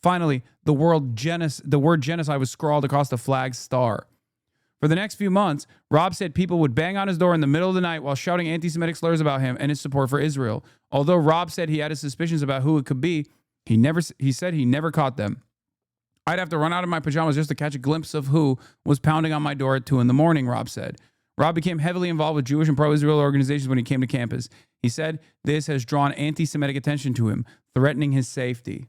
Finally, the word genocide was scrawled across the flag's star. For the next few months, Robb said people would bang on his door in the middle of the night while shouting anti-Semitic slurs about him and his support for Israel. Although Robb said he had his suspicions about who it could be, he said he never caught them. I'd have to run out of my pajamas just to catch a glimpse of who was pounding on my door at 2 a.m, Robb said. Robb became heavily involved with Jewish and pro-Israel organizations when he came to campus. He said this has drawn anti-Semitic attention to him, threatening his safety.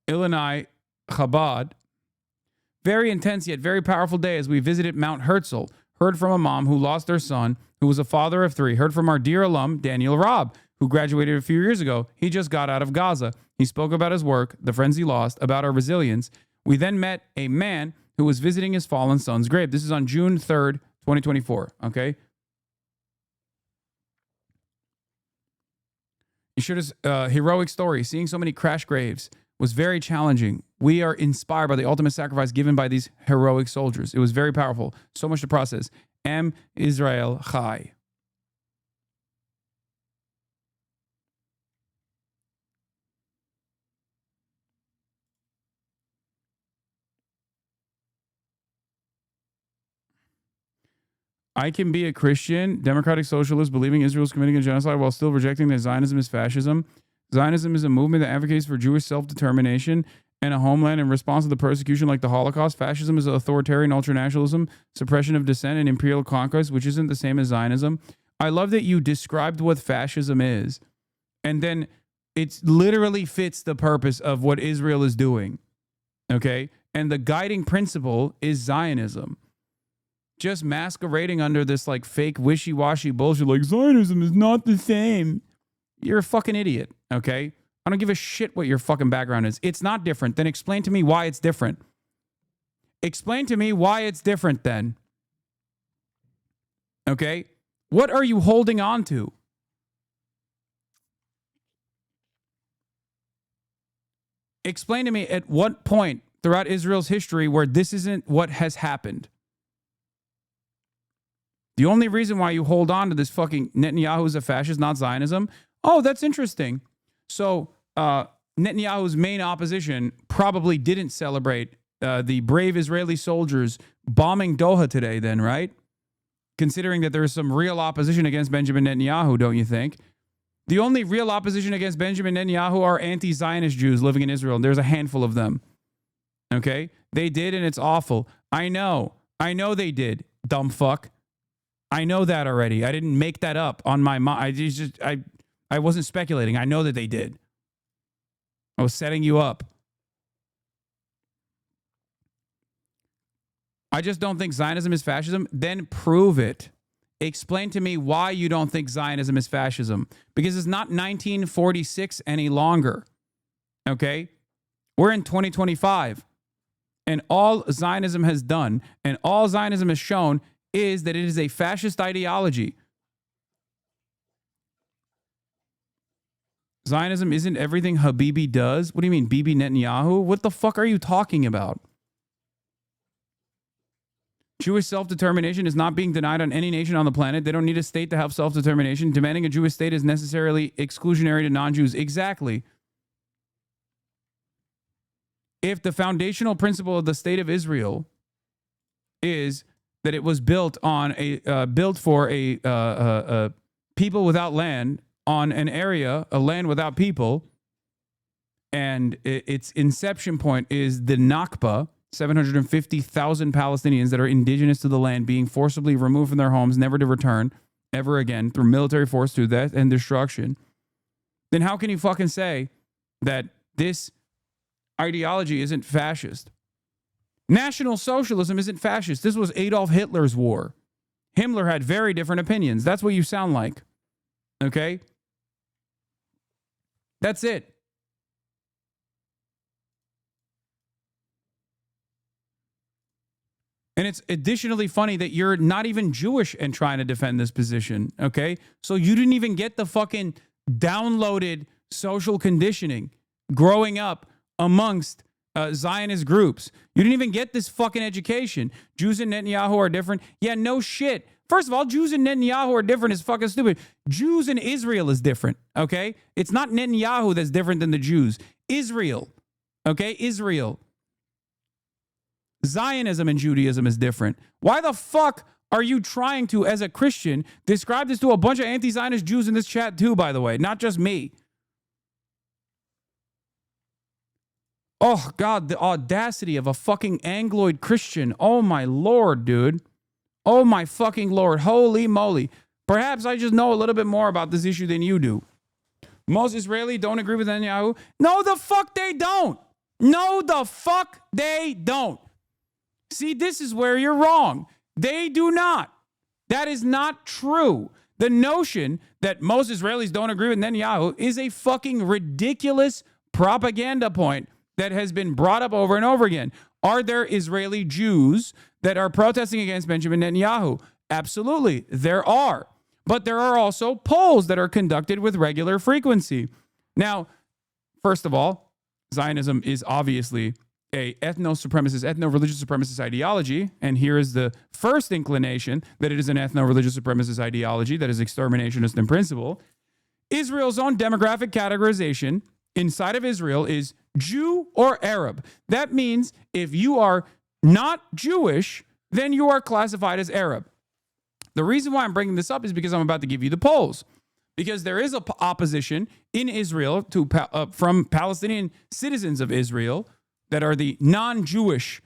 Illinois Chabad. Very intense yet very powerful day as we visited Mount Herzl. Heard from a mom who lost their son, who was a father of 3. Heard from our dear alum, Daniel Robb, who graduated a few years ago. He just got out of Gaza. He spoke about his work, the friends he lost, about our resilience. We then met a man who was visiting his fallen son's grave. This is on June 3rd, 2024, okay? Yeshuda's heroic story, seeing so many crash graves, was very challenging. We are inspired by the ultimate sacrifice given by these heroic soldiers. It was very powerful. So much to process. Am Israel Chai. I can be a Christian, democratic socialist, believing Israel is committing a genocide while still rejecting that Zionism is fascism. Zionism is a movement that advocates for Jewish self-determination and a homeland in response to the persecution like the Holocaust. Fascism is authoritarian ultranationalism, suppression of dissent, and imperial conquest, which isn't the same as Zionism. I love that you described what fascism is, and then it literally fits the purpose of what Israel is doing, okay? And the guiding principle is Zionism. Just masquerading under this like fake wishy-washy bullshit like Zionism is not the same. You're a fucking idiot, okay? I don't give a shit what your fucking background is. It's not different. Then explain to me why it's different. Explain to me why it's different then. Okay? What are you holding on to? Explain to me at what point throughout Israel's history where this isn't what has happened. The only reason why you hold on to this fucking Netanyahu is a fascist, not Zionism. Oh, that's interesting. So Netanyahu's main opposition probably didn't celebrate the brave Israeli soldiers bombing Doha today then, right? Considering that there is some real opposition against Benjamin Netanyahu, don't you think? The only real opposition against Benjamin Netanyahu are anti-Zionist Jews living in Israel. There's a handful of them. Okay? They did, and it's awful. I know they did, dumb fuck. I know that already. I didn't make that up on my mind. I wasn't speculating. I know that they did. I was setting you up. I just don't think Zionism is fascism. Then prove it. Explain to me why you don't think Zionism is fascism. Because it's not 1946 any longer. Okay? We're in 2025. And all Zionism has done, and all Zionism has shown, is that it is a fascist ideology. Zionism isn't everything Habibi does. What do you mean, Bibi Netanyahu? What the fuck are you talking about? Jewish self-determination is not being denied on any nation on the planet. They don't need a state to have self-determination. Demanding a Jewish state is necessarily exclusionary to non-Jews. Exactly. If the foundational principle of the state of Israel is that it was built on built for a people without land on an area, a land without people, and its inception point is the Nakba, 750,000 Palestinians that are indigenous to the land being forcibly removed from their homes, never to return ever again through military force, through death and destruction. Then how can you fucking say that this ideology isn't fascist? National Socialism isn't fascist. This was Adolf Hitler's war. Himmler had very different opinions. That's what you sound like. Okay? That's it. And it's additionally funny that you're not even Jewish and trying to defend this position. Okay? So you didn't even get the fucking downloaded social conditioning growing up amongst Zionist groups. You didn't even get this fucking education. Jews and Netanyahu are different. Yeah, no shit. First of all, Jews and Netanyahu are different is fucking stupid. Jews and Israel is different, okay? It's not Netanyahu that's different than the Jews. Israel, okay? Israel. Zionism and Judaism is different. Why the fuck are you trying to, as a Christian, describe this to a bunch of anti-Zionist Jews in this chat too, by the way? Not just me. Oh, God, the audacity of a fucking Angloid Christian. Oh, my Lord, dude. Oh, my fucking Lord. Holy moly. Perhaps I just know a little bit more about this issue than you do. Most Israelis don't agree with Netanyahu. No, the fuck they don't. No, the fuck they don't. See, this is where you're wrong. They do not. That is not true. The notion that most Israelis don't agree with Netanyahu is a fucking ridiculous propaganda point that has been brought up over and over again. Are there Israeli Jews that are protesting against Benjamin Netanyahu? Absolutely, there are. But there are also polls that are conducted with regular frequency. Now, first of all, Zionism is obviously a ethno-supremacist, ethno-religious supremacist ideology. And here is the first inclination that it is an ethno-religious supremacist ideology that is exterminationist in principle. Israel's own demographic categorization inside of Israel is Jew or Arab. That means if you are not Jewish, then you are classified as Arab. The reason why I'm bringing this up is because I'm about to give you the polls. Because there is a opposition in Israel to from Palestinian citizens of Israel that are the non-Jewish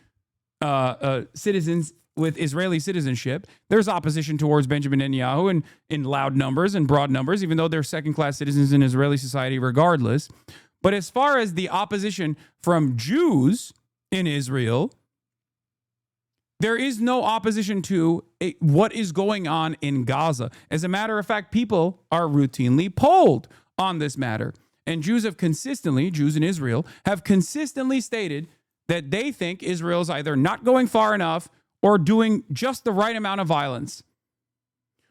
citizens with Israeli citizenship. There's opposition towards Benjamin Netanyahu in loud numbers and broad numbers, even though they're second-class citizens in Israeli society regardless. But as far as the opposition from Jews in Israel, there is no opposition to what is going on in Gaza. As a matter of fact, people are routinely polled on this matter. And Jews in Israel, have consistently stated that they think Israel is either not going far enough or doing just the right amount of violence.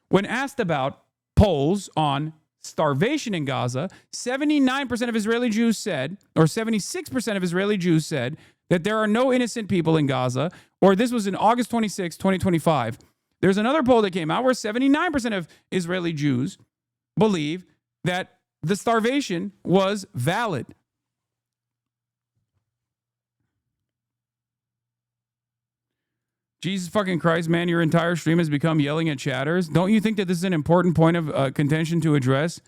When asked about polls on starvation in Gaza, 79% of Israeli Jews said, or 76% of Israeli Jews said, that there are no innocent people in Gaza, or this was in August 26, 2025. There's another poll that came out where 79% of Israeli Jews believe that the starvation was valid. Jesus fucking Christ, man, your entire stream has become yelling at chatters. Don't you think that this is an important point of contention to address?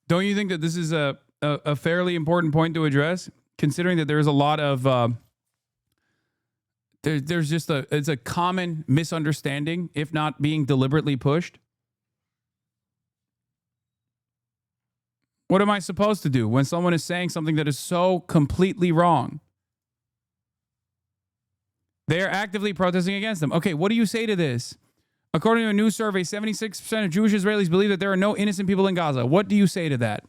Don't you think that this is a fairly important point to address, considering that there's a lot of it's a common misunderstanding, if not being deliberately pushed? What am I supposed to do when someone is saying something that is so completely wrong? They are actively protesting against them. Okay, what do you say to this? According to a new survey, 76% of Jewish Israelis believe that there are no innocent people in Gaza. What do you say to that?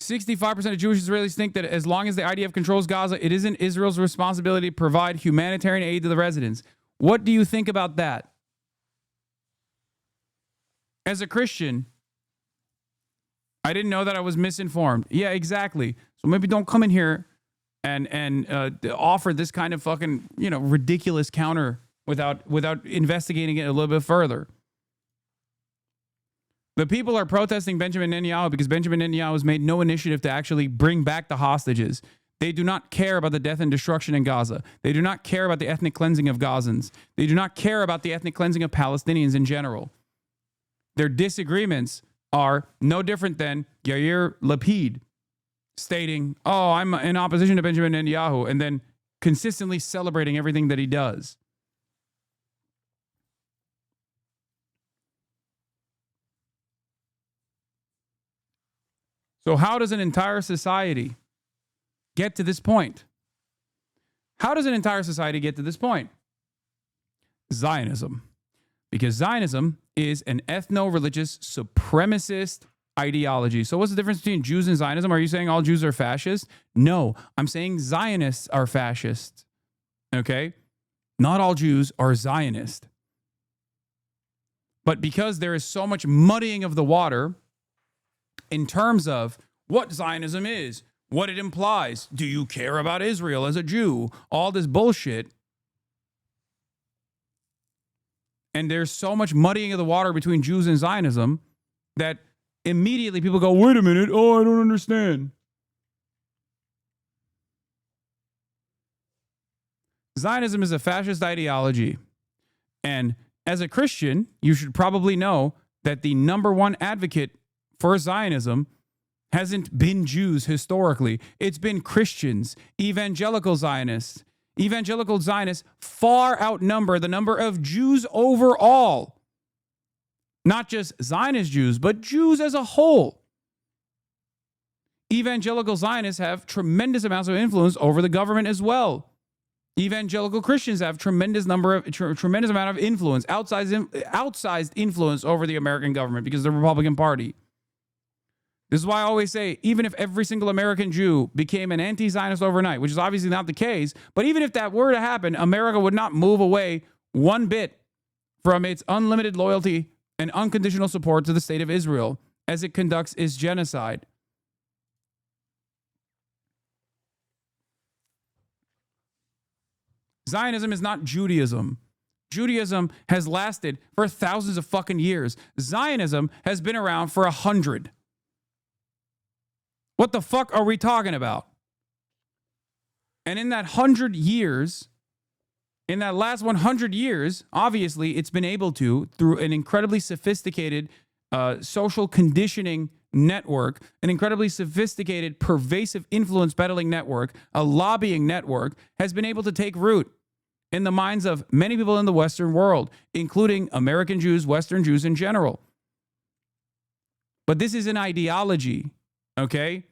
65% of Jewish Israelis think that as long as the IDF controls Gaza, it isn't Israel's responsibility to provide humanitarian aid to the residents. What do you think about that? As a Christian, I didn't know that I was misinformed. Yeah, exactly. So maybe don't come in here and offer this kind of fucking, ridiculous counter without investigating it a little bit further. The people are protesting Benjamin Netanyahu because Benjamin Netanyahu has made no initiative to actually bring back the hostages. They do not care about the death and destruction in Gaza. They do not care about the ethnic cleansing of Gazans. They do not care about the ethnic cleansing of Palestinians in general. Their disagreements are no different than Yair Lapid stating, "Oh, I'm in opposition to Benjamin Netanyahu," and then consistently celebrating everything that he does. So how does an entire society get to this point? How does an entire society get to this point? Zionism. Because Zionism is an ethno-religious supremacist ideology. So what's the difference between Jews and Zionism? Are you saying all Jews are fascist? No, I'm saying Zionists are fascist. Okay? Not all Jews are Zionist. But because there is so much muddying of the water in terms of what Zionism is, what it implies, do you care about Israel as a Jew, all this bullshit, and there's so much muddying of the water between Jews and Zionism that immediately people go, wait a minute, oh, I don't understand. Zionism is a fascist ideology. And as a Christian, you should probably know that the number one advocate for Zionism hasn't been Jews historically. It's been Christians, evangelical Zionists. Evangelical Zionists far outnumber the number of Jews overall. Not just Zionist Jews, but Jews as a whole. Evangelical Zionists have tremendous amounts of influence over the government as well. Evangelical Christians have tremendous amount of influence, outsized influence over the American government because of the Republican Party. This is why I always say, even if every single American Jew became an anti-Zionist overnight, which is obviously not the case, but even if that were to happen, America would not move away one bit from its unlimited loyalty and unconditional support to the state of Israel as it conducts its genocide. Zionism is not Judaism. Judaism has lasted for thousands of fucking years. Zionism has been around for 100. What the fuck are we talking about? And in that 100 years, in that last 100 years, obviously it's been able to, through an incredibly sophisticated social conditioning network, an incredibly sophisticated, pervasive influence peddling network, a lobbying network, has been able to take root in the minds of many people in the Western world, including American Jews, Western Jews in general. But this is an ideology, okay?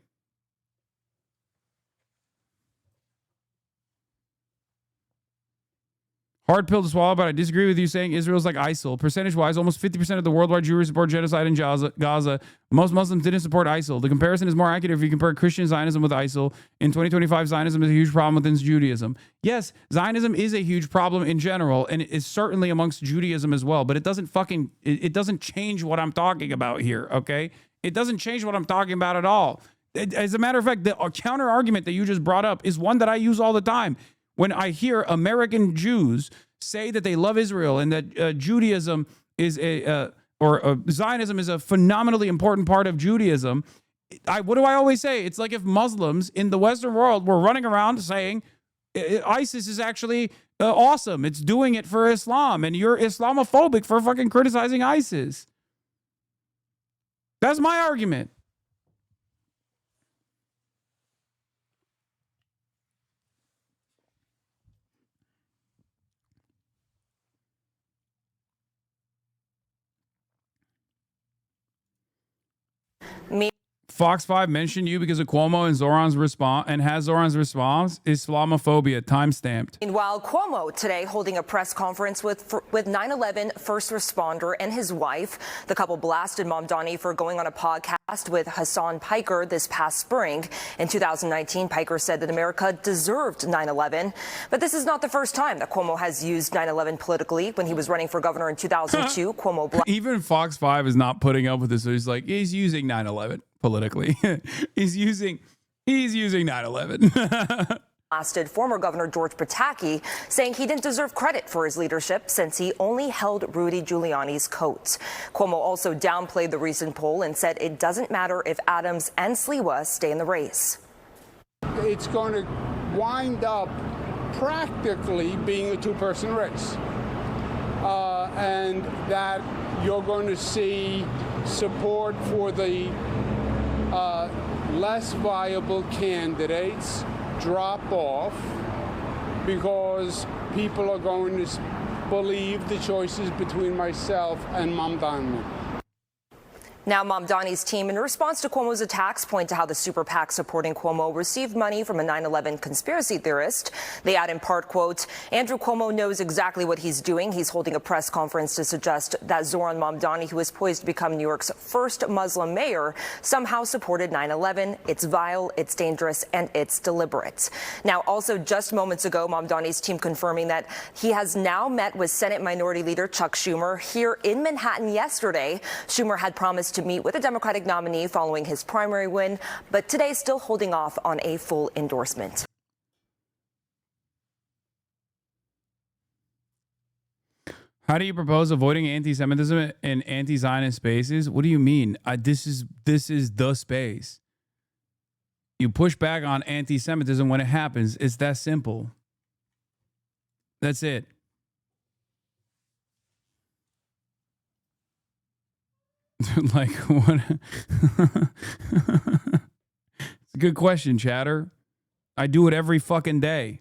Hard pill to swallow, but I disagree with you saying Israel's like ISIL. Percentage-wise, almost 50% of the worldwide Jewry support genocide in Gaza. Most Muslims didn't support ISIL. The comparison is more accurate if you compare Christian Zionism with ISIL. In 2025, Zionism is a huge problem within Judaism. Yes, Zionism is a huge problem in general, and it is certainly amongst Judaism as well, but it doesn't change what I'm talking about here, okay? It doesn't change what I'm talking about at all. As a matter of fact, the counter argument that you just brought up is one that I use all the time. When I hear American Jews say that they love Israel and that Judaism is Zionism is a phenomenally important part of Judaism, what do I always say? It's like if Muslims in the Western world were running around saying ISIS is actually awesome. It's doing it for Islam, and you're Islamophobic for fucking criticizing ISIS. That's my argument. Fox 5 mentioned you because of Cuomo and Zohran's response, and has Zohran's response Islamophobia timestamped. Meanwhile, Cuomo today holding a press conference with 9/11 first responder and his wife. The couple blasted Mamdani for going on a podcast with Hasan Piker this past spring. In 2019, Piker said that America deserved 9/11. But this is not the first time that Cuomo has used 9/11 politically. When he was running for governor in 2002, Cuomo even Fox 5 is not putting up with this. So he's like, he's using 9/11 politically. he's using 9/11. blasted former Governor George Pataki, saying he didn't deserve credit for his leadership since he only held Rudy Giuliani's coat. Cuomo also downplayed the recent poll and said it doesn't matter if Adams and Sliwa stay in the race. It's going to wind up practically being a two-person race. And that you're going to see support for the less viable candidates drop off because people are going to believe the choices between myself and Mamdani. Now, Mamdani's team, in response to Cuomo's attacks, point to how the super PAC supporting Cuomo received money from a 9/11 conspiracy theorist. They add in part, quote, Andrew Cuomo knows exactly what he's doing. He's holding a press conference to suggest that Zohran Mamdani, who is poised to become New York's first Muslim mayor, somehow supported 9/11. It's vile, it's dangerous, and it's deliberate. Now, also just moments ago, Mamdani's team confirming that he has now met with Senate Minority Leader Chuck Schumer here in Manhattan yesterday. Schumer had promised to meet with a Democratic nominee following his primary win, but today still holding off on a full endorsement. How do you propose avoiding anti-Semitism in anti-Zionist spaces? What do you mean? This is the space. You push back on anti-Semitism when it happens. It's that simple. That's it. Like what? It's a good question, chatter. I do it every fucking day.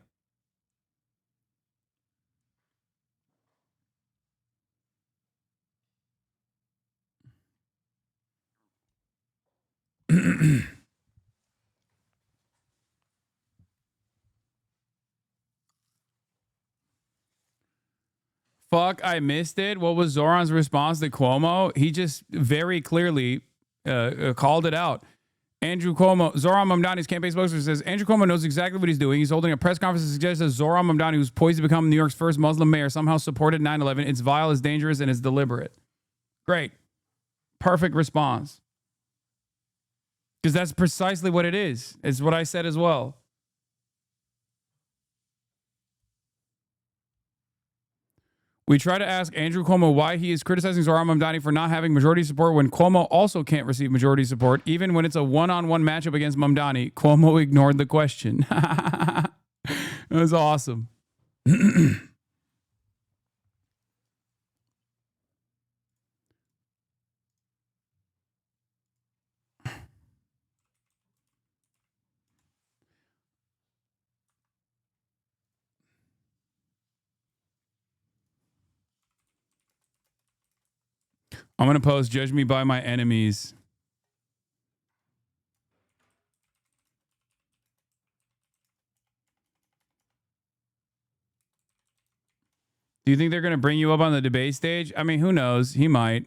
fuck? I missed it. What was Zohran's response to Cuomo? He just very clearly called it out. Andrew Cuomo, Zohran Mamdani's campaign spokesman says, Andrew Cuomo knows exactly what he's doing. He's holding a press conference to suggest that Zohran Mamdani, who's poised to become New York's first Muslim mayor, somehow supported 9/11. It's vile, it's dangerous, and it's deliberate. Great. Perfect response. Because that's precisely what it is. It's what I said as well. We try to ask Andrew Cuomo why he is criticizing Zohran Mamdani for not having majority support when Cuomo also can't receive majority support. Even when it's a one-on-one matchup against Mamdani, Cuomo ignored the question. It was awesome. I'm going to post, judge me by my enemies. Do you think they're going to bring you up on the debate stage? I mean, who knows? He might.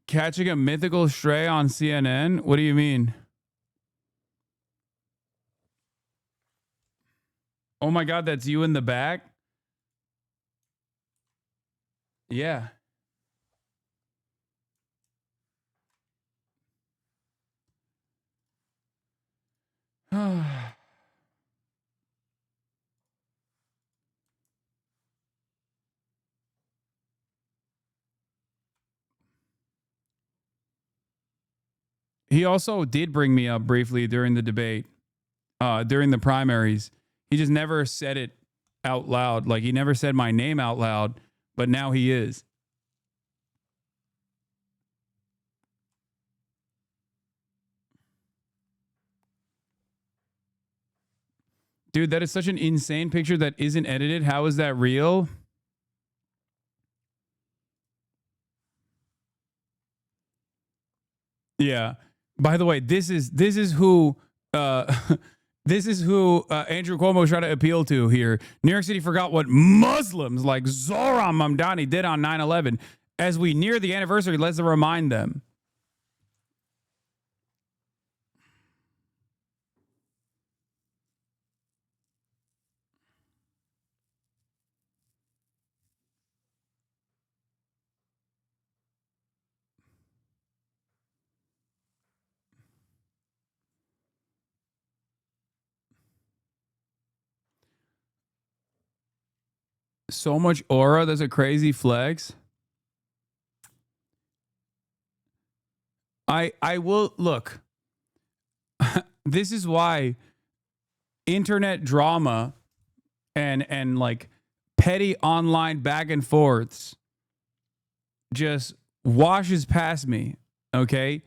Catching a mythical stray on CNN? What do you mean? Oh my God, that's you in the back? Yeah. He also did bring me up briefly during the debate, during the primaries. He just never said it out loud. Like, he never said my name out loud, but now he is. Dude, that is such an insane picture that isn't edited. How is that real? Yeah. By the way, this is who this is who Andrew Cuomo is trying to appeal to here. New York City forgot what Muslims like Zohran Mamdani did on 9/11. As we near the anniversary, let's remind them. So much aura. That's a crazy flex. I will look. This is why internet drama and like petty online back and forths just washes past me. Okay.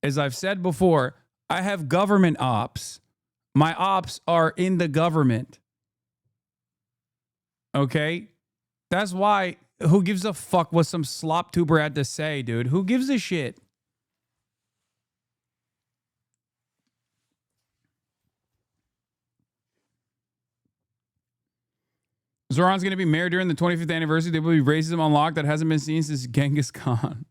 As I've said before, I have government ops. My ops are in the government. Okay? That's why, who gives a fuck what some slop tuber had to say, dude? Who gives a shit? Zohran's going to be mayor during the 25th anniversary. There will be racism unlocked that hasn't been seen since Genghis Khan.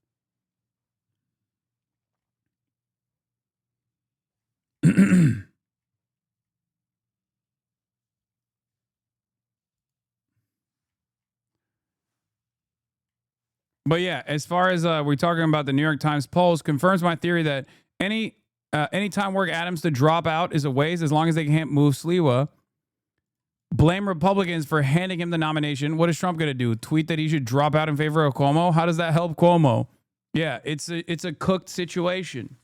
But yeah, as far as we're talking about the New York Times polls, confirms my theory that any time work Adams to drop out is a waste as long as they can't move Sliwa. Blame Republicans for handing him the nomination. What is Trump going to do? Tweet that he should drop out in favor of Cuomo? How does that help Cuomo? Yeah, it's a cooked situation.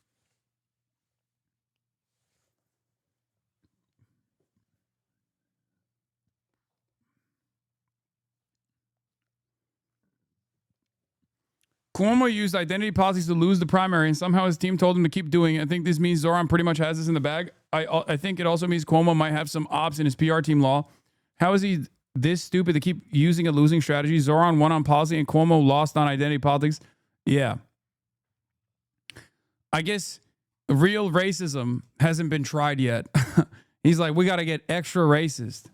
Cuomo used identity politics to lose the primary, and somehow his team told him to keep doing it. I think this means Zohran pretty much has this in the bag. I think it also means Cuomo might have some ops in his PR team law. How is he this stupid to keep using a losing strategy? Zohran won on policy and Cuomo lost on identity politics. Yeah. I guess real racism hasn't been tried yet. He's like, we got to get extra racist.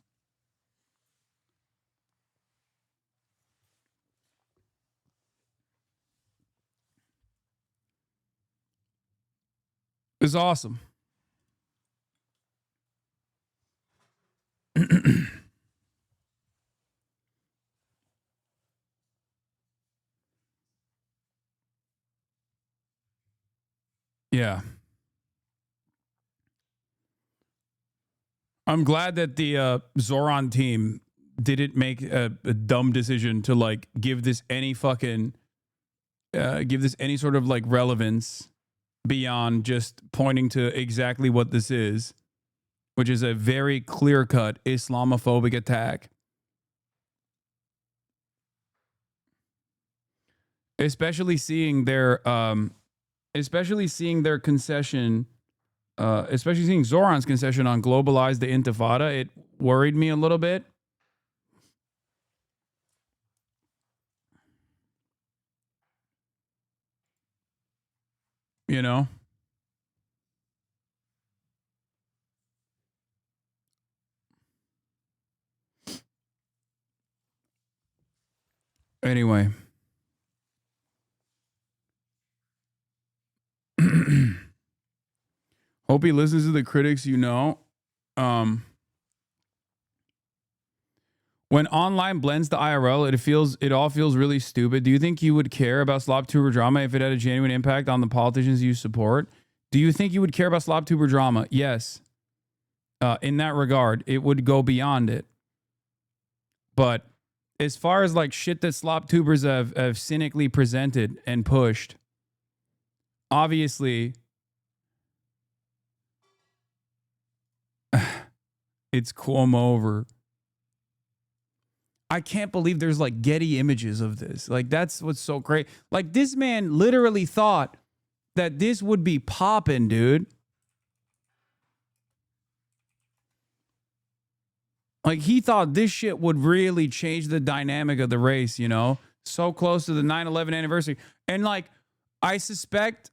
It's awesome. Yeah. I'm glad that the Zohran team didn't make a dumb decision to like give this any fucking give this any sort of like relevance beyond just pointing to exactly what this is, which is a very clear-cut Islamophobic attack. Especially seeing their concession, especially seeing Zohran's concession on globalize the Intifada, it worried me a little bit. You know? Anyway. Hope he listens to the critics, you know. When online blends the IRL, it all feels really stupid. Do you think you would care about slop tuber drama if it had a genuine impact on the politicians you support? Do you think you would care about slop tuber drama? Yes. In that regard, it would go beyond it. But as far as like shit that slop tubers have cynically presented and pushed, obviously it's Cuomo over. I can't believe there's like Getty images of this. Like, that's what's so great. Like, this man literally thought that this would be popping, dude. Like, he thought this shit would really change the dynamic of the race, you know? So close to the 9/11 anniversary. And like, I suspect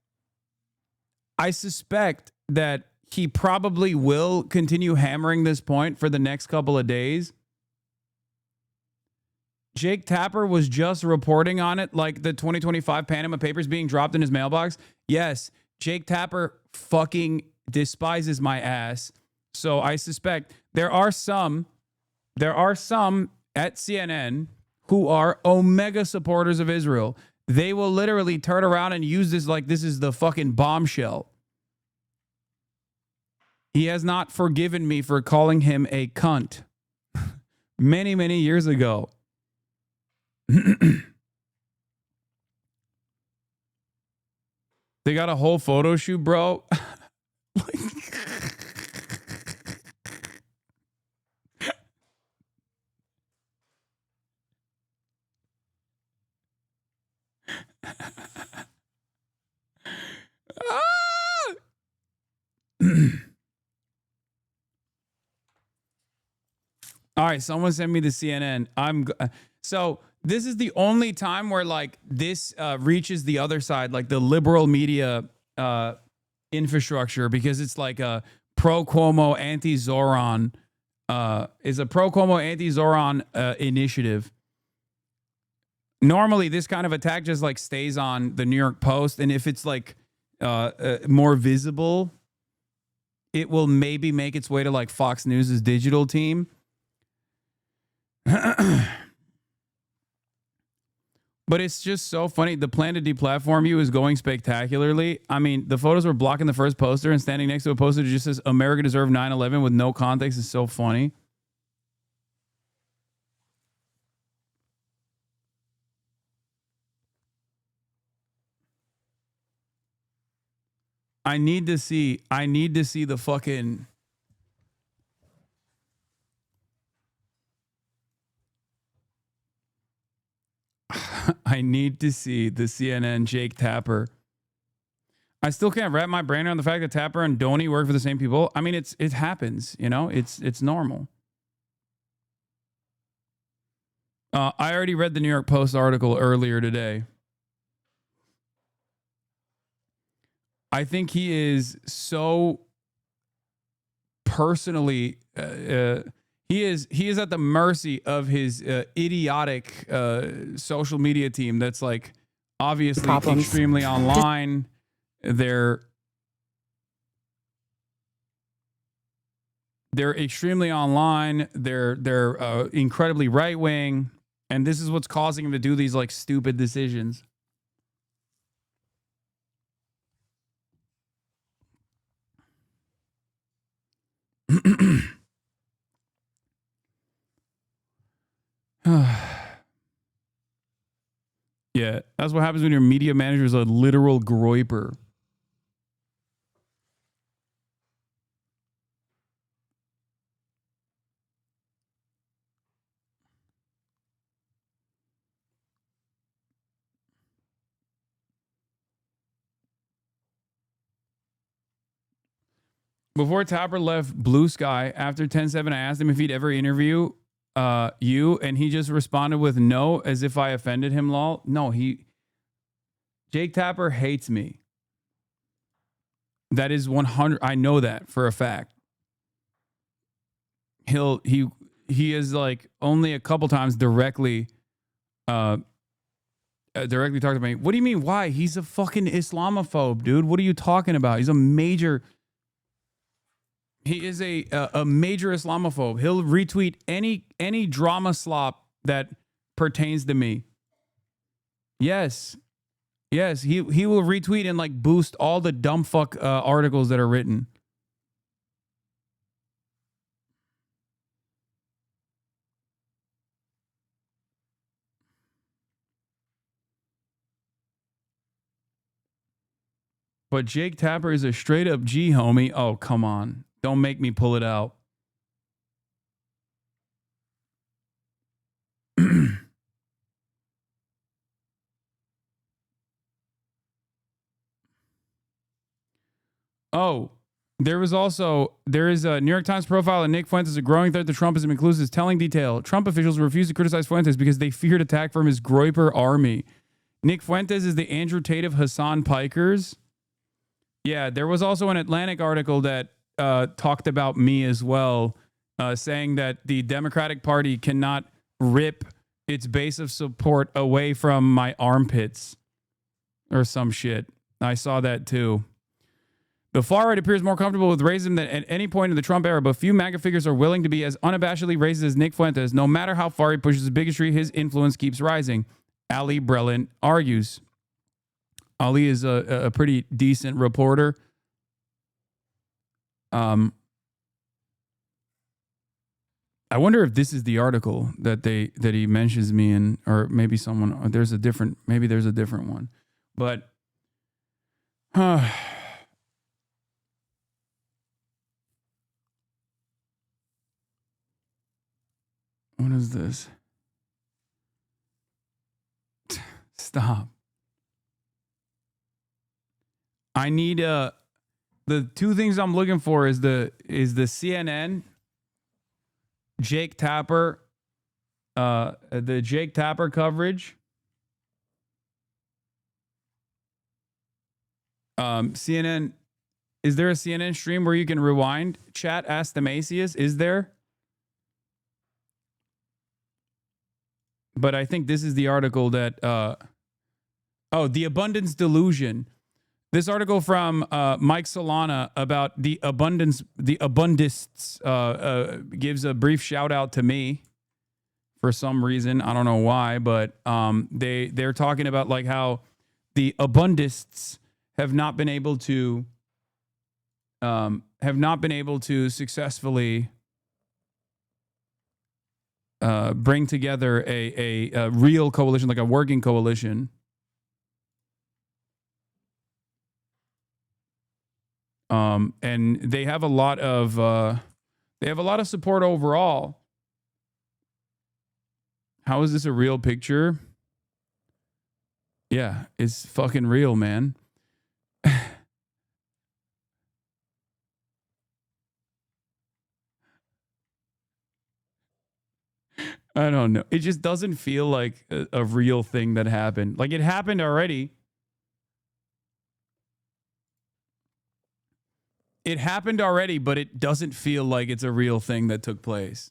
that he probably will continue hammering this point for the next couple of days. Jake Tapper was just reporting on it, like the 2025 Panama Papers being dropped in his mailbox. Yes, Jake Tapper fucking despises my ass. So I suspect there are some at CNN who are omega supporters of Israel. They will literally turn around and use this like this is the fucking bombshell. He has not forgiven me for calling him a cunt many, many years ago. They got a whole photo shoot, bro. All right, someone send me the CNN. So this is the only time where like this reaches the other side, like the liberal media infrastructure, because it's like a pro-Cuomo, anti-Zohran, is a pro-Cuomo, anti-Zohran initiative. Normally, this kind of attack just like stays on the New York Post, and if it's like more visible, it will maybe make its way to like Fox News' digital team. But it's just so funny. The plan to deplatform you is going spectacularly. I mean, the photos were blocking the first poster, and standing next to a poster that just says America deserved 9/11 with no context is so funny. I need to see the fucking I need to see the CNN Jake Tapper. I still can't wrap my brain around the fact that Tapper and Doney work for the same people. I mean, it happens, you know, it's normal. I already read the New York Post article earlier today. I think he is so personally, he is at the mercy of his idiotic social media team that's like obviously extremely online. They're extremely online. They're incredibly right wing, and this is what's causing him to do these like stupid decisions. Yeah, that's what happens when your media manager is a literal groiper. Before Tapper left Blue Sky, after 10-7, I asked him if he'd ever interview you, and he just responded with no, as if I offended him, lol. No, Jake Tapper hates me. That is 100. I know that for a fact. He is like only a couple times directly talked to me. What do you mean? Why? He's a fucking Islamophobe, dude. What are you talking about? He's a major. He is a major Islamophobe. He'll retweet any drama slop that pertains to me. Yes, he will retweet and like boost all the dumb fuck articles that are written. But Jake Tapper is a straight up G, homie. Oh, come on. Don't make me pull it out. Oh, there is a New York Times profile of Nick Fuentes, a growing threat to Trumpism, includes his telling detail. Trump officials refuse to criticize Fuentes because they feared attack from his groiper army. Nick Fuentes is the Andrew Tate of Hasan Pikers. Yeah, there was also an Atlantic article that talked about me as well, saying that the Democratic Party cannot rip its base of support away from my armpits or some shit. I saw that too. The far right appears more comfortable with racism than at any point in the Trump era, but few MAGA figures are willing to be as unabashedly racist as Nick Fuentes. No matter how far he pushes bigotry, his influence keeps rising. Ali Breland argues. Ali is a pretty decent reporter. I wonder if this is the article that he mentions me in, or maybe someone. Or there's a different one, but. What is this? Stop. I need the two things I'm looking for is the CNN Jake Tapper the Jake Tapper coverage. CNN, is there a CNN stream where you can rewind? Chat, ask Themasius, is there? But I think this is the article that, The Abundance Delusion. This article from Mike Solana about the abundists gives a brief shout out to me for some reason. I don't know why, but they're talking about like how the abundists have not been able to successfully bring together a real coalition, like a working coalition. And they have a lot of support overall. How is this a real picture? Yeah, it's fucking real, man. I don't know. It just doesn't feel like a real thing that happened. Like, it happened already. It happened already, but it doesn't feel like it's a real thing that took place.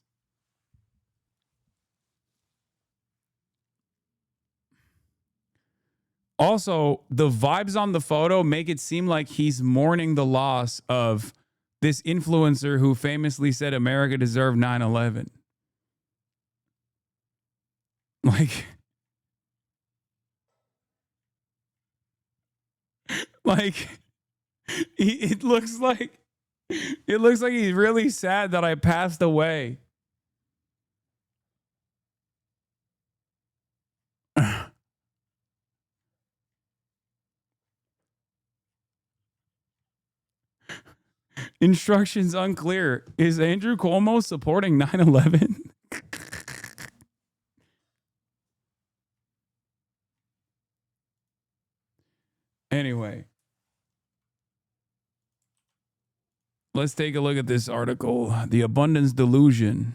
Also, the vibes on the photo make it seem like he's mourning the loss of this influencer who famously said America deserved 9/11. Like, it looks like he's really sad that I passed away. Instructions unclear. Is Andrew Cuomo supporting 9/11? Anyway, let's take a look at this article, The Abundance Delusion.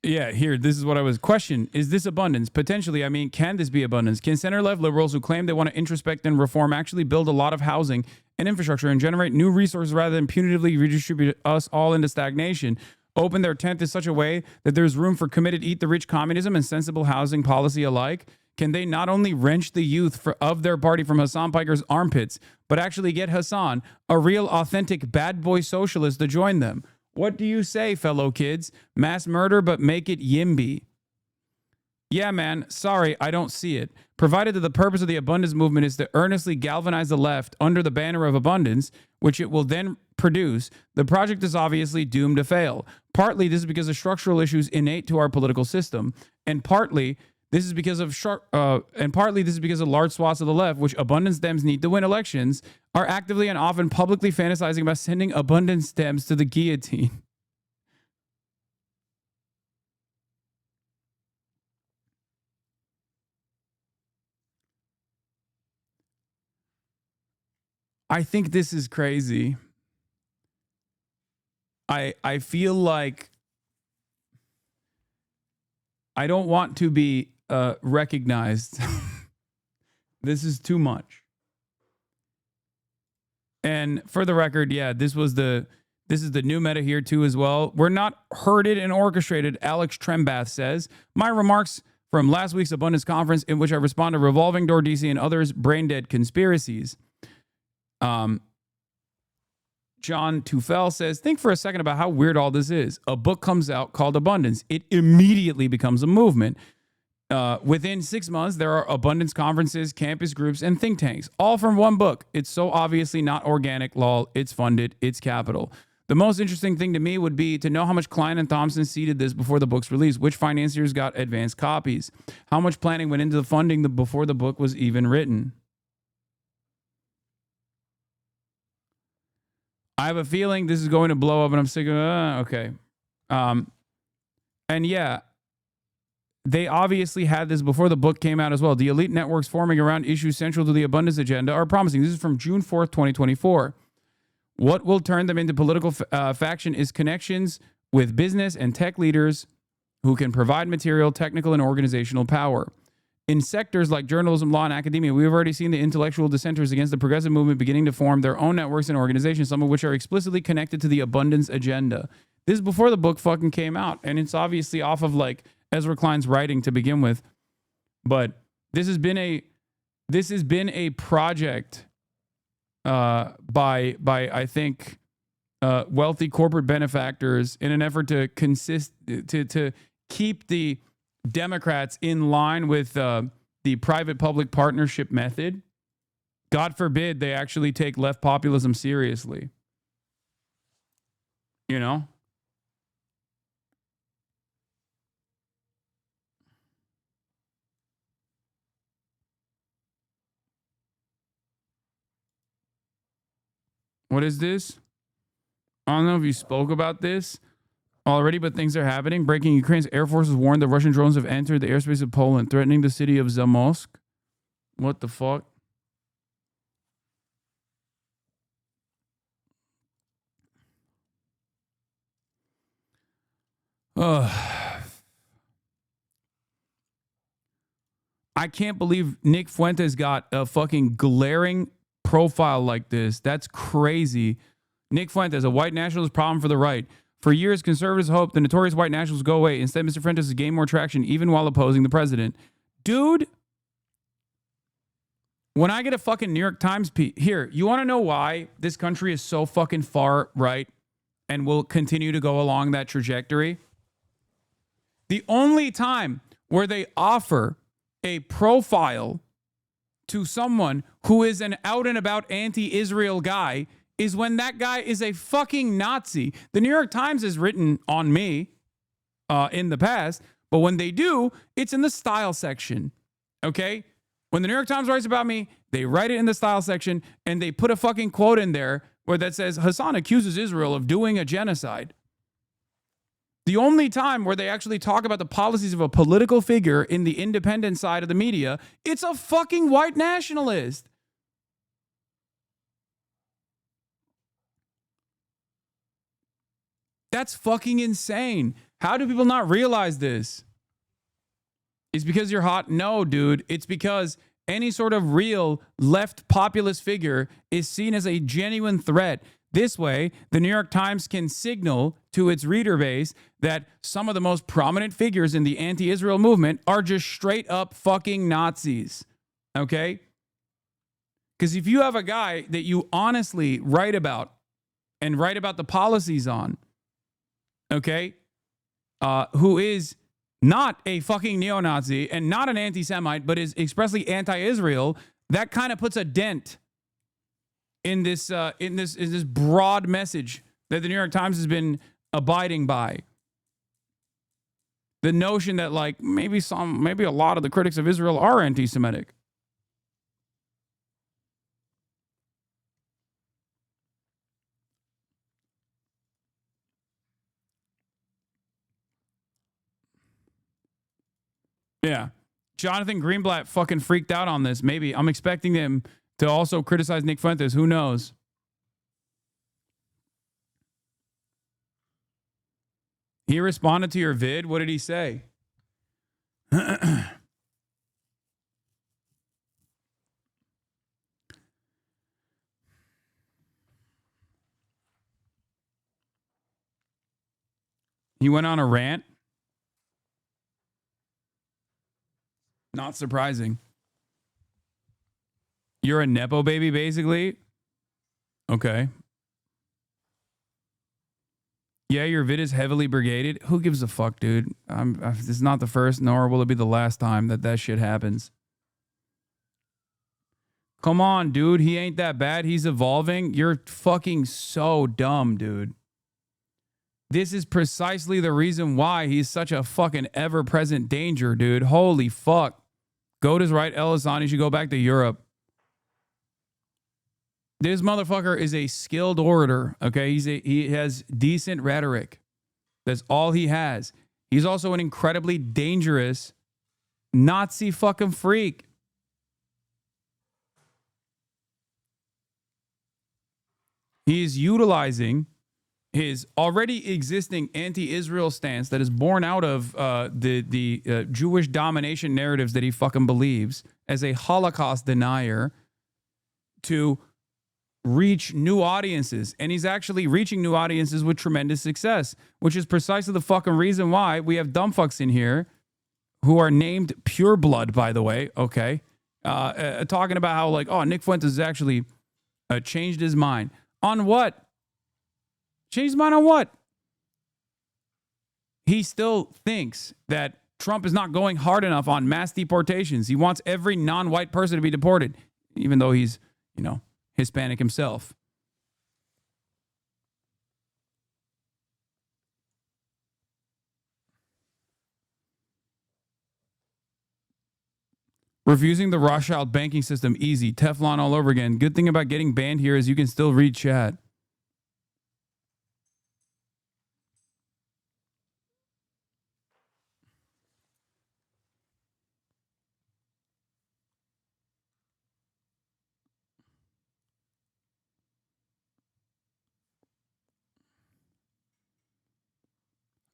Yeah, here, this is what I was question. Is this abundance? Potentially, I mean, can this be abundance? Can center-left liberals who claim they want to introspect and reform actually build a lot of housing and infrastructure and generate new resources rather than punitively redistribute us all into stagnation? Open their tent in such a way that there's room for committed eat-the-rich communism and sensible housing policy alike? Can they not only wrench the youth of their party from Hasan Piker's armpits, but actually get Hasan, a real authentic bad boy socialist, to join them? What do you say, fellow kids? Mass murder, but make it YIMBY. Yeah, man, sorry, I don't see it. Provided that the purpose of the abundance movement is to earnestly galvanize the left under the banner of abundance, which it will then produce, the project is obviously doomed to fail. Partly this is because of structural issues innate to our political system, and partly this is because of large swaths of the left, which abundance Dems need to win elections, are actively and often publicly fantasizing about sending abundance Dems to the guillotine. I think this is crazy. I feel like I don't want to be recognized. This is too much. And for the record, yeah, this is the new meta here too as well. We're not herded and orchestrated, Alex Trembath says. My remarks from last week's Abundance Conference, in which I respond to Revolving Door DC and others' brain-dead conspiracies. John Tufel says, think for a second about how weird all this is. A book comes out called Abundance. It immediately becomes a movement. Within 6 months, there are abundance conferences, campus groups, and think tanks, all from one book. It's so obviously not organic, lol. It's funded. It's capital. The most interesting thing to me would be to know how much Klein and Thompson seeded this before the book's release, which financiers got advanced copies, how much planning went into the funding before the book was even written. I have a feeling this is going to blow up, and I'm sick of okay. And yeah, they obviously had this before the book came out as well. The elite networks forming around issues central to the abundance agenda are promising. This is from June 4th, 2024. What will turn them into political faction is connections with business and tech leaders who can provide material, technical, and organizational power. In sectors like journalism, law, and academia, we have already seen the intellectual dissenters against the progressive movement beginning to form their own networks and organizations, some of which are explicitly connected to the abundance agenda. This is before the book fucking came out, and it's obviously off of like Ezra Klein's writing to begin with. But this has been a project by I think wealthy corporate benefactors in an effort to keep the Democrats in line with the private-public partnership method. God forbid they actually take left populism seriously. You know? What is this? I don't know if you spoke about this. already, but things are happening. Breaking: Ukraine's Air Force has warned the Russian drones have entered the airspace of Poland, threatening the city of Zamosk. What the fuck? I can't believe Nick Fuentes got a fucking glaring profile like this. That's crazy. Nick Fuentes, a white nationalist problem for the right. For years, conservatives hoped the notorious white nationalists would go away. Instead, Mr. Fuentes has gained more traction even while opposing the president. Dude, when I get a fucking New York Times piece, here, you want to know why this country is so fucking far right and will continue to go along that trajectory? The only time where they offer a profile to someone who is an out and about anti-Israel guy is when that guy is a fucking Nazi. The New York Times has written on me in the past, but when they do, it's in the style section. Okay? When the New York Times writes about me, they write it in the style section and they put a fucking quote in there where that says Hasan accuses Israel of doing a genocide. The only time where they actually talk about the policies of a political figure in the independent side of the media, it's a fucking white nationalist. That's fucking insane. How do people not realize this? It's because you're hot? No, dude. It's because any sort of real left populist figure is seen as a genuine threat. This way, the New York Times can signal to its reader base that some of the most prominent figures in the anti-Israel movement are just straight up fucking Nazis. Okay? Because if you have a guy that you honestly write about and write about the policies on, okay, who is not a fucking neo-Nazi and not an anti-Semite, but is expressly anti-Israel, that kind of puts a dent in this broad message that the New York Times has been abiding by. The notion that like maybe a lot of the critics of Israel are anti-Semitic. Yeah. Jonathan Greenblatt fucking freaked out on this. Maybe. I'm expecting him to also criticize Nick Fuentes. Who knows? He responded to your vid. What did he say? He went on a rant. Not surprising. You're a Nepo baby, basically? Okay. Yeah, your vid is heavily brigaded. Who gives a fuck, dude? This is not the first, nor will it be the last time that shit happens. Come on, dude. He ain't that bad. He's evolving. You're fucking so dumb, dude. This is precisely the reason why he's such a fucking ever-present danger, dude. Holy fuck. Goat is right, Elisan. You should go back to Europe. This motherfucker is a skilled orator, okay? He has decent rhetoric. That's all he has. He's also an incredibly dangerous Nazi fucking freak. He is utilizing his already existing anti-Israel stance that is born out of the Jewish domination narratives that he fucking believes as a Holocaust denier to reach new audiences. And he's actually reaching new audiences with tremendous success, which is precisely the fucking reason why we have dumb fucks in here who are named Pure Blood, by the way, okay? Talking about how like, oh, Nick Fuentes has actually changed his mind. On what? Changed his mind on what? He still thinks that Trump is not going hard enough on mass deportations. He wants every non-white person to be deported, even though he's, Hispanic himself. Refusing the Rothschild banking system, easy. Teflon all over again. Good thing about getting banned here is you can still read chat.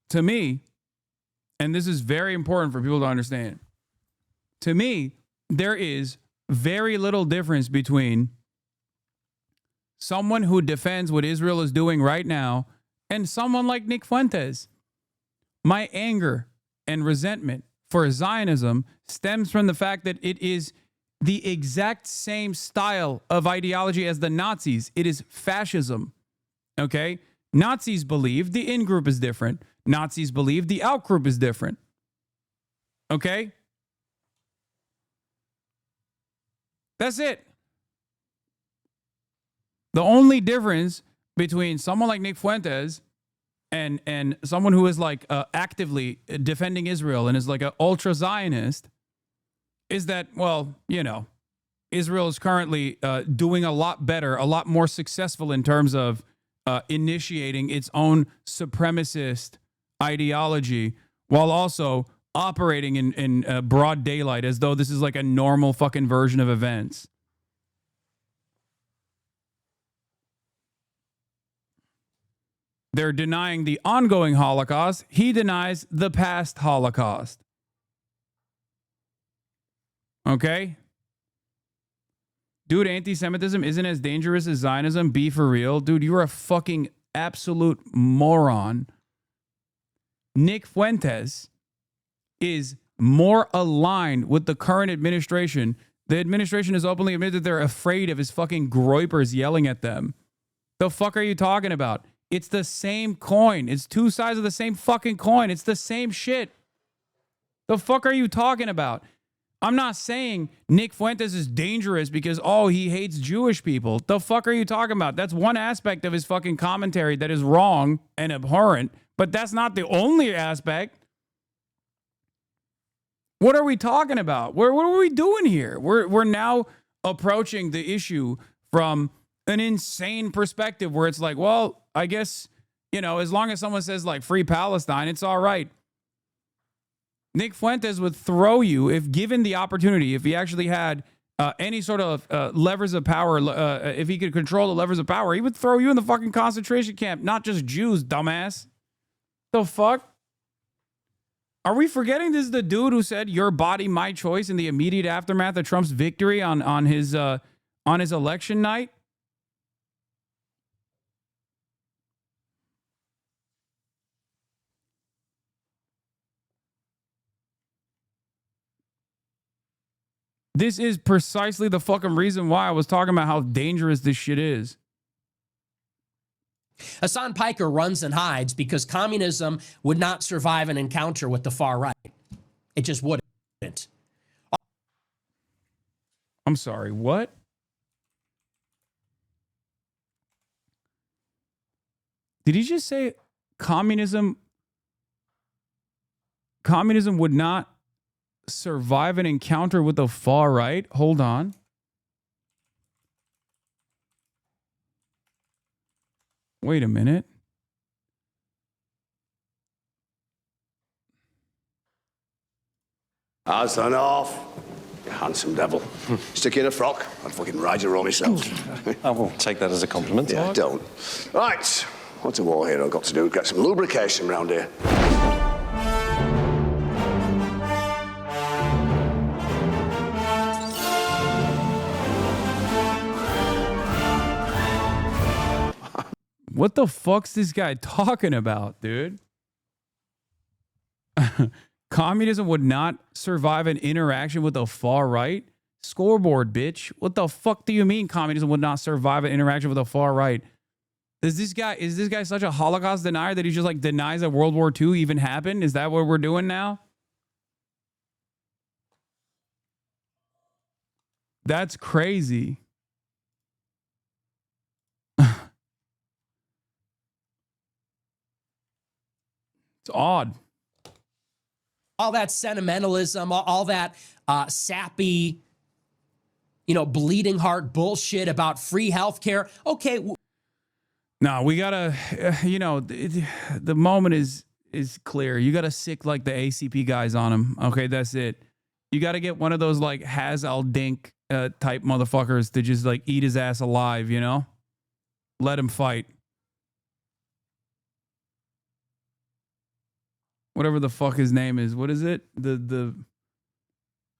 to me, and this is very important for people to understand, to me, there is very little difference between someone who defends what Israel is doing right now and someone like Nick Fuentes. My anger and resentment for Zionism stems from the fact that it is the exact same style of ideology as the Nazis. It is fascism. Okay? Nazis believe the in-group is different. Nazis believe the out-group is different. Okay? That's it. The only difference between someone like Nick Fuentes and someone who is like actively defending Israel and is like an ultra-Zionist is that, well, you know, Israel is currently doing a lot better, a lot more successful in terms of initiating its own supremacist ideology while also operating in broad daylight as though this is like a normal fucking version of events. They're denying the ongoing Holocaust. He denies the past Holocaust. Okay? Dude, anti-Semitism isn't as dangerous as Zionism. Be for real. Dude, you're a fucking absolute moron. Nick Fuentes is more aligned with the current administration. The administration has openly admitted that they're afraid of his fucking groypers yelling at them. The fuck are you talking about? It's the same coin. It's two sides of the same fucking coin. It's the same shit. The fuck are you talking about? I'm not saying Nick Fuentes is dangerous because, oh, he hates Jewish people. The fuck are you talking about? That's one aspect of his fucking commentary that is wrong and abhorrent, but that's not the only aspect. What are we talking about? What are we doing here? We're now approaching the issue from an insane perspective where it's like, well, I guess, you know, as long as someone says like free Palestine, it's all right. Nick Fuentes would throw you, if given the opportunity, if he actually had any sort of levers of power, if he could control the levers of power, he would throw you in the fucking concentration camp, not just Jews, dumbass. The fuck? Are we forgetting this is the dude who said your body, my choice in the immediate aftermath of Trump's victory on his election night? This is precisely the fucking reason why I was talking about how dangerous this shit is. Hasan Piker runs and hides because communism would not survive an encounter with the far right. It just wouldn't. I'm sorry, what? Did he just say communism would not survive an encounter with the far right? Hold on. Wait a minute. Hasan off, you handsome devil. Stick you in a frock, I'd fucking ride you around myself. I will take that as a compliment. Yeah, don't. Right, what's a war hero got to do? Get some lubrication round here. What the fuck's this guy talking about, dude? Communism would not survive an interaction with the far right? Scoreboard, bitch. What the fuck do you mean communism would not survive an interaction with the far right? Is this guy such a Holocaust denier that he just like denies that World War II even happened? Is that what we're doing now? That's crazy. It's odd. All that sentimentalism, all that sappy, bleeding heart bullshit about free healthcare. Okay. No, we gotta, the moment is clear. You gotta sick like the ACP guys on him. Okay, that's it. You gotta get one of those like Has al Dink type motherfuckers to just like eat his ass alive, Let him fight. whatever the fuck his name is. What is it? The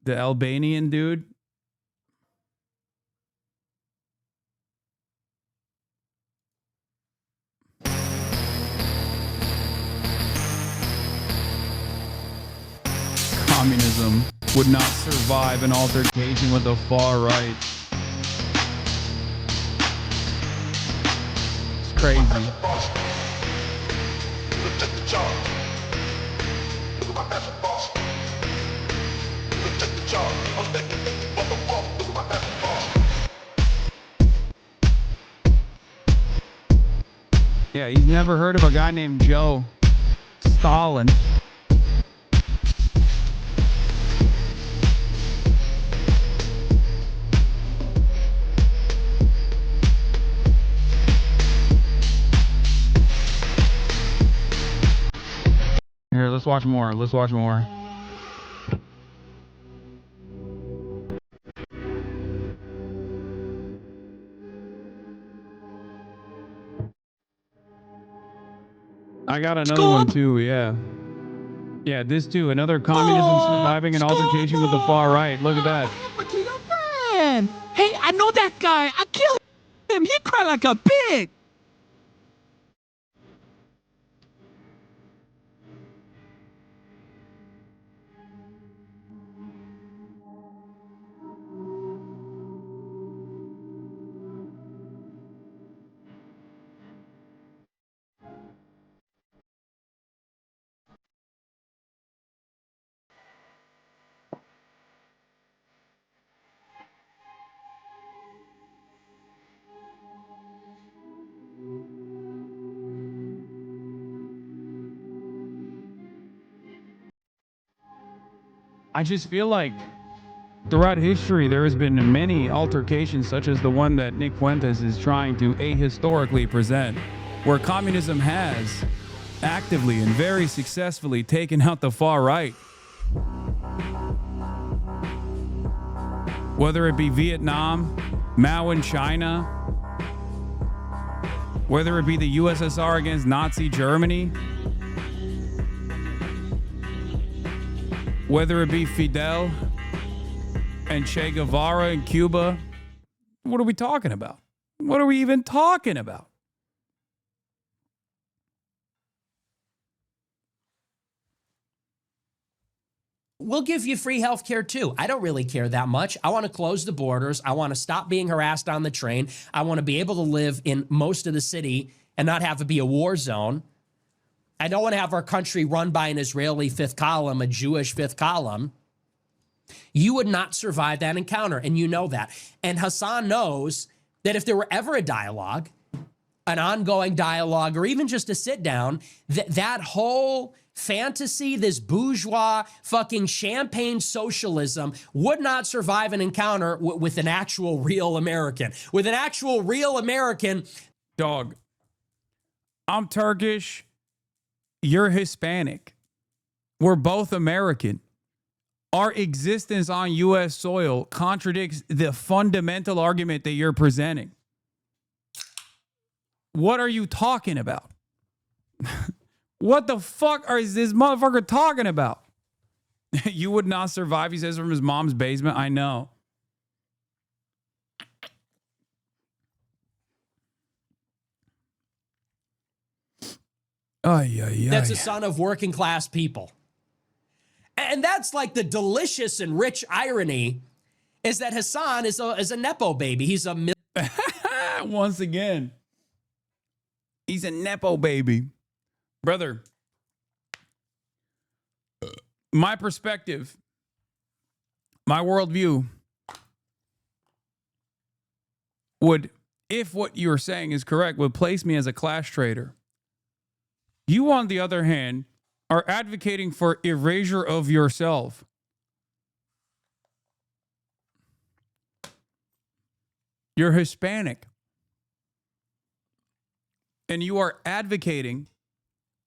Albanian dude. Communism would not survive an altercation with the far right. It's crazy. Yeah, he's never heard of a guy named Joe Stalin. Here, let's watch more. Let's watch more. I got another one too, yeah. Yeah, this too. Another communism surviving an altercation with the far right. Look at that. Man, hey, I know that guy. I killed him. He cried like a pig. I just feel like throughout history, there has been many altercations such as the one that Nick Fuentes is trying to ahistorically present, where communism has actively and very successfully taken out the far right. Whether it be Vietnam, Mao in China, whether it be the USSR against Nazi Germany, whether it be Fidel and Che Guevara in Cuba. What are we talking about? What are we even talking about? We'll give you free health care too. I don't really care that much. I want to close the borders. I want to stop being harassed on the train. I want to be able to live in most of the city and not have to be a war zone. I don't want to have our country run by an Israeli fifth column, a Jewish fifth column. You would not survive that encounter, and you know that. And Hasan knows that if there were ever a dialogue, an ongoing dialogue, or even just a sit down, that whole fantasy, this bourgeois fucking champagne socialism would not survive an encounter with an actual real American. With an actual real American. Dog, I'm Turkish. You're Hispanic. We're both American. Our existence on U.S. soil contradicts the fundamental argument that you're presenting. What are you talking about? What the fuck is this motherfucker talking about? You would not survive, he says, from his mom's basement. I know. That's a son of working class people. And that's like the delicious and rich irony is that Hasan is a Nepo baby. He's a once again, he's a Nepo baby. Brother, my perspective, my worldview would, if what you're saying is correct, would place me as a class traitor. You, on the other hand, are advocating for erasure of yourself. You're Hispanic. And you are advocating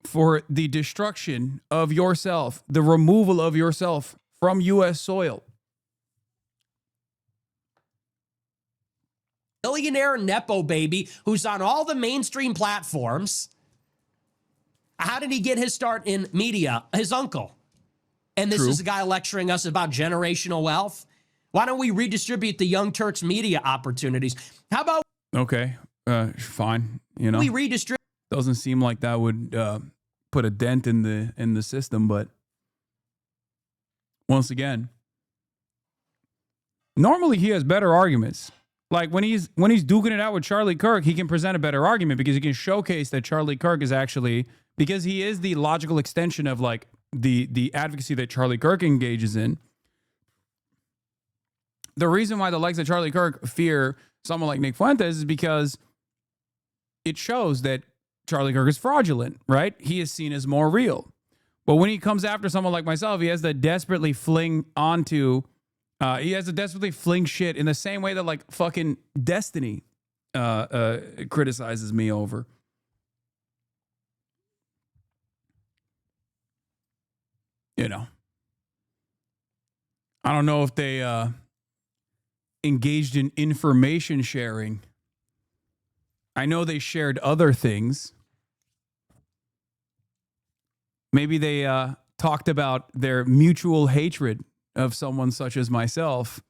for the destruction of yourself, the removal of yourself from U.S. soil. Millionaire Nepo baby who's on all the mainstream platforms. how did he get his start in media? His uncle. And this is a guy lecturing us about generational wealth. Why don't we redistribute the Young Turks media opportunities? How about Okay, fine. You know, we redistribute? Doesn't seem like that would put a dent in the system, but once again, normally he has better arguments. Like when he's duking it out with Charlie Kirk, he can present a better argument because he can showcase that Charlie Kirk is actually, because he is the logical extension of like the advocacy that Charlie Kirk engages in. The reason why the likes of Charlie Kirk fear someone like Nick Fuentes is because it shows that Charlie Kirk is fraudulent, right? He is seen as more real. But when he comes after someone like myself, he has to desperately fling shit in the same way that like fucking Destiny criticizes me over. You know, I don't know if they engaged in information sharing. I know they shared other things. Maybe they talked about their mutual hatred of someone such as myself,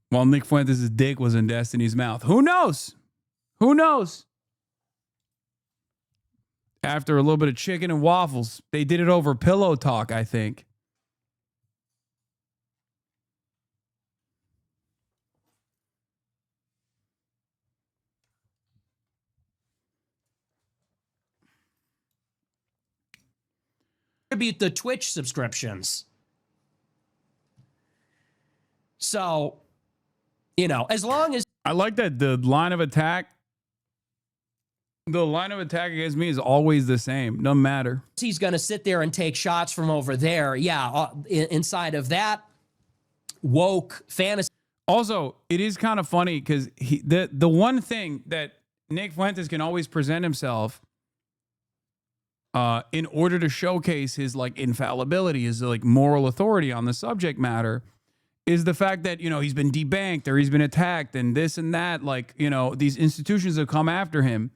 while Nick Fuentes' dick was in Destiny's mouth. Who knows? Who knows? After a little bit of chicken and waffles, they did it over pillow talk, I think. Distribute the Twitch subscriptions. So, you know, as long as I like that the line of attack against me is always the same. Doesn't matter. He's going to sit there and take shots from over there. Yeah, inside of that woke fantasy. Also, it is kind of funny because the one thing that Nick Fuentes can always present himself in order to showcase his like infallibility, his like moral authority on the subject matter, is the fact that, you know, he's been debanked or he's been attacked and this and that. Like, you know, these institutions have come after him.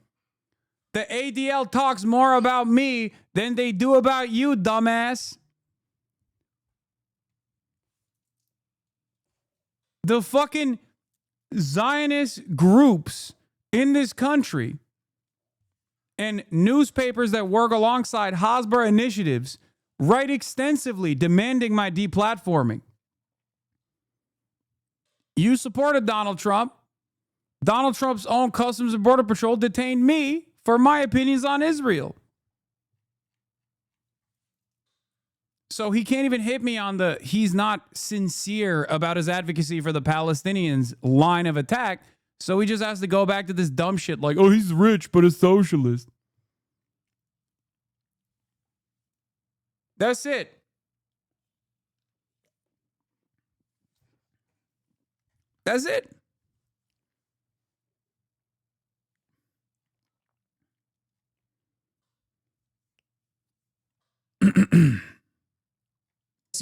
The ADL talks more about me than they do about you, dumbass. The fucking Zionist groups in this country and newspapers that work alongside Hasbara initiatives write extensively demanding my deplatforming. You supported Donald Trump. Donald Trump's own Customs and Border Patrol detained me for my opinions on Israel. So he can't even hit me on the he's not sincere about his advocacy for the Palestinians line of attack. So he just has to go back to this dumb shit like, oh, he's rich, but a socialist. That's it. That's it.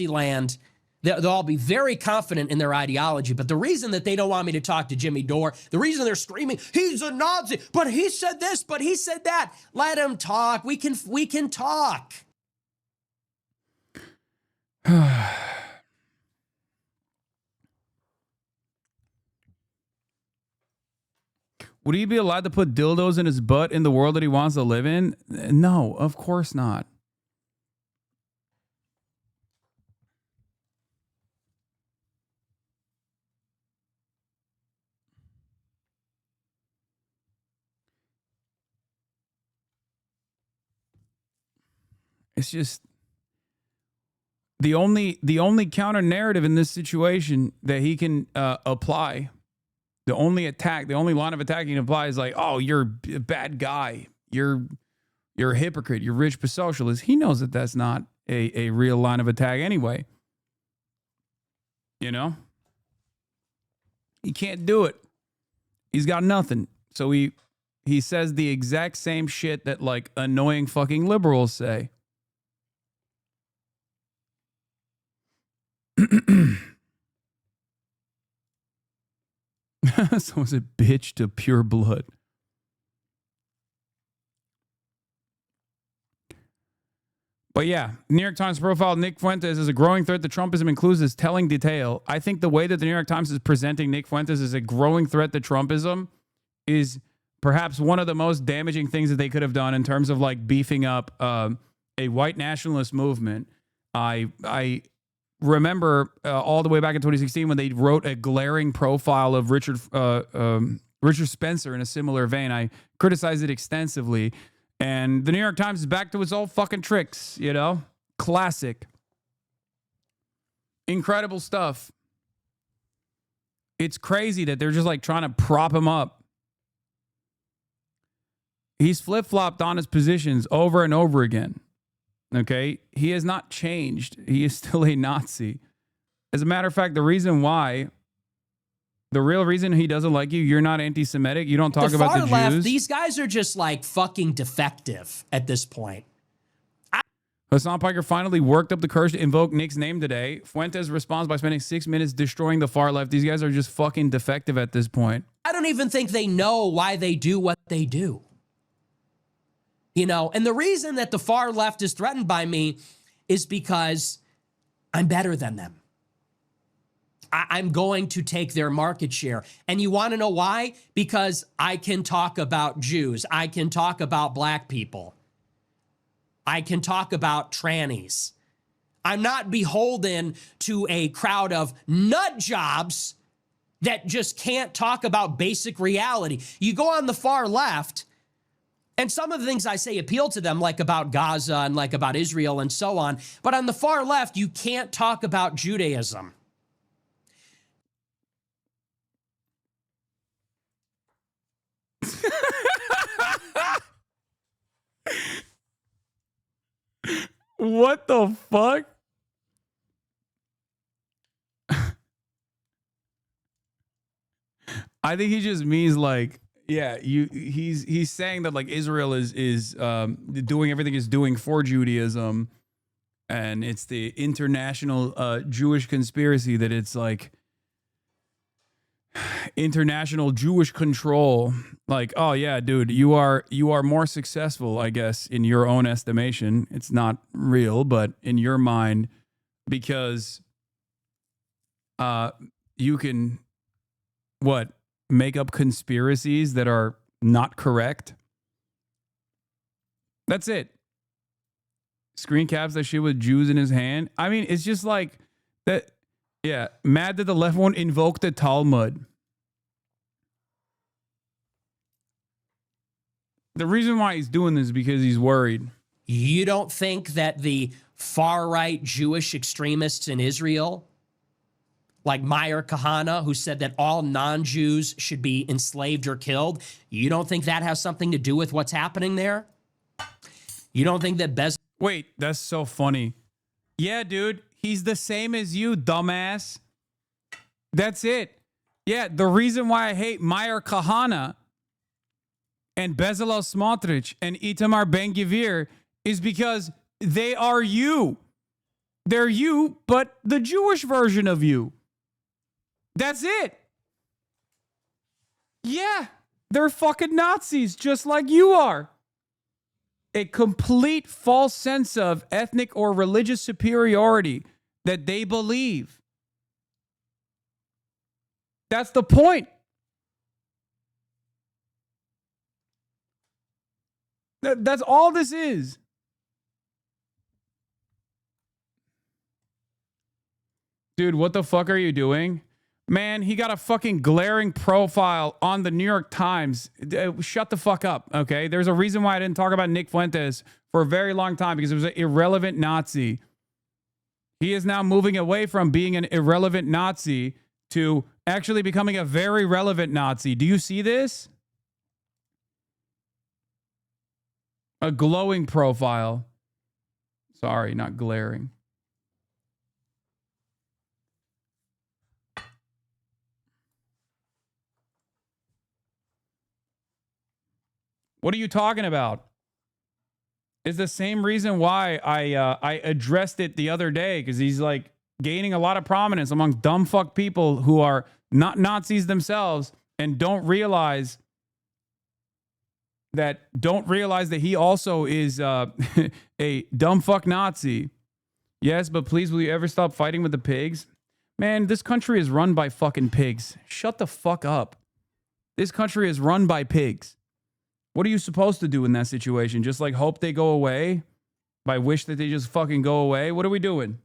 Land, they'll all be very confident in their ideology. But the reason that they don't want me to talk to Jimmy Dore, the reason they're screaming, he's a Nazi, but he said this, but he said that. Let him talk. We can talk. Would he be allowed to put dildos in his butt in the world that he wants to live in? No, of course not. It's just the only counter narrative in this situation that he can apply. The only line of attack he can apply is like, oh, you're a bad guy. You're a hypocrite. You're rich but socialist. He knows that that's not a real line of attack anyway. You know? He can't do it. He's got nothing. So he says the exact same shit that like annoying fucking liberals say. Someone said bitch to pure blood. But yeah, New York Times profiled Nick Fuentes as a growing threat to Trumpism includes this telling detail. I think the way that the New York Times is presenting Nick Fuentes as a growing threat to Trumpism is perhaps one of the most damaging things that they could have done in terms of like beefing up a white nationalist movement. I remember all the way back in 2016 when they wrote a glaring profile of Richard Spencer in a similar vein. I criticized it extensively. And the New York Times is back to its old fucking tricks, you know? Classic. Incredible stuff. It's crazy that they're just like trying to prop him up. He's flip-flopped on his positions over and over again. Okay? He has not changed. He is still a Nazi. As a matter of fact, the real reason he doesn't like you, you're not anti-Semitic, you don't talk about the Jews. Left, these guys are just like fucking defective at this point. Hasan Piker finally worked up the courage to invoke Nick's name today. Fuentes responds by spending 6 minutes destroying the far left. These guys are just fucking defective at this point. I don't even think they know why they do what they do. You know, and the reason that the far left is threatened by me is because I'm better than them. I'm going to take their market share. And you want to know why? Because I can talk about Jews. I can talk about black people. I can talk about trannies. I'm not beholden to a crowd of nut jobs that just can't talk about basic reality. You go on the far left, and some of the things I say appeal to them, like about Gaza and like about Israel and so on. But on the far left, you can't talk about Judaism. What the fuck? I think he just means like, yeah, he's saying that like Israel is doing everything it's doing for Judaism, and it's the international Jewish conspiracy that it's like international Jewish control. Like, oh yeah, dude, you are more successful, I guess, in your own estimation. It's not real, but in your mind, because you can make up conspiracies that are not correct. That's it. Screen caps that shit with Jews in his hand. I mean, it's just like that. Yeah, mad that the left won't invoke the Talmud. The reason why he's doing this is because he's worried. You don't think that the far-right Jewish extremists in Israel, like Meir Kahane, who said that all non-Jews should be enslaved or killed, you don't think that has something to do with what's happening there? You don't think that Wait, that's so funny. Yeah, dude. He's the same as you, dumbass. That's it. Yeah, the reason why I hate Meir Kahane and Bezalel Smotrich and Itamar Ben-Gvir is because they are you. They're you, but the Jewish version of you. That's it. Yeah, they're fucking Nazis, just like you are. A complete false sense of ethnic or religious superiority that they believe. That's the point. That's all this is. Dude, what the fuck are you doing? Man, he got a fucking glaring profile on the New York Times. Shut the fuck up, okay? There's a reason why I didn't talk about Nick Fuentes for a very long time, because it was an irrelevant Nazi. He is now moving away from being an irrelevant Nazi to actually becoming a very relevant Nazi. Do you see this? A glowing profile. Sorry, not glaring. What are you talking about? It's the same reason why I addressed it the other day, because he's like gaining a lot of prominence among dumb fuck people who are not Nazis themselves and don't realize that don't realize that he also is a dumb fuck Nazi. Yes, but please, will you ever stop fighting with the pigs? Man, this country is run by fucking pigs. Shut the fuck up. This country is run by pigs. What are you supposed to do in that situation? Just like hope they go away? By wish that they just fucking go away? What are we doing?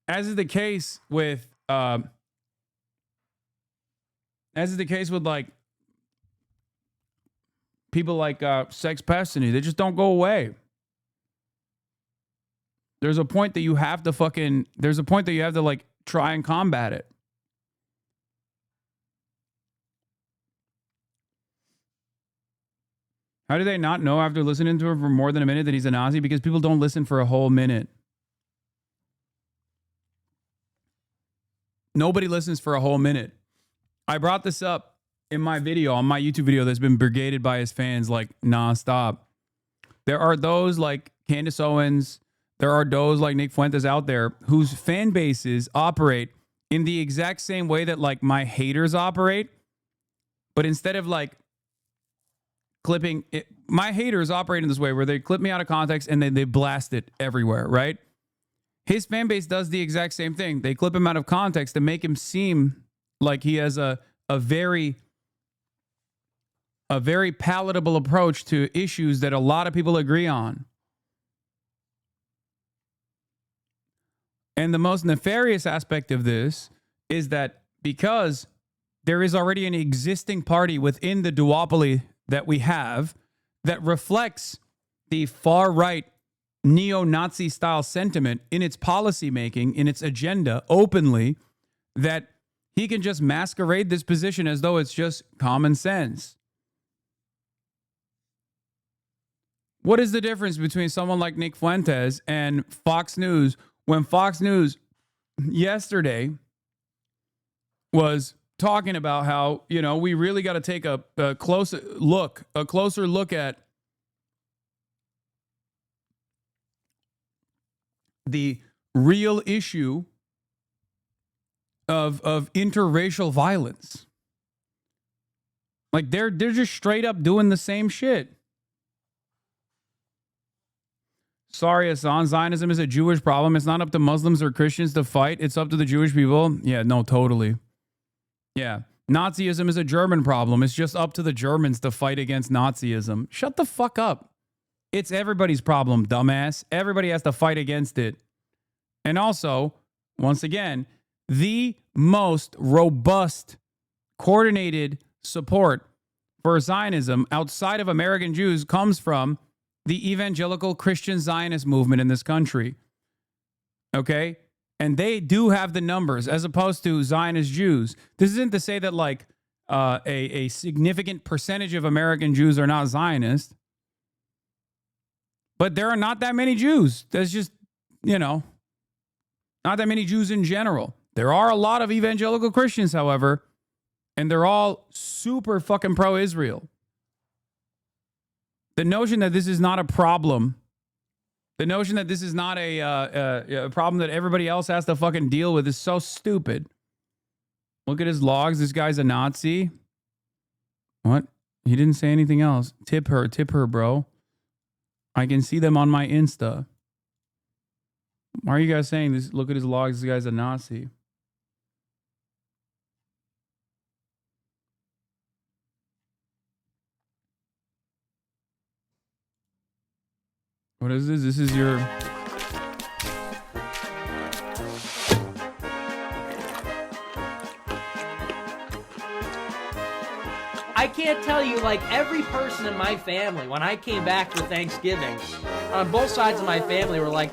As is the case with like people like Sex Pestany, they just don't go away. There's a point that you have to like try and combat it. How do they not know after listening to him for more than a minute that he's a Nazi? Because people don't listen for a whole minute. Nobody listens for a whole minute. I brought this up in my video, on my YouTube video that's been brigaded by his fans like nonstop. There are those like Candace Owens, there are those like Nick Fuentes out there whose fan bases operate in the exact same way that like my haters operate. But instead of like clipping it, my haters operate in this way where they clip me out of context and then they blast it everywhere, right? His fan base does the exact same thing. They clip him out of context to make him seem like he has a very palatable approach to issues that a lot of people agree on. And the most nefarious aspect of this is that because there is already an existing party within the duopoly that we have that reflects the far-right neo-Nazi style sentiment in its policy making, in its agenda openly, that he can just masquerade this position as though it's just common sense. What is the difference between someone like Nick Fuentes and Fox News when Fox News yesterday was talking about how, you know, we really got to take a closer look at the real issue of interracial violence. Like they're just straight up doing the same shit. Sorry, Hasan, Zionism is a Jewish problem. It's not up to Muslims or Christians to fight. It's up to the Jewish people. Yeah, no, totally. Yeah. Nazism is a German problem. It's just up to the Germans to fight against Nazism. Shut the fuck up. It's everybody's problem, dumbass. Everybody has to fight against it. And also, once again, the most robust, coordinated support for Zionism outside of American Jews comes from the evangelical Christian Zionist movement in this country. Okay? And they do have the numbers as opposed to Zionist Jews. This isn't to say that like a significant percentage of American Jews are not Zionist. But there are not that many Jews. There's just, you know, not that many Jews in general. There are a lot of evangelical Christians, however, and they're all super fucking pro-Israel. The notion that this is not a problem, the notion that this is not a problem that everybody else has to fucking deal with is so stupid. Look at his logs. This guy's a Nazi. What? He didn't say anything else. Tip her, bro. I can see them on my Insta. Why are you guys saying this? Look at his logs. This guy's a Nazi. What is this? This is your... I can't tell you, like, every person in my family, when I came back for Thanksgiving, on both sides of my family were like,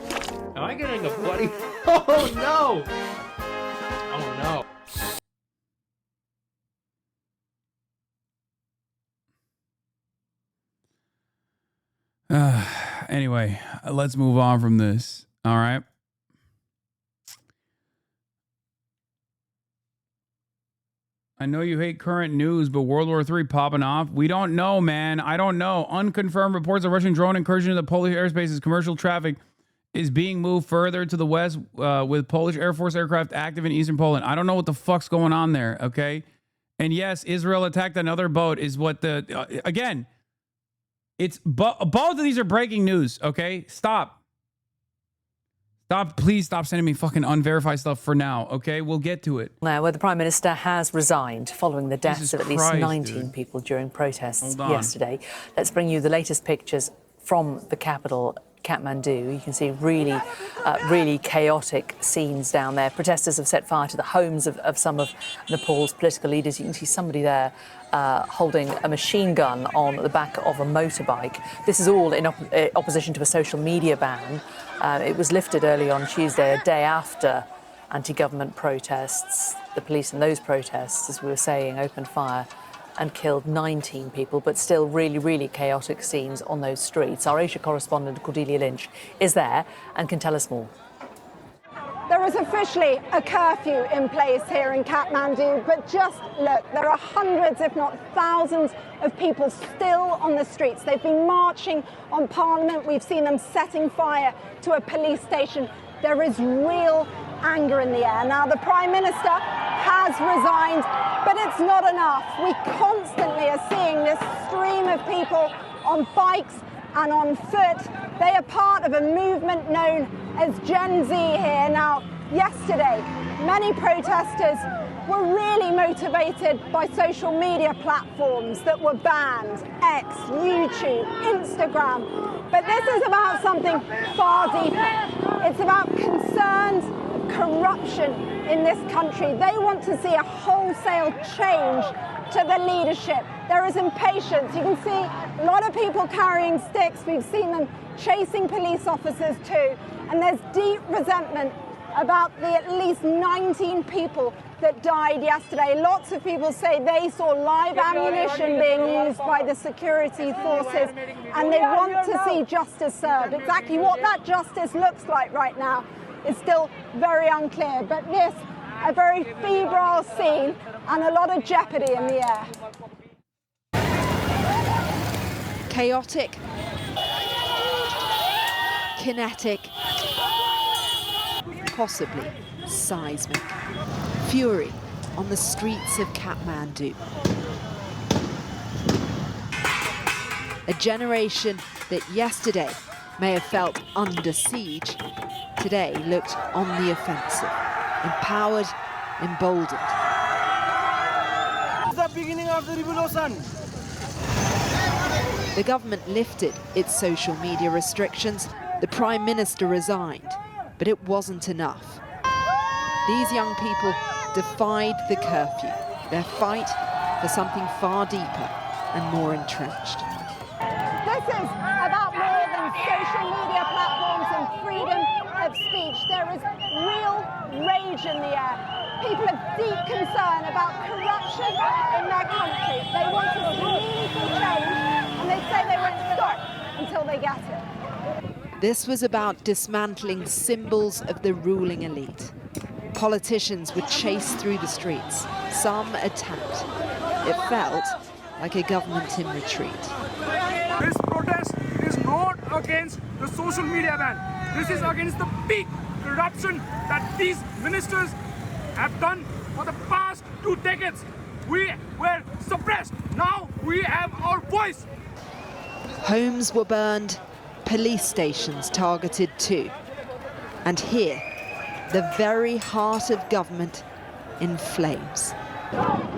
am I getting a buddy? Oh, no. Oh, no. Anyway, let's move on from this. All right. I know you hate current news, but World War III popping off. We don't know, man. I don't know. Unconfirmed reports of Russian drone incursion into Polish airspace as commercial traffic is being moved further to the west with Polish Air Force aircraft active in eastern Poland. I don't know what the fuck's going on there, okay? And yes, Israel attacked another boat is what the... again, it's both of these are breaking news, okay? Stop. Please stop sending me fucking unverified stuff for now, okay? We'll get to it. Now, where the Prime Minister has resigned following the deaths of at least 19 people during protests yesterday. Let's bring you the latest pictures from the capital, Kathmandu. You can see really chaotic scenes down there. Protesters have set fire to the homes of some of Nepal's political leaders. You can see somebody there holding a machine gun on the back of a motorbike. This is all in opposition to a social media ban. It was lifted early on Tuesday, a day after anti-government protests. The police in those protests, as we were saying, opened fire and killed 19 people, but still really chaotic scenes on those streets. Our Asia correspondent, Cordelia Lynch, is there and can tell us more. There is officially a curfew in place here in Kathmandu, but just look, there are hundreds, if not thousands, of people still on the streets. They've been marching on Parliament. We've seen them setting fire to a police station. There is real anger in the air. Now, the Prime Minister has resigned, but it's not enough. We constantly are seeing this stream of people on bikes and on foot. They are part of a movement known as Gen Z here. Now, yesterday, many protesters were really motivated by social media platforms that were banned, X, YouTube, Instagram. But this is about something far deeper. It's about concerns of corruption in this country. They want to see a wholesale change to the leadership. There is impatience. You can see a lot of people carrying sticks. We've seen them chasing police officers too. And there's deep resentment about the at least 19 people that died yesterday. Lots of people say they saw live ammunition being used by the security forces, and they want to see justice served. Exactly what that justice looks like right now is still very unclear, but this, a very febrile scene and a lot of jeopardy in the air. Chaotic, kinetic, possibly seismic. Fury on the streets of Kathmandu. A generation that yesterday may have felt under siege, today looked on the offensive, empowered, emboldened. The beginning of the revolution. The government lifted its social media restrictions. The Prime Minister resigned, but it wasn't enough. These young people defied the curfew, their fight for something far deeper and more entrenched. This is about more than social media platforms and freedom of speech. There is real rage in the air. People have deep concern about corruption in their country. They want to see meaningful change, and they say they won't stop until they get it. This was about dismantling symbols of the ruling elite. Politicians were chased through the streets, some attacked. It felt like a government in retreat. This protest is not against the social media ban. This is against the big corruption that these ministers have done for the past 2 decades. We were suppressed. Now we have our voice. Homes were burned, police stations targeted too. And here, the very heart of government in flames.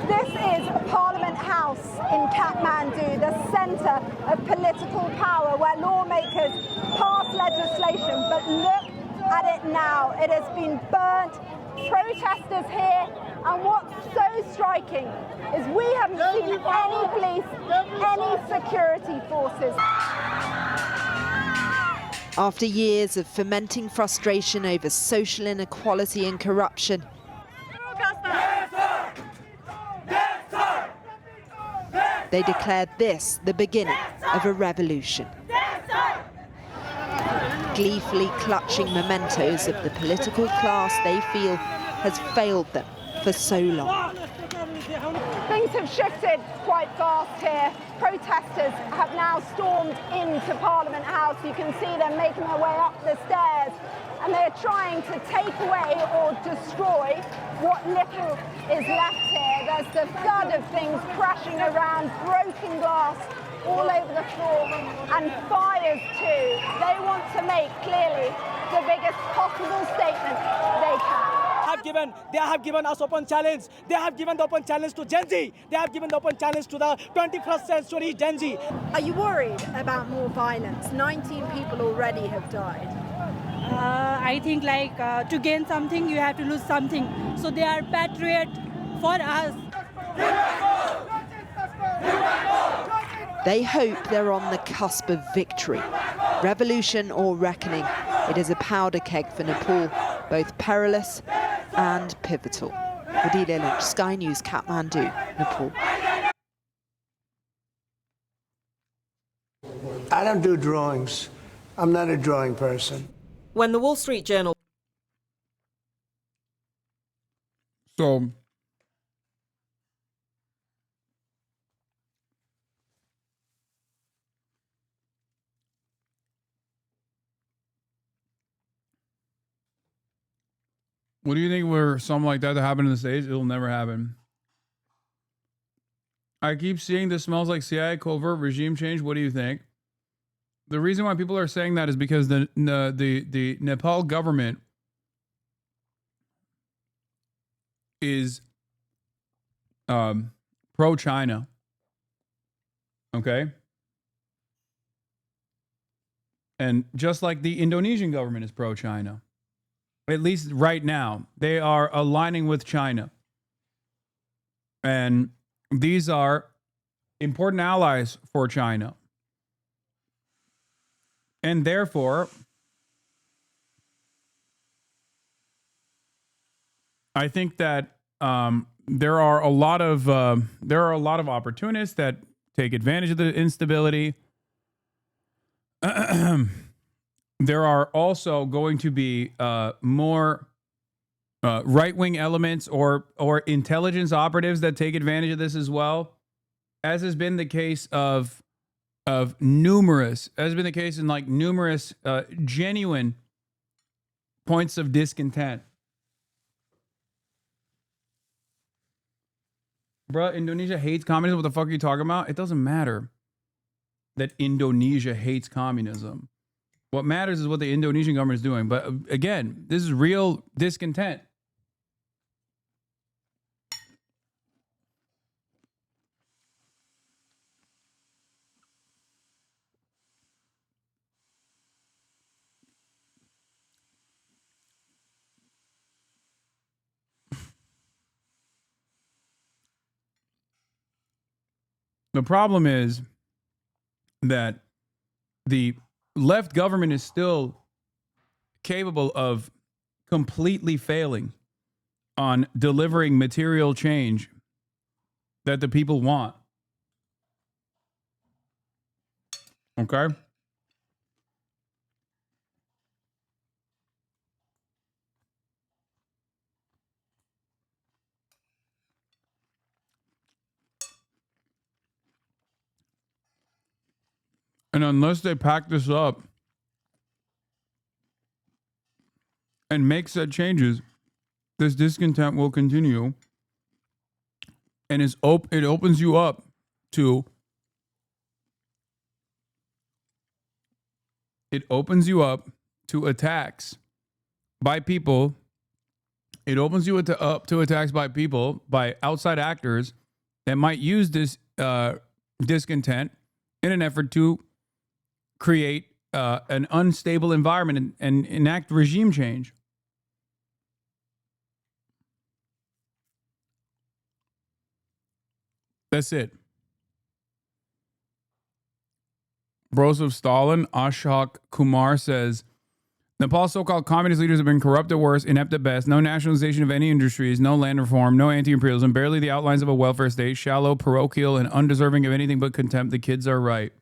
This is Parliament House in Kathmandu, the centre of political power where lawmakers pass legislation. But look at it now. It has been burnt. Protesters here, and what's so striking is we haven't seen any police, any security forces. After years of fermenting frustration over social inequality and corruption, they declared this the beginning of a revolution. Gleefully clutching mementos of the political class they feel has failed them for so long. Things have shifted quite fast here. Protesters have now stormed into Parliament House. You can see them making their way up the stairs, and they're trying to take away or destroy what little is left here. There's the thud of things crashing around, broken glass all over the floor, and fires too. They want to make clearly the biggest possible statement they can. They have given us open challenge. They have given the open challenge to Gen Z. They have given the open challenge to the 21st century Gen Z. Are you worried about more violence? 19 people already have died. I think to gain something, you have to lose something. So they are patriot for us. They hope they're on the cusp of victory. Revolution or reckoning, it is a powder keg for Nepal, both perilous and pivotal. Cordelia Lynch, Sky News, Kathmandu, Nepal. I don't do drawings. I'm not a drawing person. When the Wall Street Journal... So... What do you think were something like that happen in the States? It'll never happen. I keep seeing this smells like CIA covert regime change. What do you think? The reason why people are saying that is because the Nepal government is pro-China. Okay? And just like the Indonesian government is pro-China. At least right now, they are aligning with China. And these are important allies for China. And therefore, I think that there are a lot of opportunists that take advantage of the instability. There are also going to be more right-wing elements or intelligence operatives that take advantage of this as well, as has been the case numerous genuine points of discontent. Bruh, Indonesia hates communism. What the fuck are you talking about? It doesn't matter that Indonesia hates communism. What matters is what the Indonesian government is doing. But again, this is real discontent. The problem is that the left government is still capable of completely failing on delivering material change that the people want. Okay? And unless they pack this up and make said changes, this discontent will continue. And it opens you up to attacks by people. It opens you up to attacks by people, by outside actors that might use this discontent in an effort to create an unstable environment and enact regime change. That's it. Bros of Stalin, Ashok Kumar says, Nepal's so-called communist leaders have been corrupt at worst, inept at best, no nationalization of any industries, no land reform, no anti-imperialism, barely the outlines of a welfare state, shallow, parochial, and undeserving of anything but contempt. The kids are right.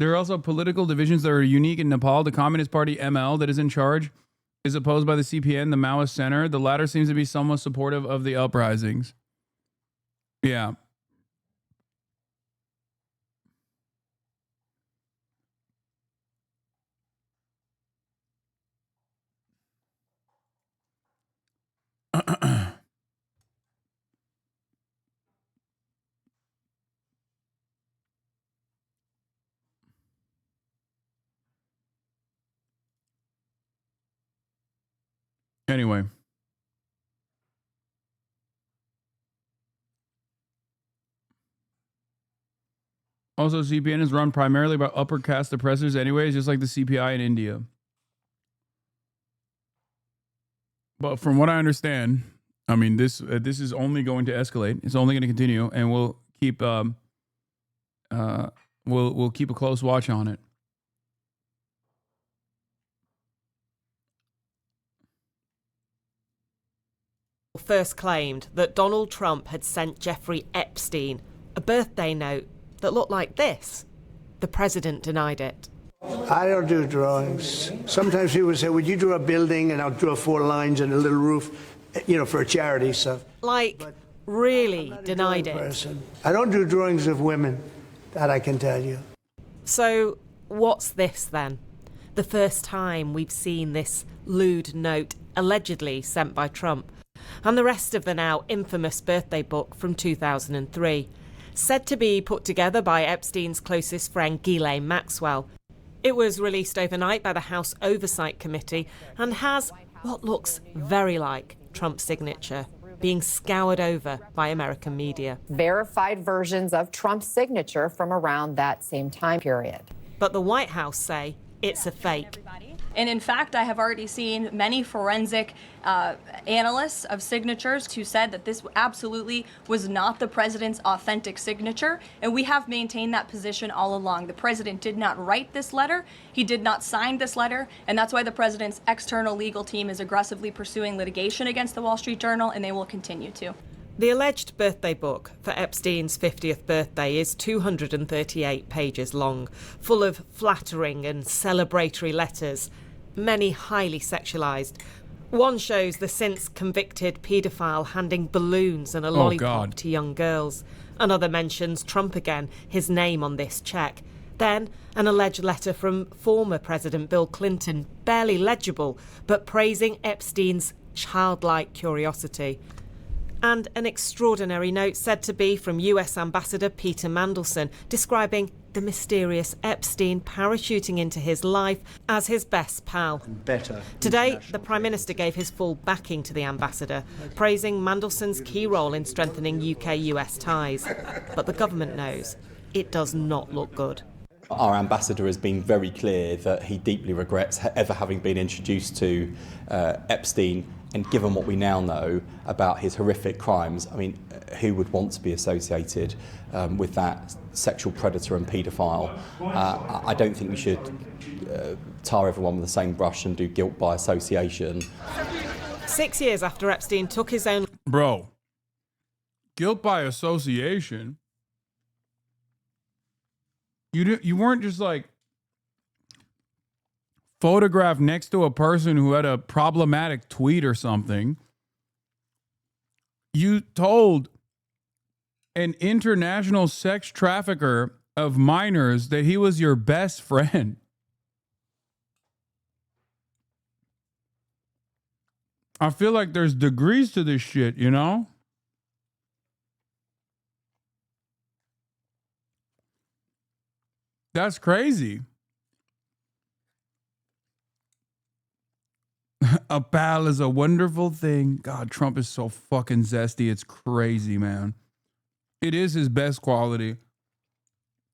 There are also political divisions that are unique in Nepal. The Communist Party ML that is in charge is opposed by the CPN, the Maoist Center. The latter seems to be somewhat supportive of the uprisings. Yeah. Anyway. Also, CPN is run primarily by upper caste oppressors anyways, just like the CPI in India. But from what I understand, I mean, this is only going to escalate. It's only going to continue, and we'll keep we'll keep a close watch on it. First claimed that Donald Trump had sent Jeffrey Epstein a birthday note that looked like this. The president denied it. I don't do drawings. Sometimes people say, would you draw a building? And I'll draw 4 lines and a little roof, you know, for a charity stuff. Like, really denied it. Person. I don't do drawings of women, that I can tell you. So, what's this then? The first time we've seen this lewd note allegedly sent by Trump. And the rest of the now infamous birthday book from 2003, said to be put together by Epstein's closest friend Ghislaine Maxwell. It was released overnight by the House Oversight Committee and has what looks very like Trump's signature being scoured over by American media. Verified versions of Trump's signature from around that same time period. But the White House say it's a fake. And in fact, I have already seen many forensic analysts of signatures who said that this absolutely was not the president's authentic signature. And we have maintained that position all along. The president did not write this letter. He did not sign this letter. And that's why the president's external legal team is aggressively pursuing litigation against the Wall Street Journal, and they will continue to. The alleged birthday book for Epstein's 50th birthday is 238 pages long, full of flattering and celebratory letters, many highly sexualized. One shows the since convicted paedophile handing balloons and a lollipop to young girls. Another mentions Trump again, his name on this check. Then an alleged letter from former President Bill Clinton, barely legible, but praising Epstein's childlike curiosity. And an extraordinary note said to be from US Ambassador Peter Mandelson, describing the mysterious Epstein parachuting into his life as his best pal. Today, the Prime Minister gave his full backing to the ambassador, praising Mandelson's key role in strengthening UK-US ties. But the government knows it does not look good. Our ambassador has been very clear that he deeply regrets ever having been introduced to Epstein, and given what we now know about his horrific crimes, I mean, who would want to be associated with that sexual predator and paedophile? I don't think we should tar everyone with the same brush and do guilt by association. 6 years after Epstein took his own... Bro, guilt by association? You weren't just like photographed next to a person who had a problematic tweet or something. You told an international sex trafficker of minors that he was your best friend. I feel like there's degrees to this shit, you know? That's crazy. A pal is a wonderful thing. God, Trump is so fucking zesty. It's crazy, man. It is his best quality.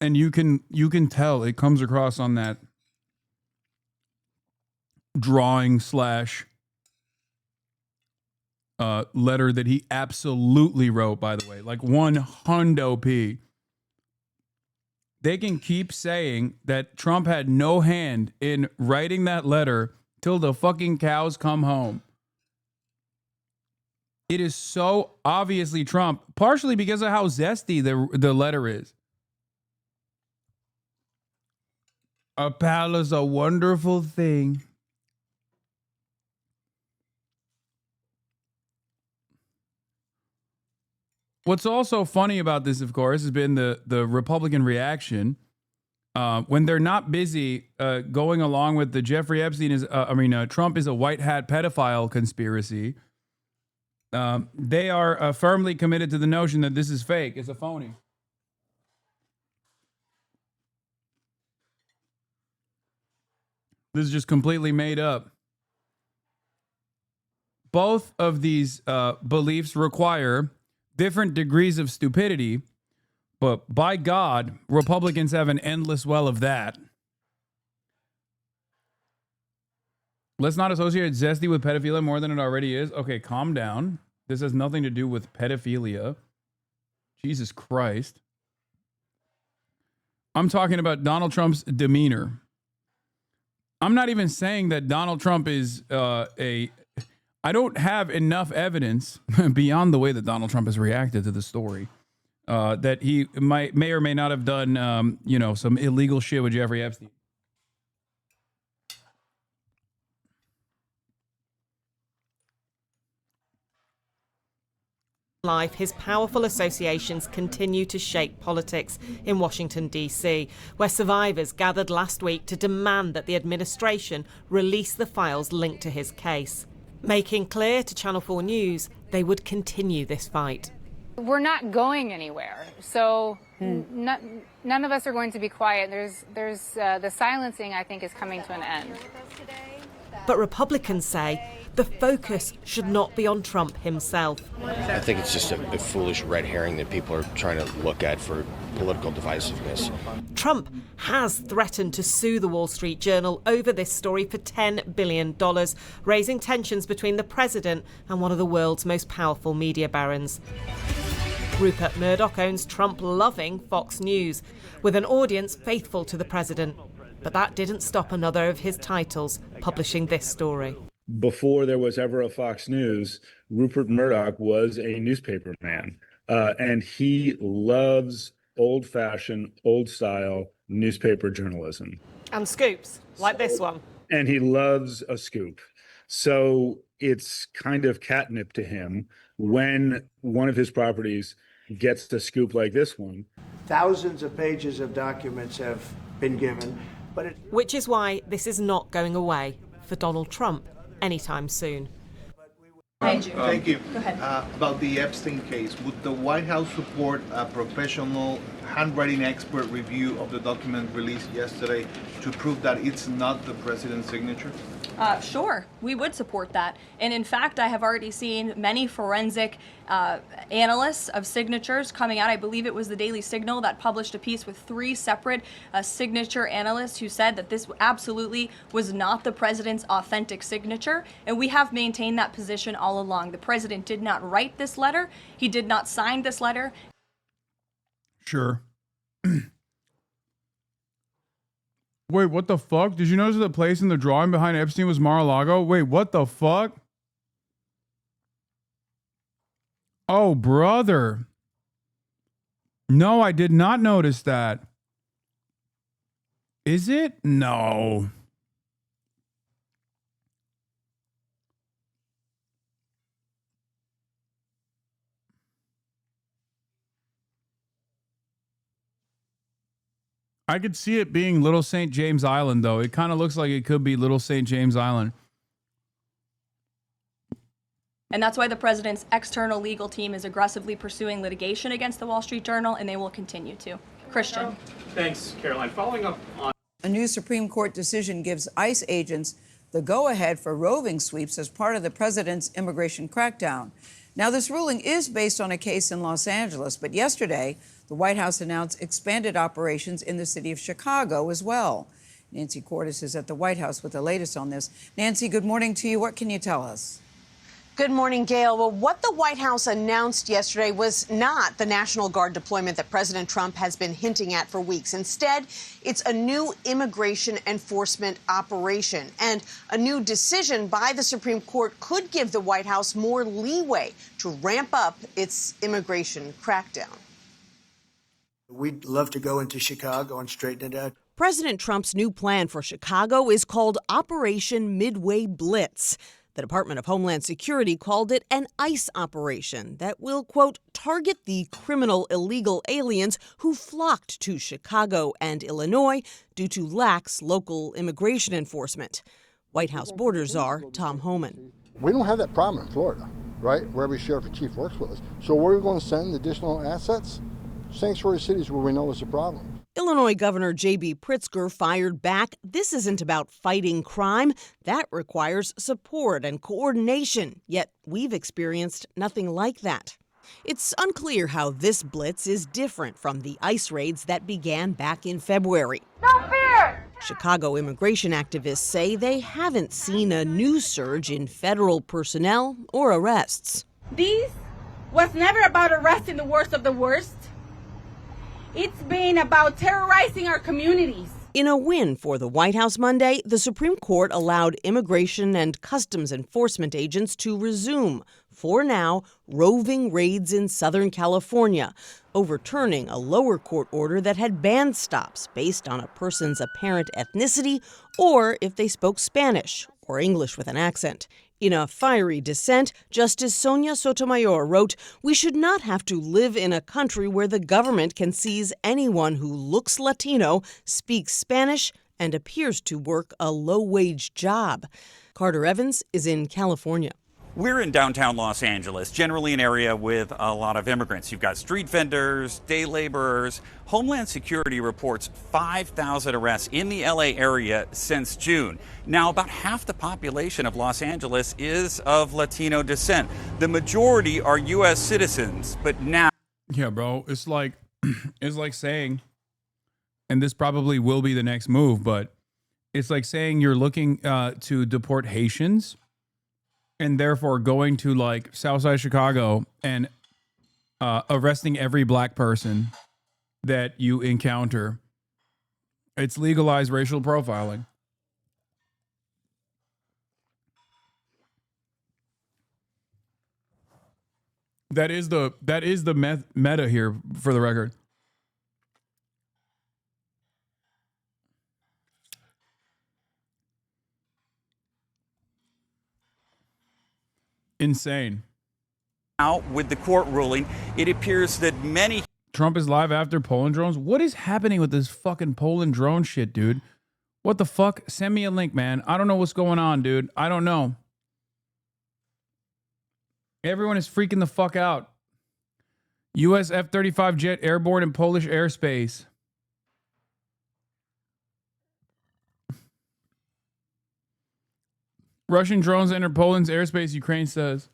And you can tell it comes across on that drawing / letter that he absolutely wrote, by the way. Like 100p. They can keep saying that Trump had no hand in writing that letter till the fucking cows come home. It is so obviously Trump, partially because of how zesty the letter is. A pal is a wonderful thing. What's also funny about this, of course, has been the Republican reaction when they're not busy going along with the Jeffrey Epstein Trump is a white hat pedophile conspiracy. They are firmly committed to the notion that this is fake. It's a phony. This is just completely made up. Both of these beliefs require different degrees of stupidity, but by God, Republicans have an endless well of that. Let's not associate zesty with pedophilia more than it already is. Okay, calm down. This has nothing to do with pedophilia. Jesus Christ. I'm talking about Donald Trump's demeanor. I'm not even saying that Donald Trump is I don't have enough evidence beyond the way that Donald Trump has reacted to the story that he may or may not have done, some illegal shit with Jeffrey Epstein. Life, his powerful associations continue to shape politics in Washington, D.C., where survivors gathered last week to demand that the administration release the files linked to his case, making clear to Channel 4 News they would continue this fight. We're not going anywhere, so none of us are going to be quiet. There's the silencing, I think, is coming to an end. But Republicans say the focus should not be on Trump himself. I think it's just a foolish red herring that people are trying to look at for political divisiveness. Trump has threatened to sue the Wall Street Journal over this story for $10 billion, raising tensions between the president and one of the world's most powerful media barons. Rupert Murdoch owns Trump-loving Fox News, with an audience faithful to the president. But that didn't stop another of his titles publishing this story. Before there was ever a Fox News, Rupert Murdoch was a newspaper man, and he loves old-fashioned, old-style newspaper journalism. And scoops, like this one. And he loves a scoop. So it's kind of catnip to him when one of his properties gets a scoop like this one. Thousands of pages of documents have been given, which is why this is not going away for Donald Trump anytime soon. Thank you. Go ahead. About the Epstein case, would the White House support a professional handwriting expert review of the document released yesterday to prove that it's not the president's signature? Sure, we would support that. And in fact, I have already seen many forensic analysts of signatures coming out. I believe it was the Daily Signal that published a piece with 3 separate signature analysts who said that this absolutely was not the president's authentic signature. And we have maintained that position all along. The president did not write this letter. He did not sign this letter. Sure. Wait, what the fuck? Did you notice the place in the drawing behind Epstein was Mar-a-Lago? Wait, what the fuck? Oh, brother. No, I did not notice that. Is it? No. I could see it being Little St. James Island, though. It kind of looks like it could be Little St. James Island. And that's why the president's external legal team is aggressively pursuing litigation against the Wall Street Journal, and they will continue to. Christian. Thanks, Caroline. Following up on... A new Supreme Court decision gives ICE agents the go-ahead for roving sweeps as part of the president's immigration crackdown. Now, this ruling is based on a case in Los Angeles, but yesterday, the White House announced expanded operations in the city of Chicago as well. Nancy Cordes is at the White House with the latest on this. Nancy, good morning to you. What can you tell us? Good morning, Gail. Well, what the White House announced yesterday was not the National Guard deployment that President Trump has been hinting at for weeks. Instead, it's a new immigration enforcement operation. And a new decision by the Supreme Court could give the White House more leeway to ramp up its immigration crackdown. We'd love to go into Chicago and straighten it out. President Trump's new plan for Chicago is called Operation Midway Blitz. The Department of Homeland Security called it an ICE operation that will, quote, target the criminal illegal aliens who flocked to Chicago and Illinois due to lax local immigration enforcement. White House border czar Tom Homan. We don't have that problem in Florida, right, where every sheriff and chief works with us. So where are we going to send additional assets? Sanctuary cities where we know it's a problem. Illinois Governor J.B. Pritzker fired back. This isn't about fighting crime. That requires support and coordination. Yet we've experienced nothing like that. It's unclear how this blitz is different from the ICE raids that began back in February. No fear! Chicago immigration activists say they haven't seen a new surge in federal personnel or arrests. This was never about arresting the worst of the worst. It's been about terrorizing our communities. In a win for the White House Monday, the Supreme Court allowed immigration and customs enforcement agents to resume, for now, roving raids in Southern California, overturning a lower court order that had banned stops based on a person's apparent ethnicity or if they spoke Spanish or English with an accent. In a fiery dissent, Justice Sonia Sotomayor wrote, "We should not have to live in a country where the government can seize anyone who looks Latino, speaks Spanish, and appears to work a low-wage job." Carter Evans is in California. We're in downtown Los Angeles, generally an area with a lot of immigrants. You've got street vendors, day laborers. Homeland Security reports 5,000 arrests in the LA area since June. Now, about half the population of Los Angeles is of Latino descent. The majority are U.S. citizens, but now... Yeah, bro, it's like saying, and this probably will be the next move, but it's like saying you're looking to deport Haitians and therefore going to like Southside Chicago and arresting every black person that you encounter. It's legalized racial profiling. That is the meta here, for the record. Insane. Now, with the court ruling, it appears that many... Trump is live after Poland drones. What is happening with this fucking Poland drone shit, dude? What the fuck? Send me a link, man. I don't know what's going on, dude. I don't know. Everyone is freaking the fuck out. U.S. F-35 jet airborne in Polish airspace. Russian drones enter Poland's airspace, Ukraine says.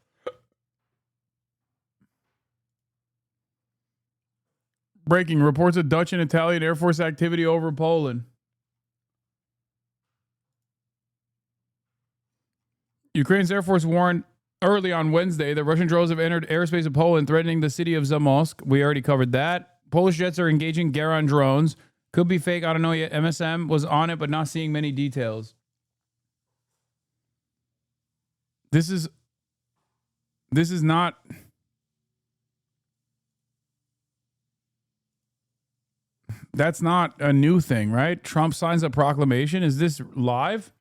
Breaking reports of Dutch and Italian Air Force activity over Poland. Ukraine's Air Force warned early on Wednesday that Russian drones have entered airspace of Poland, threatening the city of Zamosk. We already covered that. Polish jets are engaging Garon drones. Could be fake, I don't know yet. MSM was on it, but not seeing many details. This is not... That's not a new thing, right? Trump signs a proclamation. Is this live?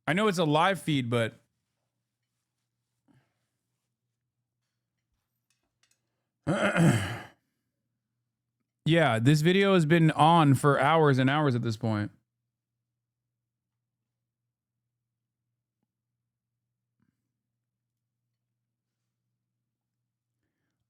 I know it's a live feed, but... Yeah, this video has been on for hours and hours at this point.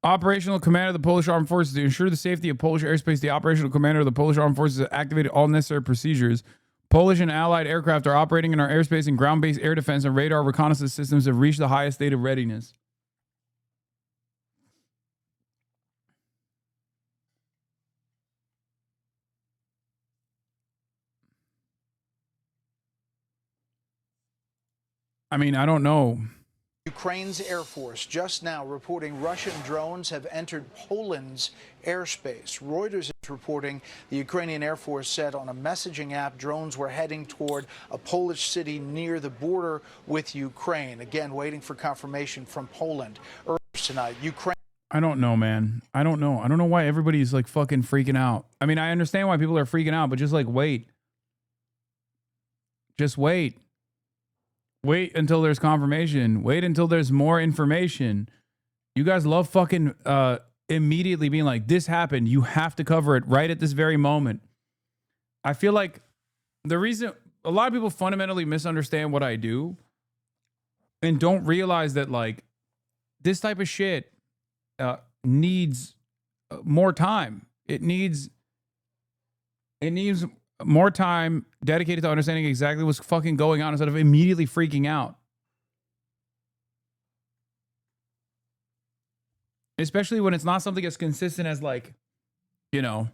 Operational commander of the Polish Armed Forces. To ensure the safety of Polish airspace, the operational commander of the Polish Armed Forces has activated all necessary procedures. Polish and allied aircraft are operating in our airspace, and ground-based air defense and radar reconnaissance systems have reached the highest state of readiness. I mean, I don't know. Ukraine's Air Force just now reporting Russian drones have entered Poland's airspace. Reuters is reporting the Ukrainian Air Force said on a messaging app drones were heading toward a Polish city near the border with Ukraine. Again, waiting for confirmation from Poland. Earlier tonight, Ukraine... I don't know, man. I don't know. I don't know why everybody's like fucking freaking out. I mean, I understand why people are freaking out, but just like wait. Just wait. Wait until there's confirmation. Wait until there's more information. You guys love fucking immediately being like, this happened. You have to cover it right at this very moment. I feel like the reason a lot of people fundamentally misunderstand what I do and don't realize that, like, this type of shit needs more time. It needs more time dedicated to understanding exactly what's fucking going on instead of immediately freaking out. Especially when it's not something as consistent as, like, you know,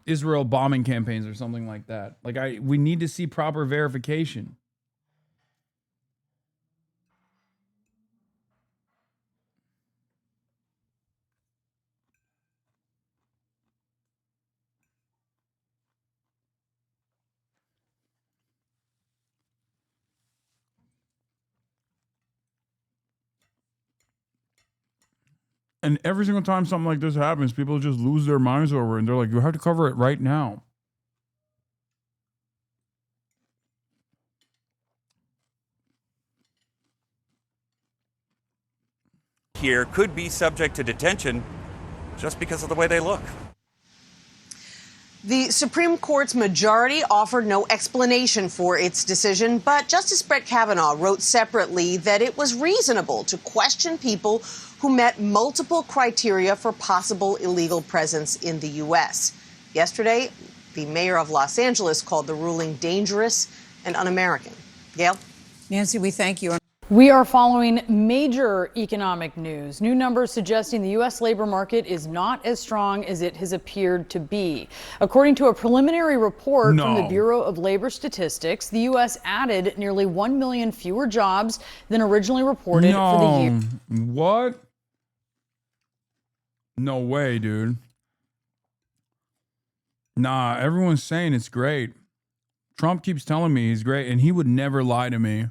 Israel bombing campaigns or something like that. Like, we need to see proper verification. And every single time something like this happens, people just lose their minds over it. And they're like, you have to cover it right now. Here could be subject to detention just because of the way they look. The Supreme Court's majority offered no explanation for its decision, but Justice Brett Kavanaugh wrote separately that it was reasonable to question people who met multiple criteria for possible illegal presence in the U.S. Yesterday, the mayor of Los Angeles called the ruling dangerous and un-American. Gail? Nancy, we thank you. We are following major economic news. New numbers suggesting the U.S. labor market is not as strong as it has appeared to be. According to a preliminary report from the Bureau of Labor Statistics, the U.S. added nearly 1 million fewer jobs than originally reported for the year. What? No way, dude. Nah, everyone's saying it's great. Trump keeps telling me he's great, and he would never lie to me.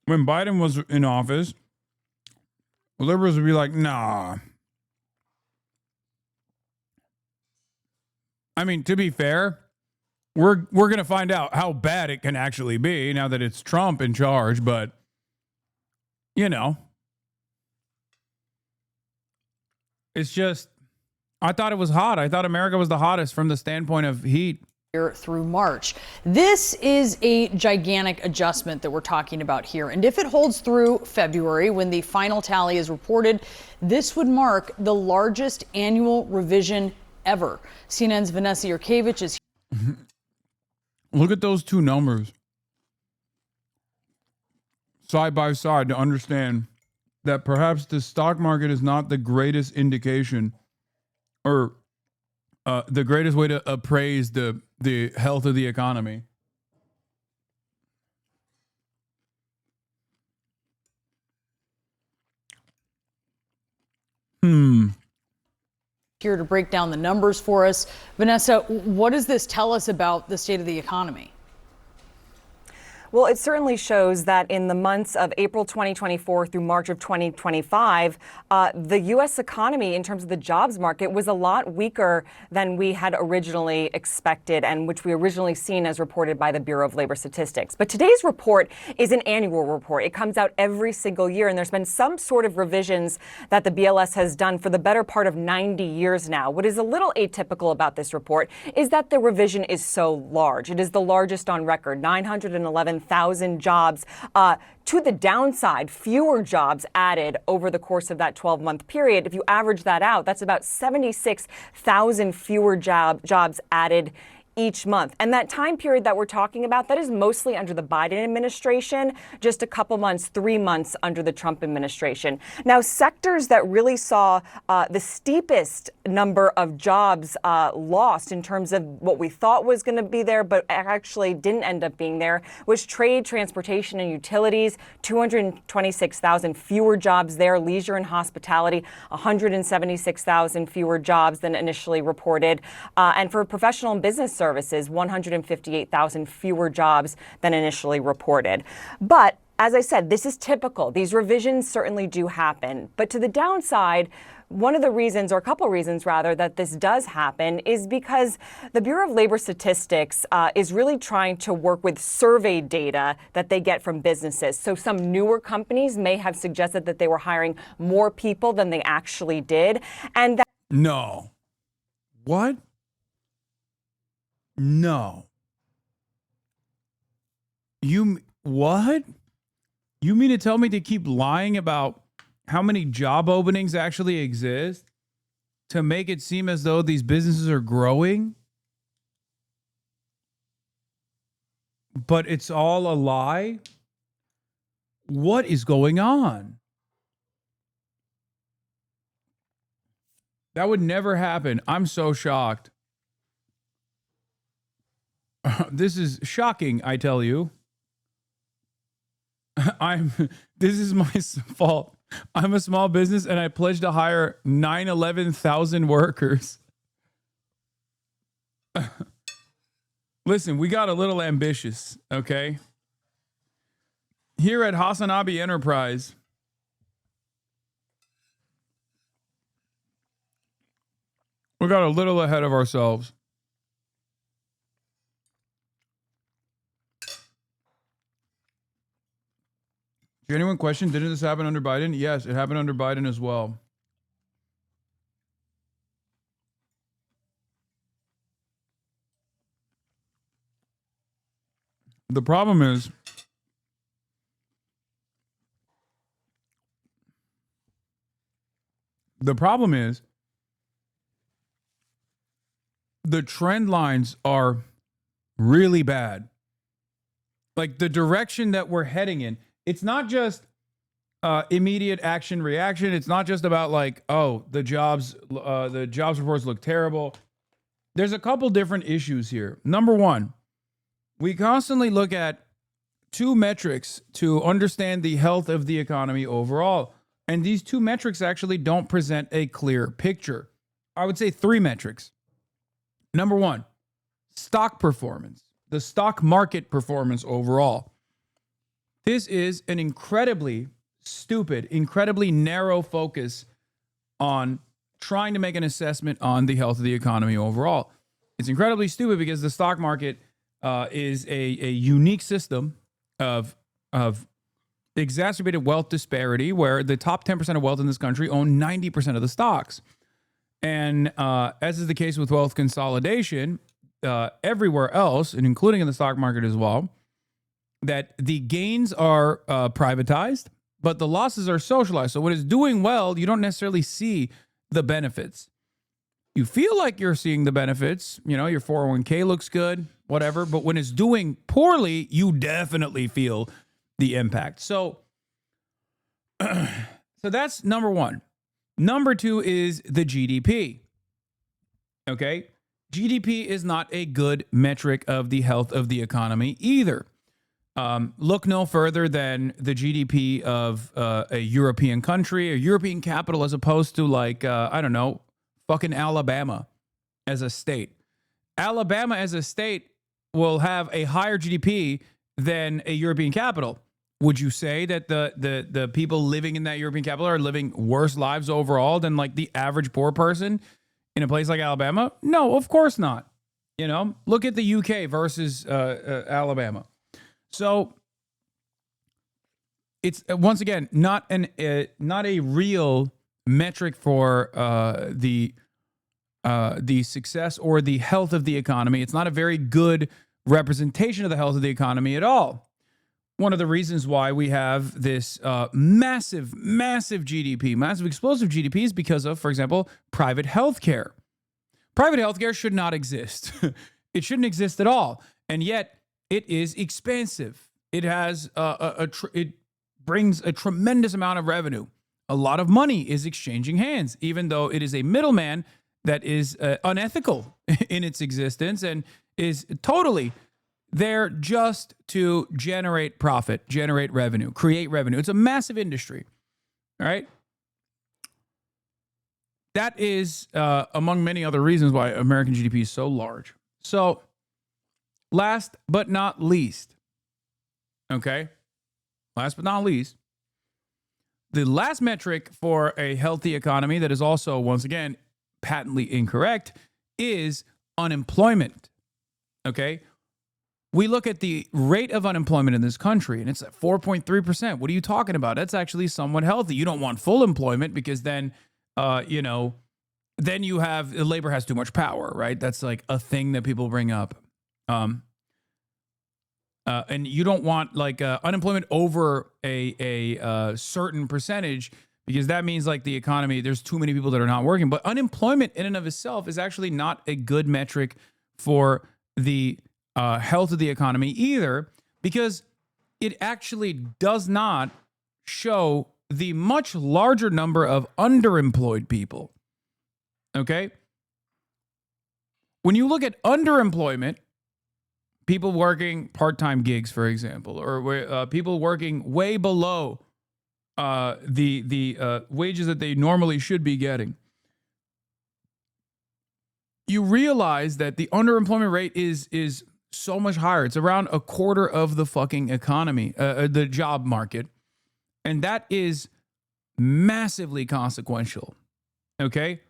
When Biden was in office, liberals would be like, nah. I mean, to be fair, we're going to find out how bad it can actually be now that it's Trump in charge, but, you know, it's just, I thought it was hot. I thought America was the hottest from the standpoint of heat. Through March. This is a gigantic adjustment that we're talking about here. And if it holds through February, when the final tally is reported, this would mark the largest annual revision ever. CNN's Vanessa Yurkevich is here. Look at those two numbers side by side to understand that perhaps the stock market is not the greatest indication or the greatest way to appraise the health of the economy. Here to break down the numbers for us. Vanessa, what does this tell us about the state of the economy? Well, it certainly shows that in the months of April 2024 through March of 2025, the U.S. economy, in terms of the jobs market, was a lot weaker than we had originally expected and which we originally seen as reported by the Bureau of Labor Statistics. But today's report is an annual report. It comes out every single year, and there's been some sort of revisions that the BLS has done for the better part of 90 years now. What is a little atypical about this report is that the revision is so large. It is the largest on record, 911,000 jobs to the downside, fewer jobs added over the course of that 12-month period. If you average that out, that's about 76,000 fewer jobs added each month. And that time period that we're talking about, that is mostly under the Biden administration, just a couple months, 3 months under the Trump administration. Now, sectors that really saw the steepest number of jobs lost in terms of what we thought was going to be there, but actually didn't end up being there, was trade, transportation, and utilities. 226,000 fewer jobs there. Leisure and hospitality, 176,000 fewer jobs than initially reported. And for professional and business services, 158,000 fewer jobs than initially reported. But as I said, this is typical. These revisions certainly do happen. But to the downside, one of the reasons, or a couple reasons rather, that this does happen is because the Bureau of Labor Statistics is really trying to work with survey data that they get from businesses. So some newer companies may have suggested that they were hiring more people than they actually did. And that No. What? No. What? You mean to tell me to keep lying about how many job openings actually exist to make it seem as though these businesses are growing? But it's all a lie? What is going on? That would never happen. I'm so shocked. This is shocking, I tell you. This is my fault. I'm a small business and I pledged to hire 11,000 workers. Listen, we got a little ambitious, okay? Here at HasanAbi Enterprise, we got a little ahead of ourselves. Genuine question, didn't this happen under Biden? Yes, it happened under Biden as well. The problem is, the trend lines are really bad. Like the direction that we're heading in, it's not just immediate action reaction. It's not just about like, oh, the jobs reports look terrible. There's a couple different issues here. Number one, we constantly look at two metrics to understand the health of the economy overall. And these two metrics actually don't present a clear picture. I would say three metrics. Number one, stock performance, the stock market performance overall. This is an incredibly stupid, incredibly narrow focus on trying to make an assessment on the health of the economy overall. It's incredibly stupid because the stock market is a unique system of exacerbated wealth disparity where the top 10% of wealth in this country own 90% of the stocks. And as is the case with wealth consolidation, everywhere else, and including in the stock market as well, that the gains are privatized, but the losses are socialized. So when it's doing well, you don't necessarily see the benefits. You feel like you're seeing the benefits. You know, your 401k looks good, whatever. But when it's doing poorly, you definitely feel the impact. So that's number one. Number two is the GDP. Okay? GDP is not a good metric of the health of the economy either. Look no further than the GDP of a European country, a European capital, as opposed to like, I don't know, fucking Alabama as a state. Alabama as a state will have a higher GDP than a European capital. Would you say that the people living in that European capital are living worse lives overall than like the average poor person in a place like Alabama? No, of course not. You know, look at the UK versus Alabama. So it's once again not a real metric for the success or the health of the economy. It's not a very good representation of the health of the economy at all. One of the reasons why we have this massive GDP, massive explosive GDP is because of, for example, private healthcare. Private healthcare should not exist. It shouldn't exist at all. And yet it is expansive. It has it brings a tremendous amount of revenue. A lot of money is exchanging hands, even though it is a middleman that is unethical in its existence and is totally there just to generate profit, generate revenue, create revenue. It's a massive industry. All right. That is among many other reasons why American GDP is so large. So last but not least, okay, last but not least, the last metric for a healthy economy that is also, once again, patently incorrect is unemployment. Okay? We look at the rate of unemployment in this country, and it's at 4.3%. What are you talking about? That's actually somewhat healthy. You don't want full employment because then, then you have labor has too much power, right? That's like a thing that people bring up. And you don't want like unemployment over a certain percentage because that means like the economy, there's too many people that are not working. But unemployment in and of itself is actually not a good metric for the health of the economy either, because it actually does not show the much larger number of underemployed people. Okay? When you look at underemployment, people working part-time gigs, for example, or people working way below the wages that they normally should be getting, you realize that the underemployment rate is so much higher. It's around a quarter of the fucking economy, the job market. And that is massively consequential. Okay?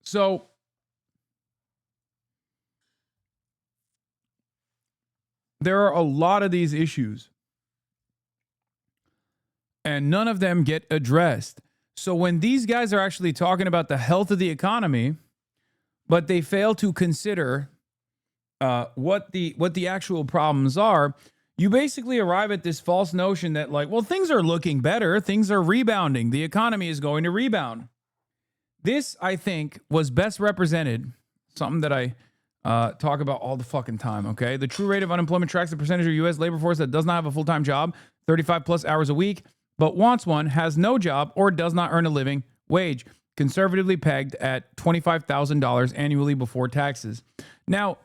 So there are a lot of these issues, and none of them get addressed. So when these guys are actually talking about the health of the economy, but they fail to consider what the actual problems are, you basically arrive at this false notion that like, well, things are looking better, things are rebounding, the economy is going to rebound. This, I think, was best represented, something that I talk about all the fucking time, okay? The true rate of unemployment tracks the percentage of U.S. labor force that does not have a full-time job, 35 plus hours a week, but wants one, has no job, or does not earn a living wage, conservatively pegged at $25,000 annually before taxes. Now,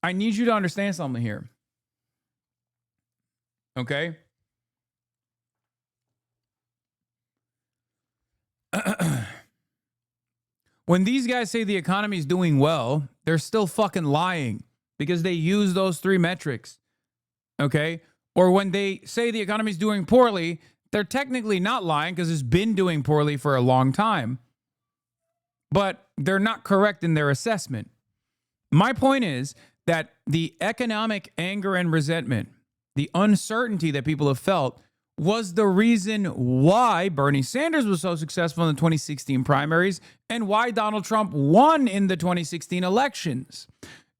I need you to understand something here, okay? When these guys say the economy is doing well, they're still fucking lying because they use those three metrics, okay? Or when they say the economy is doing poorly, they're technically not lying because it's been doing poorly for a long time, but they're not correct in their assessment. My point is that the economic anger and resentment, the uncertainty that people have felt, was the reason why Bernie Sanders was so successful in the 2016 primaries and why Donald Trump won in the 2016 elections.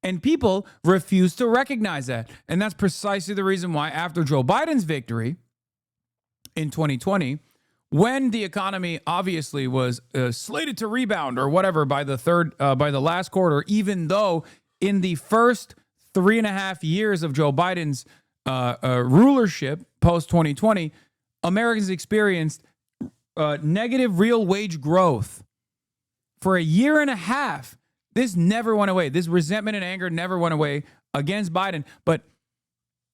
And people refuse to recognize that. And that's precisely the reason why after Joe Biden's victory in 2020, when the economy obviously was slated to rebound or whatever by the last quarter, even though in the first 3.5 years of Joe Biden's rulership post-2020, Americans experienced negative real wage growth for a year and a half. This never went away. This resentment and anger never went away against Biden. But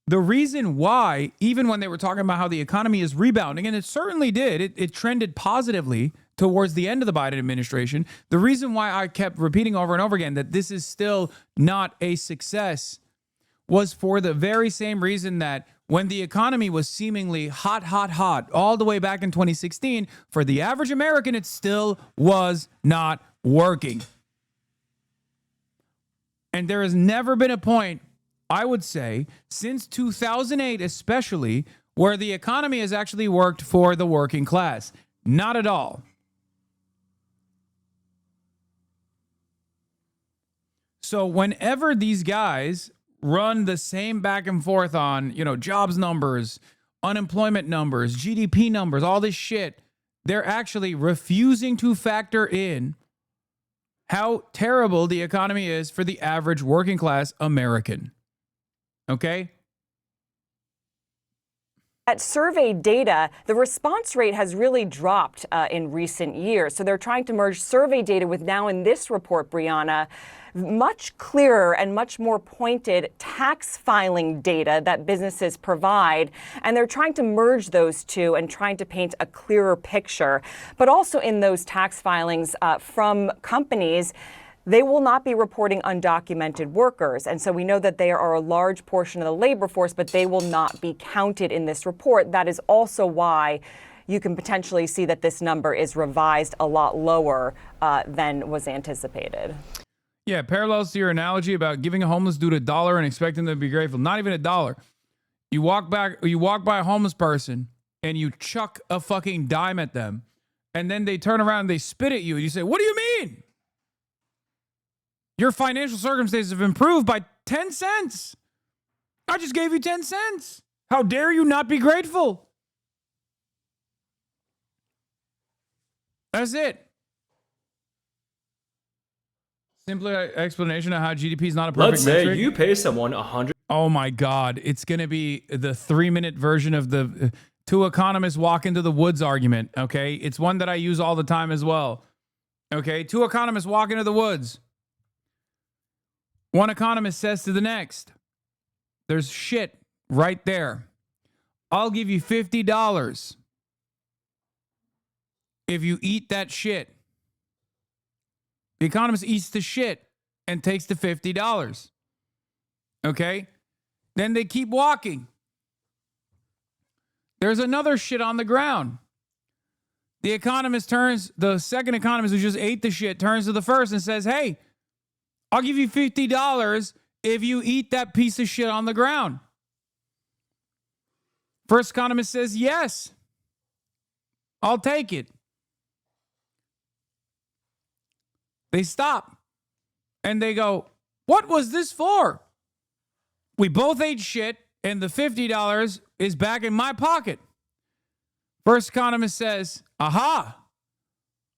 the reason why, even when they were talking about how the economy is rebounding, and it certainly did, it trended positively towards the end of the Biden administration. The reason why I kept repeating over and over again that this is still not a success was for the very same reason that when the economy was seemingly hot all the way back in 2016, for the average American, it still was not working. And there has never been a point, I would say, since 2008 especially, where the economy has actually worked for the working class. Not at all. So whenever these guys run the same back and forth on, jobs numbers, unemployment numbers, GDP numbers, all this shit, they're actually refusing to factor in how terrible the economy is for the average working class American. Okay? At survey data, the response rate has really dropped in recent years. So they're trying to merge survey data with now in this report, Brianna, much clearer and much more pointed tax filing data that businesses provide. And they're trying to merge those two and trying to paint a clearer picture. But also in those tax filings from companies, they will not be reporting undocumented workers. And so we know that they are a large portion of the labor force, but they will not be counted in this report. That is also why you can potentially see that this number is revised a lot lower than was anticipated. Yeah, parallels to your analogy about giving a homeless dude $1 and expecting them to be grateful. Not even $1. You walk by a homeless person and you chuck a fucking dime at them, and then they turn around and they spit at you, and you say, "What do you mean? Your financial circumstances have improved by 10 cents. I just gave you 10 cents. How dare you not be grateful?" That's it. Simple explanation of how GDP is not a perfect Let's say metric. you pay someone $100. Oh my God. It's going to be the 3-minute version of the two economists walk into the woods argument. Okay. It's one that I use all the time as well. Okay. Two economists walk into the woods. One economist says to the next, "There's shit right there. I'll give you $50 if you eat that shit." The economist eats the shit and takes the $50. Okay? Then they keep walking. There's another shit on the ground. The second economist who just ate the shit turns to the first and says, "Hey, I'll give you $50 if you eat that piece of shit on the ground." First economist says, "Yes, I'll take it." They stop and they go, "What was this for? We both ate shit and the $50 is back in my pocket." First economist says, "Aha,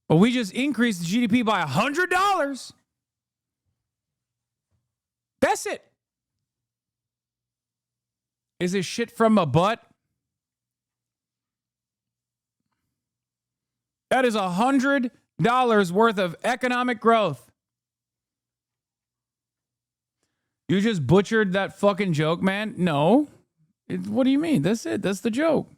well, we just increased the GDP by $100. That's it. Is it shit from a butt? That is $100 worth of economic growth. You just butchered that fucking joke, man. No. What do you mean? That's it. That's the joke.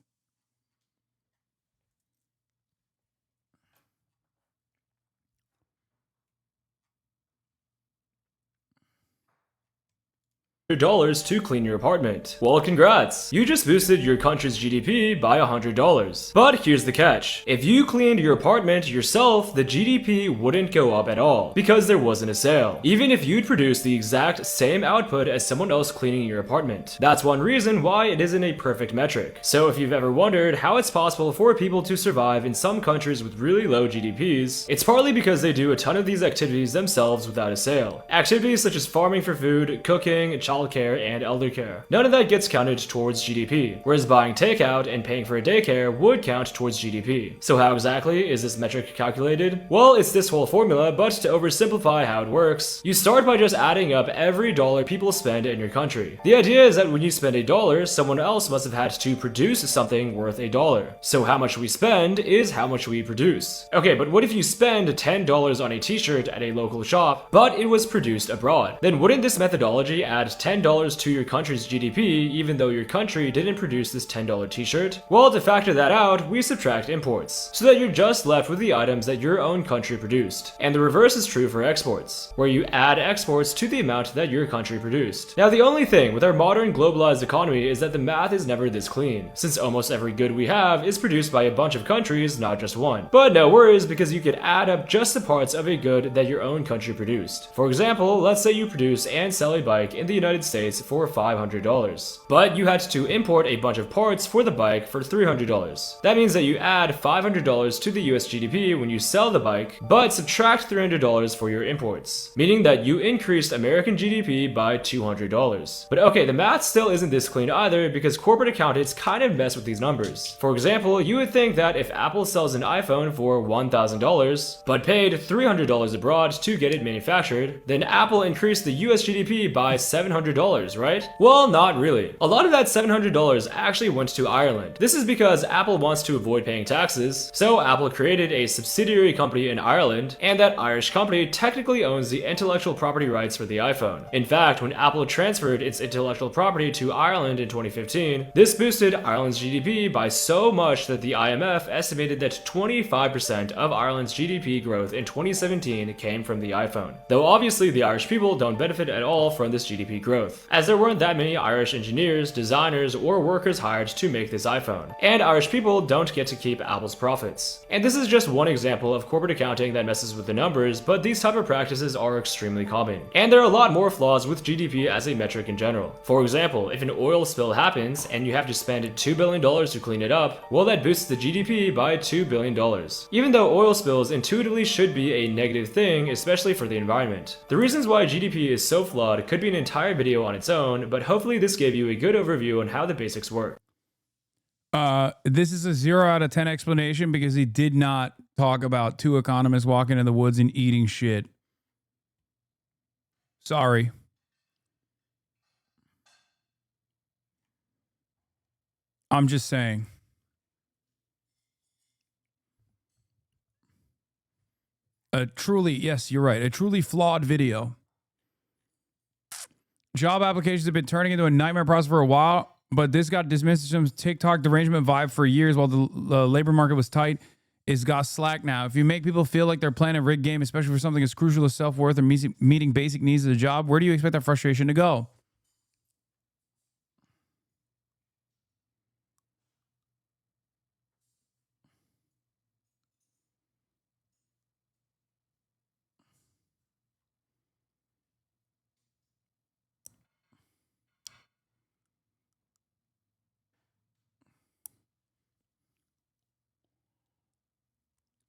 $100 to clean your apartment. Well, congrats! You just boosted your country's GDP by $100. But here's the catch. If you cleaned your apartment yourself, the GDP wouldn't go up at all, because there wasn't a sale. Even if you'd produce the exact same output as someone else cleaning your apartment. That's one reason why it isn't a perfect metric. So if you've ever wondered how it's possible for people to survive in some countries with really low GDPs, it's partly because they do a ton of these activities themselves without a sale. Activities such as farming for food, cooking, childcare, and elder care. None of that gets counted towards GDP, whereas buying takeout and paying for a daycare would count towards GDP. So how exactly is this metric calculated? Well, it's this whole formula, but to oversimplify how it works, you start by just adding up every dollar people spend in your country. The idea is that when you spend $1, someone else must have had to produce something worth $1. So how much we spend is how much we produce. Okay, but what if you spend $10 on a t-shirt at a local shop, but it was produced abroad? Then wouldn't this methodology add $10 to your country's GDP, even though your country didn't produce this $10 t-shirt? Well, to factor that out, we subtract imports, so that you're just left with the items that your own country produced. And the reverse is true for exports, where you add exports to the amount that your country produced. Now, the only thing with our modern globalized economy is that the math is never this clean, since almost every good we have is produced by a bunch of countries, not just one. But no worries, because you could add up just the parts of a good that your own country produced. For example, let's say you produce and sell a bike in the United States for $500, but you had to import a bunch of parts for the bike for $300. That means that you add $500 to the US GDP when you sell the bike, but subtract $300 for your imports, meaning that you increased American GDP by $200. But okay, the math still isn't this clean either, because corporate accountants kind of mess with these numbers. For example, you would think that if Apple sells an iPhone for $1,000, but paid $300 abroad to get it manufactured, then Apple increased the US GDP by $700 $700, right? Well, not really. A lot of that $700 actually went to Ireland. This is because Apple wants to avoid paying taxes, so Apple created a subsidiary company in Ireland, and that Irish company technically owns the intellectual property rights for the iPhone. In fact, when Apple transferred its intellectual property to Ireland in 2015, this boosted Ireland's GDP by so much that the IMF estimated that 25% of Ireland's GDP growth in 2017 came from the iPhone. Though obviously the Irish people don't benefit at all from this GDP growth, as there weren't that many Irish engineers, designers, or workers hired to make this iPhone. And Irish people don't get to keep Apple's profits. And this is just one example of corporate accounting that messes with the numbers, but these type of practices are extremely common. And there are a lot more flaws with GDP as a metric in general. For example, if an oil spill happens and you have to spend $2 billion to clean it up, well, that boosts the GDP by $2 billion. Even though oil spills intuitively should be a negative thing, especially for the environment. The reasons why GDP is so flawed could be an entire video on its own, but hopefully this gave you a good overview on how the basics work. This is a 0 out of 10 explanation because he did not talk about two economists walking in the woods and eating shit. Sorry. I'm just saying. Yes, you're right. A truly flawed video. Job applications have been turning into a nightmare process for a while, but this got dismissed as some TikTok derangement vibe for years while the labor market was tight. It's got slack now. If you make people feel like they're playing a rigged game, especially for something as crucial as self-worth or meeting basic needs of the job, where do you expect that frustration to go?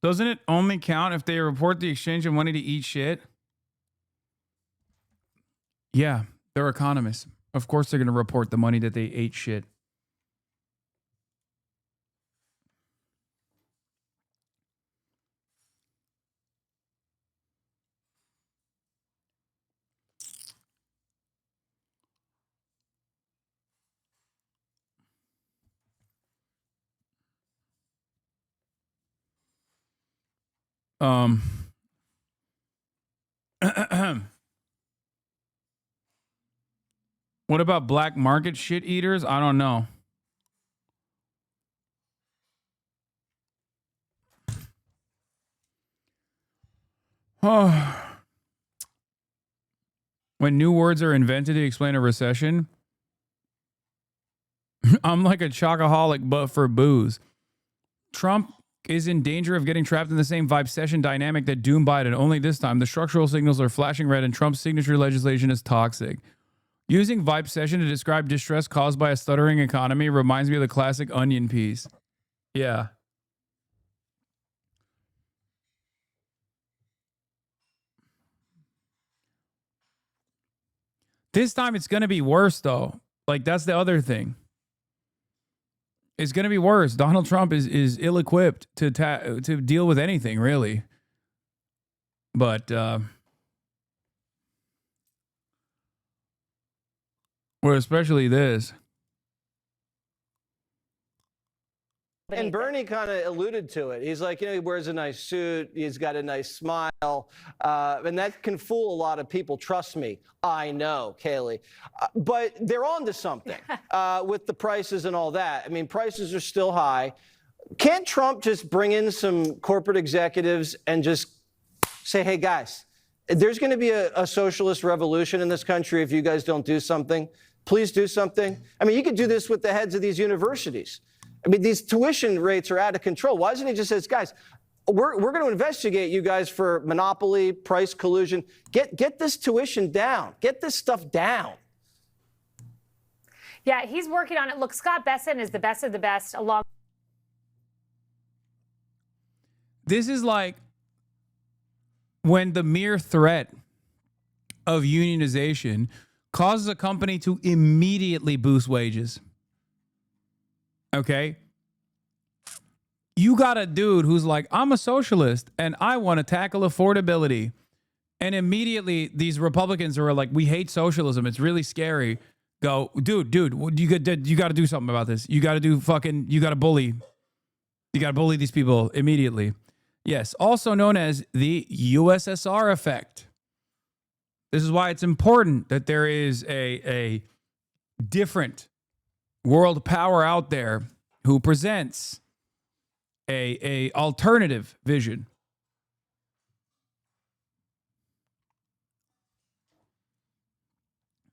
Doesn't it only count if they report the exchange of money to eat shit? Yeah, they're economists. Of course they're going to report the money that they ate shit. What about black market shit eaters? I don't know. Oh. When new words are invented to explain a recession, I'm like a chocoholic, but for booze. Trump is in danger of getting trapped in the same vibe session dynamic that doomed Biden. Only this time, the structural signals are flashing red and Trump's signature legislation is toxic. Using vibe session to describe distress caused by a stuttering economy reminds me of the classic Onion piece. Yeah. This time it's going to be worse, though. Like, that's the other thing. It's going to be worse. Donald Trump is ill-equipped to deal with anything, really. But, well, especially this. And Bernie kind of alluded to it. He's like, he wears a nice suit. He's got a nice smile. And that can fool a lot of people. Trust me. I know, Kaylee. But they're on to something with the prices and all that. I mean, prices are still high. Can't Trump just bring in some corporate executives and just say, hey, guys, there's going to be a socialist revolution in this country if you guys don't do something. Please do something. I mean, you could do this with the heads of these universities. I mean, these tuition rates are out of control. Why doesn't he just say, guys, we're going to investigate you guys for monopoly, price collusion. Get this tuition down. Get this stuff down. Yeah, he's working on it. Look, Scott Besson is the best of the best along. This is like when the mere threat of unionization causes a company to immediately boost wages. Okay. You got a dude who's like, I'm a socialist and I want to tackle affordability. And immediately these Republicans who are like, we hate socialism, it's really scary, go, dude, you got to do something about this. You got to bully these people immediately. Yes, also known as the USSR effect. This is why it's important that there is a different world power out there who presents a alternative vision.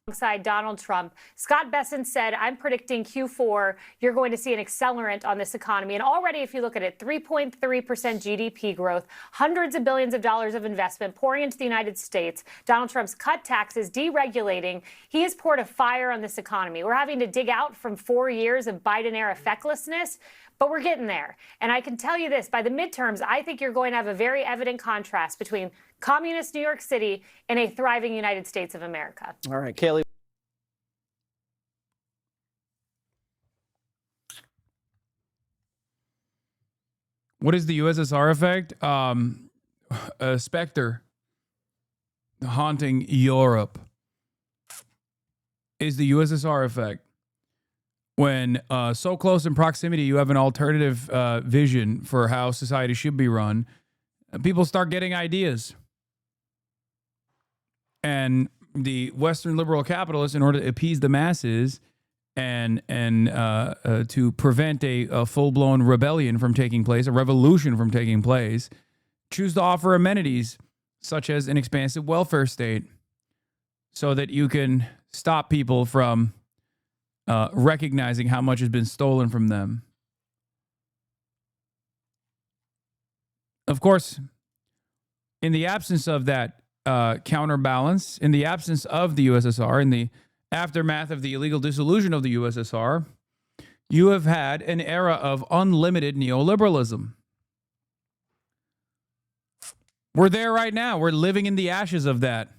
Alongside Donald Trump, Scott Bessent said, I'm predicting Q4, you're going to see an accelerant on this economy. And already, if you look at it, 3.3% GDP growth, hundreds of billions of dollars of investment pouring into the United States. Donald Trump's cut taxes, deregulating. He has poured a fire on this economy. We're having to dig out from 4 years of Biden-era fecklessness, but we're getting there. And I can tell you this, by the midterms, I think you're going to have a very evident contrast between communist New York City and a thriving United States of America. All right, Kaylee. What is the USSR effect? A specter haunting Europe is the USSR effect. When so close in proximity, you have an alternative vision for how society should be run, people start getting ideas. And the Western liberal capitalists, in order to appease the masses and to prevent a full-blown rebellion from taking place, a revolution from taking place, choose to offer amenities such as an expansive welfare state so that you can stop people from recognizing how much has been stolen from them. Of course, in the absence of that counterbalance, in the absence of the USSR, in the aftermath of the illegal dissolution of the USSR, you have had an era of unlimited neoliberalism. We're there right now. We're living in the ashes of that.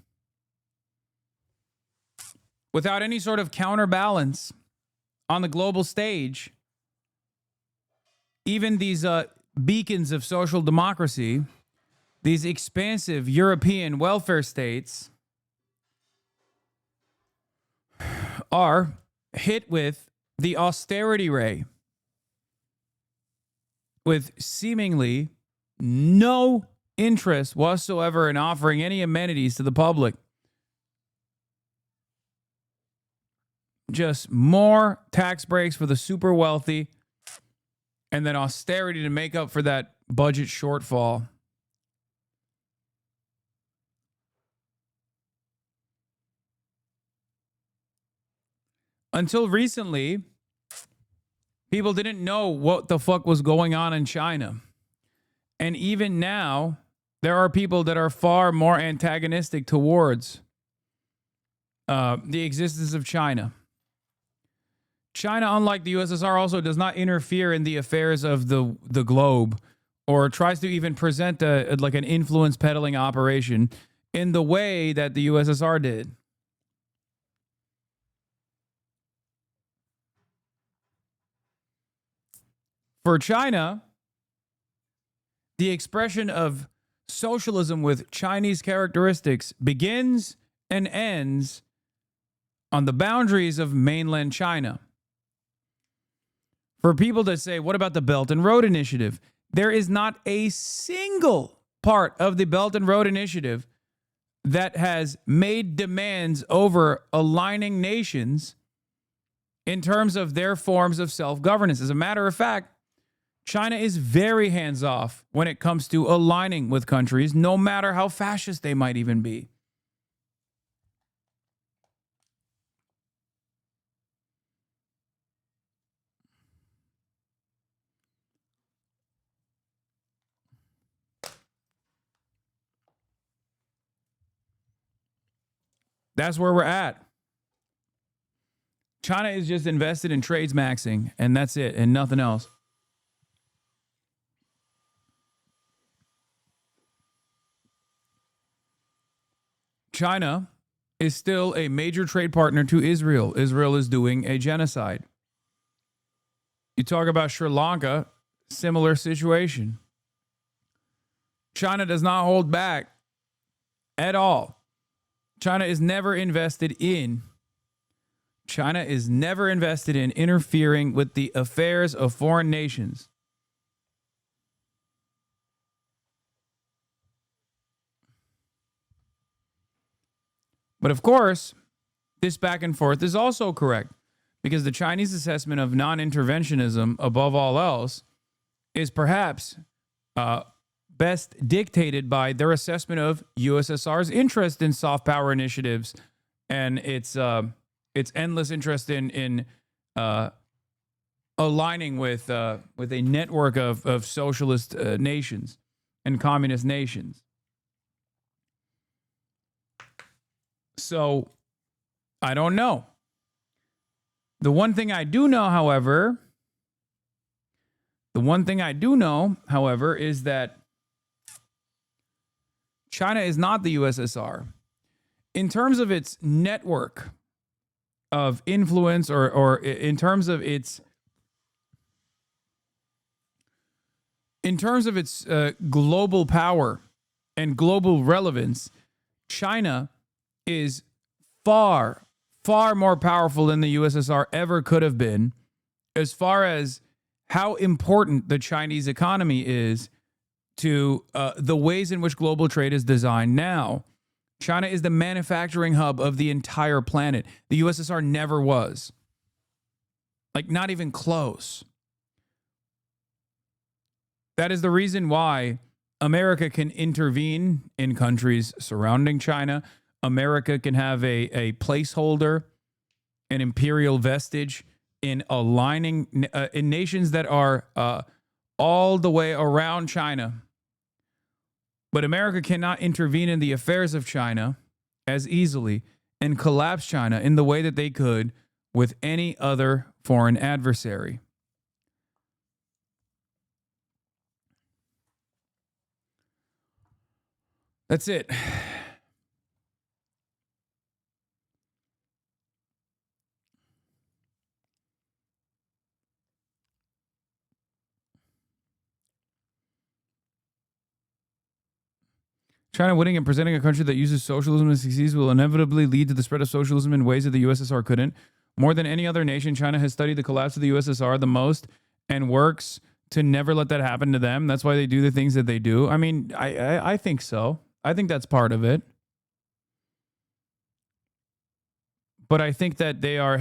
Without any sort of counterbalance on the global stage, even these beacons of social democracy, these expansive European welfare states, are hit with the austerity ray, with seemingly no interest whatsoever in offering any amenities to the public. Just more tax breaks for the super wealthy, and then austerity to make up for that budget shortfall. Until recently, people didn't know what the fuck was going on in China. And even now, there are people that are far more antagonistic towards the existence of China. China, unlike the USSR, also does not interfere in the affairs of the globe, or tries to even present like an influence peddling operation in the way that the USSR did. For China, the expression of socialism with Chinese characteristics begins and ends on the boundaries of mainland China. For people that say, what about the Belt and Road Initiative? There is not a single part of the Belt and Road Initiative that has made demands over aligning nations in terms of their forms of self-governance. As a matter of fact, China is very hands-off when it comes to aligning with countries, no matter how fascist they might even be. That's where we're at. China is just invested in trades maxing, and that's it, and nothing else. China is still a major trade partner to Israel. Israel is doing a genocide. You talk about Sri Lanka, similar situation. China does not hold back at all. China is never invested in interfering with the affairs of foreign nations. But of course, this back and forth is also correct, because the Chinese assessment of non-interventionism, above all else, is perhaps best dictated by their assessment of USSR's interest in soft power initiatives and its endless interest in aligning with a network of socialist nations and communist nations. So, I don't know. The one thing I do know, however, is that China is not the USSR. In terms of its network of influence, or in terms of its global power and global relevance, China is far more powerful than the USSR ever could have been, as far as how important the Chinese economy is to the ways in which global trade is designed now. China is the manufacturing hub of the entire planet. The USSR never was. Like, not even close. That is the reason why America can intervene in countries surrounding China. America can have a placeholder, an imperial vestige in aligning in nations that are all the way around China. But America cannot intervene in the affairs of China as easily and collapse China in the way that they could with any other foreign adversary. That's it. China winning and presenting a country that uses socialism and succeeds will inevitably lead to the spread of socialism in ways that the USSR couldn't. More than any other nation, China has studied the collapse of the USSR the most and works to never let that happen to them. That's why they do the things that they do. I mean, I think so. I think that's part of it. But I think that they are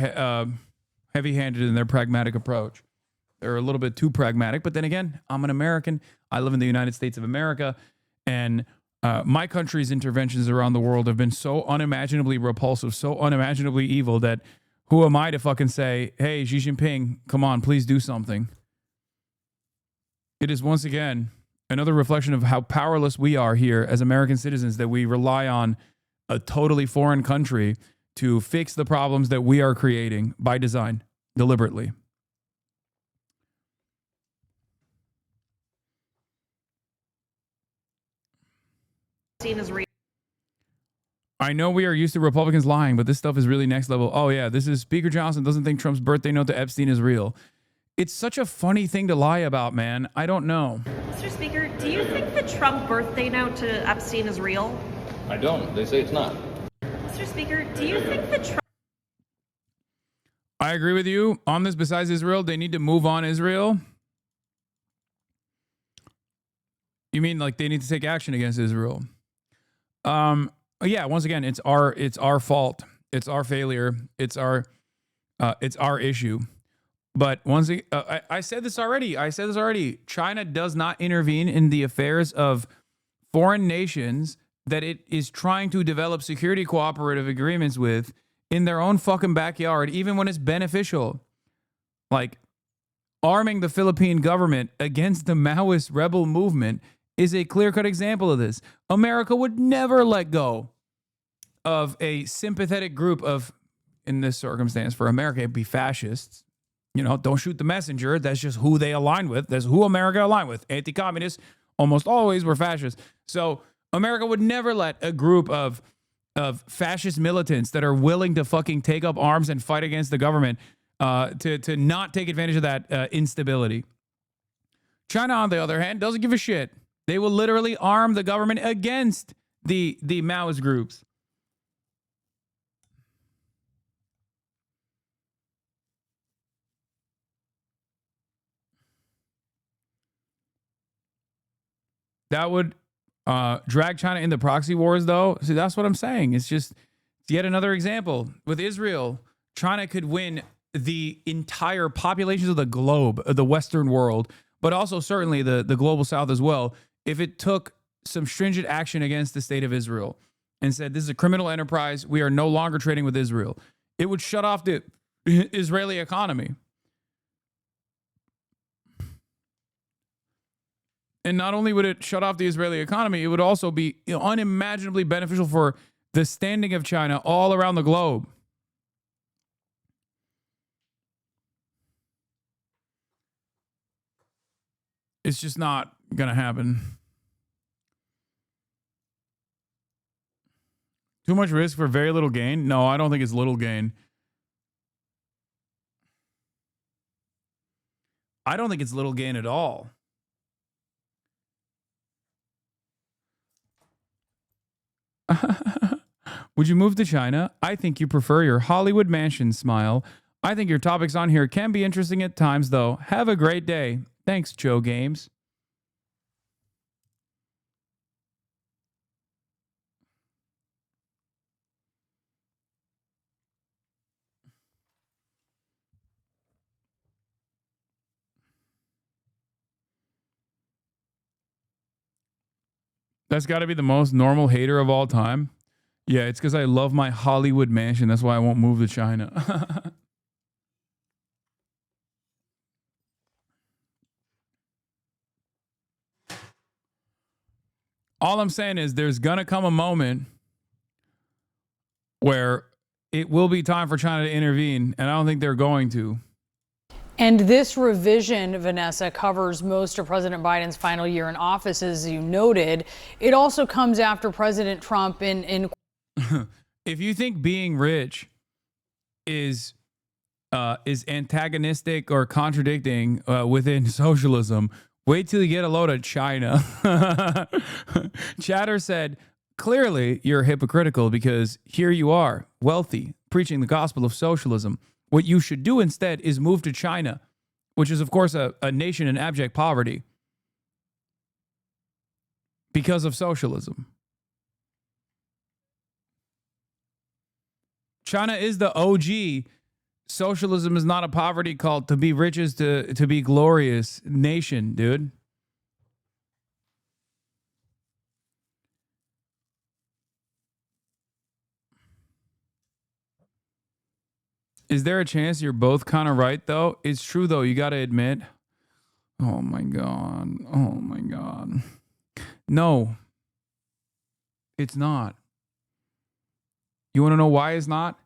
heavy-handed in their pragmatic approach. They're a little bit too pragmatic. But then again, I'm an American. I live in the United States of America. And my country's interventions around the world have been so unimaginably repulsive, so unimaginably evil, that who am I to fucking say, hey, Xi Jinping, come on, please do something. It is once again another reflection of how powerless we are here as American citizens, that we rely on a totally foreign country to fix the problems that we are creating by design, deliberately. I know we are used to Republicans lying, but this stuff is really next level. Oh yeah, this is Speaker Johnson doesn't think Trump's birthday note to Epstein is real. It's such a funny thing to lie about, man. I don't know. Mr. Speaker, do you think the Trump birthday note to Epstein is real? I don't. They say it's not. Mr. Speaker, do you think the Trump... I agree with you on this. Besides Israel, they need to move on Israel. You mean like they need to take action against Israel? Yeah, once again, it's our fault. It's our failure. It's our issue. But once again, I said this already. China does not intervene in the affairs of foreign nations that it is trying to develop security cooperative agreements with in their own fucking backyard, even when it's beneficial. Like, arming the Philippine government against the Maoist rebel movement is a clear-cut example of this. America would never let go of a sympathetic group of, in this circumstance for America, it'd be fascists. You know, don't shoot the messenger. That's just who they align with. That's who America aligned with. Anti-communists almost always were fascists. So America would never let a group of fascist militants that are willing to fucking take up arms and fight against the government to not take advantage of that instability. China, on the other hand, doesn't give a shit. They will literally arm the government against the Maoist groups. That would drag China into proxy wars, though. See, that's what I'm saying. It's just yet another example. With Israel, China could win the entire populations of the globe, the Western world, but also certainly the global South as well, if it took some stringent action against the state of Israel and said, this is a criminal enterprise. We are no longer trading with Israel. It would shut off the Israeli economy. And not only would it shut off the Israeli economy, it would also be unimaginably beneficial for the standing of China all around the globe. It's just not going to happen. Too much risk for very little gain? No, I don't think it's little gain. I don't think it's little gain at all. Would you move to China? I think you prefer your Hollywood mansion smile. I think your topics on here can be interesting at times, though. Have a great day. Thanks, Joe Games. That's got to be the most normal hater of all time. Yeah, it's because I love my Hollywood mansion. That's why I won't move to China. All I'm saying is there's going to come a moment where it will be time for China to intervene, and I don't think they're going to. And this revision, Vanessa, covers most of President Biden's final year in office, as you noted. It also comes after President Trump in If you think being rich is antagonistic or contradicting within socialism, wait till you get a load of China. Chatter said, clearly you're hypocritical because here you are, wealthy, preaching the gospel of socialism. What you should do instead is move to China, which is, of course, a nation in abject poverty because of socialism. China is the OG. Socialism is not a poverty cult. To be rich is to be glorious nation, dude. Is there a chance you're both kind of right, though? It's true, though. You got to admit. Oh, my God. Oh, my God. No, it's not. You want to know why it's not?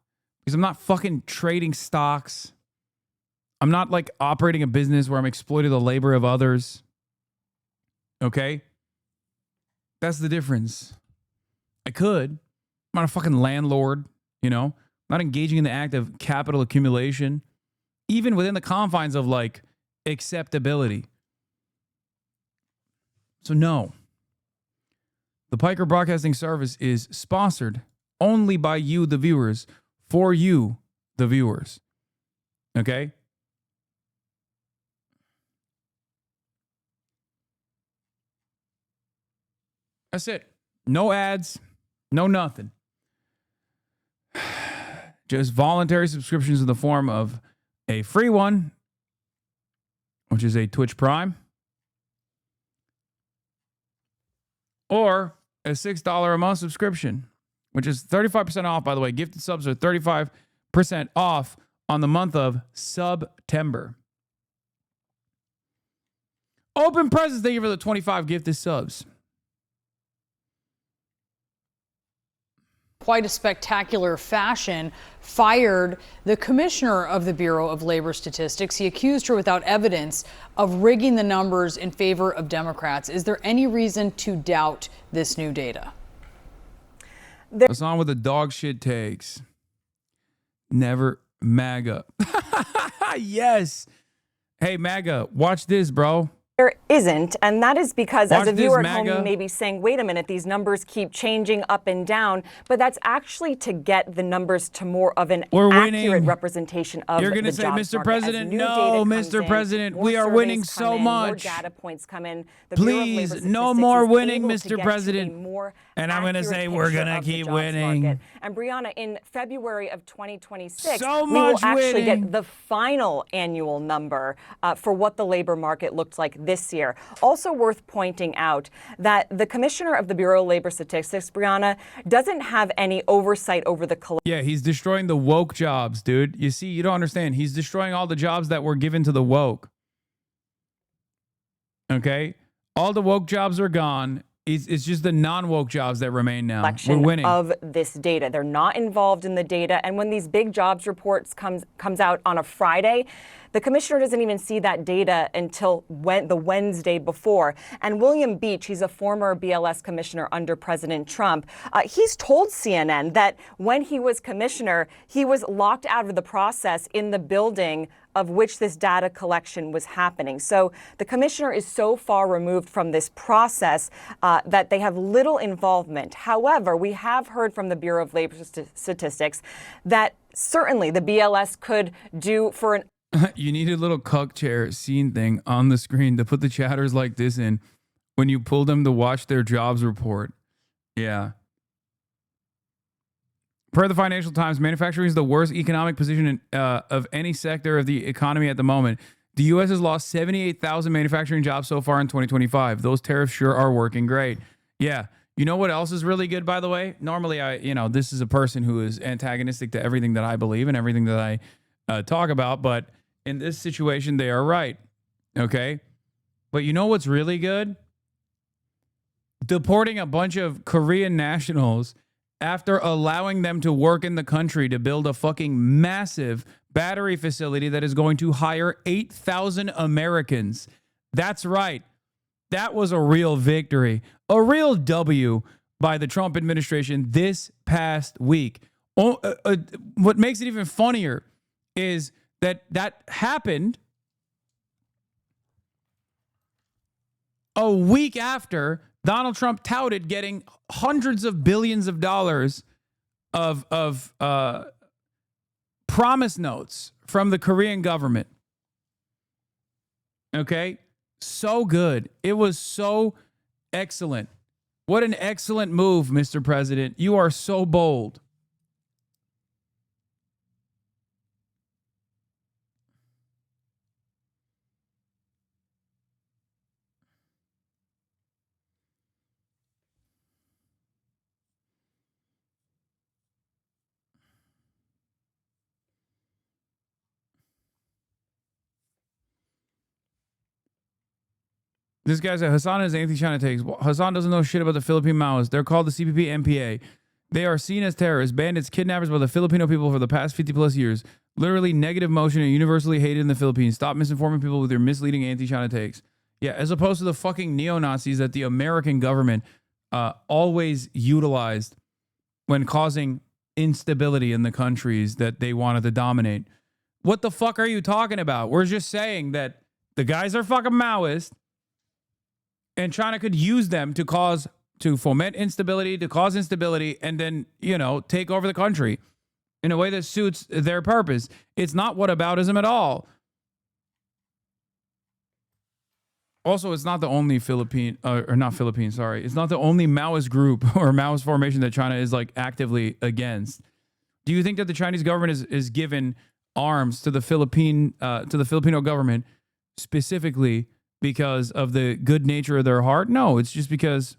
Because I'm not fucking trading stocks. I'm not like operating a business where I'm exploiting the labor of others. Okay? That's the difference. I could. I'm not a fucking landlord, you know? I'm not engaging in the act of capital accumulation, even within the confines of like acceptability. So no. The Piker Broadcasting Service is sponsored only by you, the viewers, for you, the viewers. Okay? That's it. No ads, no nothing. Just voluntary subscriptions in the form of a free one, which is a Twitch Prime, or a $6 a month subscription, which is 35% off, by the way. Gifted subs are 35% off on the month of September. Open presents. Thank you for the 25 gifted subs. quite a spectacular fashion, fired the commissioner of the Bureau of Labor Statistics. He accused her without evidence of rigging the numbers in favor of Democrats. Is there any reason to doubt this new data? That's on with the dog shit takes. Never MAGA. Yes. Hey, MAGA, watch this, bro. There isn't, and that is because Watch as a this, viewer at home, MAGA. you may be saying, wait a minute, these numbers keep changing up and down, but that's actually to get the numbers to more of an We're accurate winning. representation of You're the gonna say, jobs Mr. market. President, As new no, data comes Mr. in, President, more we are surveys winning come so in, More much. data points come in. The Bureau of Labor Please, Statistics no more is winning, able to Mr. get to a President. more And I'm gonna accurate say we're picture gonna of the keep jobs winning. market. And Brianna, in February of 2026, So we will much actually winning. get the final annual number for what the labor market looked like this year. Also worth pointing out that the commissioner of the Bureau of Labor Statistics, Brianna, doesn't have any oversight over the Yeah, he's destroying the woke jobs, dude. You see, you don't understand. He's destroying all the jobs that were given to the woke. Okay? All the woke jobs are gone. It's just the non-woke jobs that remain now. We're collection winning. of this data. They're not involved in the data. And when these big jobs reports comes out on a Friday, the commissioner doesn't even see that data until the Wednesday before. And William Beach, he's a former BLS commissioner under President Trump, he's told CNN that when he was commissioner, he was locked out of the process in the building of which this data collection was happening. So the commissioner is so far removed from this process that they have little involvement. However, we have heard from the Bureau of Labor Statistics that certainly the BLS could do for an You need a little cuck chair scene thing on the screen to put the chatters like this in when you pull them to watch their jobs report. Yeah. Per the Financial Times, manufacturing is the worst economic position of any sector of the economy at the moment. The U.S. has lost 78,000 manufacturing jobs so far in 2025. Those tariffs sure are working great. Yeah. You know what else is really good, by the way? Normally, this is a person who is antagonistic to everything that I believe and everything that I talk about, but in this situation, they are right. Okay? But you know what's really good? Deporting a bunch of Korean nationals after allowing them to work in the country to build a fucking massive battery facility that is going to hire 8,000 Americans. That's right. That was a real victory, a real W by the Trump administration this past week. What makes it even funnier is that happened a week after Donald Trump touted getting hundreds of billions of dollars of promise notes from the Korean government. Okay? So good. It was so excellent. What an excellent move, Mr. President. You are so bold. This guy said Hasan is anti-China takes. Well, Hasan doesn't know shit about the Philippine Maoists. They're called the CPP MPA. They are seen as terrorists, bandits, kidnappers by the Filipino people for the past 50 plus years. Literally negative motion and universally hated in the Philippines. Stop misinforming people with your misleading anti-China takes. Yeah, as opposed to the fucking neo-Nazis that the American government always utilized when causing instability in the countries that they wanted to dominate. What the fuck are you talking about? We're just saying that the guys are fucking Maoist and China could use them to foment instability, to cause instability, and then, take over the country in a way that suits their purpose. It's not whataboutism at all. Also, it's not the only It's not the only Maoist group or Maoist formation that China is actively against. Do you think that the Chinese government is given arms to the Filipino government specifically because of the good nature of their heart? No, it's just because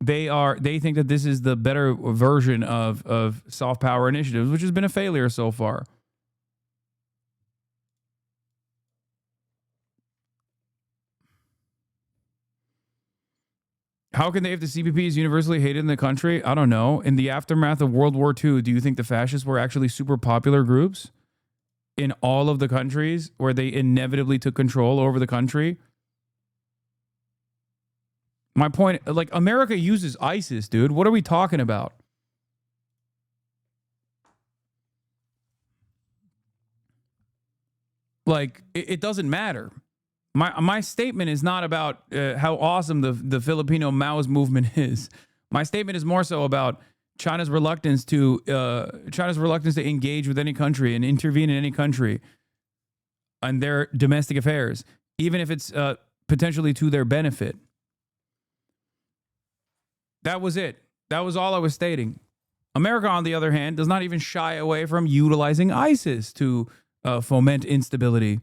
they think that this is the better version of soft power initiatives, which has been a failure so far. How can they, if the CPP is universally hated in the country? I don't know. In the aftermath of World War II, do you think the fascists were actually super popular groups in all of the countries where they inevitably took control over the country? My point, America uses ISIS, dude. What are we talking about? It doesn't matter. My statement is not about how awesome the Filipino Maoist movement is. My statement is more so about China's reluctance to engage with any country and intervene in any country on their domestic affairs, even if it's potentially to their benefit. That was it. That was all I was stating. America, on the other hand, does not even shy away from utilizing ISIS to foment instability.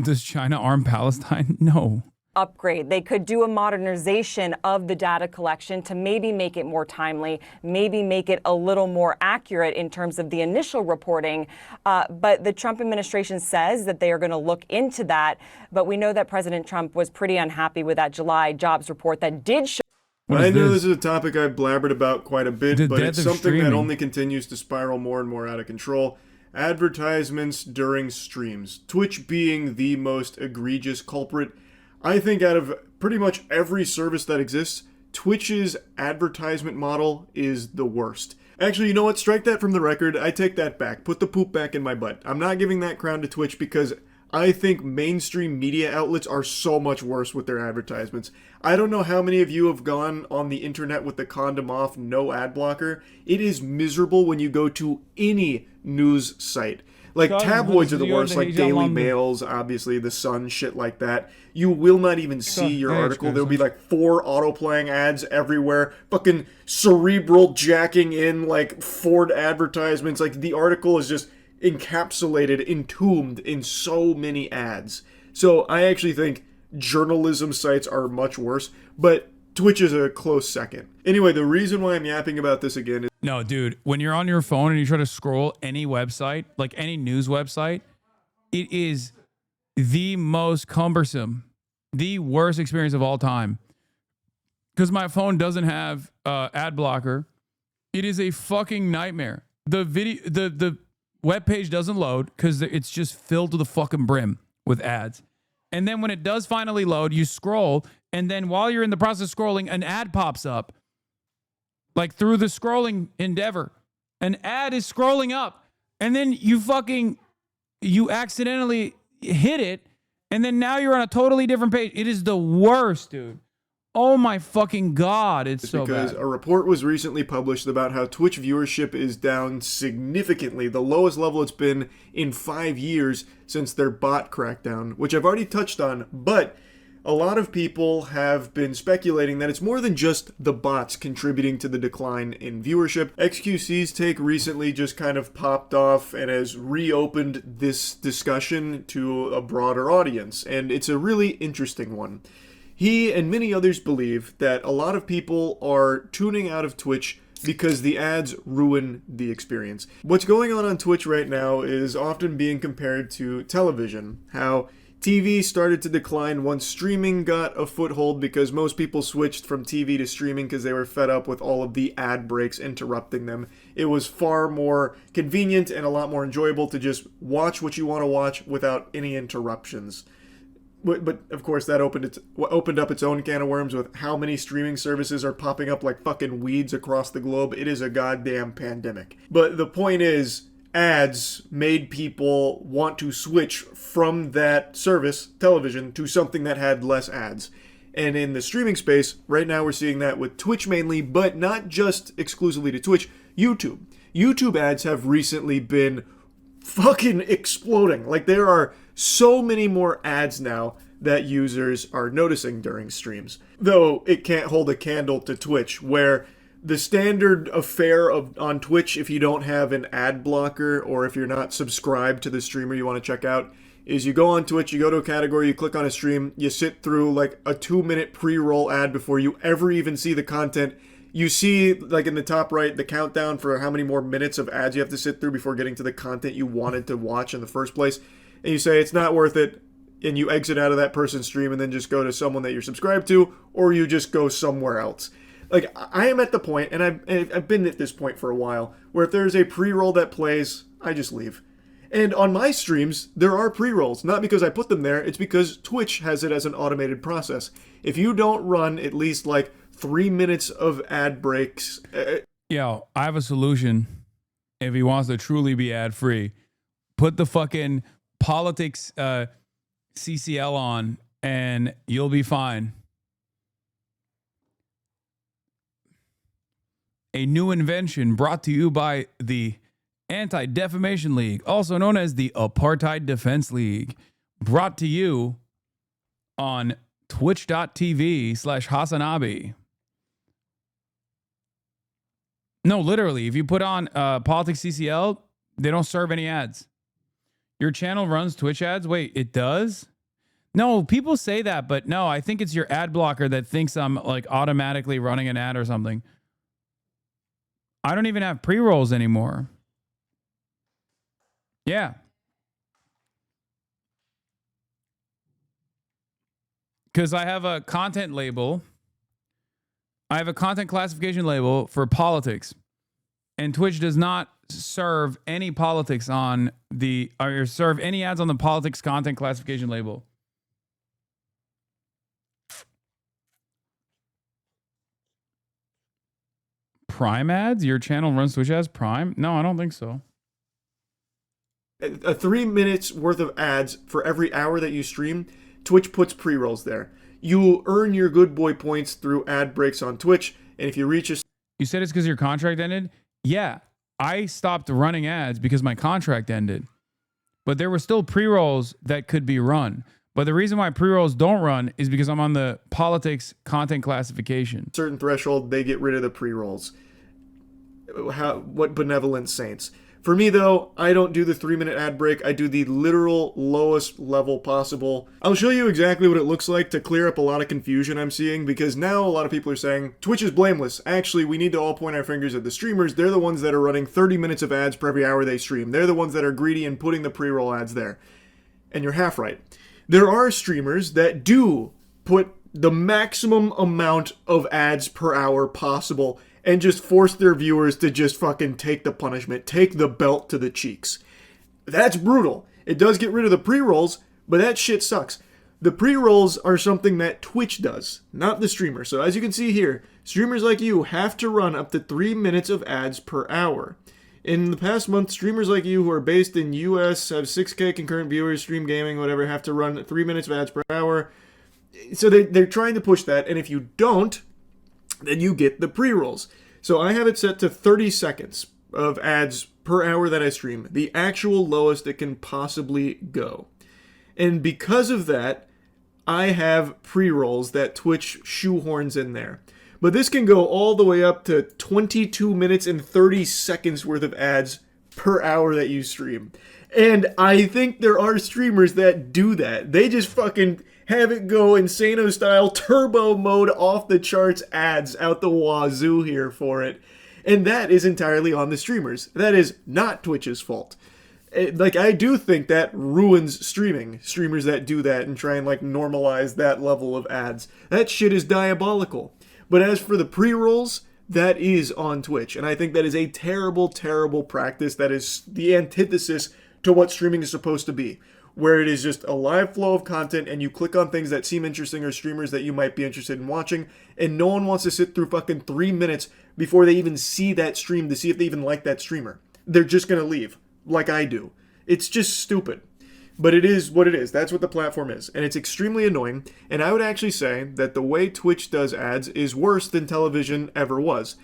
Does China arm Palestine? No. Upgrade. They could do a modernization of the data collection to maybe make it more timely, maybe make it a little more accurate in terms of the initial reporting. But the Trump administration says that they are going to look into that. But we know that President Trump was pretty unhappy with that July jobs report that did show. I know this is a topic I've blabbered about quite a bit, but it's something that only continues to spiral more and more out of control. Advertisements during streams. Twitch being the most egregious culprit. I think out of pretty much every service that exists, Twitch's advertisement model is the worst. Actually, you know what? Strike that from the record. I take that back. Put the poop back in my butt. I'm not giving that crown to Twitch because I think mainstream media outlets are so much worse with their advertisements. I don't know how many of you have gone on the internet with the condom off, no ad blocker. It is miserable when you go to any news site. Like, tabloids are the worst, like Daily Mails, obviously, The Sun, shit like that. You will not even see your article. There'll be like 4 auto-playing ads everywhere. Fucking cerebral jacking in, like, Ford advertisements. Like, the article is just encapsulated, entombed in so many ads. So I actually think journalism sites are much worse, but Twitch is a close second. Anyway, the reason why I'm yapping about this again is... No, dude, when you're on your phone and you try to scroll any website, like any news website, it is the most cumbersome, the worst experience of all time. Because my phone doesn't have ad blocker. It is a fucking nightmare. The web page doesn't load because it's just filled to the fucking brim with ads. And then when it does finally load, you scroll, and then while you're in the process of scrolling, an ad pops up. Like through the scrolling endeavor. An ad is scrolling up, and then you accidentally hit it, and then now you're on a totally different page. It is the worst, dude. Oh my fucking God, it's so bad. Because a report was recently published about how Twitch viewership is down significantly, the lowest level it's been in 5 years since their bot crackdown, which I've already touched on, but a lot of people have been speculating that it's more than just the bots contributing to the decline in viewership. XQC's take recently just kind of popped off and has reopened this discussion to a broader audience, and it's a really interesting one. He and many others believe that a lot of people are tuning out of Twitch because the ads ruin the experience. What's going on Twitch right now is often being compared to television, how TV started to decline once streaming got a foothold because most people switched from TV to streaming because they were fed up with all of the ad breaks interrupting them. It was far more convenient and a lot more enjoyable to just watch what you want to watch without any interruptions. But of course that opened up its own can of worms with how many streaming services are popping up like fucking weeds across the globe. It is a goddamn pandemic. But the point is, ads made people want to switch from that service, television, to something that had less ads. And in the streaming space, right now we're seeing that with Twitch mainly, but not just exclusively to Twitch, YouTube. YouTube ads have recently been fucking exploding. Like, there are so many more ads now that users are noticing during streams. Though it can't hold a candle to Twitch, where the standard affair on Twitch, if you don't have an ad blocker or if you're not subscribed to the streamer you want to check out, is you go on Twitch, you go to a category, you click on a stream, you sit through like a 2-minute pre-roll ad before you ever even see the content. You see, like in the top right, the countdown for how many more minutes of ads you have to sit through before getting to the content you wanted to watch in the first place. And you say it's not worth it, and you exit out of that person's stream and then just go to someone that you're subscribed to, or you just go somewhere else. Like, I am at the point, and I've been at this point for a while, where if there's a pre-roll that plays, I just leave. And on my streams, there are pre-rolls. Not because I put them there, it's because Twitch has it as an automated process. If you don't run at least like 3 minutes of ad breaks... Yo, I have a solution if he wants to truly be ad-free. Put the fucking politics CCL on and you'll be fine. A new invention brought to you by the Anti-Defamation League, also known as the Apartheid Defense League, brought to you on twitch.tv/HasanAbi. No, literally, if you put on Politics CCL, they don't serve any ads. Your channel runs Twitch ads? Wait, it does? No, people say that, but no, I think it's your ad blocker that thinks I'm like automatically running an ad or something. I don't even have pre-rolls anymore. Yeah. Because I have a content label. I have a content classification label for politics. And Twitch does not serve any politics on the, or serve any ads on the politics content classification label. Prime ads? Your channel runs Twitch as Prime? No, I don't think so. 3 minutes worth of ads for every hour that you stream, Twitch puts pre-rolls there. You earn your good boy points through ad breaks on Twitch, and if you reach a... You said it's because your contract ended? Yeah, I stopped running ads because my contract ended. But there were still pre-rolls that could be run. But the reason why pre-rolls don't run is because I'm on the politics content classification. Certain threshold, they get rid of the pre-rolls. What benevolent saints. For me, though, I don't do the 3-minute ad break. I do the literal lowest level possible. I'll show you exactly what it looks like to clear up a lot of confusion I'm seeing, because now a lot of people are saying, Twitch is blameless. Actually, we need to all point our fingers at the streamers. They're the ones that are running 30 minutes of ads per every hour they stream. They're the ones that are greedy and putting the pre-roll ads there. And you're half right. There are streamers that do put the maximum amount of ads per hour possible and just force their viewers to just fucking take the punishment, take the belt to the cheeks. That's brutal. It does get rid of the pre-rolls, but that shit sucks. The pre-rolls are something that Twitch does, not the streamer. So as you can see here, streamers like you have to run up to 3 minutes of ads per hour. In the past month, streamers like you who are based in US, have 6K concurrent viewers, stream gaming, whatever, have to run 3 minutes of ads per hour. So they're trying to push that, and if you don't, then you get the pre-rolls. So I have it set to 30 seconds of ads per hour that I stream, the actual lowest it can possibly go. And because of that, I have pre-rolls that Twitch shoehorns in there. But this can go all the way up to 22 minutes and 30 seconds worth of ads per hour that you stream. And I think there are streamers that do that. They just fucking have it go Insano style, turbo mode, off the charts ads out the wazoo here for it. And that is entirely on the streamers. That is not Twitch's fault. Like, I do think that ruins streaming. Streamers that do that and try and like normalize that level of ads. That shit is diabolical. But as for the pre-rolls, that is on Twitch. And I think that is a terrible, terrible practice. That is the antithesis to what streaming is supposed to be, where it is just a live flow of content and you click on things that seem interesting or streamers that you might be interested in watching, and no one wants to sit through fucking 3 minutes before they even see that stream to see if they even like that streamer. They're just gonna leave, like I do. It's just stupid. But it is what it is. That's what the platform is. And it's extremely annoying. And I would actually say that the way Twitch does ads is worse than television ever was.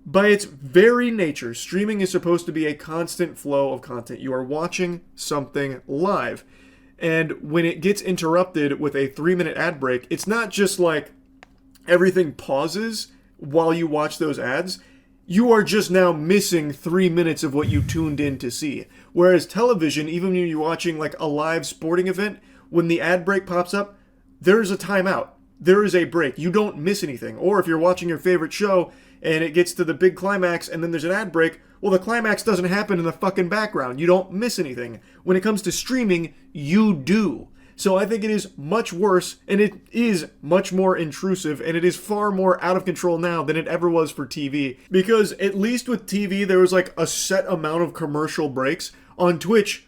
By its very nature, streaming is supposed to be a constant flow of content. You are watching something live. And when it gets interrupted with a 3-minute ad break, it's not just like everything pauses while you watch those ads. You are just now missing 3 minutes of what you tuned in to see. Whereas television, even when you're watching like a live sporting event, when the ad break pops up, there's a timeout. There is a break. You don't miss anything. Or if you're watching your favorite show and it gets to the big climax and then there's an ad break, well, the climax doesn't happen in the fucking background. You don't miss anything. When it comes to streaming, you do. So I think it is much worse, and it is much more intrusive, and it is far more out of control now than it ever was for TV. Because at least with TV, there was like a set amount of commercial breaks. On Twitch,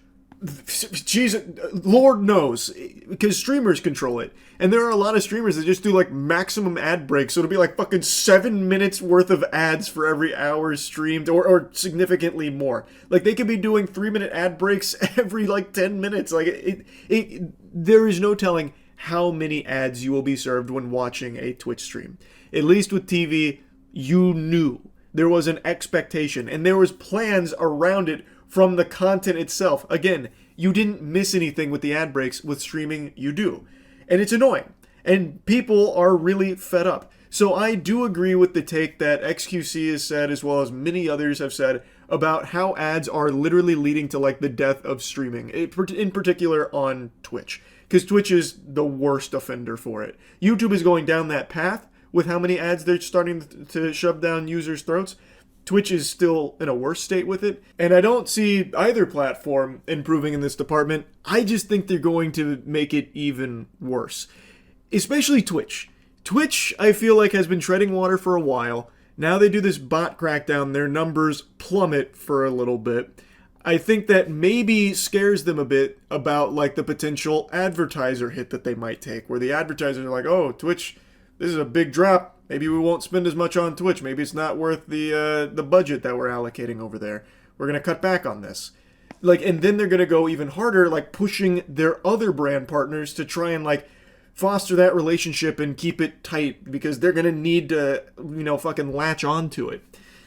Jesus, Lord knows, because streamers control it. And there are a lot of streamers that just do like maximum ad breaks. So it'll be like fucking 7 minutes worth of ads for every hour streamed, or significantly more. Like they could be doing 3-minute ad breaks every like 10 minutes. Like there is no telling how many ads you will be served when watching a Twitch stream. At least with TV, you knew. There was an expectation and there was plans around it from the content itself. Again, you didn't miss anything with the ad breaks. With streaming, you do. And it's annoying. And people are really fed up. So I do agree with the take that XQC has said, as well as many others have said, about how ads are literally leading to like the death of streaming, in particular on Twitch. Because Twitch is the worst offender for it. YouTube is going down that path with how many ads they're starting to shove down users' throats. Twitch is still in a worse state with it, and I don't see either platform improving in this department. I just think they're going to make it even worse, especially Twitch. Twitch, I feel like, has been treading water for a while. Now they do this bot crackdown, their numbers plummet for a little bit. I think that maybe scares them a bit about like the potential advertiser hit that they might take, where the advertisers are like, oh, Twitch, this is a big drop. Maybe we won't spend as much on Twitch. Maybe it's not worth the budget that we're allocating over there. We're going to cut back on this. Like, and then they're going to go even harder, like pushing their other brand partners to try and like foster that relationship and keep it tight, because they're going to need to, fucking latch onto it.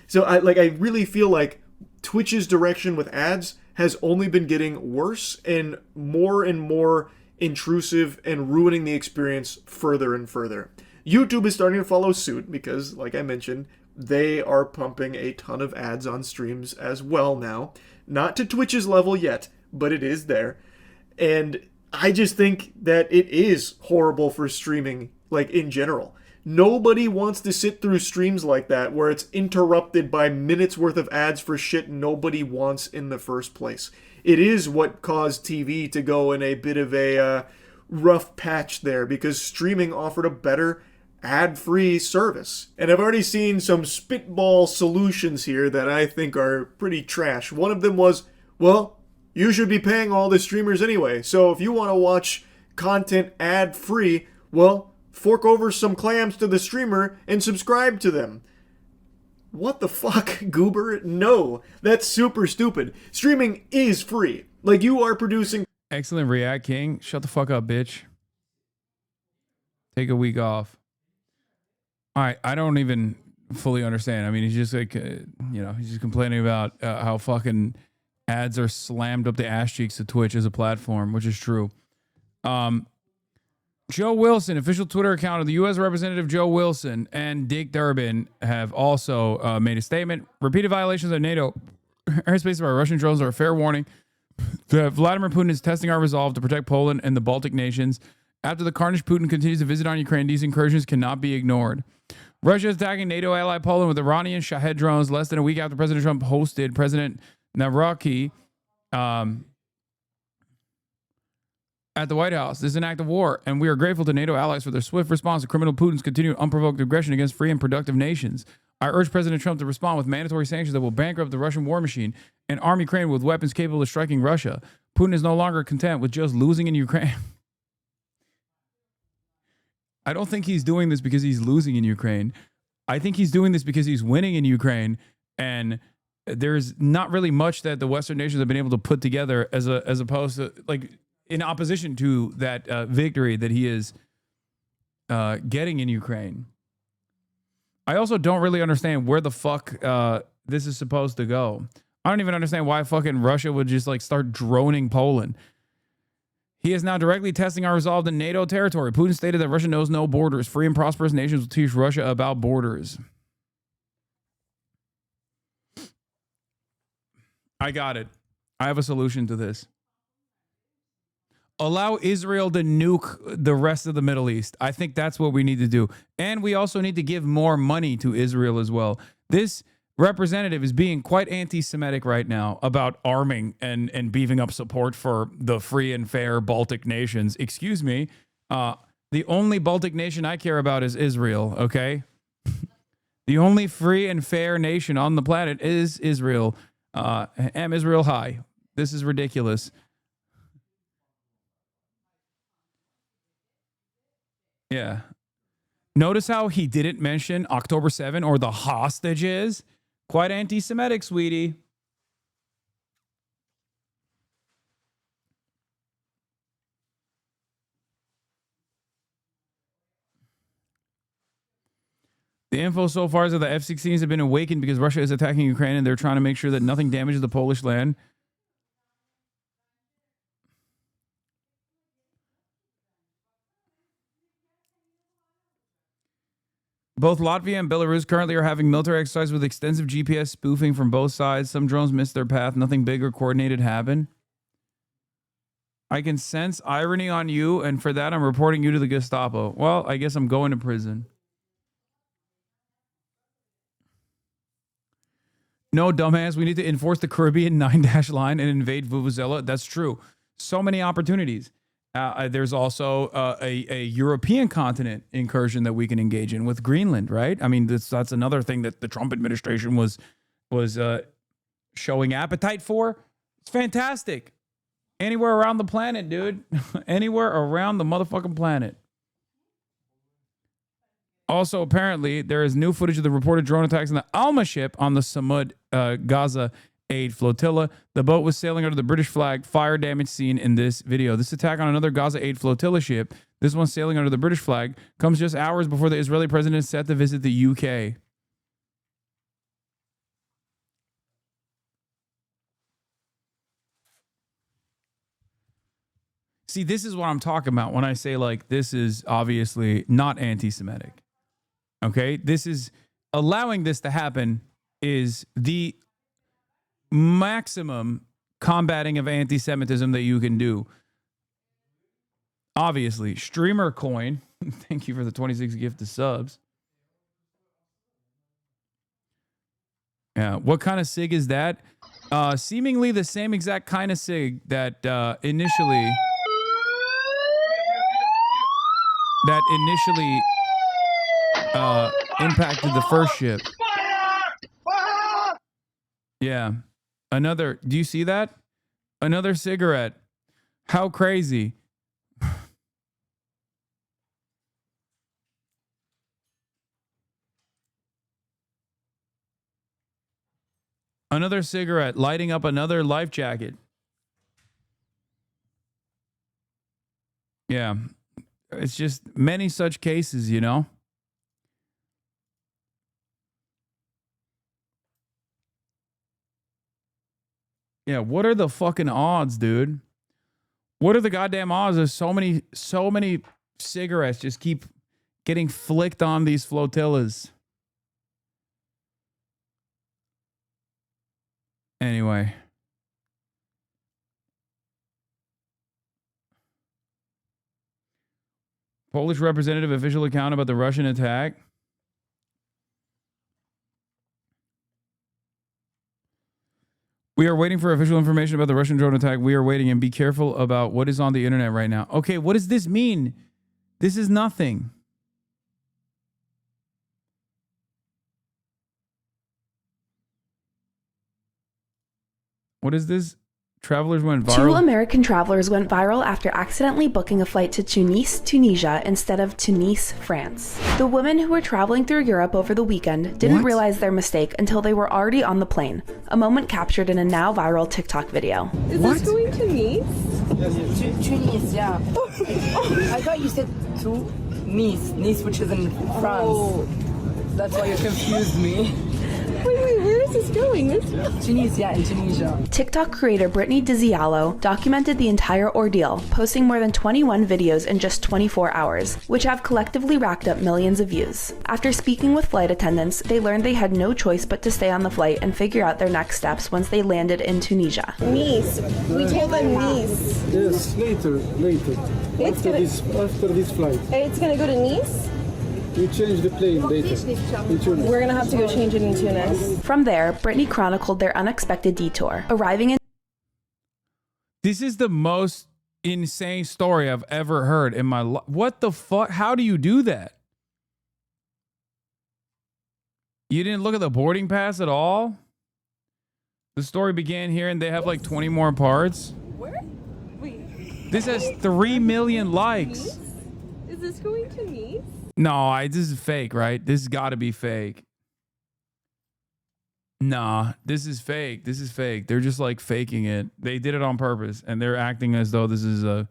So I really feel like Twitch's direction with ads has only been getting worse and more intrusive and ruining the experience further and further. YouTube is starting to follow suit because, like I mentioned, they are pumping a ton of ads on streams as well now. Not to Twitch's level yet, but it is there. And I just think that it is horrible for streaming, like in general. Nobody wants to sit through streams like that where it's interrupted by minutes worth of ads for shit nobody wants in the first place. It is what caused TV to go in a bit of a rough patch there, because streaming offered a better ad-free service. And I've already seen some spitball solutions here that I think are pretty trash. One of them was, well, you should be paying all the streamers anyway. So if you want to watch content ad-free, well, fork over some clams to the streamer and subscribe to them. What the fuck, goober? No, that's super stupid. Streaming is free. Like, you are producing... Excellent React King. Shut the fuck up, bitch. Take a week off. I don't even fully understand. I mean, he's just like, he's just complaining about how fucking ads are slammed up the ass cheeks to Twitch as a platform, which is true. Joe Wilson, official Twitter account of the U.S. Representative Joe Wilson, and Dick Durbin have also made a statement. Repeated violations of NATO airspace by Russian drones are a fair warning that Vladimir Putin is testing our resolve to protect Poland and the Baltic nations. After the carnage Putin continues to visit on Ukraine, these incursions cannot be ignored. Russia is attacking NATO ally Poland with Iranian Shahed drones less than a week after President Trump hosted President Naraki at the White House. This is an act of war, and we are grateful to NATO allies for their swift response to criminal Putin's continued unprovoked aggression against free and productive nations. I urge President Trump to respond with mandatory sanctions that will bankrupt the Russian war machine and arm Ukraine with weapons capable of striking Russia. Putin is no longer content with just losing in Ukraine. I don't think he's doing this because he's losing in Ukraine. I think he's doing this because he's winning in Ukraine, and there's not really much that the Western nations have been able to put together as opposed to, like, in opposition to that victory that he is getting in Ukraine. I also don't really understand where the fuck this is supposed to go. I don't even understand why fucking Russia would just like start droning Poland. He is now directly testing our resolve in NATO territory. Putin stated that Russia knows no borders. Free and prosperous nations will teach Russia about borders. I got it. I have a solution to this. Allow Israel to nuke the rest of the Middle East. I think that's what we need to do. And we also need to give more money to Israel as well. This representative is being quite anti-Semitic right now about arming and beefing up support for the free and fair Baltic nations. Excuse me. The only Baltic nation I care about is Israel, okay? The only free and fair nation on the planet is Israel. Am Israel high. This is ridiculous. Yeah. Notice how he didn't mention October 7 or the hostages. Quite anti-Semitic, sweetie. The info so far is that the F-16s have been awakened because Russia is attacking Ukraine and they're trying to make sure that nothing damages the Polish land. Both Latvia and Belarus currently are having military exercises with extensive GPS spoofing from both sides. Some drones missed their path. Nothing big or coordinated happened. I can sense irony on you, and for that I'm reporting you to the Gestapo. Well, I guess I'm going to prison. No, dumbass, we need to enforce the Caribbean 9-dash line and invade Vuvuzela. That's true. So many opportunities. There's also a European continent incursion that we can engage in with Greenland, right? I mean, that's another thing that the Trump administration was showing appetite for. It's fantastic. Anywhere around the planet, dude. Anywhere around the motherfucking planet. Also, apparently, there is new footage of the reported drone attacks on the Alma ship on the Samud Gaza aid flotilla. The boat was sailing under the British flag. Fire damage seen in this video. This attack on another Gaza aid flotilla ship, this one sailing under the British flag, comes just hours before the Israeli president is set to visit the UK. See, this is what I'm talking about when I say, like, this is obviously not anti-Semitic. Okay? This is allowing this to happen is the maximum combating of anti-Semitism that you can do. Obviously, Streamer Coin, thank you for the 26 gifted subs. Yeah, what kind of SIG is that? Seemingly the same exact kind of SIG that initially impacted the first ship. Yeah. Another, do you see that? Another cigarette. How crazy. Another cigarette lighting up another life jacket. Yeah. It's just many such cases, you know? Yeah, what are the fucking odds, dude? What are the goddamn odds of so many cigarettes just keep getting flicked on these flotillas? Anyway. Polish representative official account about the Russian attack. We are waiting for official information about the Russian drone attack. We are waiting, and be careful about what is on the internet right now. Okay, what does this mean? This is nothing. What is this? Travelers went viral. 2 American travelers went viral after accidentally booking a flight to Tunis, Tunisia, instead of Tunis, France. The women who were traveling through Europe over the weekend didn't realize their mistake until they were already on the plane, a moment captured in a now viral TikTok video. Is this going to Nice? Tunis, yeah. I thought you said to Nice, which is in France. Oh. That's why you confused me. Wait, where is this going? Tunisia, in Tunisia. TikTok creator Brittany Dizialo documented the entire ordeal, posting more than 21 videos in just 24 hours, which have collectively racked up millions of views. After speaking with flight attendants, they learned they had no choice but to stay on the flight and figure out their next steps once they landed in Tunisia. Nice. We told them Nice. Yes, later. After this flight. It's gonna go to Nice? We change the plane later. We're gonna have to go change it in Tunis. From there, Brittany chronicled their unexpected detour, arriving in... This is the most insane story I've ever heard in my life. What the fuck? How do you do that? You didn't look at the boarding pass at all? The story began here and they have like 20 more parts. Where? Wait. This has 3 million likes. Is this going to Nice? No, this is fake, right? This has got to be fake. Nah, this is fake. This is fake. They're just like faking it. They did it on purpose, and they're acting as though this is a...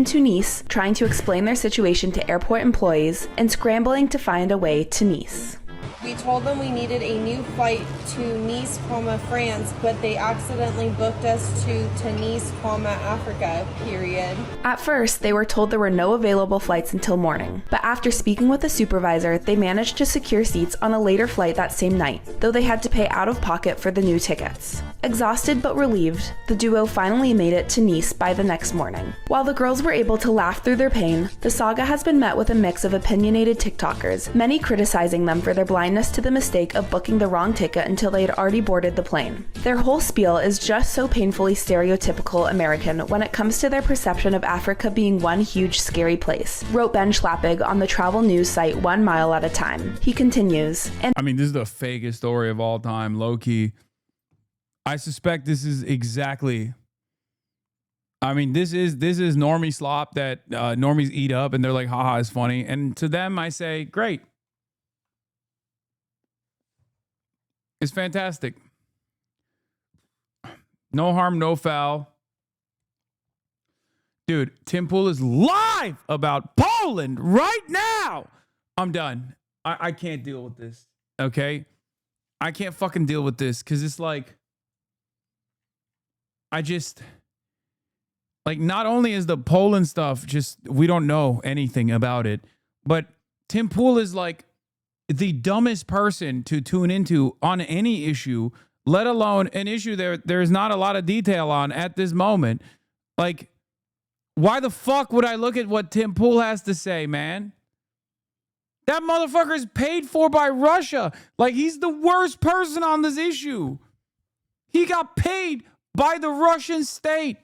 To Nice, trying to explain their situation to airport employees and scrambling to find a way to Nice. We told them we needed a new flight to Nice, France, but they accidentally booked us to Nice, Africa, period. At first, they were told there were no available flights until morning, but after speaking with a supervisor, they managed to secure seats on a later flight that same night, though they had to pay out of pocket for the new tickets. Exhausted but relieved, the duo finally made it to Nice by the next morning. While the girls were able to laugh through their pain, the saga has been met with a mix of opinionated TikTokers, many criticizing them for their blindness to the mistake of booking the wrong ticket until they had already boarded the plane. Their whole spiel is just so painfully stereotypical American when it comes to their perception of Africa being one huge scary place, wrote Ben Schlappig on the travel news site 1 Mile at a Time. He continues, and I mean, this is the fakest story of all time, low-key. I suspect this is exactly... I mean, this is normie slop that normies eat up, and they're like, haha, it's funny. And to them, I say, great. It's fantastic. No harm, no foul. Dude, Tim Pool is live about Poland right now. I'm done. I can't deal with this. Okay? I can't fucking deal with this because it's like, not only is the Poland stuff just, we don't know anything about it, but Tim Pool is like the dumbest person to tune into on any issue, let alone an issue there's not a lot of detail on at this moment. Like, why the fuck would I look at what Tim Pool has to say, man? That motherfucker is paid for by Russia. Like, he's the worst person on this issue. He got paid by the Russian state.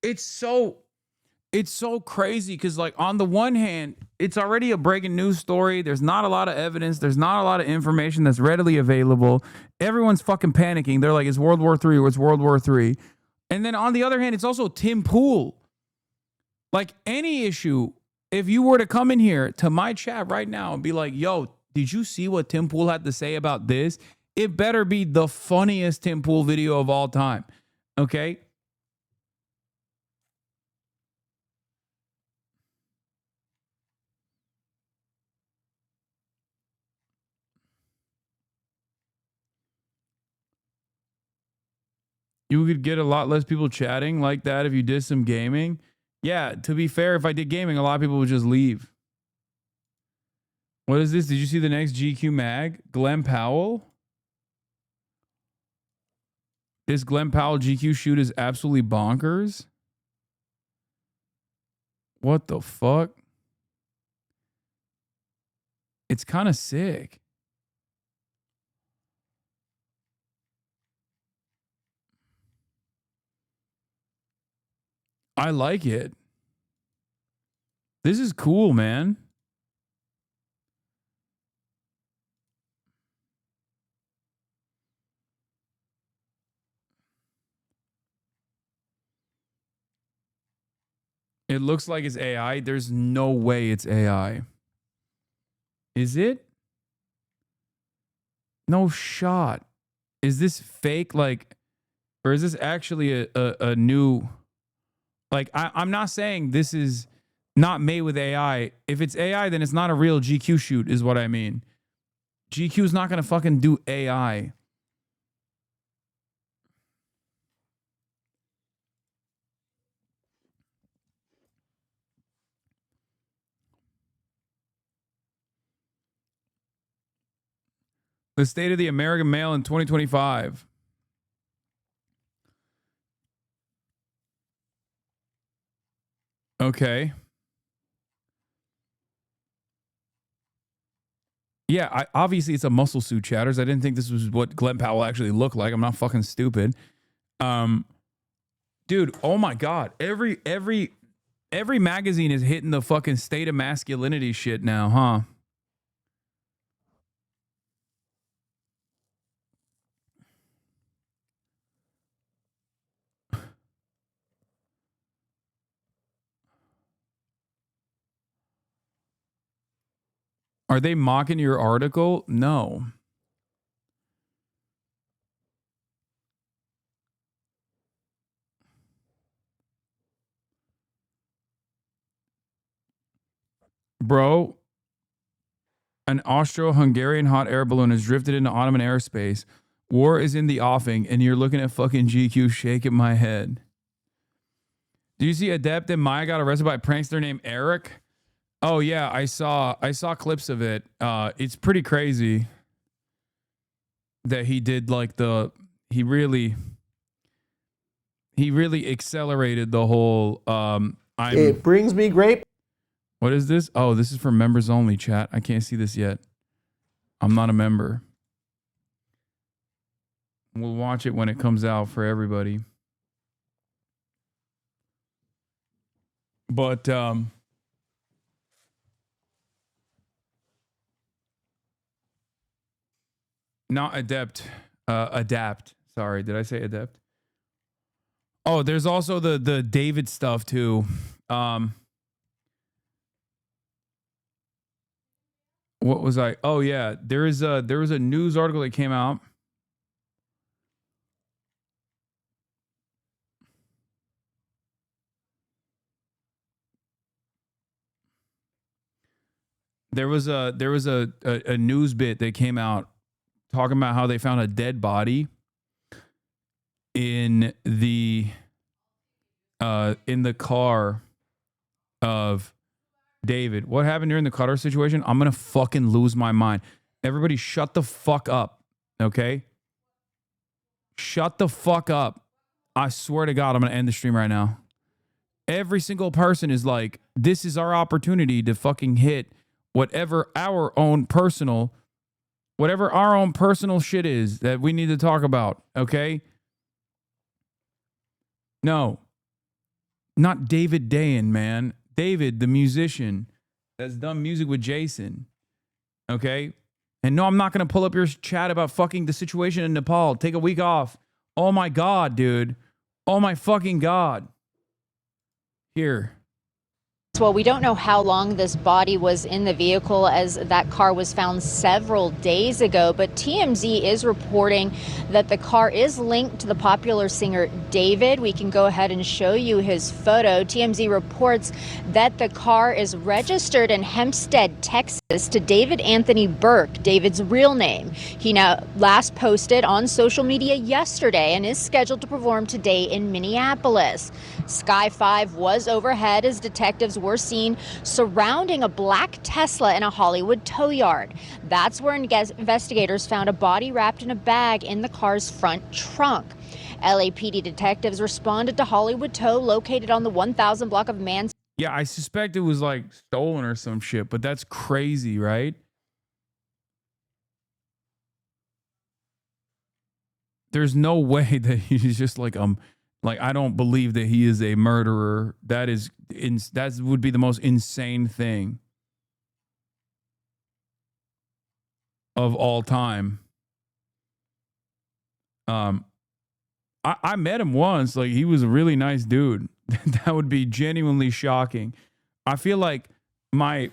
It's so crazy because, like, on the one hand, it's already a breaking news story. There's not a lot of evidence. There's not a lot of information that's readily available. Everyone's fucking panicking. They're like, it's World War III or it's World War III. And then on the other hand, it's also Tim Pool. Like, any issue, if you were to come in here to my chat right now and be like, yo, did you see what Tim Pool had to say about this? It better be the funniest Tim Pool video of all time. Okay? You could get a lot less people chatting like that if you did some gaming. Yeah, to be fair, if I did gaming, a lot of people would just leave. What is this? Did you see the next GQ mag? Glenn Powell? This Glenn Powell GQ shoot is absolutely bonkers. What the fuck? It's kind of sick. I like it. This is cool, man. It looks like it's AI. There's no way it's AI. Is it? No shot. Is this fake? Like, or is this actually a new... Like, I'm not saying this is not made with AI. If it's AI, then it's not a real GQ shoot, is what I mean. GQ is not going to fucking do AI. The state of the American male in 2025. Okay. Yeah, obviously it's a muscle suit, chatters. I didn't think this was what Glenn Powell actually looked like. I'm not fucking stupid. Dude, oh my God. Every magazine is hitting the fucking state of masculinity shit now, huh? Are they mocking your article? No. Bro, an Austro-Hungarian hot air balloon has drifted into Ottoman airspace. War is in the offing, and you're looking at fucking GQ shaking my head. Do you see Adept and Maya got arrested by a prankster named Eric? Oh yeah, I saw clips of it. It's pretty crazy that he did like he really accelerated the whole It brings me great. What is this? Oh, this is for members only, chat. I can't see this yet. I'm not a member. We'll watch it when it comes out for everybody. But not adept. Adapt. Sorry, did I say adept? Oh, there's also the David stuff too. What was I? Oh yeah, there was a news article that came out. There was a news bit that came out talking about how they found a dead body in the car of David. What happened during the Qatar situation? I'm gonna fucking lose my mind. Everybody shut the fuck up. Okay? Shut the fuck up. I swear to God, I'm gonna end the stream right now. Every single person is like, this is our opportunity to fucking hit whatever our own personal shit is that we need to talk about. Okay? No. Not David Dayan, man. David, the musician that's done music with Jason. Okay? And no, I'm not going to pull up your chat about fucking the situation in Nepal. Take a week off. Oh my God, dude. Oh my fucking God. Here. Well, we don't know how long this body was in the vehicle, as that car was found several days ago, but TMZ is reporting that the car is linked to the popular singer David. We can go ahead and show you his photo. TMZ reports that the car is registered in Hempstead, Texas to David Anthony Burke, David's real name. He now last posted on social media yesterday and is scheduled to perform today in Minneapolis. Sky 5 was overhead as detectives were seen surrounding a black Tesla in a Hollywood tow yard. That's where investigators found a body wrapped in a bag in the car's front trunk. LAPD detectives responded to Hollywood Tow, located on the 1000 block of Man. Yeah, I suspect it was like stolen or some shit, but that's crazy, right? There's no way that he's just like I don't believe that he is a murderer. That would be the most insane thing of all time. I met him once. Like, he was a really nice dude. That would be genuinely shocking. I feel like my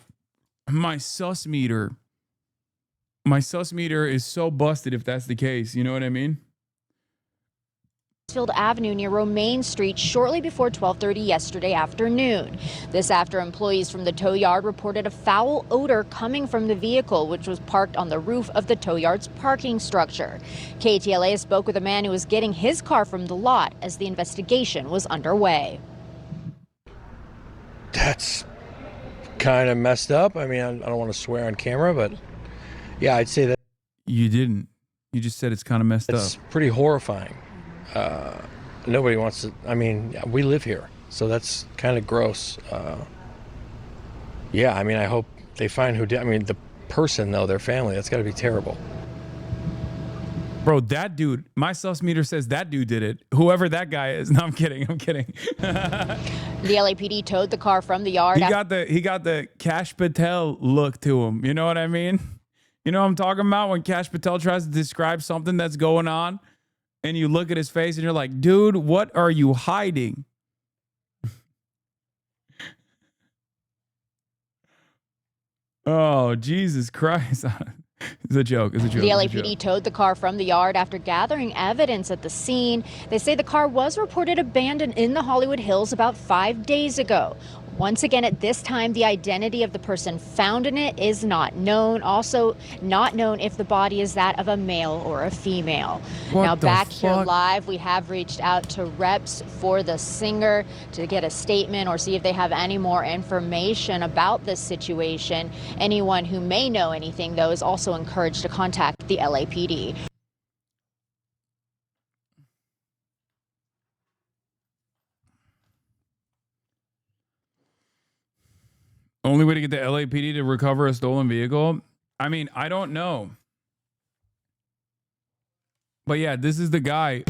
sus meter is so busted if that's the case. You know what I mean? Field Avenue near Romaine Street shortly before 12:30 yesterday afternoon. This after employees from the tow yard reported a foul odor coming from the vehicle, which was parked on the roof of the tow yard's parking structure. KTLA spoke with a man who was getting his car from the lot as the investigation was underway. That's kind of messed up. I mean, I don't want to swear on camera, but yeah, I'd say that. You didn't. You just said it's kind of messed up. It's pretty horrifying. Nobody wants to. I mean, we live here, so that's kind of gross. Yeah, I mean, I hope they find who did. I mean, the person, though, their family, that's got to be terrible. Bro, that dude, my sus meter says that dude did it. Whoever that guy is. No, I'm kidding. The LAPD towed the car from the yard. He got the Kash Patel look to him. You know what I mean? You know what I'm talking about when Kash Patel tries to describe something that's going on? And you look at his face and you're like, dude, what are you hiding? Oh, Jesus Christ. It's a joke. It's a joke. The It's a LAPD joke. towed the car from the yard after gathering evidence at the scene. They say the car was reported abandoned in the Hollywood Hills about 5 days ago. Once again, at this time, the identity of the person found in it is not known. Also, not known if the body is that of a male or a female. What now, the back here fuck? live, we have reached out to reps for the singer to get a statement or see if they have any more information about this situation. Anyone who may know anything, though, is also encouraged to contact the LAPD. Only way to get the LAPD to recover a stolen vehicle? I mean, I don't know. But yeah, this is the guy.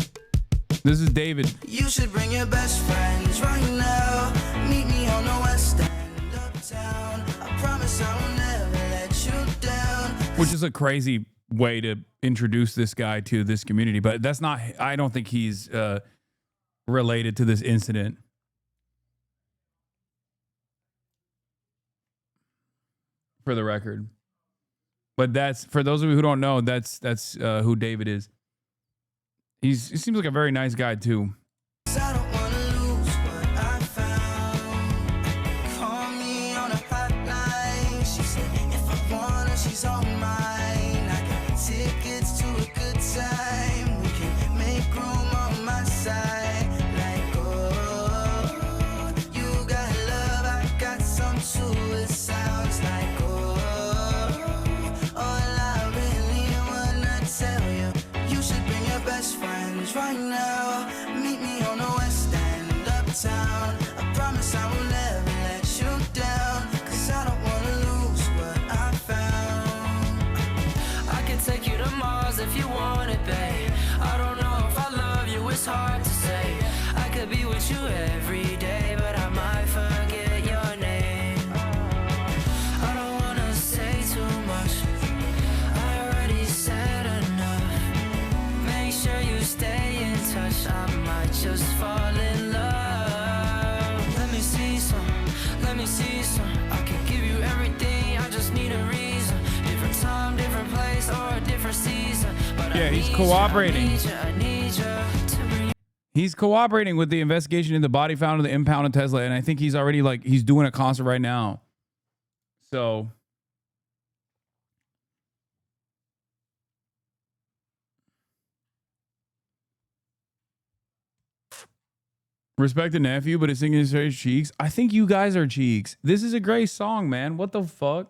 This is David. You should bring your best friends right now. Meet me on the west end uptown. I promise I will never let you down. Which is a crazy way to introduce this guy to this community. But that's not, I don't think he's related to this incident. For the record. But that's, for those of you who don't know, that's who David is. He seems like a very nice guy too. I don't wanna lose what I found. Call me on a hotline. She said if I want her, she's all mine. I got tickets to a good time. We can make room on my side. Like, oh, you got love, I got some too. It sounds like, oh, all I really wanna tell you. You should bring your best friends right now. Meet me on the west end uptown. I promise I will never let you down. Cause I don't wanna lose what I found. I can take you to Mars if you want it, babe. I don't know if I love you, it's hard to say. I could be with you every day, but I might forget your name. I don't wanna say too much, I already said enough. Make sure you stay in touch, I might just fall in love. Let me see some, let me see some. I can give you everything, I just need a reason. Different time, different place, or a different season. But Yeah, I he's need cooperating. You, I need you to bring. He's cooperating with the investigation in the body found in the impounded Tesla. And I think he's already he's doing a concert right now. So. Respect the nephew, but it's singing his cheeks. I think you guys are cheeks. This is a great song, man. What the fuck?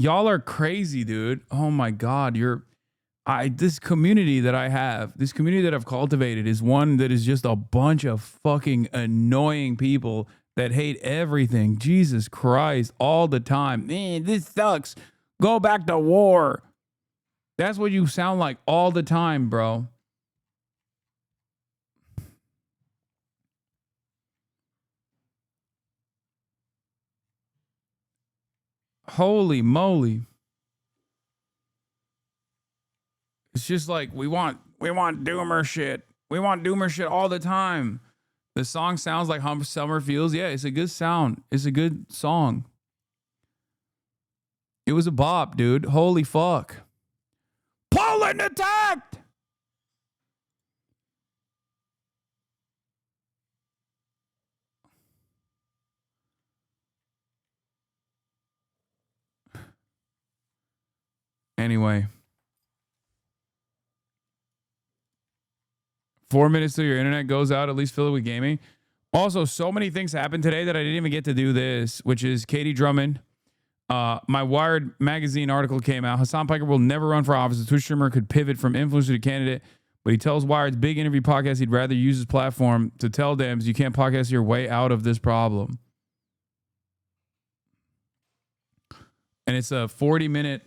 Y'all are crazy, dude. Oh my God. This community that I have, this community that I've cultivated is one that is just a bunch of fucking annoying people that hate everything. Jesus Christ, all the time. Man, this sucks. Go back to war. That's what you sound like all the time, bro. Holy moly. It's just like we want doomer shit. We want doomer shit all the time. The song sounds like how summer feels. Yeah, it's a good sound. It's a good song. It was a bop, dude. Holy fuck. Poland attacked! Anyway. 4 minutes till your internet goes out, at least fill it with gaming. Also, so many things happened today that I didn't even get to do this, which is Katie Drummond. My Wired magazine article came out. Hasan Piker will never run for office. A Twitch streamer could pivot from influencer to candidate, but he tells Wired's big interview podcast he'd rather use his platform to tell Dems you can't podcast your way out of this problem. And it's a 40-minute.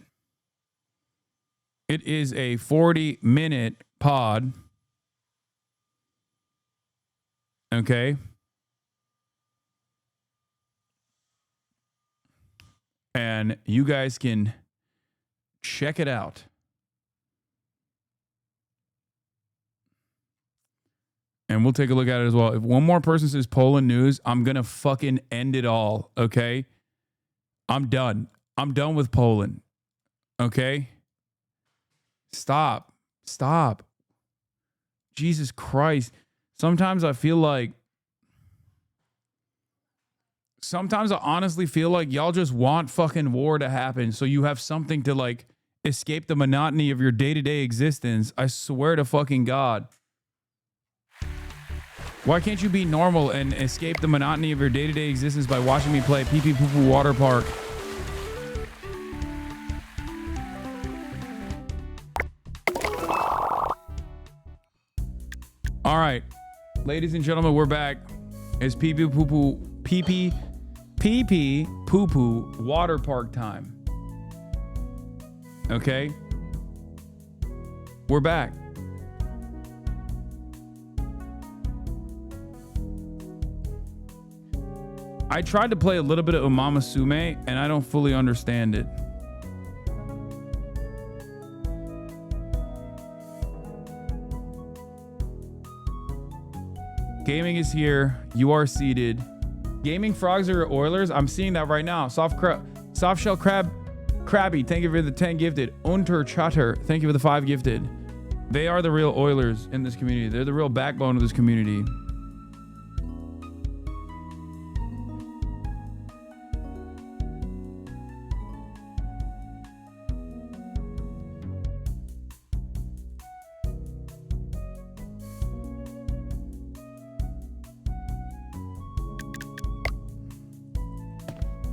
It is a 40-minute pod. Okay. And you guys can check it out. And we'll take a look at it as well. If one more person says Poland news, I'm going to fucking end it all, okay? I'm done. I'm done with Poland, okay? Stop. Jesus Christ. Sometimes I honestly feel like y'all just want fucking war to happen so you have something to like escape the monotony of your day-to-day existence. I swear to fucking God. Why can't you be normal and escape the monotony of your day-to-day existence by watching me play Pee Pee Poo Poo Water Park? All right, ladies and gentlemen, we're back. It's Pee Pee Poo Poo Water Park time. Okay, we're back. I tried to play a little bit of Umama Sume, and I don't fully understand it. Gaming is here. You are seated. Gaming Frogs are Oilers. I'm seeing that right now. Soft shell crabby. Thank you for the 10 gifted. Unter Chatter. Thank you for the 5 gifted. They are the real Oilers in this community. They're the real backbone of this community.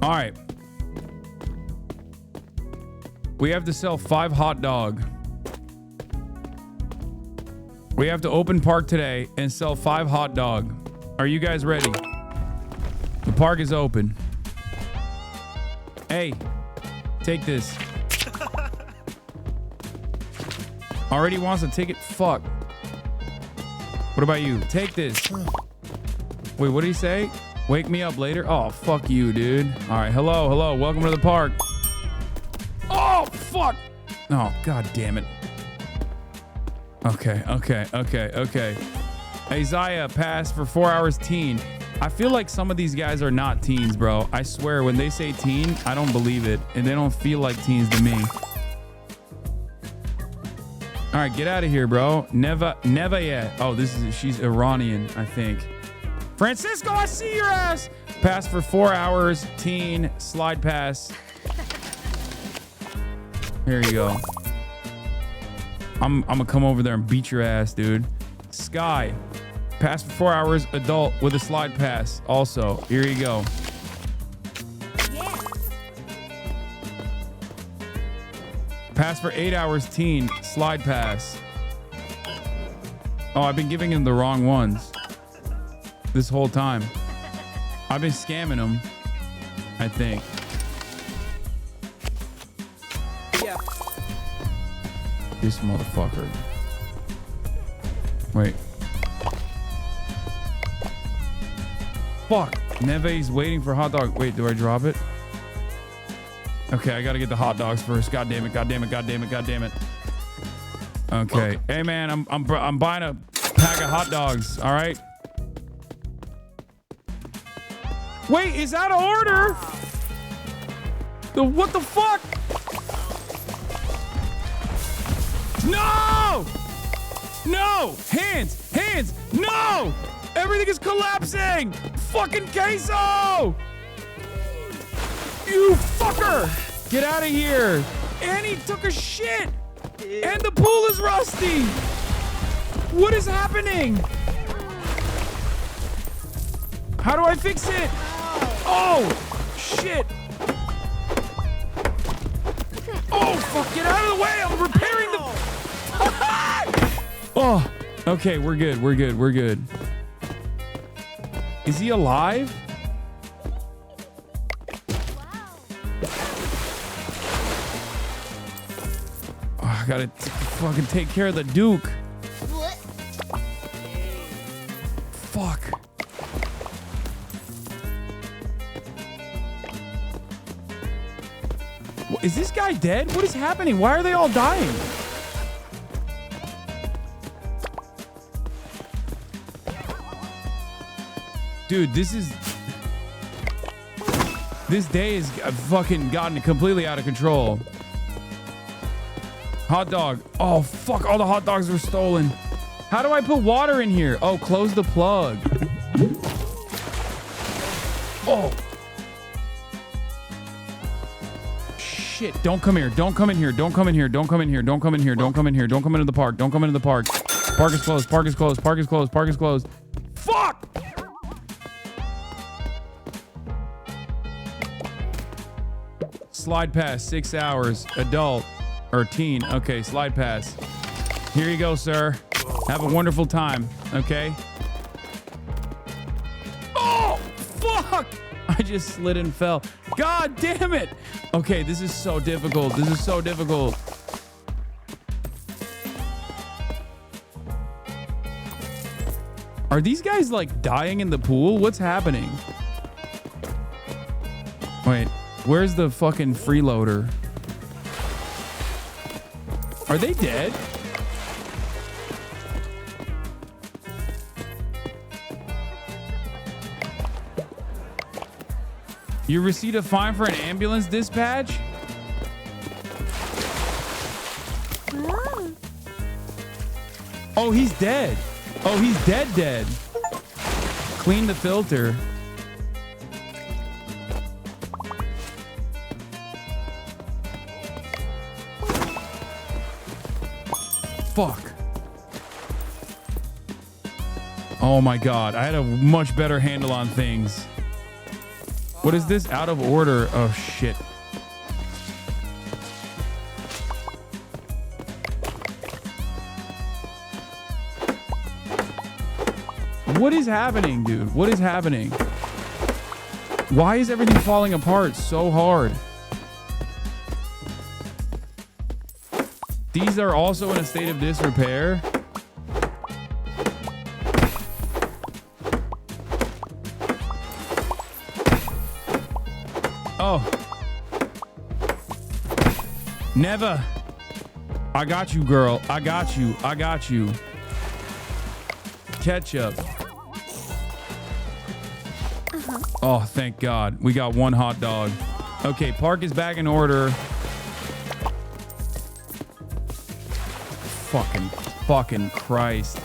All right. We have to sell 5 hot dog. We have to open park today and sell 5 hot dog. Are you guys ready? The park is open. Hey, take this. Already wants a ticket? Fuck. What about you? Take this. Wait, what did he say? Wake me up later? Oh, fuck you, dude. All right, hello. Welcome to the park. Oh, fuck. Oh, god damn it. Okay. Isaiah passed for 4 hours teen. I feel like some of these guys are not teens, bro. I swear, when they say teen, I don't believe it. And they don't feel like teens to me. All right, get out of here, bro. Never yet. Oh, she's Iranian, I think. Francisco, I see your ass. Pass for 4 hours. Teen. Slide pass. Here you go. I'm gonna come over there and beat your ass, dude. Sky. Pass for 4 hours. Adult with a slide pass. Also, here you go. Yeah. Pass for 8 hours. Teen. Slide pass. Oh, I've been giving him the wrong ones this whole time. I've been scamming them, I think. Yeah. This motherfucker. Wait. Fuck. Neve's waiting for hot dog. Wait, do I drop it? Okay, I gotta get the hot dogs first. God damn it. Okay. Hey man, I'm buying a pack of hot dogs, all right? Wait, is that an order? What the fuck? No! Hands! No! Everything is collapsing! Fucking queso! You fucker! Get out of here! And he took a shit! And the pool is rusty! What is happening? How do I fix it? Oh, shit. Oh, fuck, get out of the way. I'm repairing the... Oh, okay, we're good. Is he alive? Oh, I gotta fucking take care of the Duke. Fuck. Is this guy dead? What is happening? Why are they all dying? Dude, this day has fucking gotten completely out of control. Hot dog. Oh, fuck. All the hot dogs were stolen. How do I put water in here? Oh, close the plug. Oh. Shit. Don't come here. Don't come in here. Don't come in here. Don't come in here. Don't come in here. Don't come in here. Don't come into the park. Don't come into the park. Park is closed. Park is closed. Park is closed. Park is closed. Fuck! Slide pass, 6 hours. Adult or teen. Okay, slide pass. Here you go, sir. Have a wonderful time. Okay. Oh, fuck! I just slid and fell. God damn it! Okay, this is so difficult. This is so difficult. Are these guys like dying in the pool? What's happening? Wait. Where's the fucking freeloader? Are they dead? You received a fine for an ambulance dispatch? Oh, he's dead. Oh, he's dead. Clean the filter. Fuck. Oh my God. I had a much better handle on things. What is this? Out of order. Oh shit. What is happening, dude? What is happening? Why is everything falling apart so hard? These are also in a state of disrepair. Oh. Never. I got you, girl. I got you. I got you. Ketchup. Oh, thank God. We got one hot dog. Okay, park is back in order. Fucking Christ.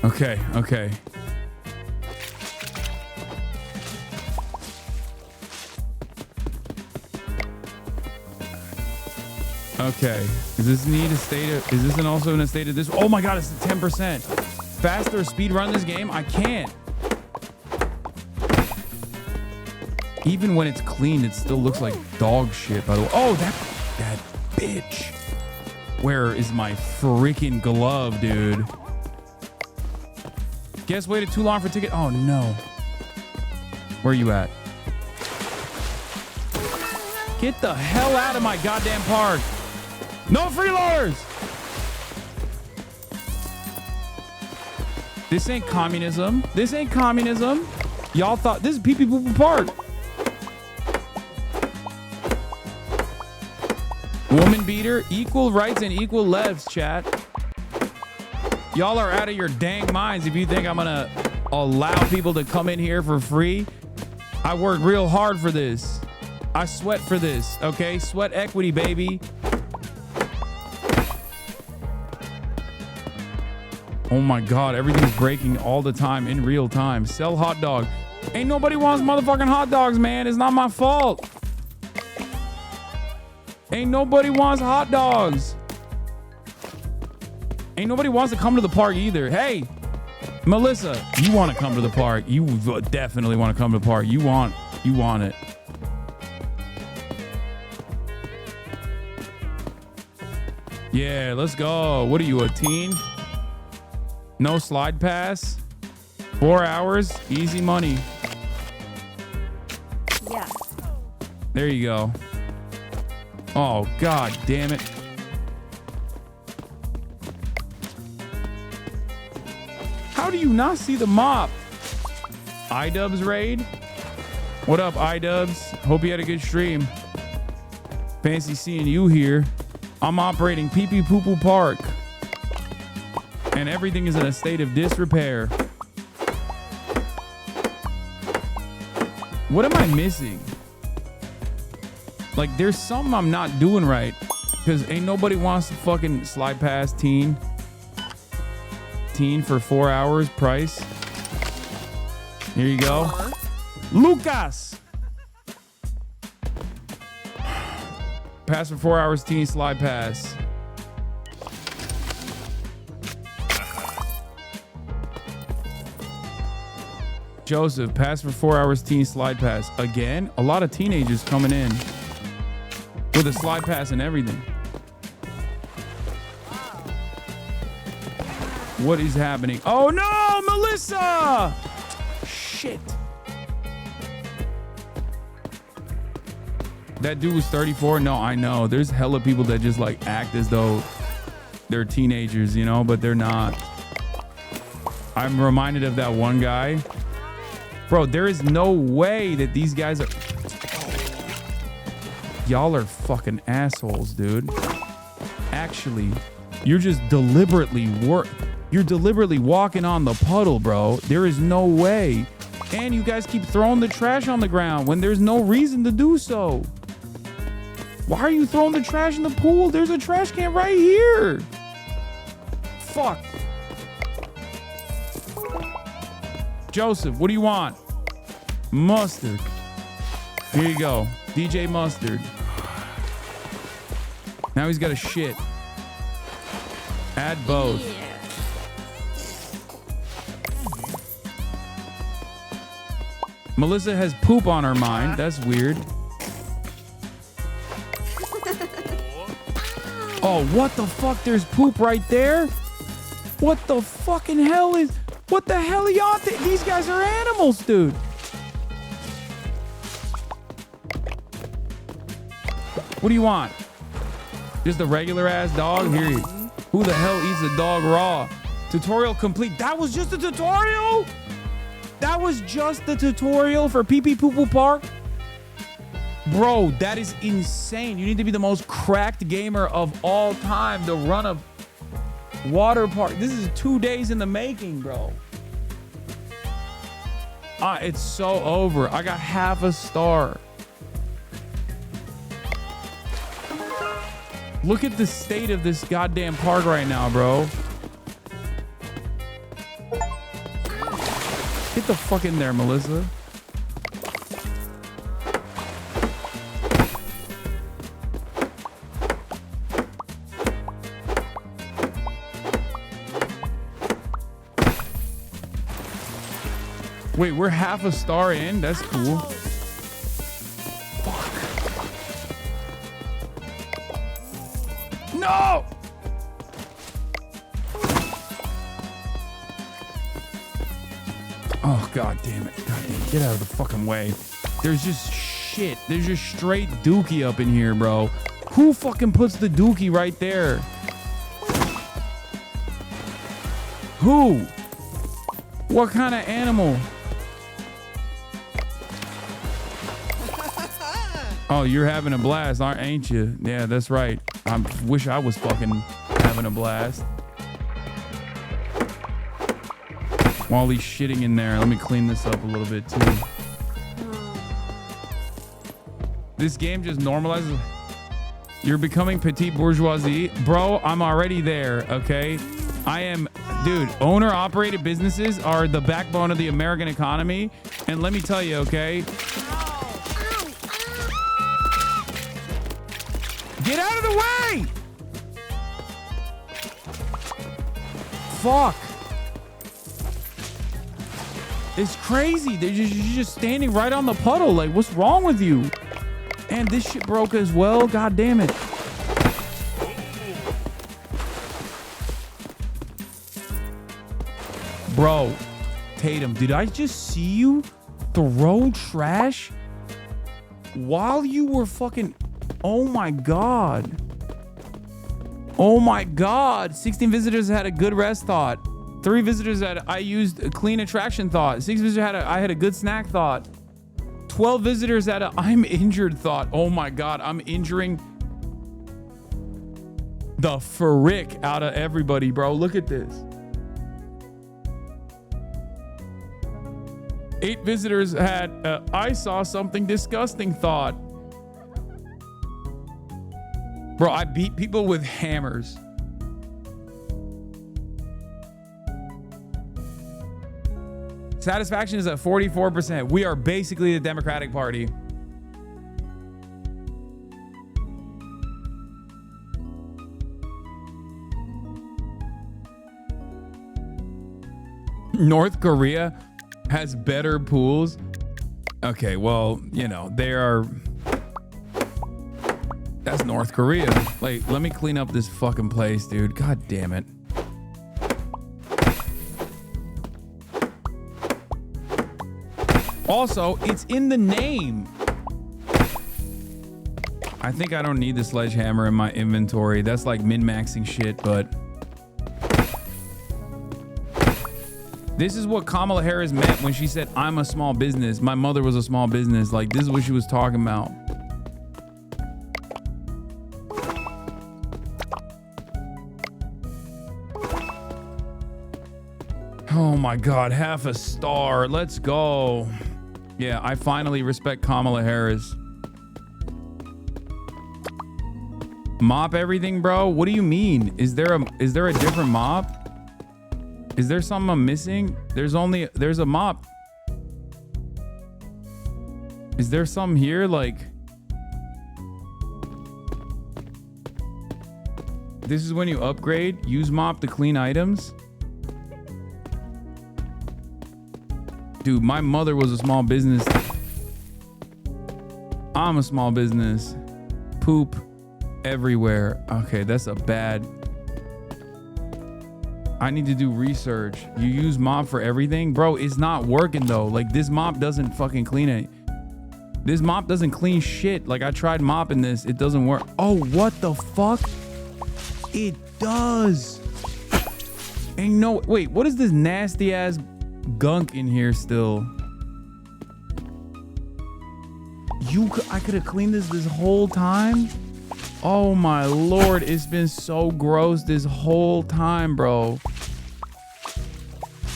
Okay. Okay. Is this need a state of, is this also in a state of this? Oh my God, it's 10%. Faster speed run this game? I can't. Even when it's clean, it still looks like dog shit, by the way. Oh, that bitch. Where is my freaking glove, dude? Guess waited too long for ticket. Oh, no. Where are you at? Get the hell out of my goddamn park. No freeloaders. This ain't communism. This ain't communism. Y'all thought this is Pee Pee Poo Poo Park. Woman beater, equal rights and equal lefts, chat. Y'all are out of your dang minds if you think I'm gonna allow people to come in here for free. I worked real hard for this. I sweat for this, okay? Sweat equity, baby. Oh my God, everything's breaking all the time in real time. Sell hot dog. Ain't nobody wants motherfucking hot dogs, man. It's not my fault. Ain't nobody wants hot dogs. Ain't nobody wants to come to the park either. Hey, Melissa, you want to come to the park. You definitely want to come to the park. You want it. Yeah, let's go. What are you, a teen? No slide pass. 4 hours, easy money. Yeah. There you go. Oh, God damn it. How do you not see the mop? iDubbbz raid? What up, iDubbbz? Hope you had a good stream. Fancy seeing you here. I'm operating Pee Pee Poo Poo Park. And everything is in a state of disrepair. What am I missing? Like, there's something I'm not doing right. Because ain't nobody wants to fucking slide past teen. Teen for 4 hours price. Here you go. Lucas! Pass for 4 hours, teen slide pass. Joseph, pass for 4 hours, teen slide pass. Again, a lot of teenagers coming in with a slide pass and everything. What is happening? Oh no, Melissa! Shit. That dude was 34. No, I know. There's hella people that just like act as though they're teenagers, you know, but they're not. I'm reminded of that one guy. Bro, there is no way that these guys are... Y'all are fucking assholes, dude. Actually, you're just deliberately You're deliberately walking on the puddle, bro. There is no way. And you guys keep throwing the trash on the ground when there's no reason to do so. Why are you throwing the trash in the pool? There's a trash can right here. Fuck. Joseph, what do you want? Mustard. Here you go. DJ Mustard. Now he's got a shit. Add both. Yeah. Melissa has poop on her mind. That's weird. Oh, what the fuck? There's poop right there? What the fucking hell is... What the hell are y'all These guys are animals, dude. What do you want? Just a regular ass dog? Here you... Who the hell eats a dog raw? Tutorial complete. That was just a tutorial? That was just the tutorial for Pee Pee Poo Poo Park? Bro, that is insane. You need to be the most cracked gamer of all time to run a water park. This is 2 days in the making, bro. It's so over. I got half a star. Look at the state of this goddamn park right now, bro. Get the fuck in there, Melissa. Wait, we're half a star in? That's cool. Fuck. No! Oh, god damn it. God damn it. Get out of the fucking way. There's just shit. There's just straight dookie up in here, bro. Who fucking puts the dookie right there? Who? What kind of animal? Oh, you're having a blast, ain't you? Yeah, that's right. I wish I was fucking having a blast. While he's shitting in there, let me clean this up a little bit too. This game just normalizes. You're becoming petite bourgeoisie. Bro, I'm already there, okay? I am, dude, owner-operated businesses are the backbone of the American economy. And let me tell you, okay? Get out of the way! Fuck. It's crazy. You're just standing right on the puddle. Like, what's wrong with you? And this shit broke as well. God damn it. Bro, Tatum, did I just see you throw trash while you were fucking... Oh my god. Oh my god. 16 visitors had a good rest thought. 3 visitors had I used a clean attraction thought. 6 visitors had I had a good snack thought. 12 visitors had a I'm injured thought. Oh my god, I'm injuring. the frick out of everybody, bro. Look at this. 8 visitors had I saw something disgusting thought. Bro, I beat people with hammers. Satisfaction is at 44%. We are basically the Democratic Party. North Korea has better pools. Okay, well, you know, they are. That's North Korea. Like, let me clean up this fucking place, dude. God damn it. Also, it's in the name. I think I don't need the sledgehammer in my inventory. That's like min-maxing shit, but this is what Kamala Harris meant when she said, I'm a small business. My mother was a small business. Like, this is what she was talking about. Oh my God, half a star. Let's go. Yeah, I finally respect Kamala Harris. Mop everything, bro? What do you mean? Is there a different mop? Is there something I'm missing? There's a mop. Is there something here? Like, this is when you upgrade. Use mop to clean items. Dude, my mother was a small business. I'm a small business. Poop everywhere. Okay, that's a bad. I need to do research. You use mop for everything? Bro, it's not working though. Like, this mop doesn't fucking clean it. This mop doesn't clean shit. Like, I tried mopping this. It doesn't work. Oh, what the fuck? It does. Ain't no, wait, what is this nasty ass gunk in here still? I could have cleaned this whole time? Oh my Lord, it's been so gross this whole time, bro.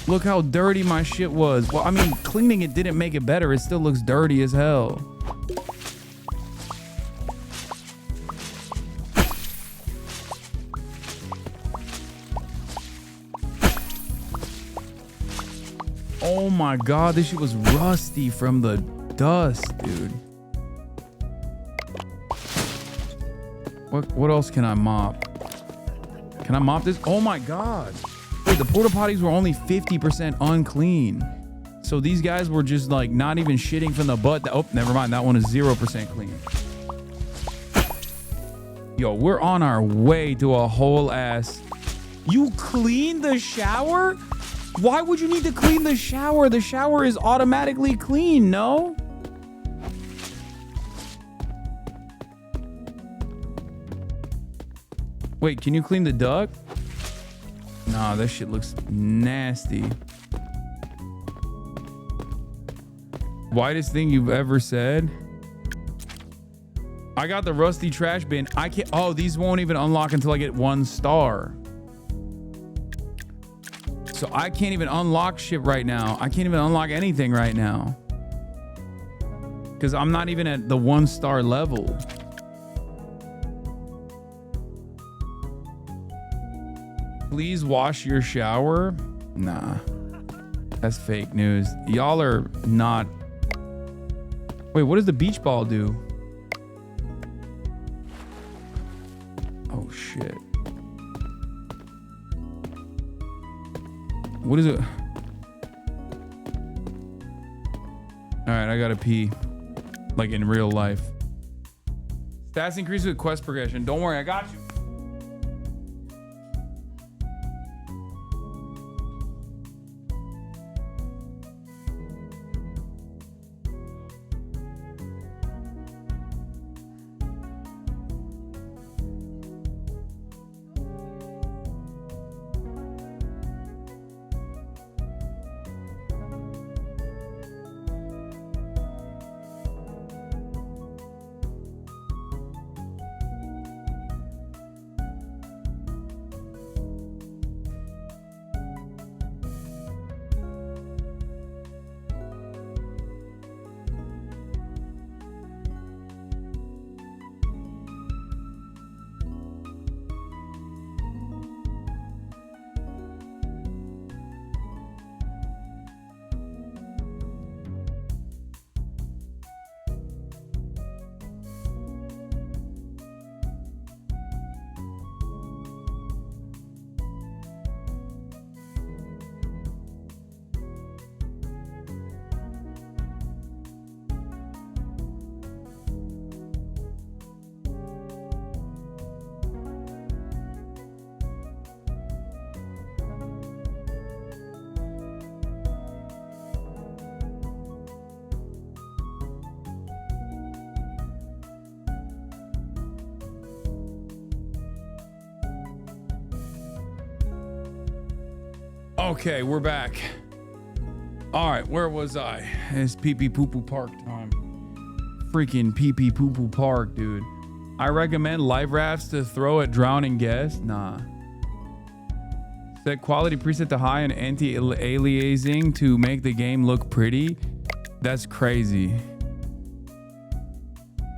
Look how dirty my shit was. Well, I mean, cleaning it didn't make it better. It still looks dirty as hell. Oh my God, this shit was rusty from the dust, dude. What else can I mop? Can I mop this? Oh my God. Wait, the porta potties were only 50% unclean. So these guys were just like not even shitting from the butt. Oh, never mind. That one is 0% clean. Yo, we're on our way to a whole ass. You clean the shower? Why would you need to clean the shower? The shower is automatically clean, no? Wait, can you clean the duct? Nah, that shit looks nasty. Whitest thing you've ever said? I got the rusty trash bin. I can't. Oh, these won't even unlock until I get 1 star. So I can't even unlock shit right now. I can't even unlock anything right now. Because I'm not even at the 1 star level. Please wash your shower? Nah. That's fake news. Y'all are not. Wait, what does the beach ball do? Oh, shit. What is it? All right, I gotta pee. Like in real life. Stats increase with quest progression. Don't worry, I got you. Okay, we're back. All right, where was I? It's pee pee poo poo park time. Freaking pee pee poo poo park, dude. I recommend life rafts to throw at drowning guests. Nah. Set quality preset to high and anti-aliasing to make the game look pretty. That's crazy.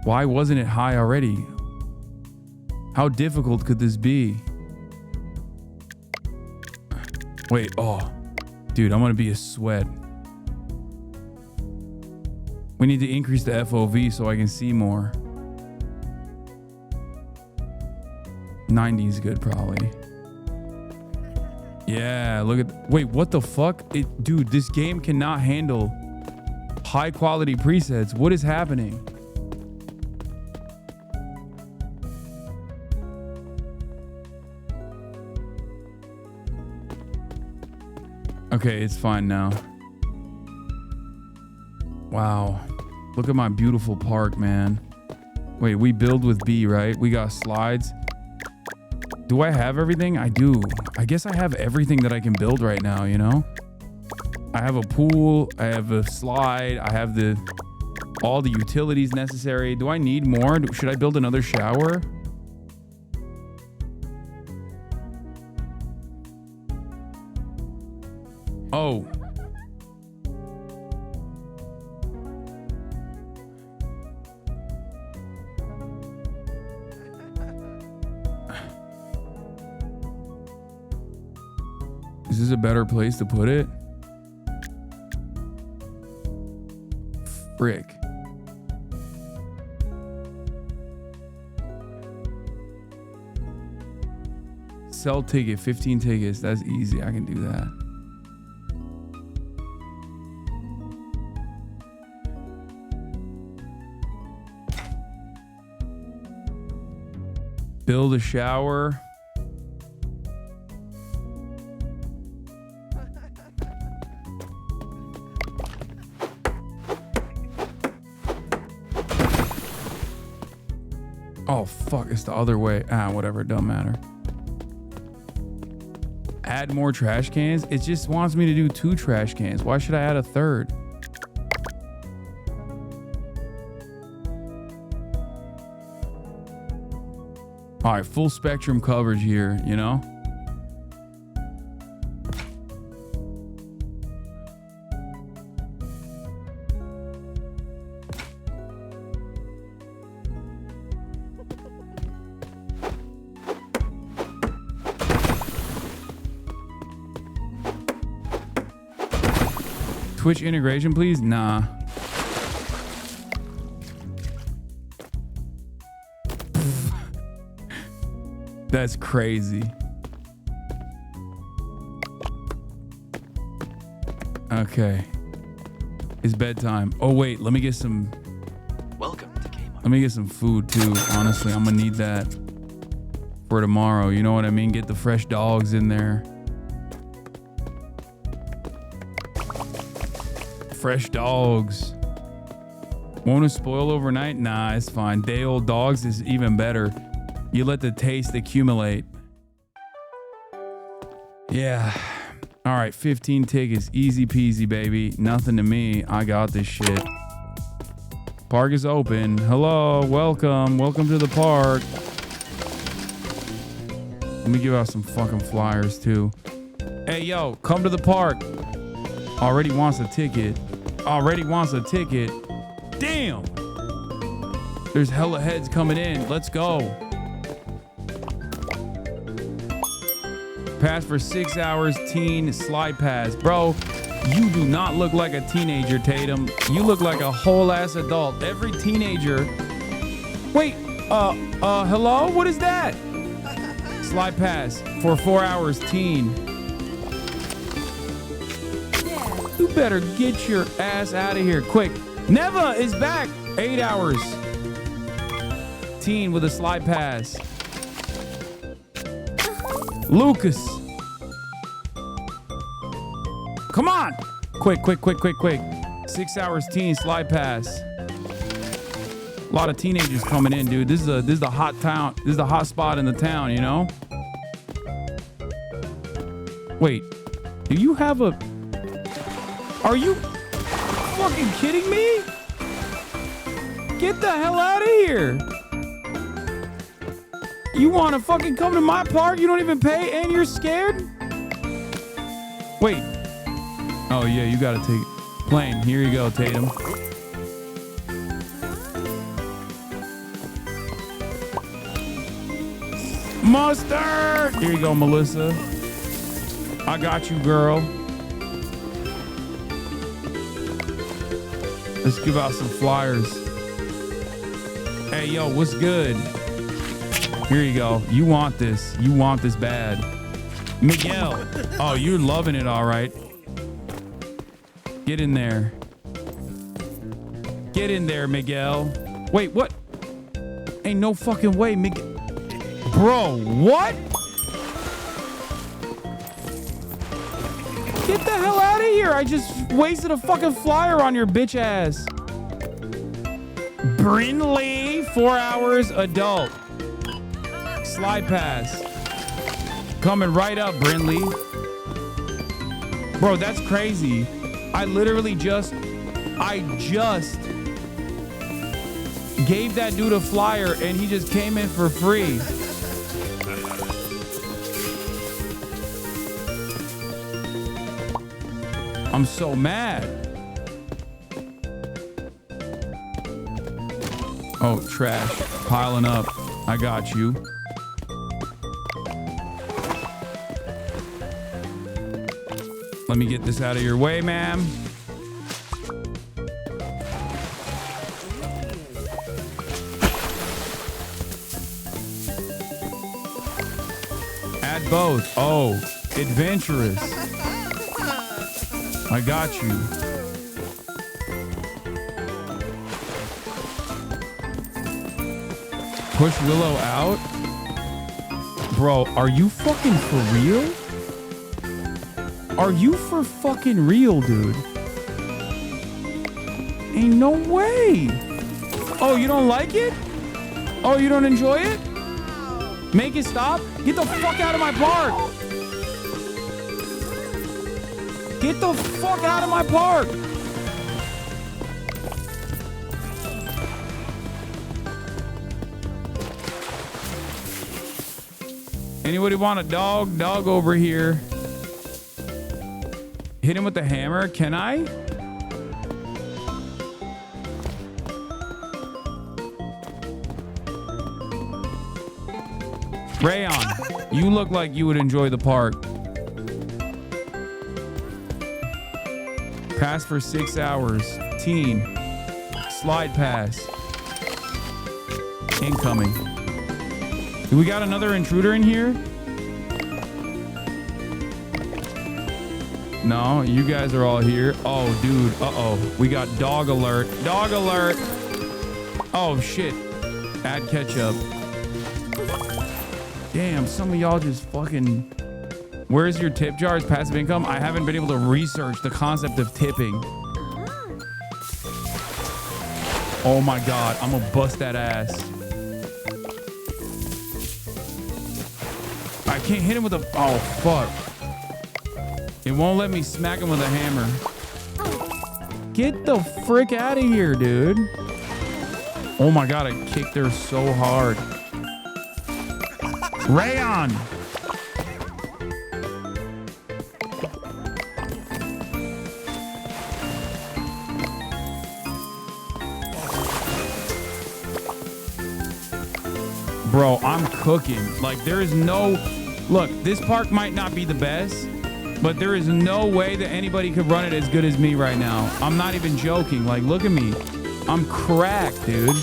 Why wasn't it high already? How difficult could this be? Wait, oh. Dude, I'm gonna be a sweat. We need to increase the FOV so I can see more. 90 is good, probably. Yeah, look at... Wait, what the fuck? Dude, this game cannot handle high quality presets. What is happening? Okay, it's fine now. Wow. Look at my beautiful park, man. Wait, we build with B, right? We got slides. Do I have everything? I do. I guess I have everything that I can build right now, you know? I have a pool, I have a slide, I have all the utilities necessary. Do I need more? Should I build another shower? Oh. Is this a better place to put it? Frick. Sell ticket, 15 tickets. That's easy. I can do that. Build a shower. Oh, fuck. It's the other way. Ah, whatever. It don't matter. Add more trash cans. It just wants me to do 2 trash cans. Why should I add a 3rd? All right, full spectrum coverage here, you know? Twitch integration, please? Nah. That's crazy. Okay. It's bedtime. Oh wait, let me get some. Welcome to Game. Let me get some food too. Honestly, I'm gonna need that for tomorrow. You know what I mean? Get the fresh dogs in there. Fresh dogs. Won't it spoil overnight? Nah, it's fine. Day old dogs is even better. You let the taste accumulate. Yeah. All right, 15 tickets. Easy peasy, baby. Nothing to me. I got this shit. Park is open. Hello, welcome. Welcome to the park. Let me give out some fucking flyers too. Hey, yo, come to the park. Already wants a ticket. Already wants a ticket. Damn. There's hella heads coming in. Let's go. Pass for 6 hours, teen slide pass. Bro, you do not look like a teenager, Tatum. You look like a whole ass adult. Every teenager. Wait, hello? What is that? Slide pass for 4 hours, teen. You better get your ass out of here quick. Neva is back. 8 hours. Teen with a slide pass. Lucas. Come on. Quick. 6 hours teen slide pass. A lot of teenagers coming in, dude. This is the hot town. This is the hot spot in the town, you know? Wait. Do you have a... Are you fucking kidding me? Get the hell out of here. You want to fucking come to my park? You don't even pay and you're scared? Wait. Oh, yeah, you got to take plane. Here you go, Tatum. Mustard! Here you go, Melissa. I got you, girl. Let's give out some flyers. Hey, yo, what's good? Here you go. You want this. You want this bad. Miguel. Oh, you're loving it, all right. Get in there. Get in there, Miguel. Wait, what? Ain't no fucking way, Miguel. Bro, what? Get the hell out of here. I just wasted a fucking flyer on your bitch ass. Brinley, 4 hours adult. Slide pass. Coming right up, Brinley. Bro, that's crazy. I just gave that dude a flyer and he just came in for free. I'm so mad. Oh, trash. Piling up. I got you. Let me get this out of your way, ma'am. Add both. Oh, adventurous. I got you. Push Willow out? Bro, are you fucking for real? Are you for fucking real, dude? Ain't no way. Oh, you don't like it? Oh, you don't enjoy it? Make it stop? Get the fuck out of my park. Get the fuck out of my park. Anybody want a dog? Dog over here. Hit him with the hammer. Can I? Rayon, you look like you would enjoy the park. Pass for 6 hours. Teen. Slide pass. Incoming. Do we got another intruder in here? No, you guys are all here. Oh, dude. Uh-oh. We got dog alert. Dog alert. Oh, shit. Add ketchup. Damn, some of y'all just fucking... Where's your tip jar as passive income? I haven't been able to research the concept of tipping. Oh my God, I'm gonna bust that ass. I can't hit him with a... Oh, fuck. It won't let me smack him with a hammer. Get the frick out of here, dude. Oh my God, I kicked her so hard. Rayon! Bro, I'm cooking. Like, there is no... Look, this park might not be the best, but there is no way that anybody could run it as good as me right now. I'm not even joking. Like, look at me. I'm cracked, dude.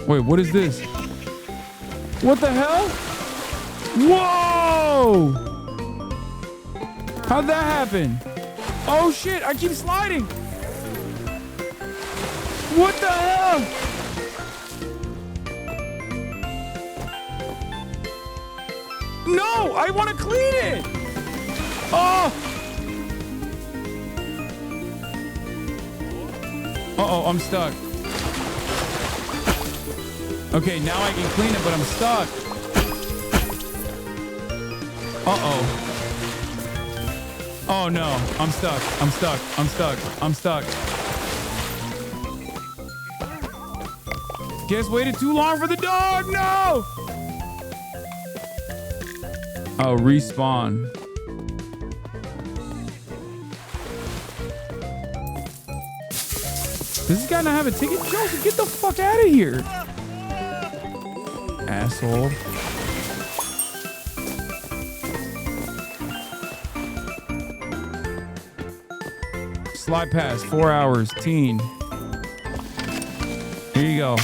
Wait, what is this? What the hell? Whoa! How'd that happen? Oh shit, I keep sliding. What the hell? No, I want to clean it. Oh. Uh-oh, I'm stuck. Okay, now I can clean it, but I'm stuck. Uh-oh. Oh no, I'm stuck. I'm stuck. I'm stuck. I'm stuck. Guess waited too long for the dog. No. Oh, respawn. Does this guy not have a ticket? Joseph, get the fuck out of here. Asshole. Slide pass, 4 hours, teen. Here you go.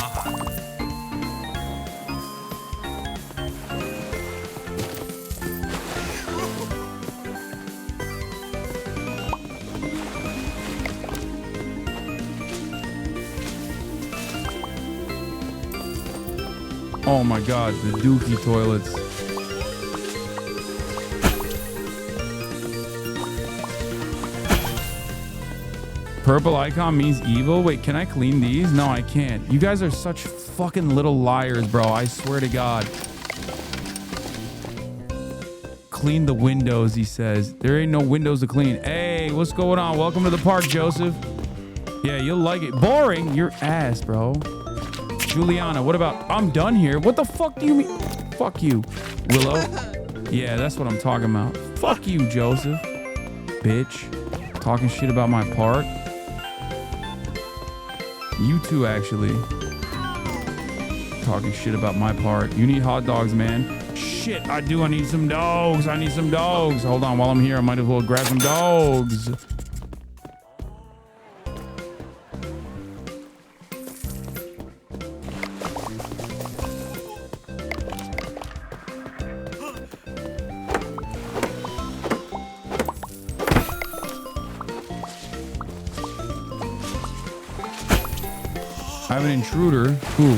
Oh my God, the dookie toilets. Purple icon means evil? Wait, can I clean these? No, I can't. You guys are such fucking little liars, bro. I swear to God. Clean the windows, he says. There ain't no windows to clean. Hey, what's going on? Welcome to the park, Joseph. Yeah, you'll like it. Boring? Your ass, bro. Juliana, what about... I'm done here. What the fuck do you mean? Fuck you, Willow. Yeah, that's what I'm talking about. Fuck you, Joseph. Bitch. Talking shit about my park. You too, actually. Talking shit about my park. You need hot dogs, man. Shit, I do. I need some dogs. I need some dogs. Hold on. While I'm here, I might as well grab some dogs. I have an intruder. Who?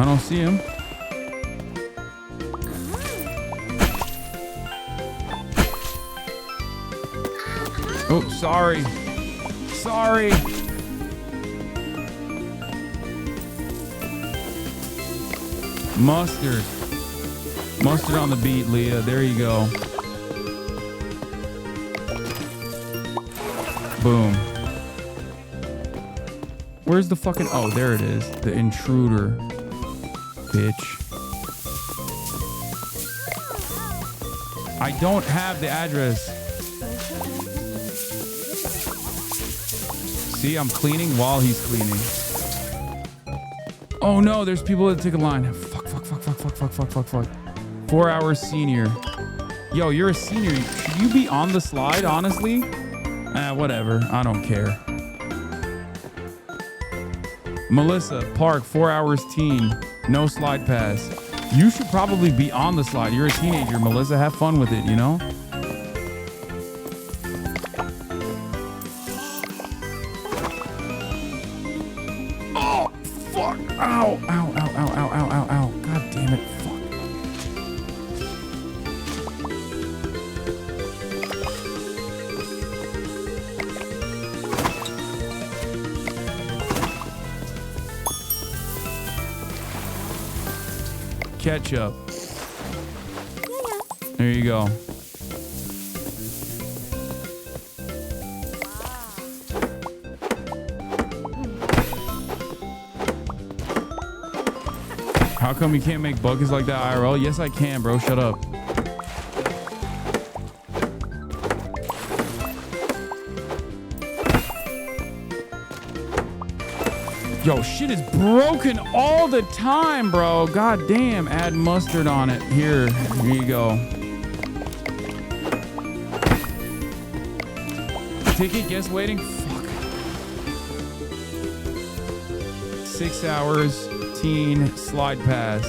I don't see him. Oh, sorry. Sorry. Mustard. Mustard on the beat, Leah. There you go. Boom. Where's the fucking... Oh, there it is. The intruder. Bitch. I don't have the address. See, I'm cleaning while he's cleaning. Oh no, there's people at the ticket line. Fuck, fuck, fuck, fuck, fuck, fuck, fuck, fuck, fuck. 4 hours senior. Yo, you're a senior. Should you be on the slide, honestly? Whatever. I don't care. Melissa, park, 4 hours teen. No slide pass. You should probably be on the slide. You're a teenager, Melissa. Have fun with it, you know? Oh, fuck. Ow, ow, ow, ow, ow, ow, ow, ow. God damn it. Fuck. Ketchup. There you go. How come you can't make buckets like that IRL? Yes, I can, bro. Shut up. Yo, shit is broken all the time, bro. God damn. Add mustard on it. Here you go. Ticket, guess waiting. Fuck. 6 hours, teen, slide pass.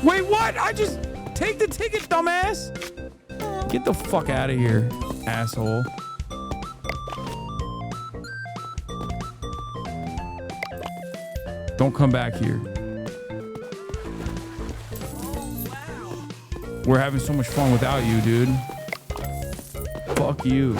Wait, what? I just take the ticket, dumbass. Get the fuck out of here, asshole. Don't come back here. We're having so much fun without you, dude. Fuck you.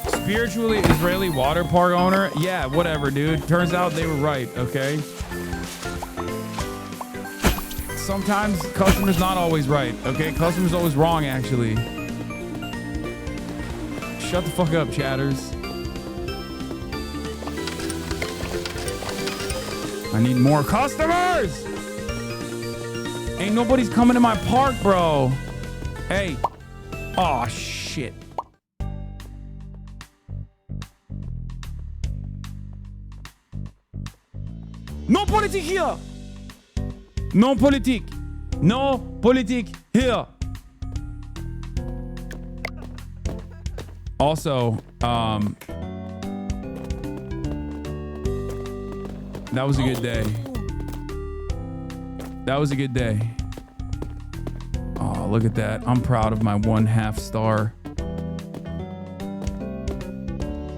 Spiritually Israeli water park owner? Yeah, whatever, dude. Turns out they were right, okay? Sometimes customer's not always right, okay? Customer's always wrong, actually. Shut the fuck up, chatters. I need more customers! Ain't nobody's coming to my park, bro. Hey. Aw, shit. No politique here. No politique. No politique here. Also, that was a good day. That was a good day. Oh, look at that. I'm proud of my 1/2 star.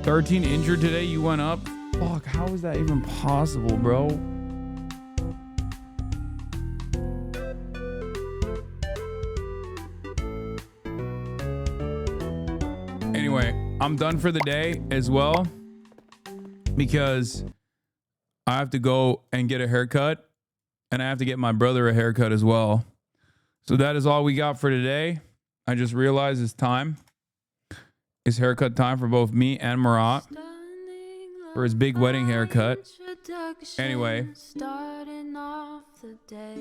13 injured today. You went up. Fuck, how is that even possible, bro? Anyway, I'm done for the day as well because I have to go and get a haircut and I have to get my brother a haircut as well. So that is all we got for today. I just realized it's time. It's haircut time for both me and Marat for his big wedding haircut. Anyway,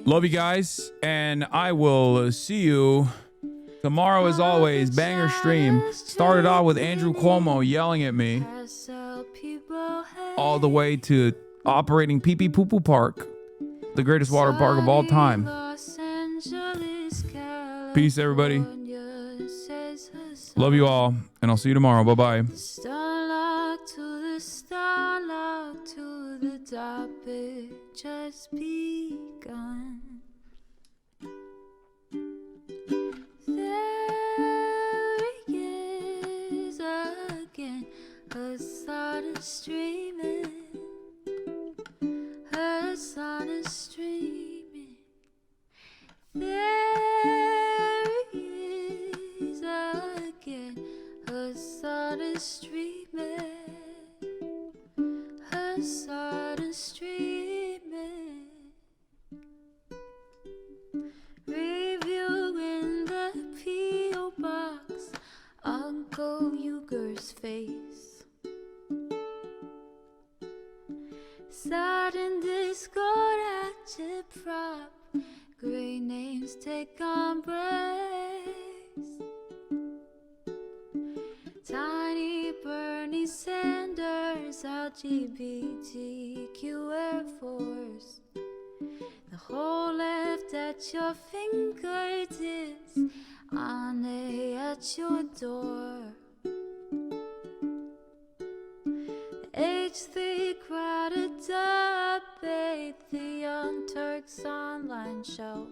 love you guys, and I will see you tomorrow as always. Banger stream. Started off with Andrew Cuomo yelling at me all the way to operating Pee Pee Poo Poo Park, the greatest water park of all time. Peace, everybody. Love you all, and I'll see you tomorrow. Bye-bye. To the top, it just begun. There he is again, Hasan is streaming. Hasan is streaming. There he is again, Hasan is streaming. Hasan is streaming. Reviewing the P.O. box, Uncle Uger's face. Sat in Discord at your prop, great names take embrace. Tiny Bernie Sanders, LGBTQ Air Force. The whole left at your fingertips, Ane at your door. The H3 crowded debate, the Young Turks online show.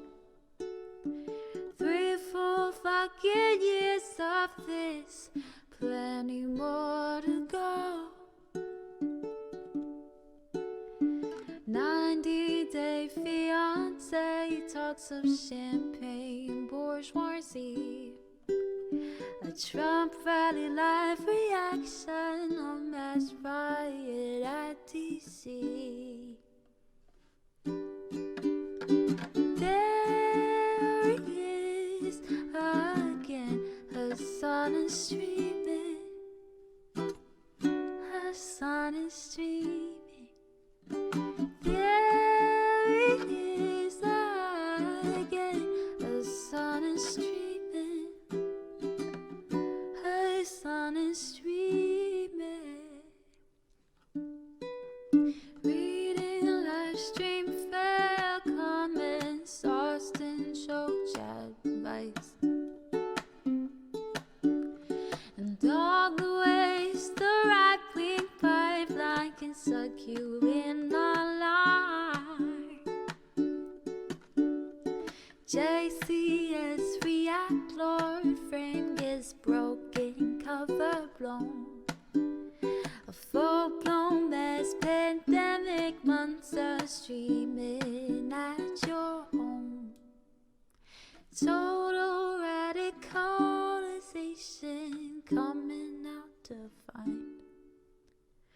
3 full fucking years of this, plenty more to go. 90-day fiance, talks of champagne bourgeoisie. A Trump rally live reaction, a mass riot at DC. There he is again, Hasan is streaming. Hasan is streaming. There he is again, Hasan is streaming. Hasan is streaming. Reading live stream, fair comments, Austin show chat advice. JCS react, Lord, frame gets broken, cover blown. A full-blown mass pandemic, monster streaming at your home. Total radicalization coming out to find.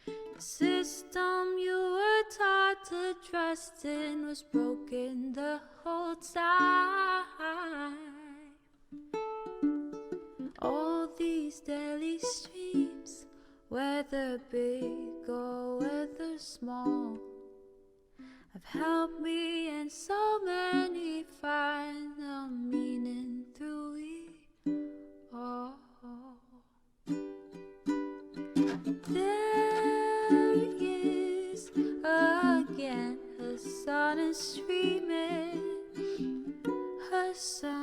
The system you were taught to trust in was broken the whole time. All these daily streams, whether big or whether small, have helped me and so many find the meaning through it all. There he is again, Hasan is streaming, Hasan.